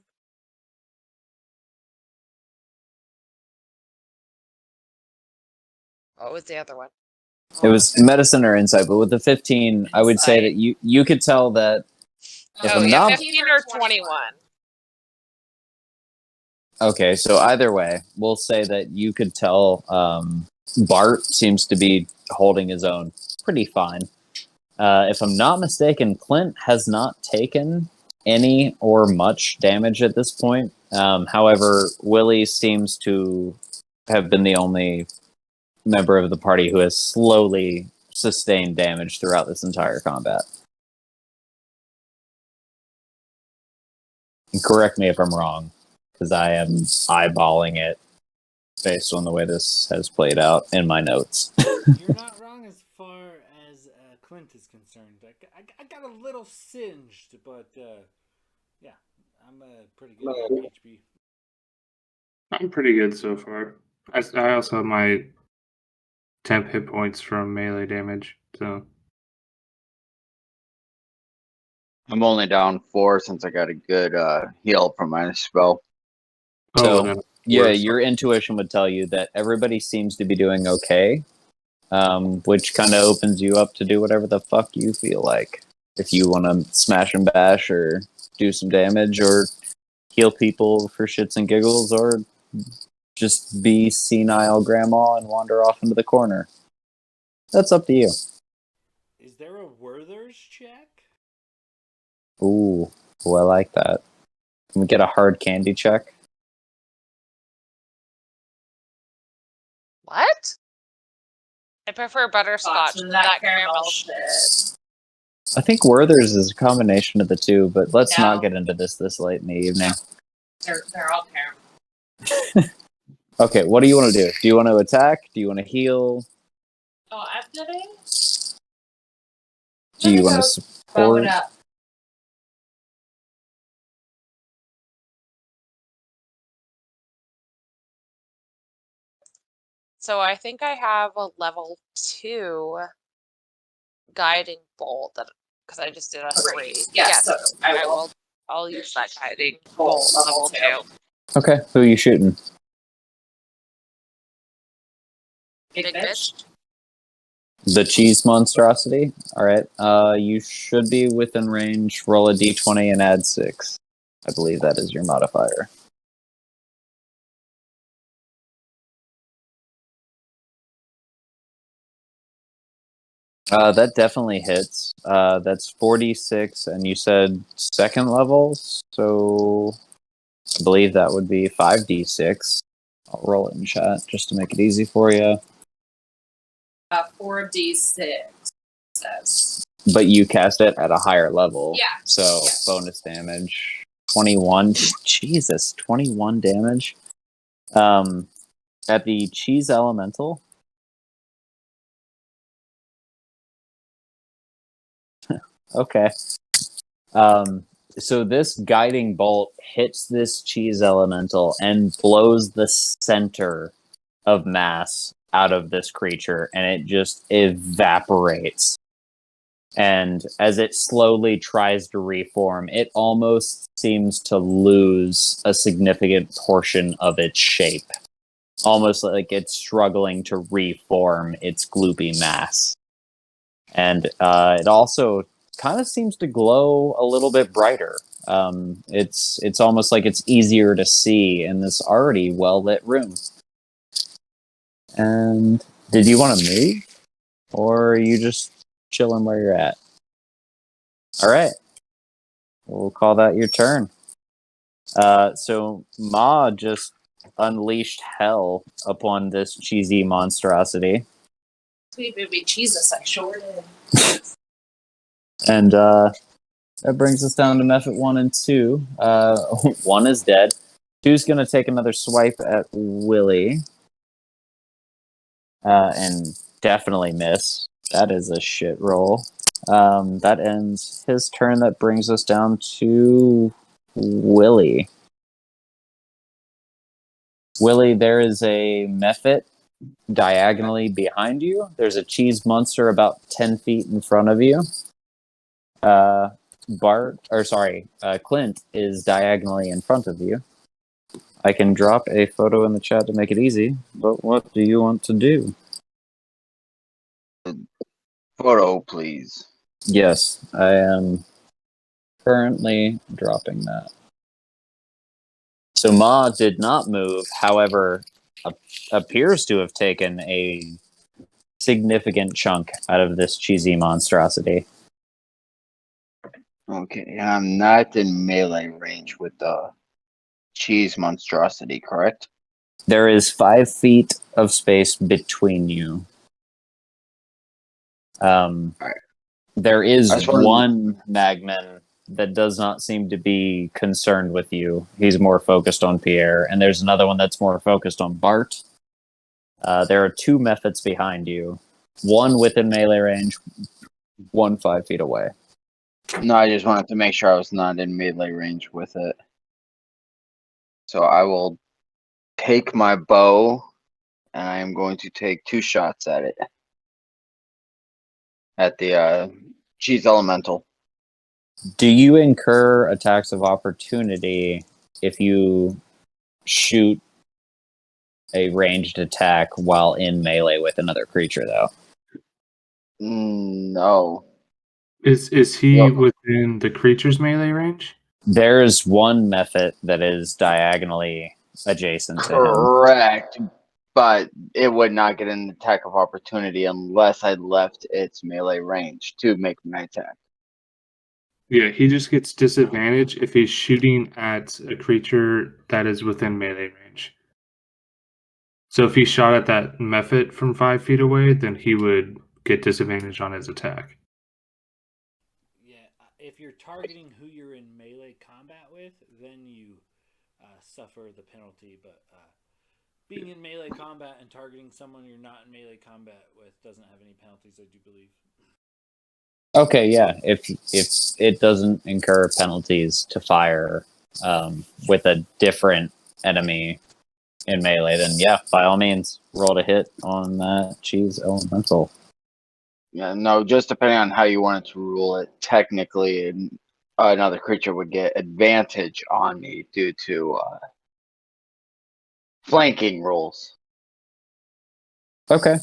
What was the other one? It was medicine or insight, but with the 15, I would say that you could tell that if I'm not 15 or 21. Okay, so either way, we'll say that you could tell Bart seems to be holding his own pretty fine. If I'm not mistaken, Clint has not taken any or much damage at this point. However, Willie seems to have been the only member of the party who has slowly sustained damage throughout this entire combat. And correct me if I'm wrong, because I am eyeballing it based on the way this has played out in my notes. You're not wrong as far as Clint is concerned. I got a little singed, but yeah, I'm pretty good at HP. I'm pretty good so far. I also have my temp hit points from melee damage, so I'm only down 4 since I got a good heal from my spell. So, yeah, your intuition would tell you that everybody seems to be doing okay, which kind of opens you up to do whatever the fuck you feel like. If you want to smash and bash or do some damage or heal people for shits and giggles or just be senile grandma and wander off into the corner. That's up to you. Is there a Werther's check? Ooh, I like that. Can we get a hard candy check? What? I prefer butterscotch than that caramel shit. I think Werther's is a combination of the two, but let's not get into this late in the evening. They're all caramel. Okay, what do you want to do? Do you want to attack? Do you want to heal? Oh, I'm gonna. Do you want to support? It up. So I think I have a level 2 guiding bolt that because I just did a 3. Yes, so I'll use that guiding bolt level 2. Okay, who are you shooting? Big bitch. The cheese monstrosity? Alright, you should be within range. Roll a d20 and add 6. I believe that is your modifier. That definitely hits. That's 46, and you said second level, so I believe that would be 5d6. I'll roll it in chat just to make it easy for you. 4d6 says. But you cast it at a higher level. Yeah. So bonus damage. 21. Jesus, 21 damage. At the cheese elemental. Okay. So this guiding bolt hits this cheese elemental and blows the center of mass out of this creature, and it just evaporates. And as it slowly tries to reform, it almost seems to lose a significant portion of its shape. Almost like it's struggling to reform its gloopy mass. And it also kind of seems to glow a little bit brighter. It's almost like it's easier to see in this already well-lit room. And did you want to move? Or are you just chilling where you're at? All right. We'll call that your turn. So Ma just unleashed hell upon this cheesy monstrosity. Sweet baby Jesus, I sure did. And that brings us down to method 1 and 2. 1 is dead. 2's going to take another swipe at Willie. And definitely miss. That is a shit roll. That ends his turn. That brings us down to Willie. Willie, there is a Mephit diagonally behind you. There's a cheese monster about 10 feet in front of you. Clint is diagonally in front of you. I can drop a photo in the chat to make it easy, but what do you want to do? Photo, please. Yes, I am currently dropping that. So Ma did not move, however, appears to have taken a significant chunk out of this cheesy monstrosity. Okay, I'm not in melee range with the cheese monstrosity, correct? There is 5 feet of space between you. There is one Magman that does not seem to be concerned with you. He's more focused on Pierre, and there's another one that's more focused on Bart. There are 2 methods behind you. One within melee range, one 5 feet away. No, I just wanted to make sure I was not in melee range with it. So I will take my bow, and I am going to take 2 shots at it. At the cheese elemental. Do you incur attacks of opportunity if you shoot a ranged attack while in melee with another creature, though? No. Is he within the creature's melee range? There's one method that is diagonally adjacent to him. Correct. But it would not get an attack of opportunity unless I left its melee range to make my attack. Yeah, he just gets disadvantage if he's shooting at a creature that is within melee range. So if he shot at that Mephit from 5 feet away, then he would get disadvantage on his attack. Yeah, if you're targeting who you're in melee combat with, then you suffer the penalty. But being in melee combat and targeting someone you're not in melee combat with doesn't have any penalties, I do believe. Okay, yeah. If it doesn't incur penalties to fire with a different enemy in melee, then yeah, by all means, roll to hit on that cheese elemental. Yeah, no, just depending on how you wanted to rule it, technically another creature would get advantage on me due to flanking rules. Okay,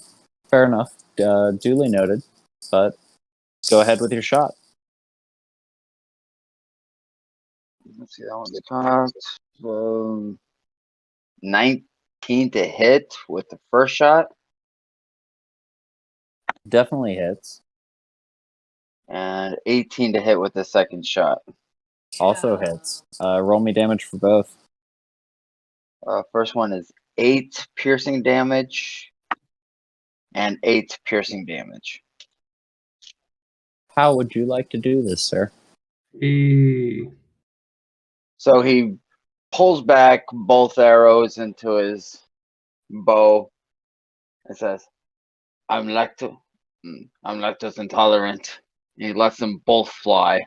fair enough. Duly noted. But go ahead with your shot. Let's see, that one we talked. 19 to hit with the first shot. Definitely hits. and 18 to hit with the second shot. Also hits. Roll me damage for both. First one is 8 piercing damage and 8 piercing damage. How would you like to do this, sir? So he pulls back both arrows into his bow and says, I'm lactose intolerant. He lets them both fly.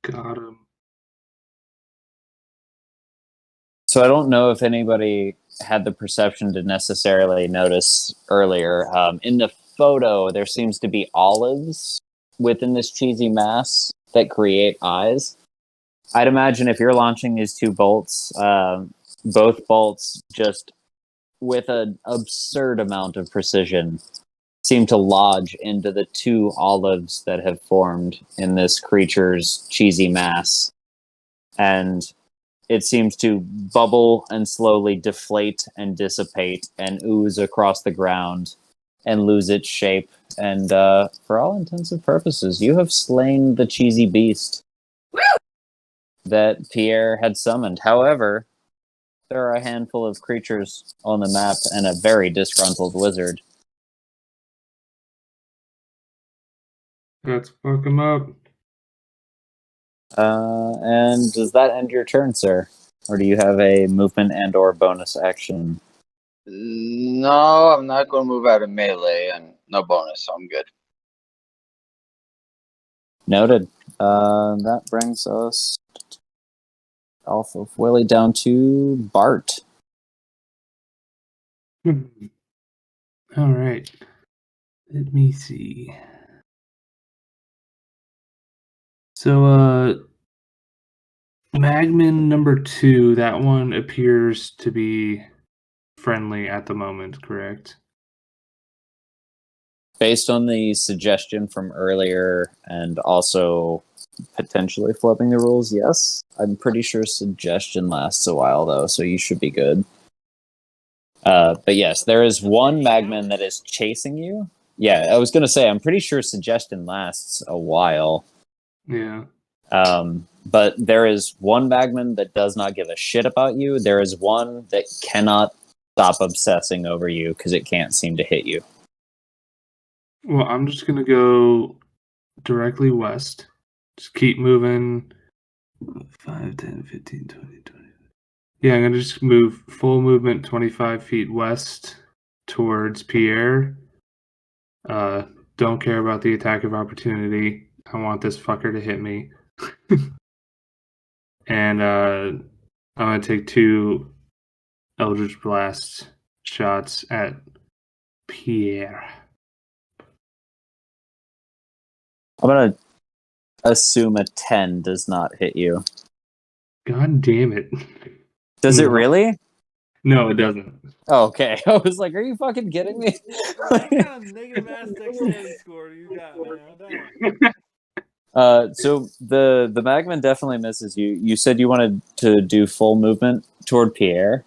Got him. So I don't know if anybody had the perception to necessarily notice earlier. In the photo, there seems to be olives within this cheesy mass that create eyes. I'd imagine if you're launching these two bolts, both bolts just with an absurd amount of precision seem to lodge into the two olives that have formed in this creature's cheesy mass. And it seems to bubble and slowly deflate and dissipate and ooze across the ground and lose its shape. And for all intents and purposes, you have slain the cheesy beast that Pierre had summoned. However, there are a handful of creatures on the map and a very disgruntled wizard. Let's fuck him up. And does that end your turn, sir? Or do you have a movement and or bonus action? No, I'm not going to move out of melee and no bonus, so I'm good. Noted. That brings us off of Willie down to Bart. All right. Let me see. So, Magman number 2, that one appears to be friendly at the moment, correct? Based on the suggestion from earlier and also potentially flipping the rules, yes. I'm pretty sure suggestion lasts a while, though, so you should be good. But yes, there is one Magman that is chasing you. Yeah, I was going to say, I'm pretty sure suggestion lasts a while. Yeah. But there is one Magman that does not give a shit about you. There is one that cannot stop obsessing over you because it can't seem to hit you. Well, I'm just going to go directly west. Just keep moving. 5, 10, 15, 20, 20. Yeah, I'm going to just move full movement 25 feet west towards Pierre. Don't care about the attack of opportunity. I want this fucker to hit me. And I'm going to take 2 Eldritch Blast shots at Pierre. I'm going to assume a 10 does not hit you. God damn it. Does it No. really? No, it doesn't. Oh, okay. I was like, are you fucking kidding me? What kind of negative ass dexterity score do you got, man? So the Magman definitely misses you. You said you wanted to do full movement toward Pierre.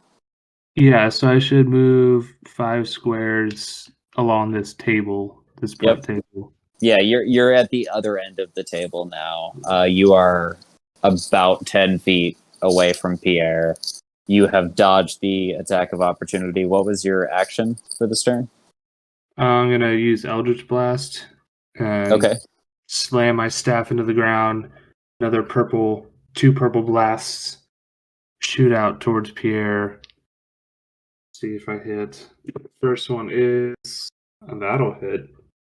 Yeah, so I should move 5 squares along this table, this split table. Yeah, you're at the other end of the table now. You are about 10 feet away from Pierre. You have dodged the attack of opportunity. What was your action for this turn? I'm going to use Eldritch Blast and slam my staff into the ground. Another 2 purple blasts shoot out towards Pierre. See if I hit. First one is that'll hit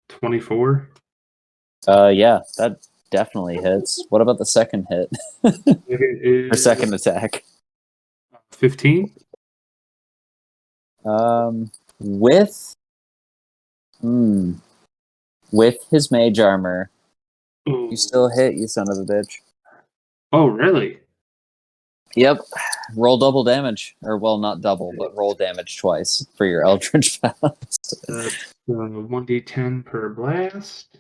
24. Yeah, that definitely hits. What about the second hit? Or second attack? 15. With his mage armor, Ooh. you still hit, you son of a bitch. Oh, really? Yep. Roll double damage. Or, well, not double, but roll damage twice for your Eldritch Blast. That's 1d10 per blast.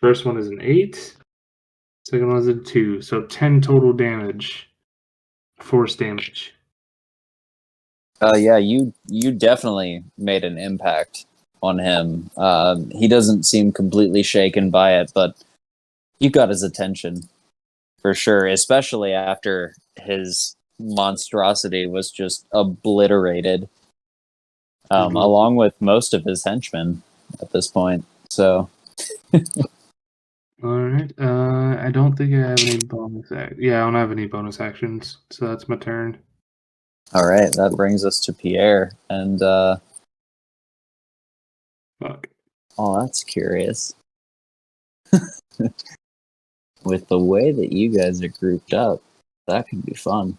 First one is an 8. Second one is a 2. So 10 total damage. Force damage. Yeah, you definitely made an impact on him. He doesn't seem completely shaken by it, but you got his attention for sure, especially after his monstrosity was just obliterated, along with most of his henchmen at this point. So, All right. I don't think I have any bonus. Yeah, I don't have any bonus actions, so that's my turn. all right, that brings us to Pierre, and Fuck. oh, that's curious. With the way that you guys are grouped up, that could be fun.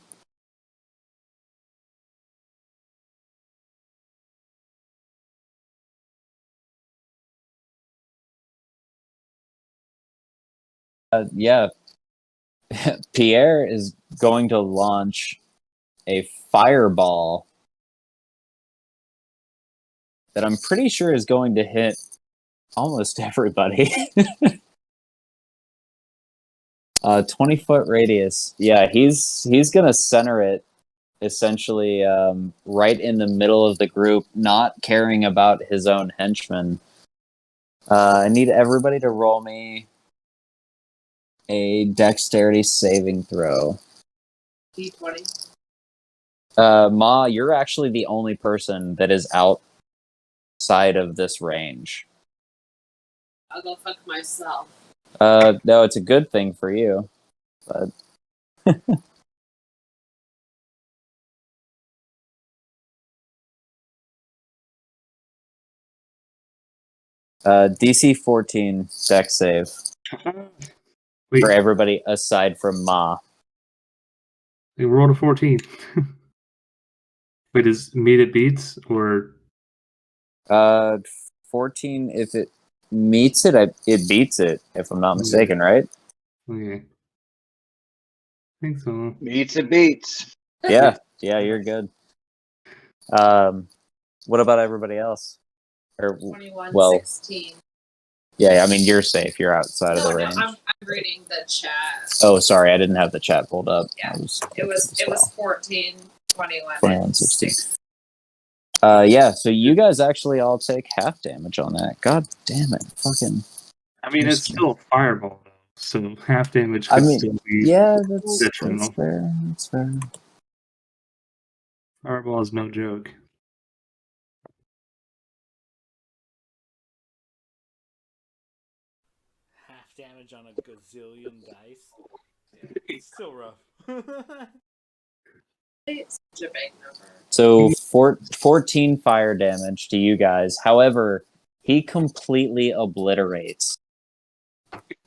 Yeah, Pierre is going to launch a fireball that I'm pretty sure is going to hit almost everybody. 20-foot radius. Yeah, he's gonna center it essentially right in the middle of the group, not caring about his own henchmen. I need everybody to roll me a dexterity saving throw. D20. Ma, you're actually the only person that is outside of this range. I'll go fuck myself. No, it's a good thing for you, but DC 14 dex save Wait, for everybody aside from Ma. we rolled a 14. Wait, is meet it beats or 14. If it meets it, it beats it. If I'm not mistaken, right? okay? I think so. Beats it beats. Yeah, you're good. What about everybody else? Or 21, well, 16. yeah. I mean, you're safe. You're outside of No, the no, range. I'm reading the chat. Oh, sorry, I didn't have the chat pulled up. Yeah, it was 14, 21, 21, and 16. 16. Yeah. So you guys actually all take half damage on that. God damn it! Fucking. I mean, it's still a fireball though, so half damage I could mean, still be yeah, that's detrimental. fair. That's fair. Fireball is no joke. Half damage on a gazillion dice. Yeah, it's still rough. It's such a big number. So 14 fire damage to you guys. However, he completely obliterates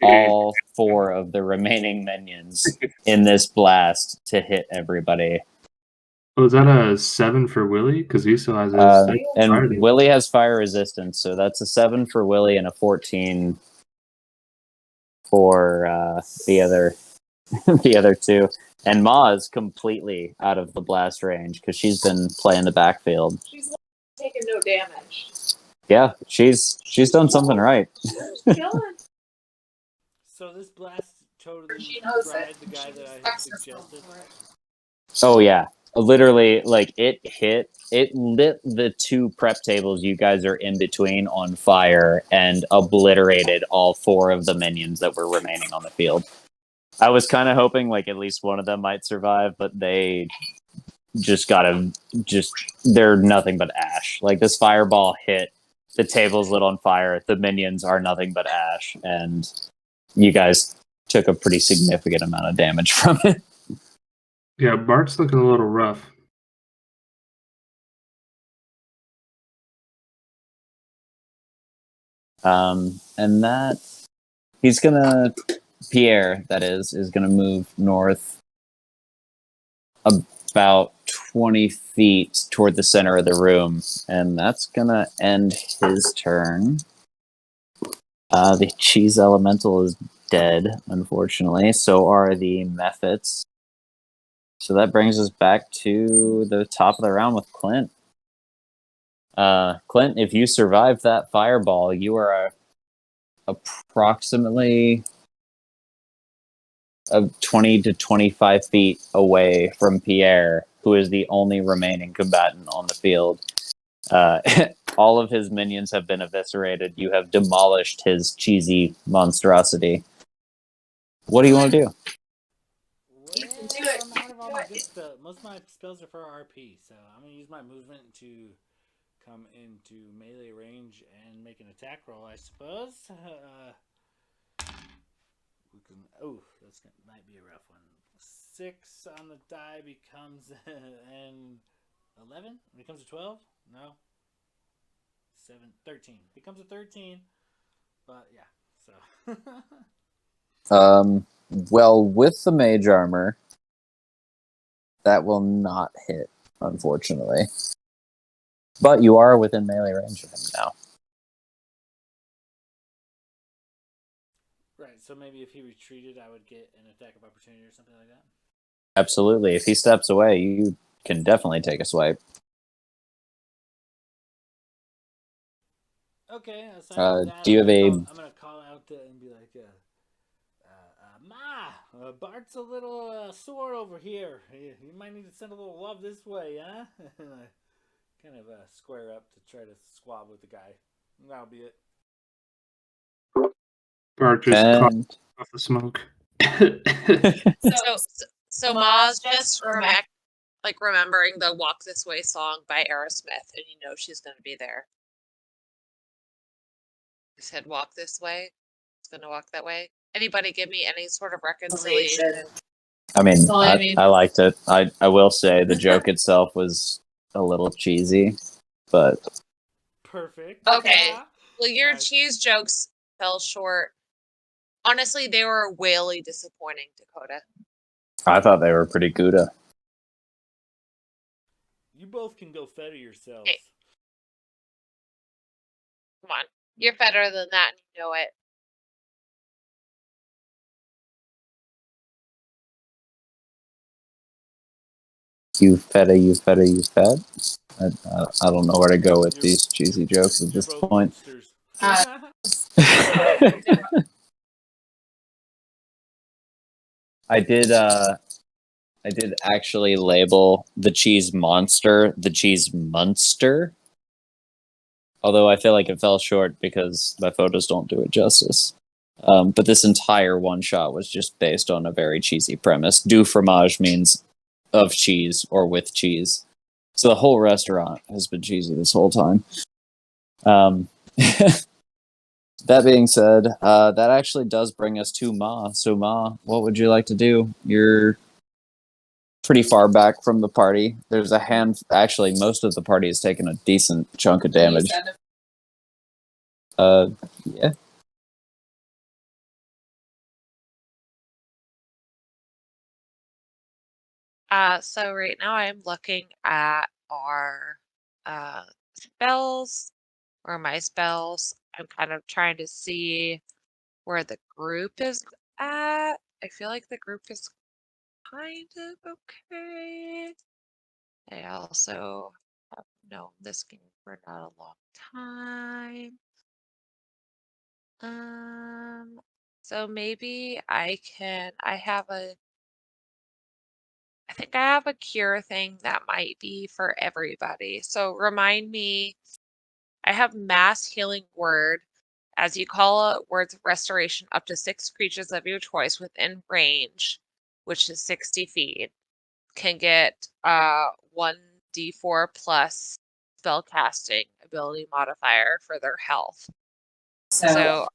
all 4 of the remaining minions in this blast to hit everybody. Oh, is that a 7 for Willie? Because he still has his fire And damage. Willie has fire resistance, so that's a 7 for Willie and a 14 for the other the other 2. And Ma is completely out of the blast range because she's been playing the backfield. She's taking no damage. Yeah, she's done something right. Chilling. So this blast totally She knows fried it. the guy She that I had respects herself suggested. for it. Oh yeah, literally, like it lit the 2 prep tables you guys are in between on fire and obliterated all 4 of the minions that were remaining on the field. I was kind of hoping like at least one of them might survive, but they they're nothing but ash. Like this fireball hit, the table's lit on fire, the minions are nothing but ash, and you guys took a pretty significant amount of damage from it. Yeah, Bart's looking a little rough. And that he's gonna Pierre, that is gonna move north about 20 feet toward the center of the room, and that's gonna end his turn. The cheese elemental is dead, unfortunately. So are the methods. So that brings us back to the top of the round with Clint. Clint, if you survive that fireball, you are approximately 20 to 25 feet away from Pierre, who is the only remaining combatant on the field. All of his minions have been eviscerated. You have demolished his cheesy monstrosity. What do you want to do? You can do it. I'm out of all my good spells. Most of my spells are for RP, so I'm gonna use my movement to come into melee range and make an attack roll, I suppose. We can. Oh, might be a rough one. 6 on the die becomes an 11. Becomes a 12. No. 7, 13. Becomes a 13. But yeah, so. Well, with the mage armor, that will not hit, unfortunately. But you are within melee range of him now. Right, so maybe if he retreated, I would get an attack of opportunity or something like that. Absolutely. If he steps away, you can definitely take a swipe. Okay, aside from that, do you have I'm gonna call out and be like, Ma, Bart's a little sore over here. You might need to send a little love this way, huh? And I kind of square up to try to squab with the guy. And that'll be it. Bart just caught off the smoke. So Ma's just remembering the "Walk This Way" song by Aerosmith, and you know she's going to be there. He said, "Walk this way." It's going to walk that way. Anybody give me any sort of reconciliation? I mean, I liked it. I will say the joke itself was a little cheesy, but perfect. Okay. Well, your Nice. cheese jokes fell short. Honestly, they were whaley disappointing, Dakota. I thought they were pretty Gouda. You both can go fetter yourselves. Hey. Come on. You're better than that, and you know it. You feta, you feta, you fed. I don't know where to go with these cheesy jokes at this point. I did actually label the cheese monster the cheese munster. Although I feel like it fell short because my photos don't do it justice. But this entire one shot was just based on a very cheesy premise. Du fromage means of cheese or with cheese. So the whole restaurant has been cheesy this whole time. That being said, that actually does bring us to Ma. So Ma, what would you like to do? You're pretty far back from the party. There's a actually most of the party has taken a decent chunk of damage. Yeah. So right now I'm looking at our spells or my spells. I'm kind of trying to see where the group is at. I feel like the group is kind of okay. I also have known this game for not a long time. So maybe I think I have a cure thing that might be for everybody. So remind me, I have mass healing word. As you call it, words of restoration up to 6 creatures of your choice within range, which is 60 feet, can get 1d4 plus spell casting ability modifier for their health. So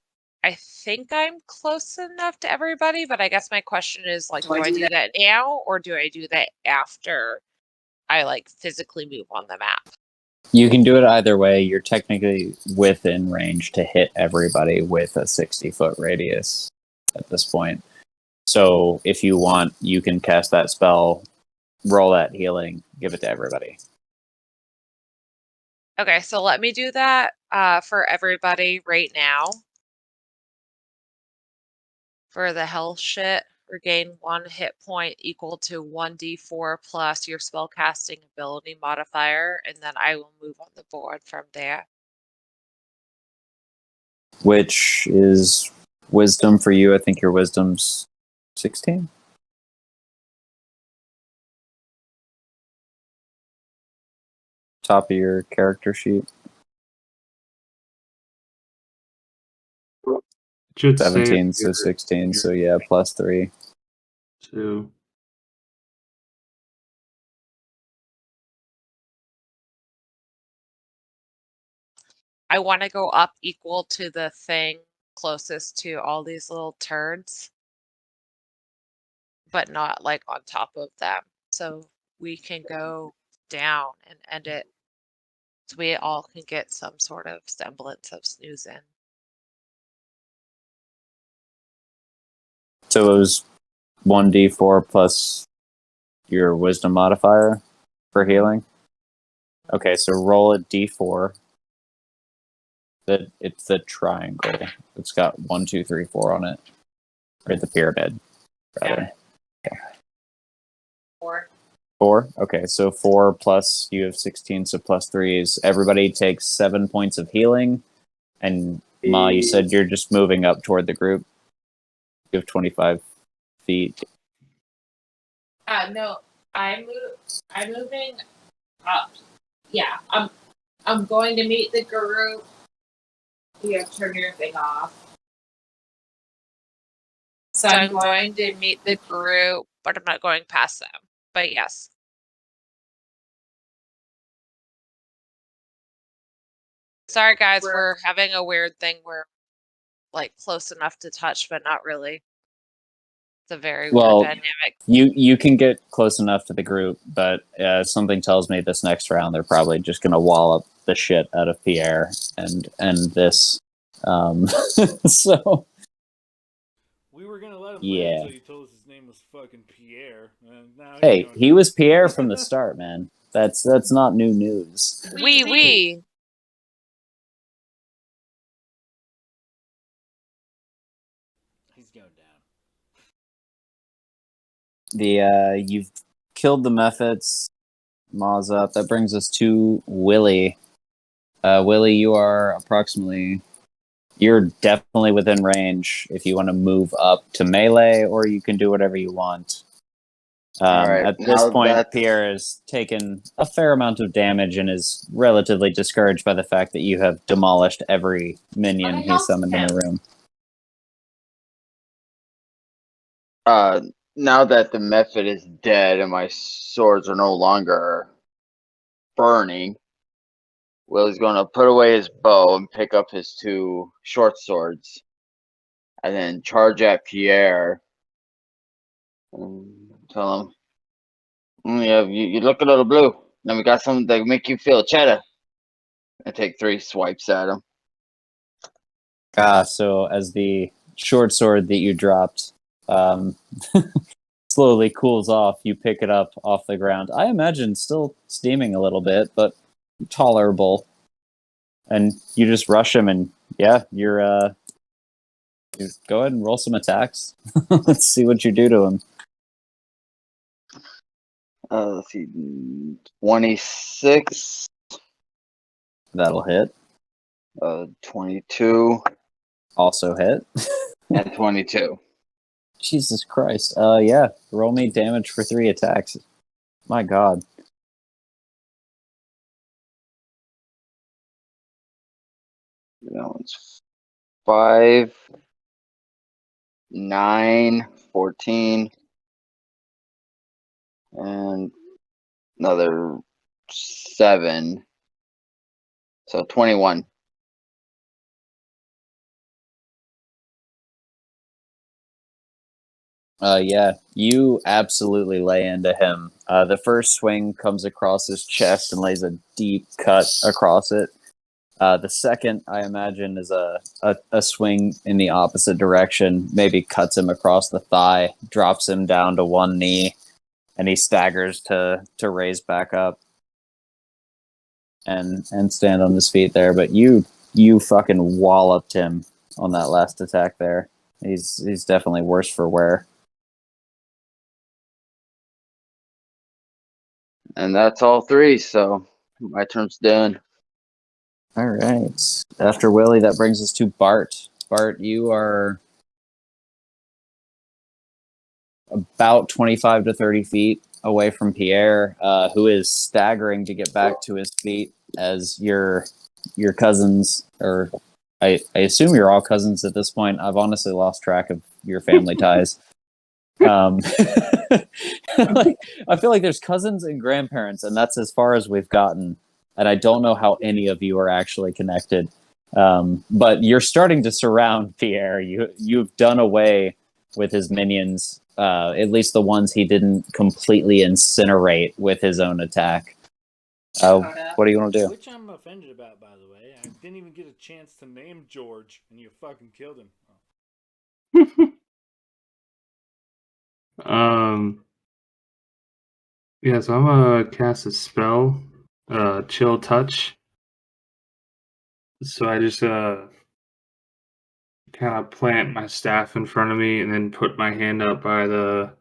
I think I'm close enough to everybody, but I guess my question is like, do I do that now or do I do that after I like physically move on the map? You can do it either way. You're technically within range to hit everybody with a 60-foot radius at this point. So if you want, you can cast that spell, roll that healing, give it to everybody. Okay, so let me do that for everybody right now. For the health shit, regain 1 hit point equal to 1d4 plus your spellcasting ability modifier, and then I will move on the board from there. Which is wisdom for you. I think your wisdom's 16. top of your character sheet. Should say 17, so 16, so yeah, +3. 2. I want to go up equal to the thing closest to all these little turds, but not like on top of them. So we can go down and end it so we all can get some sort of semblance of snoozing. So it was 1d4 plus your wisdom modifier for healing. Okay, so roll a d4. It's the triangle. It's got 1, 2, 3, 4 on it. Or the pyramid, rather. Okay. 4. 4? Okay, so 4 plus you have 16, so +3 is everybody takes 7 points of healing. And Ma, you said you're just moving up toward the group. You have 25 feet. No, I'm moving up. Yeah, I'm going to meet the group. You have to turn your thing off. So I'm going to meet the group, but I'm not going past them. But yes. Sorry, guys, we're having a weird thing where, like, close enough to touch, but not really. It's a very weird dynamic. You can get close enough to the group, but something tells me this next round they're probably just going to wallop the shit out of Pierre and this. So We were gonna let him Yeah. live until you told us his name was fucking Pierre. And now he's hey, going he down. was Pierre from the start, man. That's not new news. We. He's going down. You've killed the Mephits. Ma's up. That brings us to Willie. Willie, you're definitely within range if you want to move up to melee, or you can do whatever you want. Alright, At this now point, that's- Pierre has taken a fair amount of damage and is relatively discouraged by the fact that you have demolished every minion he summoned in the room. Now that the method is dead and my swords are no longer burning, Will's gonna put away his bow and pick up his 2 short swords, and then charge at Pierre and tell him, "Yeah, you look a little blue. Now we got something that make you feel cheddar." And take 3 swipes at him. So as the short sword that you dropped slowly cools off, you pick it up off the ground. I imagine still steaming a little bit, but tolerable. And you just rush him, and yeah, you go ahead and roll some attacks. Let's see what you do to him. Let's see, 26. That'll hit. 22. Also hit. And 22. Jesus Christ. Yeah. Roll me damage for 3 attacks. My God. That one's 5, 9, 14, and another 7. So 21. Yeah, you absolutely lay into him. The first swing comes across his chest and lays a deep cut across it. The second, I imagine, is a swing in the opposite direction, maybe cuts him across the thigh, drops him down to one knee, and he staggers to raise back up and stand on his feet there. But you fucking walloped him on that last attack there. He's definitely worse for wear. And that's all 3, so my turn's done. All right. After Willie, that brings us to Bart. Bart, you are about 25 to 30 feet away from Pierre, who is staggering to get back to his feet as your cousins, or I assume you're all cousins at this point. I've honestly lost track of your family ties. Like, I feel like there's cousins and grandparents, and that's as far as we've gotten. And I don't know how any of you are actually connected. But you're starting to surround Pierre. You've done away with his minions, at least the ones he didn't completely incinerate with his own attack. What do you want to do? Which I'm offended about, by the way. I didn't even get a chance to name George, and you fucking killed him. Yeah, so I'm gonna cast a spell, Chill Touch. So I just kind of plant my staff in front of me and then put my hand up by the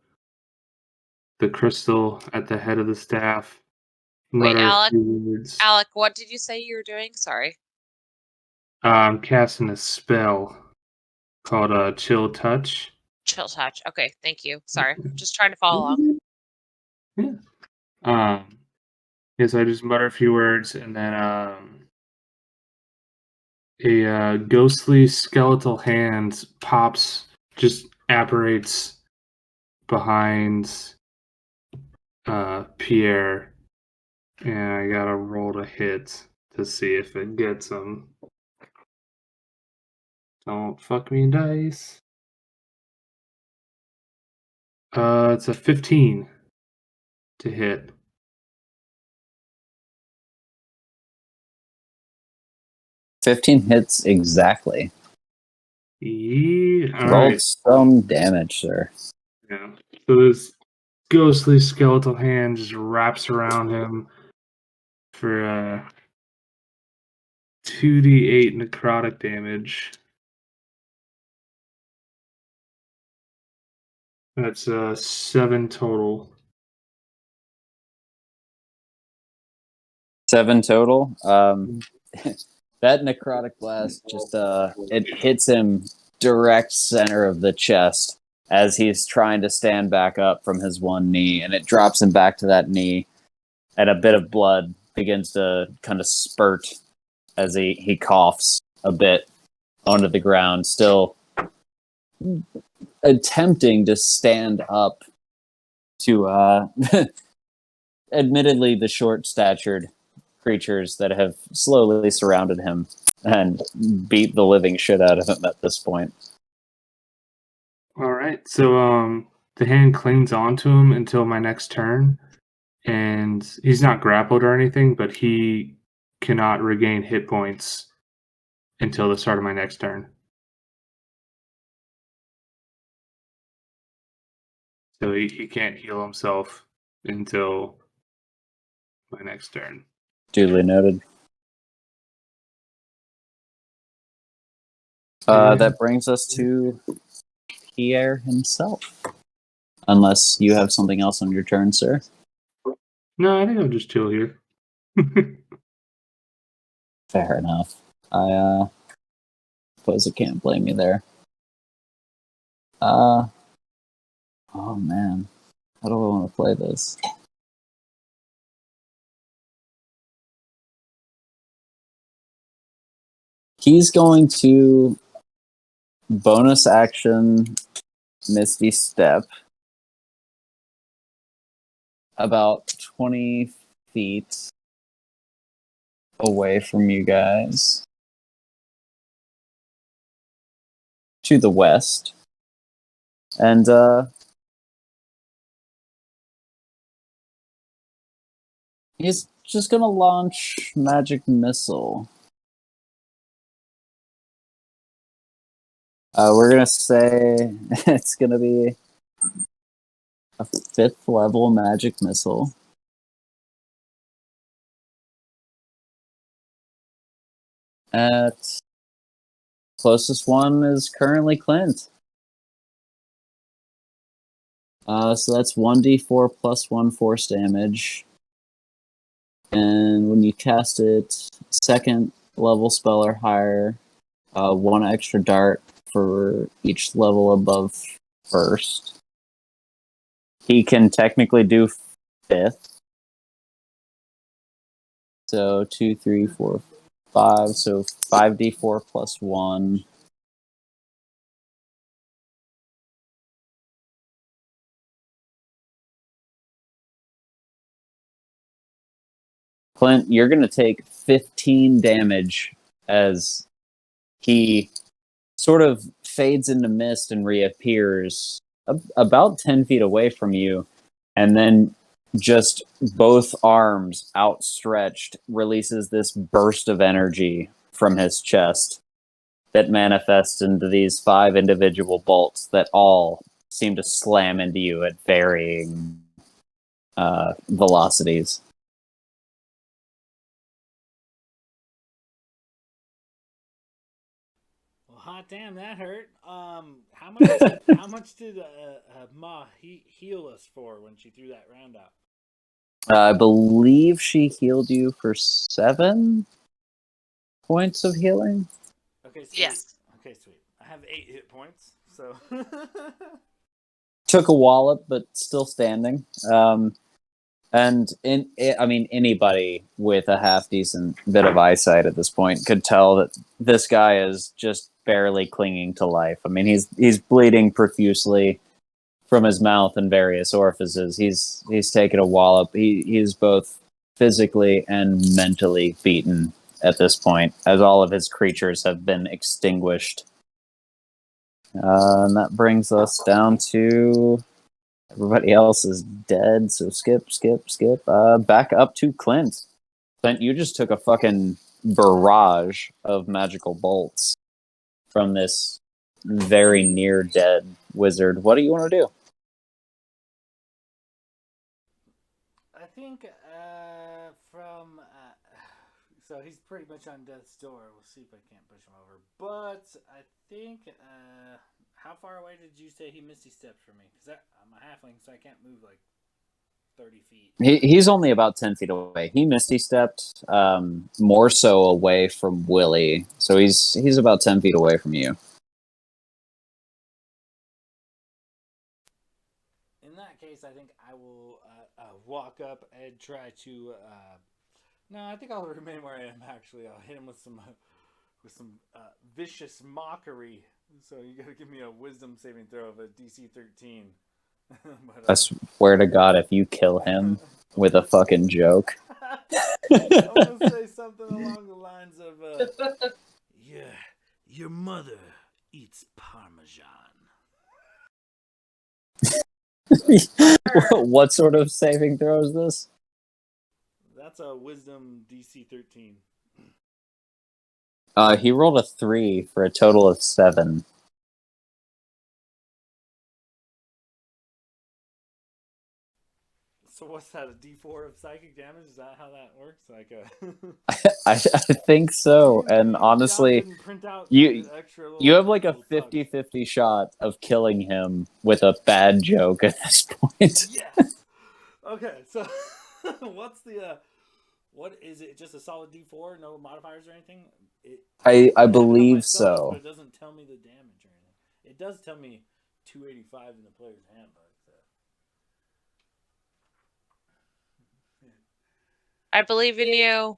crystal at the head of the staff. Wait, Mutter a Alec? few words. Alec, what did you say you were doing? Sorry. I'm casting a spell called Chill Touch. Chill touch. Okay, thank you. Sorry. Just trying to follow along. Yeah. Yeah, so I just mutter a few words and then a ghostly skeletal hand just apparates behind Pierre, and I gotta roll to hit to see if it gets him. Don't fuck me in dice. It's a 15 to hit. 15 hits exactly. Yeah, all Rolled right. some damage, sir. Yeah. So this ghostly skeletal hand just wraps around him for 2d8 necrotic damage. That's 7 total. 7 total. That necrotic blast just it hits him direct center of the chest as he's trying to stand back up from his one knee, and it drops him back to that knee, and a bit of blood begins to kind of spurt as he coughs a bit onto the ground, still attempting to stand up to admittedly the short-statured creatures that have slowly surrounded him and beat the living shit out of him at this point. All right. So the hand clings onto him until my next turn, and he's not grappled or anything, but he cannot regain hit points until the start of my next turn. So he can't heal himself until my next turn. Duly noted. That brings us to Pierre himself. Unless you have something else on your turn, sir. No, I think I'll just chill here. Fair enough. I suppose I can't blame you there. Oh man. How do I want to play this? He's going to bonus action Misty Step about 20 feet away from you guys to the west. And he's just going to launch Magic Missile. We're going to say it's going to be a 5th level Magic Missile. At closest one is currently Clint. So that's 1d4 plus 1 force damage. And when you cast it, 2nd level spell or higher, 1 extra dart for each level above 1st. He can technically do 5th. So 2, 3, 4, 5. So 5d4 plus 1. Clint, you're going to take 15 damage as he sort of fades into mist and reappears about 10 feet away from you. And then just both arms outstretched releases this burst of energy from his chest that manifests into these 5 individual bolts that all seem to slam into you at varying velocities. Well, hot damn, that hurt. How much did Ma heal us for when she threw that round out? I believe she healed you for 7 points of healing. Okay, sweet. Yes. Okay, sweet. I have 8 hit points, so. Took a wallop, but still standing. Anybody with a half decent bit of eyesight at this point could tell that this guy is just barely clinging to life. I mean, he's bleeding profusely from his mouth and various orifices. He's taken a wallop. He's both physically and mentally beaten at this point, as all of his creatures have been extinguished. And that brings us down to everybody else is dead, so skip. Back up to Clint. Clint, you just took a fucking barrage of magical bolts from this very near dead wizard. What do you want to do? I think so he's pretty much on death's door. We'll see if I can't push him over. But I think how far away did you say he misty stepped from me? Because I'm a halfling, so I can't move like 30 feet. He's only about 10 feet away. He misty stepped more so away from Willie, so he's about 10 feet away from you. In that case, I think I will walk up and try to. No, I think I'll remain where I am. Actually, I'll hit him with some vicious mockery. So you gotta give me a wisdom saving throw of a DC 13. But, I swear to God, if you kill him with a fucking joke. I'm gonna say something along the lines of, your mother eats Parmesan. What sort of saving throw is this? That's a wisdom DC 13. He rolled a 3 for a total of 7. So what's that? A D4 of psychic damage? Is that how that works? Like I think so. And honestly, you have like a 50-50 shot of killing him with a bad joke at this point. Yes. Okay, so what's the what is it? Just a solid D4, no modifiers or anything? I believe so. But it doesn't tell me the damage or anything. It does tell me 285 in the player's handbook. So. I believe in you.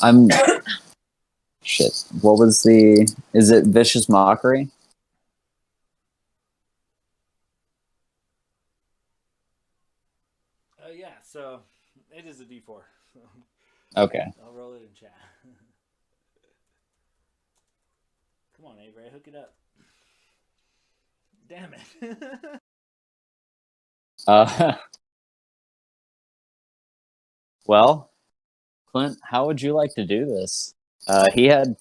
I'm shit. What was the? Is it vicious mockery? Yeah. So it is a D4. Okay. I'll roll it in chat. Come on, Avery, hook it up. Damn it. Well, Clint, how would you like to do this? He had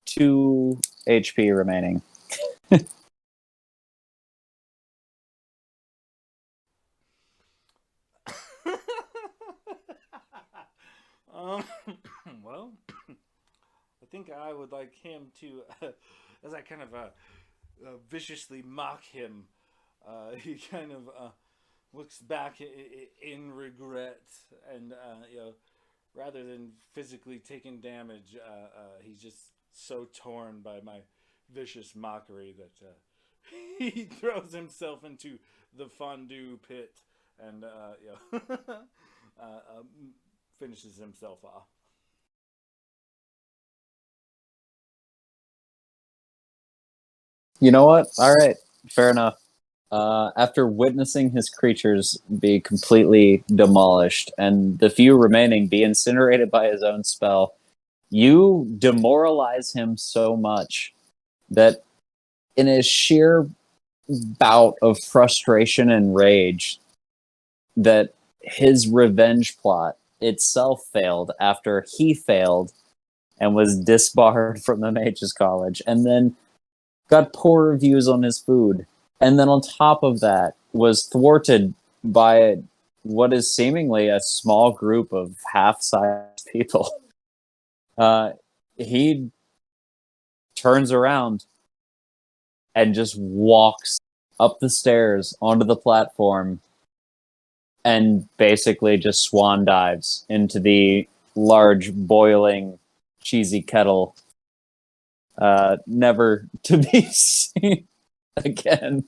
2 HP remaining. Well, I think I would like him to, as I kind of viciously mock him, he kind of looks back in regret, and rather than physically taking damage, he's just so torn by my vicious mockery that he throws himself into the fondue pit and finishes himself off. You know what? All right, fair enough. After witnessing his creatures be completely demolished and the few remaining be incinerated by his own spell, you demoralize him so much that in a sheer bout of frustration and rage, that his revenge plot itself failed after he failed and was disbarred from the Mages College, and then got poor reviews on his food, and then on top of that was thwarted by what is seemingly a small group of half-sized people. He turns around and just walks up the stairs onto the platform and basically just swan dives into the large, boiling, cheesy kettle, never to be seen again.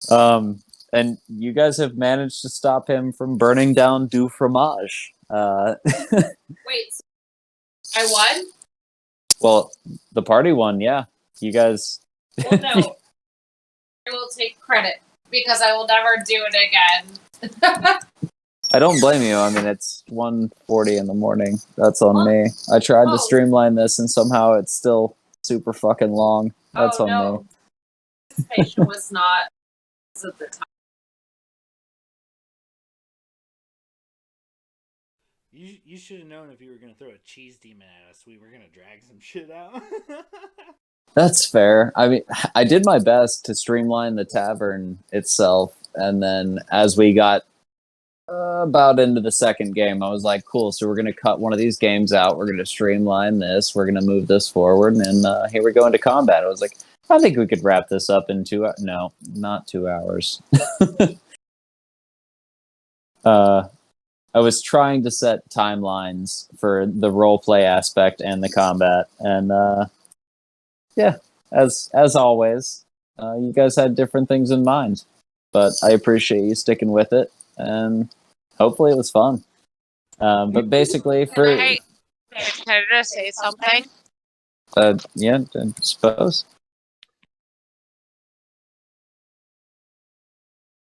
And you guys have managed to stop him from burning down Du Fromage. Wait, I won? Well, the party won, yeah. You guys... Well, no. I will take credit because I will never do it again. I don't blame you. I mean, it's 1:40 in the morning. That's on me. I tried to streamline this, and somehow it's still super fucking long. That's on me. Anticipation was not at the time. You should have known if you were going to throw a cheese demon at us, we were going to drag some shit out. That's fair. I mean, I did my best to streamline the tavern itself, and then as we got about into the second game, I was like, cool, so we're going to cut one of these games out, we're going to streamline this, we're going to move this forward, and here we go into combat. I was like, I think we could wrap this up in 2 hours. No, not 2 hours. I was trying to set timelines for the roleplay aspect and the combat, and yeah, as always, you guys had different things in mind, but I appreciate you sticking with it, and hopefully it was fun. But basically, for Can I just say something? yeah, I suppose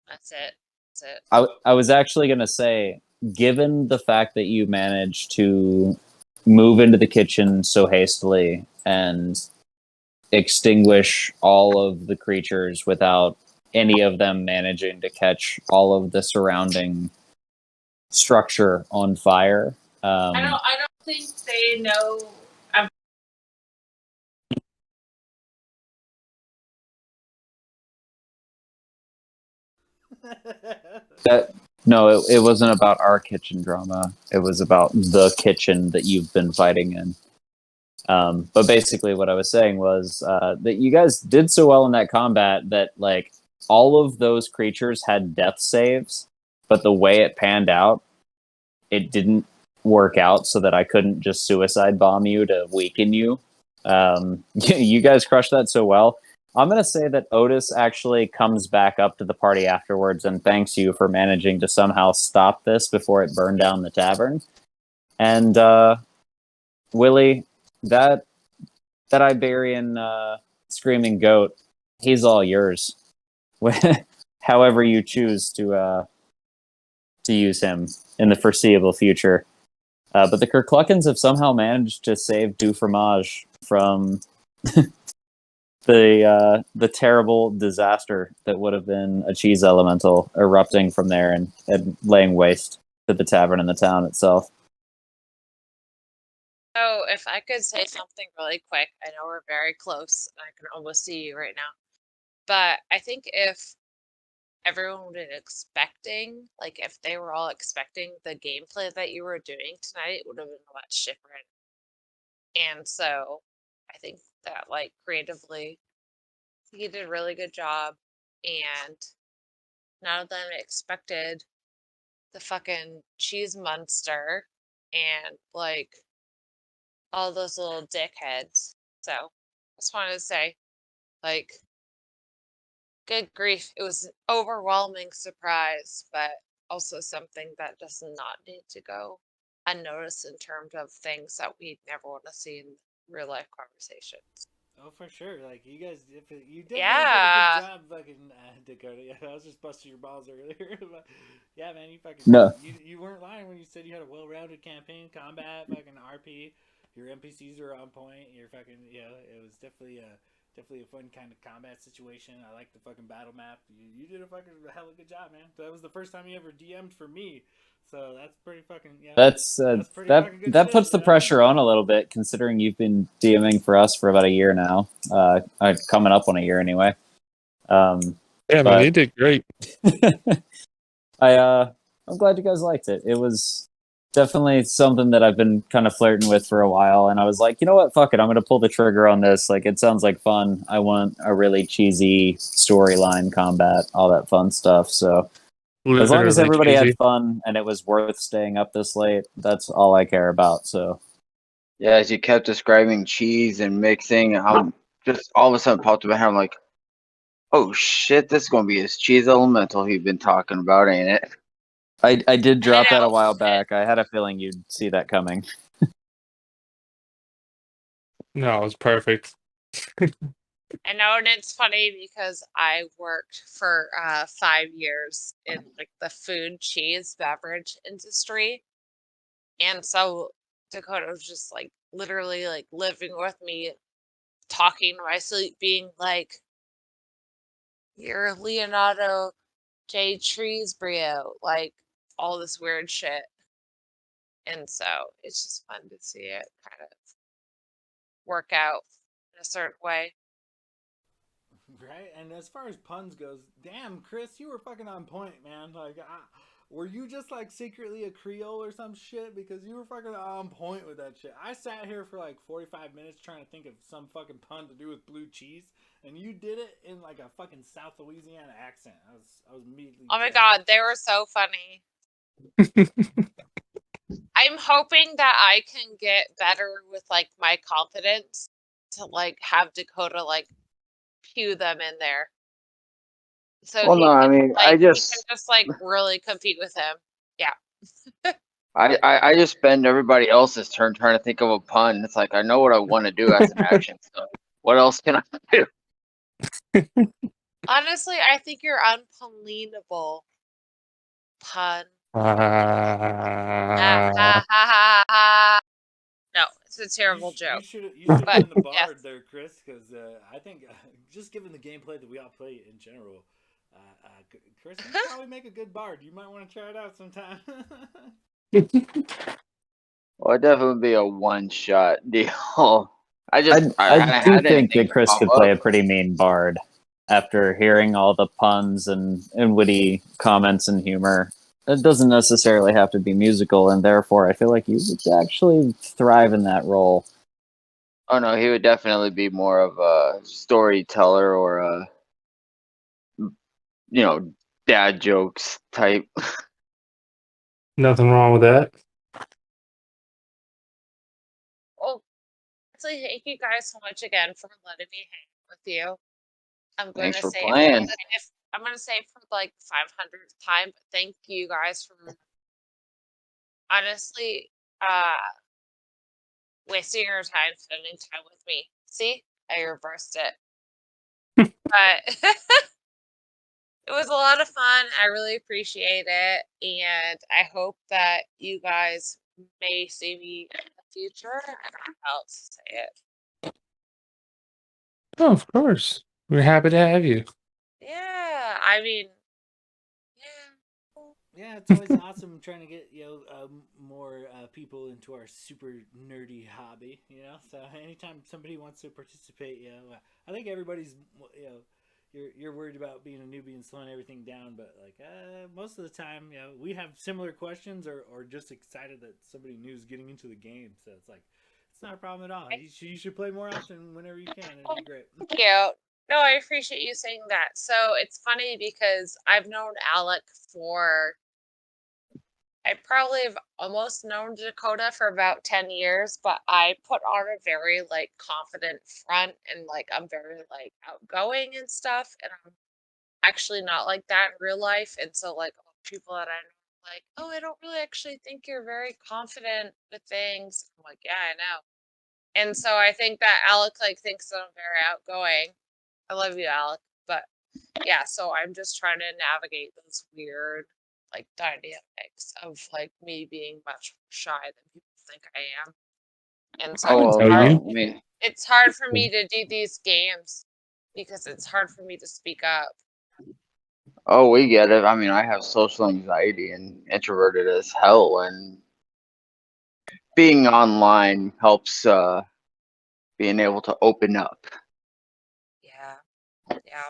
That's it. That's it. I was actually gonna say, given the fact that you managed to move into the kitchen so hastily and extinguish all of the creatures without any of them managing to catch all of the surrounding structure on fire. I don't think they know. No, it wasn't about our kitchen drama. It was about the kitchen that you've been fighting in. But basically, what I was saying was that you guys did so well in that combat that, like, all of those creatures had death saves, but the way it panned out, it didn't work out so that I couldn't just suicide bomb you to weaken you. You guys crushed that so well. I'm going to say that Otis actually comes back up to the party afterwards and thanks you for managing to somehow stop this before it burned down the tavern. And Willie, that Iberian screaming goat, he's all yours. However you choose to use him in the foreseeable future. But the Kerkluckens have somehow managed to save Du Fromage from the terrible disaster that would have been a cheese elemental erupting from there and laying waste to the tavern and the town itself. So, if I could say something really quick, I know we're very close, and I can almost see you right now. But I think if everyone would have been expecting, like if they were all expecting the gameplay that you were doing tonight, it would have been a lot different. And so I think that, like, creatively, he did a really good job, and none of them expected the fucking cheese monster and, like, all those little dickheads. So just wanted to say, like, Good grief. It was an overwhelming surprise, but also something that does not need to go unnoticed in terms of things that we never want to see in real life conversations. Oh, for sure. Like you guys, you definitely did a good Yeah. job, fucking Dakota. Yeah, I was just busting your balls earlier, but yeah, man, you fucking No, you weren't lying when you said you had a well-rounded campaign, combat, fucking RP. Your NPCs were on point. You're fucking it was definitely a fun kind of combat situation. I like the fucking battle map. You did a fucking hell of a good job, man. That was the first time you ever DM'd for me, so that's pretty fucking that's pretty that fucking good that shit, puts the pressure on a little bit, considering you've been DMing for us for about a year now. Coming up on a year anyway. Yeah, man, you But did great. I'm glad you guys liked it. It was definitely something that I've been kind of flirting with for a while, and I was like, you know what, fuck it, I'm gonna pull the trigger on this. Like, it sounds like fun. I want a really cheesy storyline, combat, all that fun stuff. So as long as Literally everybody had cheesy. fun and it was worth staying up this late, that's all I care about. So Yeah, as you kept describing cheese and mixing, I'm just all of a sudden popped in my head. I'm like, oh shit, this is gonna be his cheese elemental he's been talking about, ain't it? I did drop that a know. while back. I had a feeling you'd see that coming. No, it was perfect. I know, and it's funny because I worked for 5 years in like the food, cheese, beverage industry. And so Dakota was just like literally like living with me, talking in my sleep, being like, "You're Leonardo J. Treesbrio," like all this weird shit. And so it's just fun to see it kind of work out in a certain way. Right, and as far as puns goes, damn, Chris, you were fucking on point, man. Like, were you just like secretly a Creole or some shit? Because you were fucking on point with that shit. I sat here for like 45 minutes trying to think of some fucking pun to do with blue cheese, and you did it in like a fucking South Louisiana accent. I was immediately Oh my jealous. God, they were so funny. I'm hoping that I can get better with like my confidence to like have Dakota like pew them in there. So Well, no, I mean, he can just like really compete with him. Yeah. I just spend everybody else's turn trying to think of a pun. It's like I know what I want to do as an action. So what else can I do? Honestly, I think you're unbelievable. Pun. Ha Ah, ha ha ha ha. No, it's a terrible You joke. should have But done the yes. bard there, Chris, because I think just given the gameplay that we all play in general, Chris, you probably make a good bard. You might want to try it out sometime. Well, it'd definitely be a one-shot deal. I hadn't I do had think anything that to Chris pop could play up. a pretty mean bard after hearing all the puns and witty comments and humor. It doesn't necessarily have to be musical, and therefore I feel like you would actually thrive in that role. Oh no, he would definitely be more of a storyteller or a dad jokes type. Nothing wrong with that. Well, actually, thank you guys so much again for letting me hang with you. I'm going Thanks to for say playing. if I'm going to say for like 500th time, but thank you guys for honestly wasting your time spending time with me. See, I reversed it. But it was a lot of fun. I really appreciate it. And I hope that you guys may see me in the future. I don't know how else to say it. Oh, of course. We're happy to have you. Yeah, I mean, yeah. Yeah, it's always awesome trying to get more people into our super nerdy hobby. So anytime somebody wants to participate, I think everybody's you're worried about being a newbie and slowing everything down, but like most of the time, we have similar questions or just excited that somebody new is getting into the game. So it's like it's not a problem at all. You should play more often whenever you can. It'd be great. Thank you. No, I appreciate you saying that. So it's funny because I've known Alec for I probably have almost known Dakota for about 10 years, but I put on a very like confident front and like I'm very like outgoing and stuff. And I'm actually not like that in real life. And so like people that I know like, oh, I don't really actually think you're very confident with things. I'm like, yeah, I know. And so I think that Alec like thinks that I'm very outgoing. I love you, Alec. But yeah, so I'm just trying to navigate those weird like dynamics of like me being much more shy than people think I am. And so I would it's tell hard you. me. it's hard for me to do these games because it's hard for me to speak up. Oh, we get it. I mean, I have social anxiety and introverted as hell, and being online helps being able to open up. Yeah. Yeah.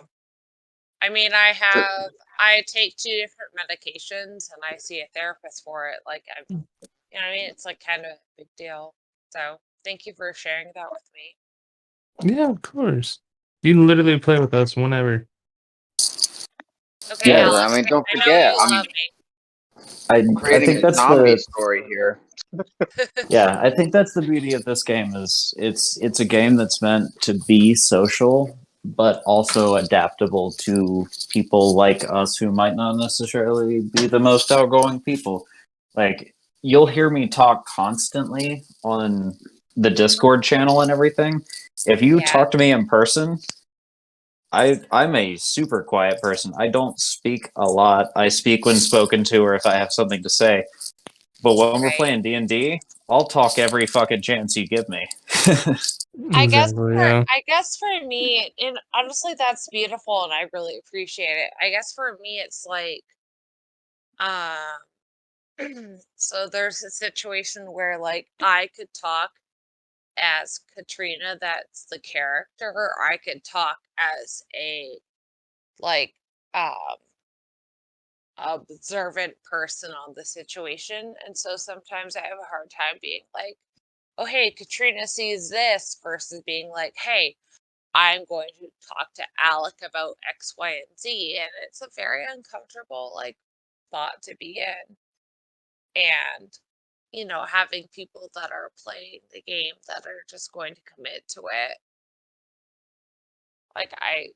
I mean, To- I take 2 different medications and I see a therapist for it. Like I'm, you know what I mean? It's like kind of a big deal. So thank you for sharing that with me. Yeah, of course. You can literally play with us whenever. Okay, yeah, Yeah, Alex, I mean, don't I know forget. you I love mean, I creating think a that's zombie the story here. me. yeah, I think that's the beauty of this game is it's a game that's meant to be social but also adaptable to people like us who might not necessarily be the most outgoing people. Like you'll hear me talk constantly on the Discord channel and everything. If you Yeah, talk to me in person, I'm a super quiet person. I don't speak a lot. I speak when spoken to or if I have something to say. But when we're right. playing D&D, I'll talk every fucking chance you give me. Exactly, yeah. I guess for me, and honestly that's beautiful and I really appreciate it. I guess for me it's like so there's a situation where like I could talk as Katrina, that's the character, or I could talk as a like um observant person on the situation. And so sometimes I have a hard time being like, oh hey, Katrina sees this versus being like, hey, I'm going to talk to Alec about X, Y, and Z. And it's a very uncomfortable like thought to be in. And you know, having people that are playing the game that are just going to commit to it. Like I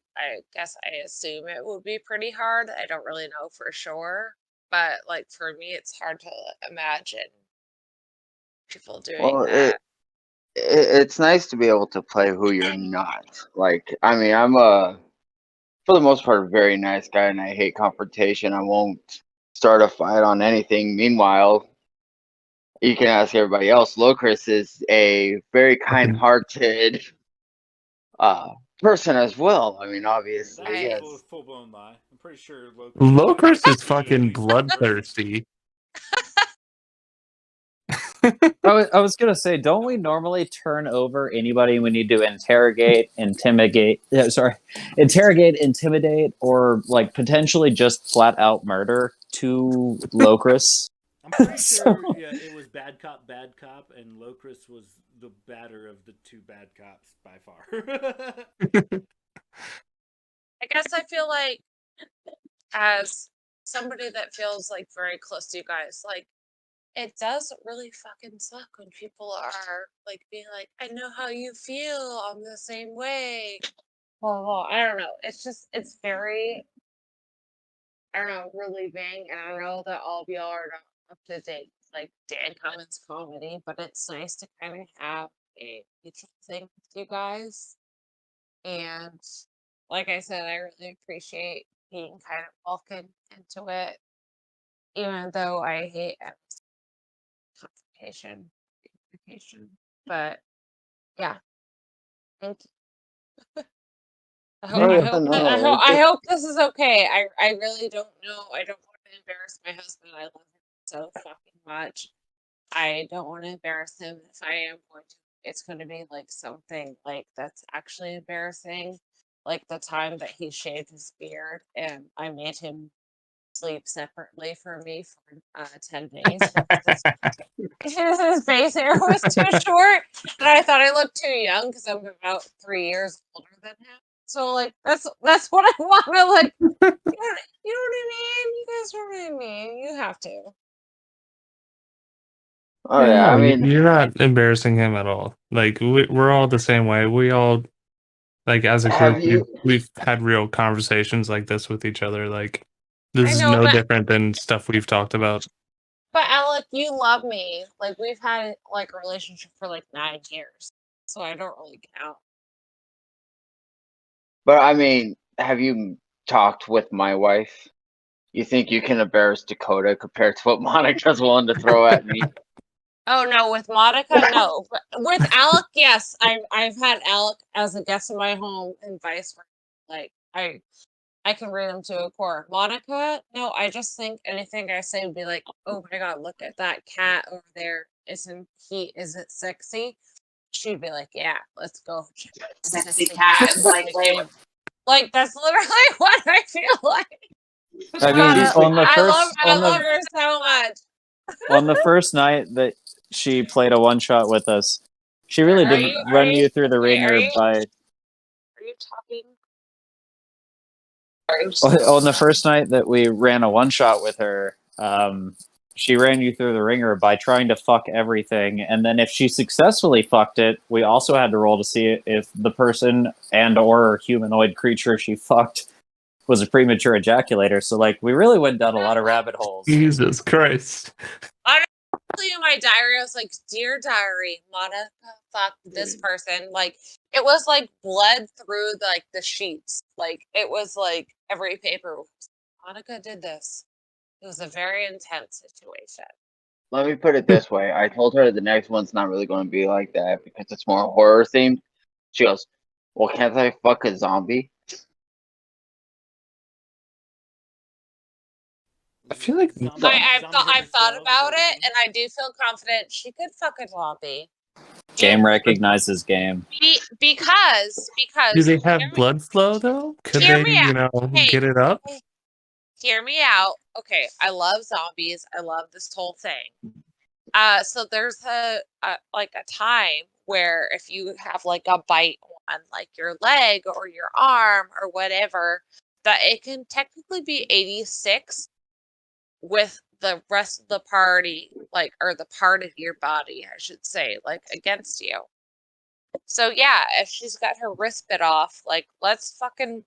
guess I assume it would be pretty hard. I don't really know for sure, but like for me it's hard to imagine people doing Well, that. it's nice to be able to play who you're not. Like, I mean, I'm for the most part, a very nice guy, and I hate confrontation. I won't start a fight on anything. Meanwhile, you can ask everybody else. Locris is a very Fucking kind-hearted person as well. I mean, That's obviously, a Right. yes. full blown lie. I'm pretty sure Locust would Locris is be at fucking least one person. bloodthirsty. I was gonna say, don't we normally turn over anybody we need to interrogate, interrogate, intimidate, or like potentially just flat out murder to Locris? I'm pretty So, sure, yeah, it was bad cop, and Locris was the badder of the two bad cops by far. I guess I feel like as somebody that feels like very close to you guys, like it does really fucking suck when people are like being like, I know how you feel, I'm the same way. Well, I don't know. It's just it's very I don't know, relieving, and I know that all of y'all are not up to date, like Dan Cummins comedy, but it's nice to kind of have a mutual thing with you guys. And like I said, I really appreciate being kind of welcomed into it, even though I hate confrontation, communication. But yeah, thank you. Oh yeah. No, I hope this is okay. I really don't know. I don't want to embarrass my husband. I love him so fucking much. I don't want to embarrass him. If I am going to, it's going to be like something like that's actually embarrassing. Like the time that he shaved his beard and I made him sleep separately for me for 10 days because his face hair was too short and I thought I looked too young because I'm about 3 years older than him. So like that's what I want to like. You know what I mean? You guys know what I mean. You have to. oh Yeah, yeah. no, I mean, you're not embarrassing him at all. Like we're all the same way. We all Like as a Have group, you? we've had real conversations like this with each other. Like this I is know, no but different than stuff we've talked about. Alec, you love me. Like we've had like a relationship for like 9 years, so I don't really count. But I mean, have you talked with my wife? You think you can embarrass Dakota compared to what Monica's willing to throw at me? Oh no, with Monica, no. But with Alec, yes. I've had Alec as a guest in my home and vice versa. Like I can read him to a core. Monica, no, I just think anything I say would be like, oh my god, look at that cat over there. Is it sexy? She'd be like, yeah, let's go. Sexy cat, like labor. Like that's literally what I feel like. I mean, God, She's on the I first love her so much. on the first night that she played a one shot with us, she really did run you through the wait, ringer by. are you talking? On the first night that we ran a one shot with her, she ran you through the ringer by trying to fuck everything, and then if she successfully fucked it, we also had to roll to see if the person and or humanoid creature she fucked was a premature ejaculator. So like we really went down a lot of rabbit holes. Jesus Christ. Honestly, in my diary, I was like, "Dear diary, Monica fucked this person." Like it was like bled through the sheets. Like it was like every paper. Monica did this. It was a very intense situation. Let me put it this way. I told her the next one's not really going to be like that because it's more horror themed. She goes, well, can't I fuck a zombie? I feel like I've thought about it, and I do feel confident she could fuck a zombie. Game recognizes game. Because do they have blood flow though? Could hear they, me out. Hey, get it up? hear me out. Okay, I love zombies. I love this whole thing. So there's a time where if you have like a bite on like your leg or your arm or whatever, that it can technically be 86 with the rest of the party, like, or the part of your body, I should say, like against you. So yeah, if she's got her wrist bit off, like let's fucking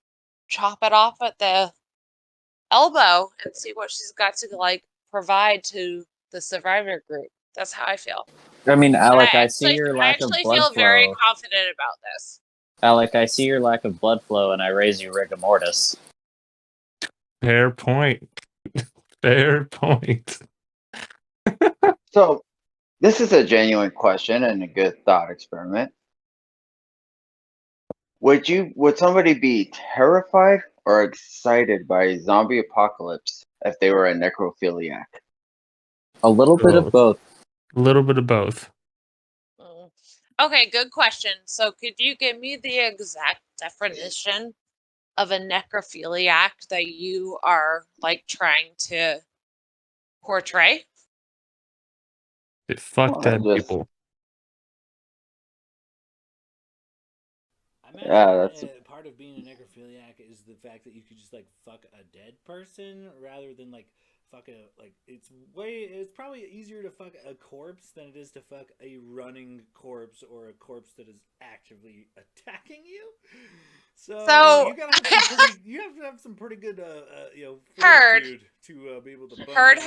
chop it off at the elbow and see what she's got to like provide to the survivor group. That's how I feel. I mean, Alec, I see I your lack of actually blood feel very flow. confident about this. Alec, I see your lack of blood flow, and I raise you rigor mortis. Fair point. Fair point. So, this is a genuine question and a good thought experiment. Would somebody be terrified or excited by a zombie apocalypse if they were a necrophiliac? A little bit of both. A little bit of both. Okay, good question. So could you give me the exact definition of a necrophiliac that you are like trying to portray? It fucked dead people. I imagine that's part of being a necrophiliac is the fact that you could just like fuck a dead person rather than like fuck it's probably easier to fuck a corpse than it is to fuck a running corpse or a corpse that is actively attacking you. So you gotta have some pretty, you have to have some pretty good fortitude to be able to heard.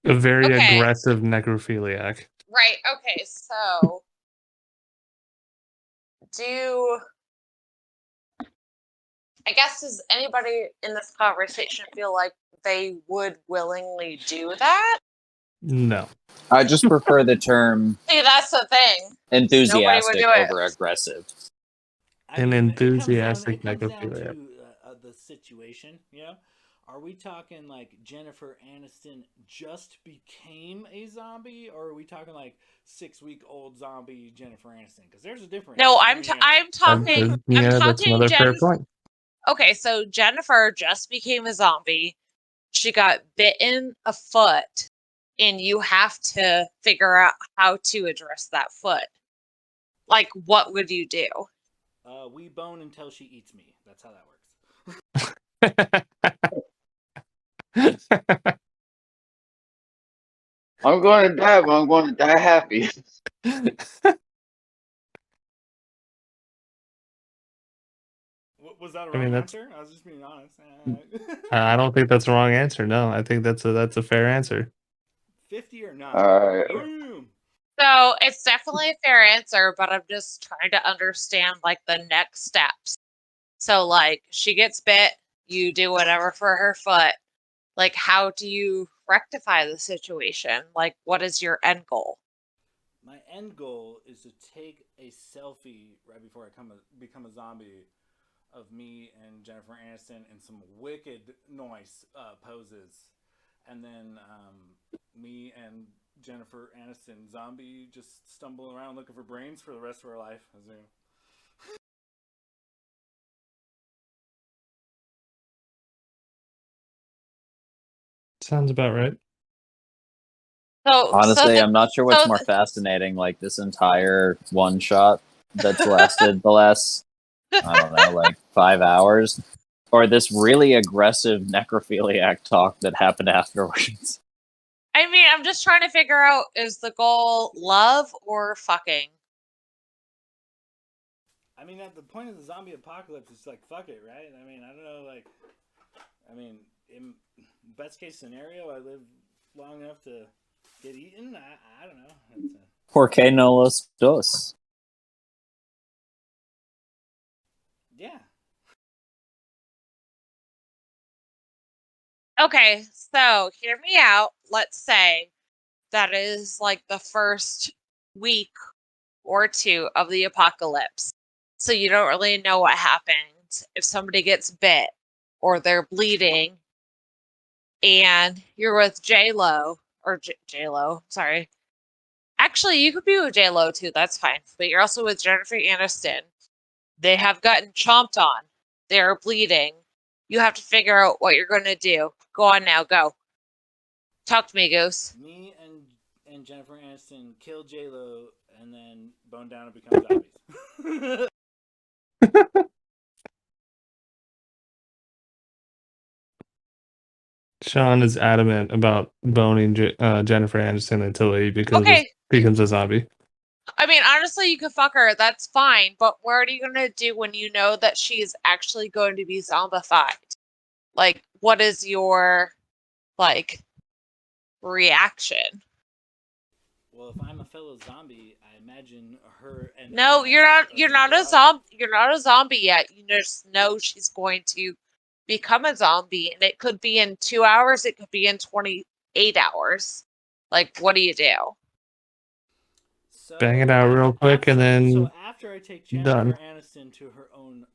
A very aggressive necrophiliac. Right. Okay. So I guess does anybody in this conversation feel like they would willingly do that? No. I just prefer the term See, that's the thing. enthusiastic over aggressive. An enthusiastic it comes down necrophiliac. to the situation, you know? Are we talking like Jennifer Aniston just became a zombie, or are we talking like 6-week-old zombie Jennifer Aniston? Because there's a difference. No, I'm talking. That's another fair point. Okay, so Jennifer just became a zombie. She got bitten a foot, and you have to figure out how to address that foot. Like, what would you do? We bone until she eats me. That's how that works. I'm going to die, but I'm going to die happy. Was that a I wrong mean, that's. answer? I was just being honest. I don't think that's a wrong answer. No, I think that's a fair answer. 50 or not? Alright. Boom. So it's definitely a fair answer, but I'm just trying to understand like the next steps. So like she gets bit, you do whatever for her foot. Like how do you rectify the situation? Like what is your end goal? My end goal is to take a selfie right before I become a zombie of me and Jennifer Aniston in some wicked nice poses, and then me and Jennifer Aniston zombie just stumble around looking for brains for the rest of our life. I assume. Sounds about right. Honestly, I'm not sure what's more fascinating, like this entire one shot that's lasted the last, I don't know, like 5 hours, or this really aggressive necrophiliac talk that happened afterwards. I mean, I'm just trying to figure out, is the goal love or fucking? I mean, at the point of the zombie apocalypse, it's like, fuck it, right? I mean, I don't know, like, in best case scenario, I live long enough to get eaten. I don't know. Por qué no los dos? Yeah. Okay, so hear me out. Let's say that is like the first week or two of the apocalypse. So you don't really know what happens if somebody gets bit or they're bleeding and you're with J-Lo or J-Lo, sorry. Actually, you could be with J-Lo too, that's fine. But you're also with Jennifer Aniston. They have gotten chomped on. They're bleeding. You have to figure out what you're going to do. Go on now, go. Talk to me, Goose. Me and Jennifer Aniston kill J-Lo and then bone down and become zombies. Sean is adamant about boning Jennifer Aniston until he becomes a zombie. I mean, honestly, you could fuck her. That's fine. But what are you going to do when you know that she's actually going to be zombified? Like, what is your, like, reaction? Well, if I'm a fellow zombie, I imagine her and No, you're not a zombie. You're not a zombie yet. You just know she's going to become a zombie, and it could be in 2 hours. It could be in 28 hours. Like, what do you do? Bang it out real quick and then So after I take Jennifer done. Aniston to her own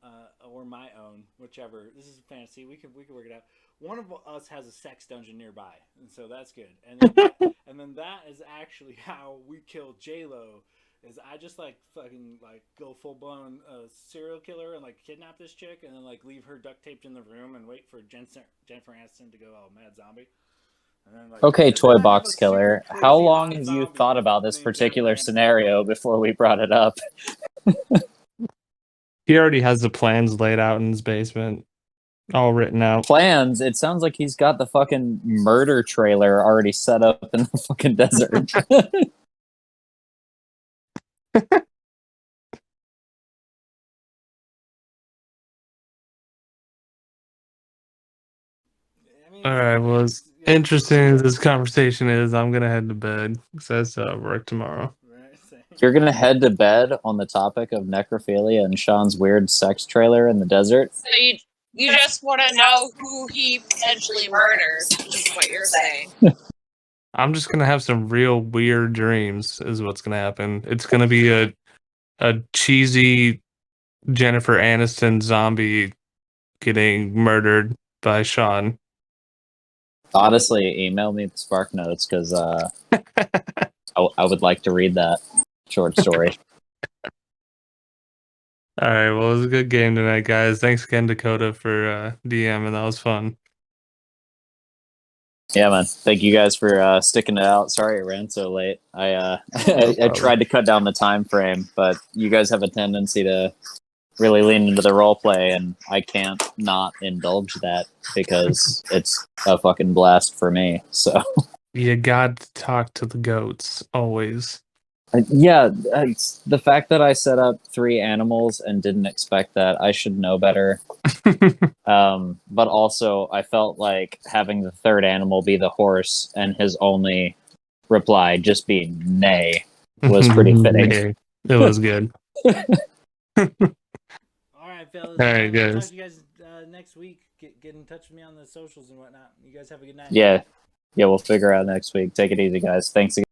or my own, whichever. This is fantasy. We can work it out. One of us has a sex dungeon nearby, and so that's good. And then that is actually how we kill J-Lo. Is I just like fucking like go full blown serial killer and like kidnap this chick and then like leave her duct taped in the room and wait for Jennifer Aniston to go all mad zombie. And then, like, Okay, and Toy then I have Box a Killer, super how crazy long hot have you zombie thought about this named Jennifer particular Aniston. scenario before we brought it up? He already has the plans laid out in his basement, all written out. Plans? It sounds like he's got the fucking murder trailer already set up in the fucking desert. All right. Well, as interesting as this conversation is, I'm gonna head to bed. Says work tomorrow. You're gonna head to bed on the topic of necrophilia and Sean's weird sex trailer in the desert. So you just want to know who he potentially murdered, is what you're saying. I'm just gonna have some real weird dreams. Is what's gonna happen. It's gonna be a cheesy Jennifer Aniston zombie getting murdered by Sean. Honestly, email me the Spark Notes because I would like to read that short story. All right. Well, it was a good game tonight, guys. Thanks again, Dakota, for DMing. That was fun. Yeah, man. Thank you guys for sticking it out. Sorry it ran so late. I tried to cut down the time frame, but you guys have a tendency to really lean into the role play, and I can't not indulge that because it's a fucking blast for me. So You got to talk to the goats always. Yeah, it's the fact that I set up 3 animals and didn't expect that. I should know better. But also, I felt like having the 3rd animal be the horse and his only reply just being nay was pretty fitting. Yeah, it was good. All right, fellas. All right, Talk guys. to you guys next week. Get in touch with me on the socials and whatnot. You guys have a good night. Yeah, we'll figure out next week. Take it easy, guys. Thanks again.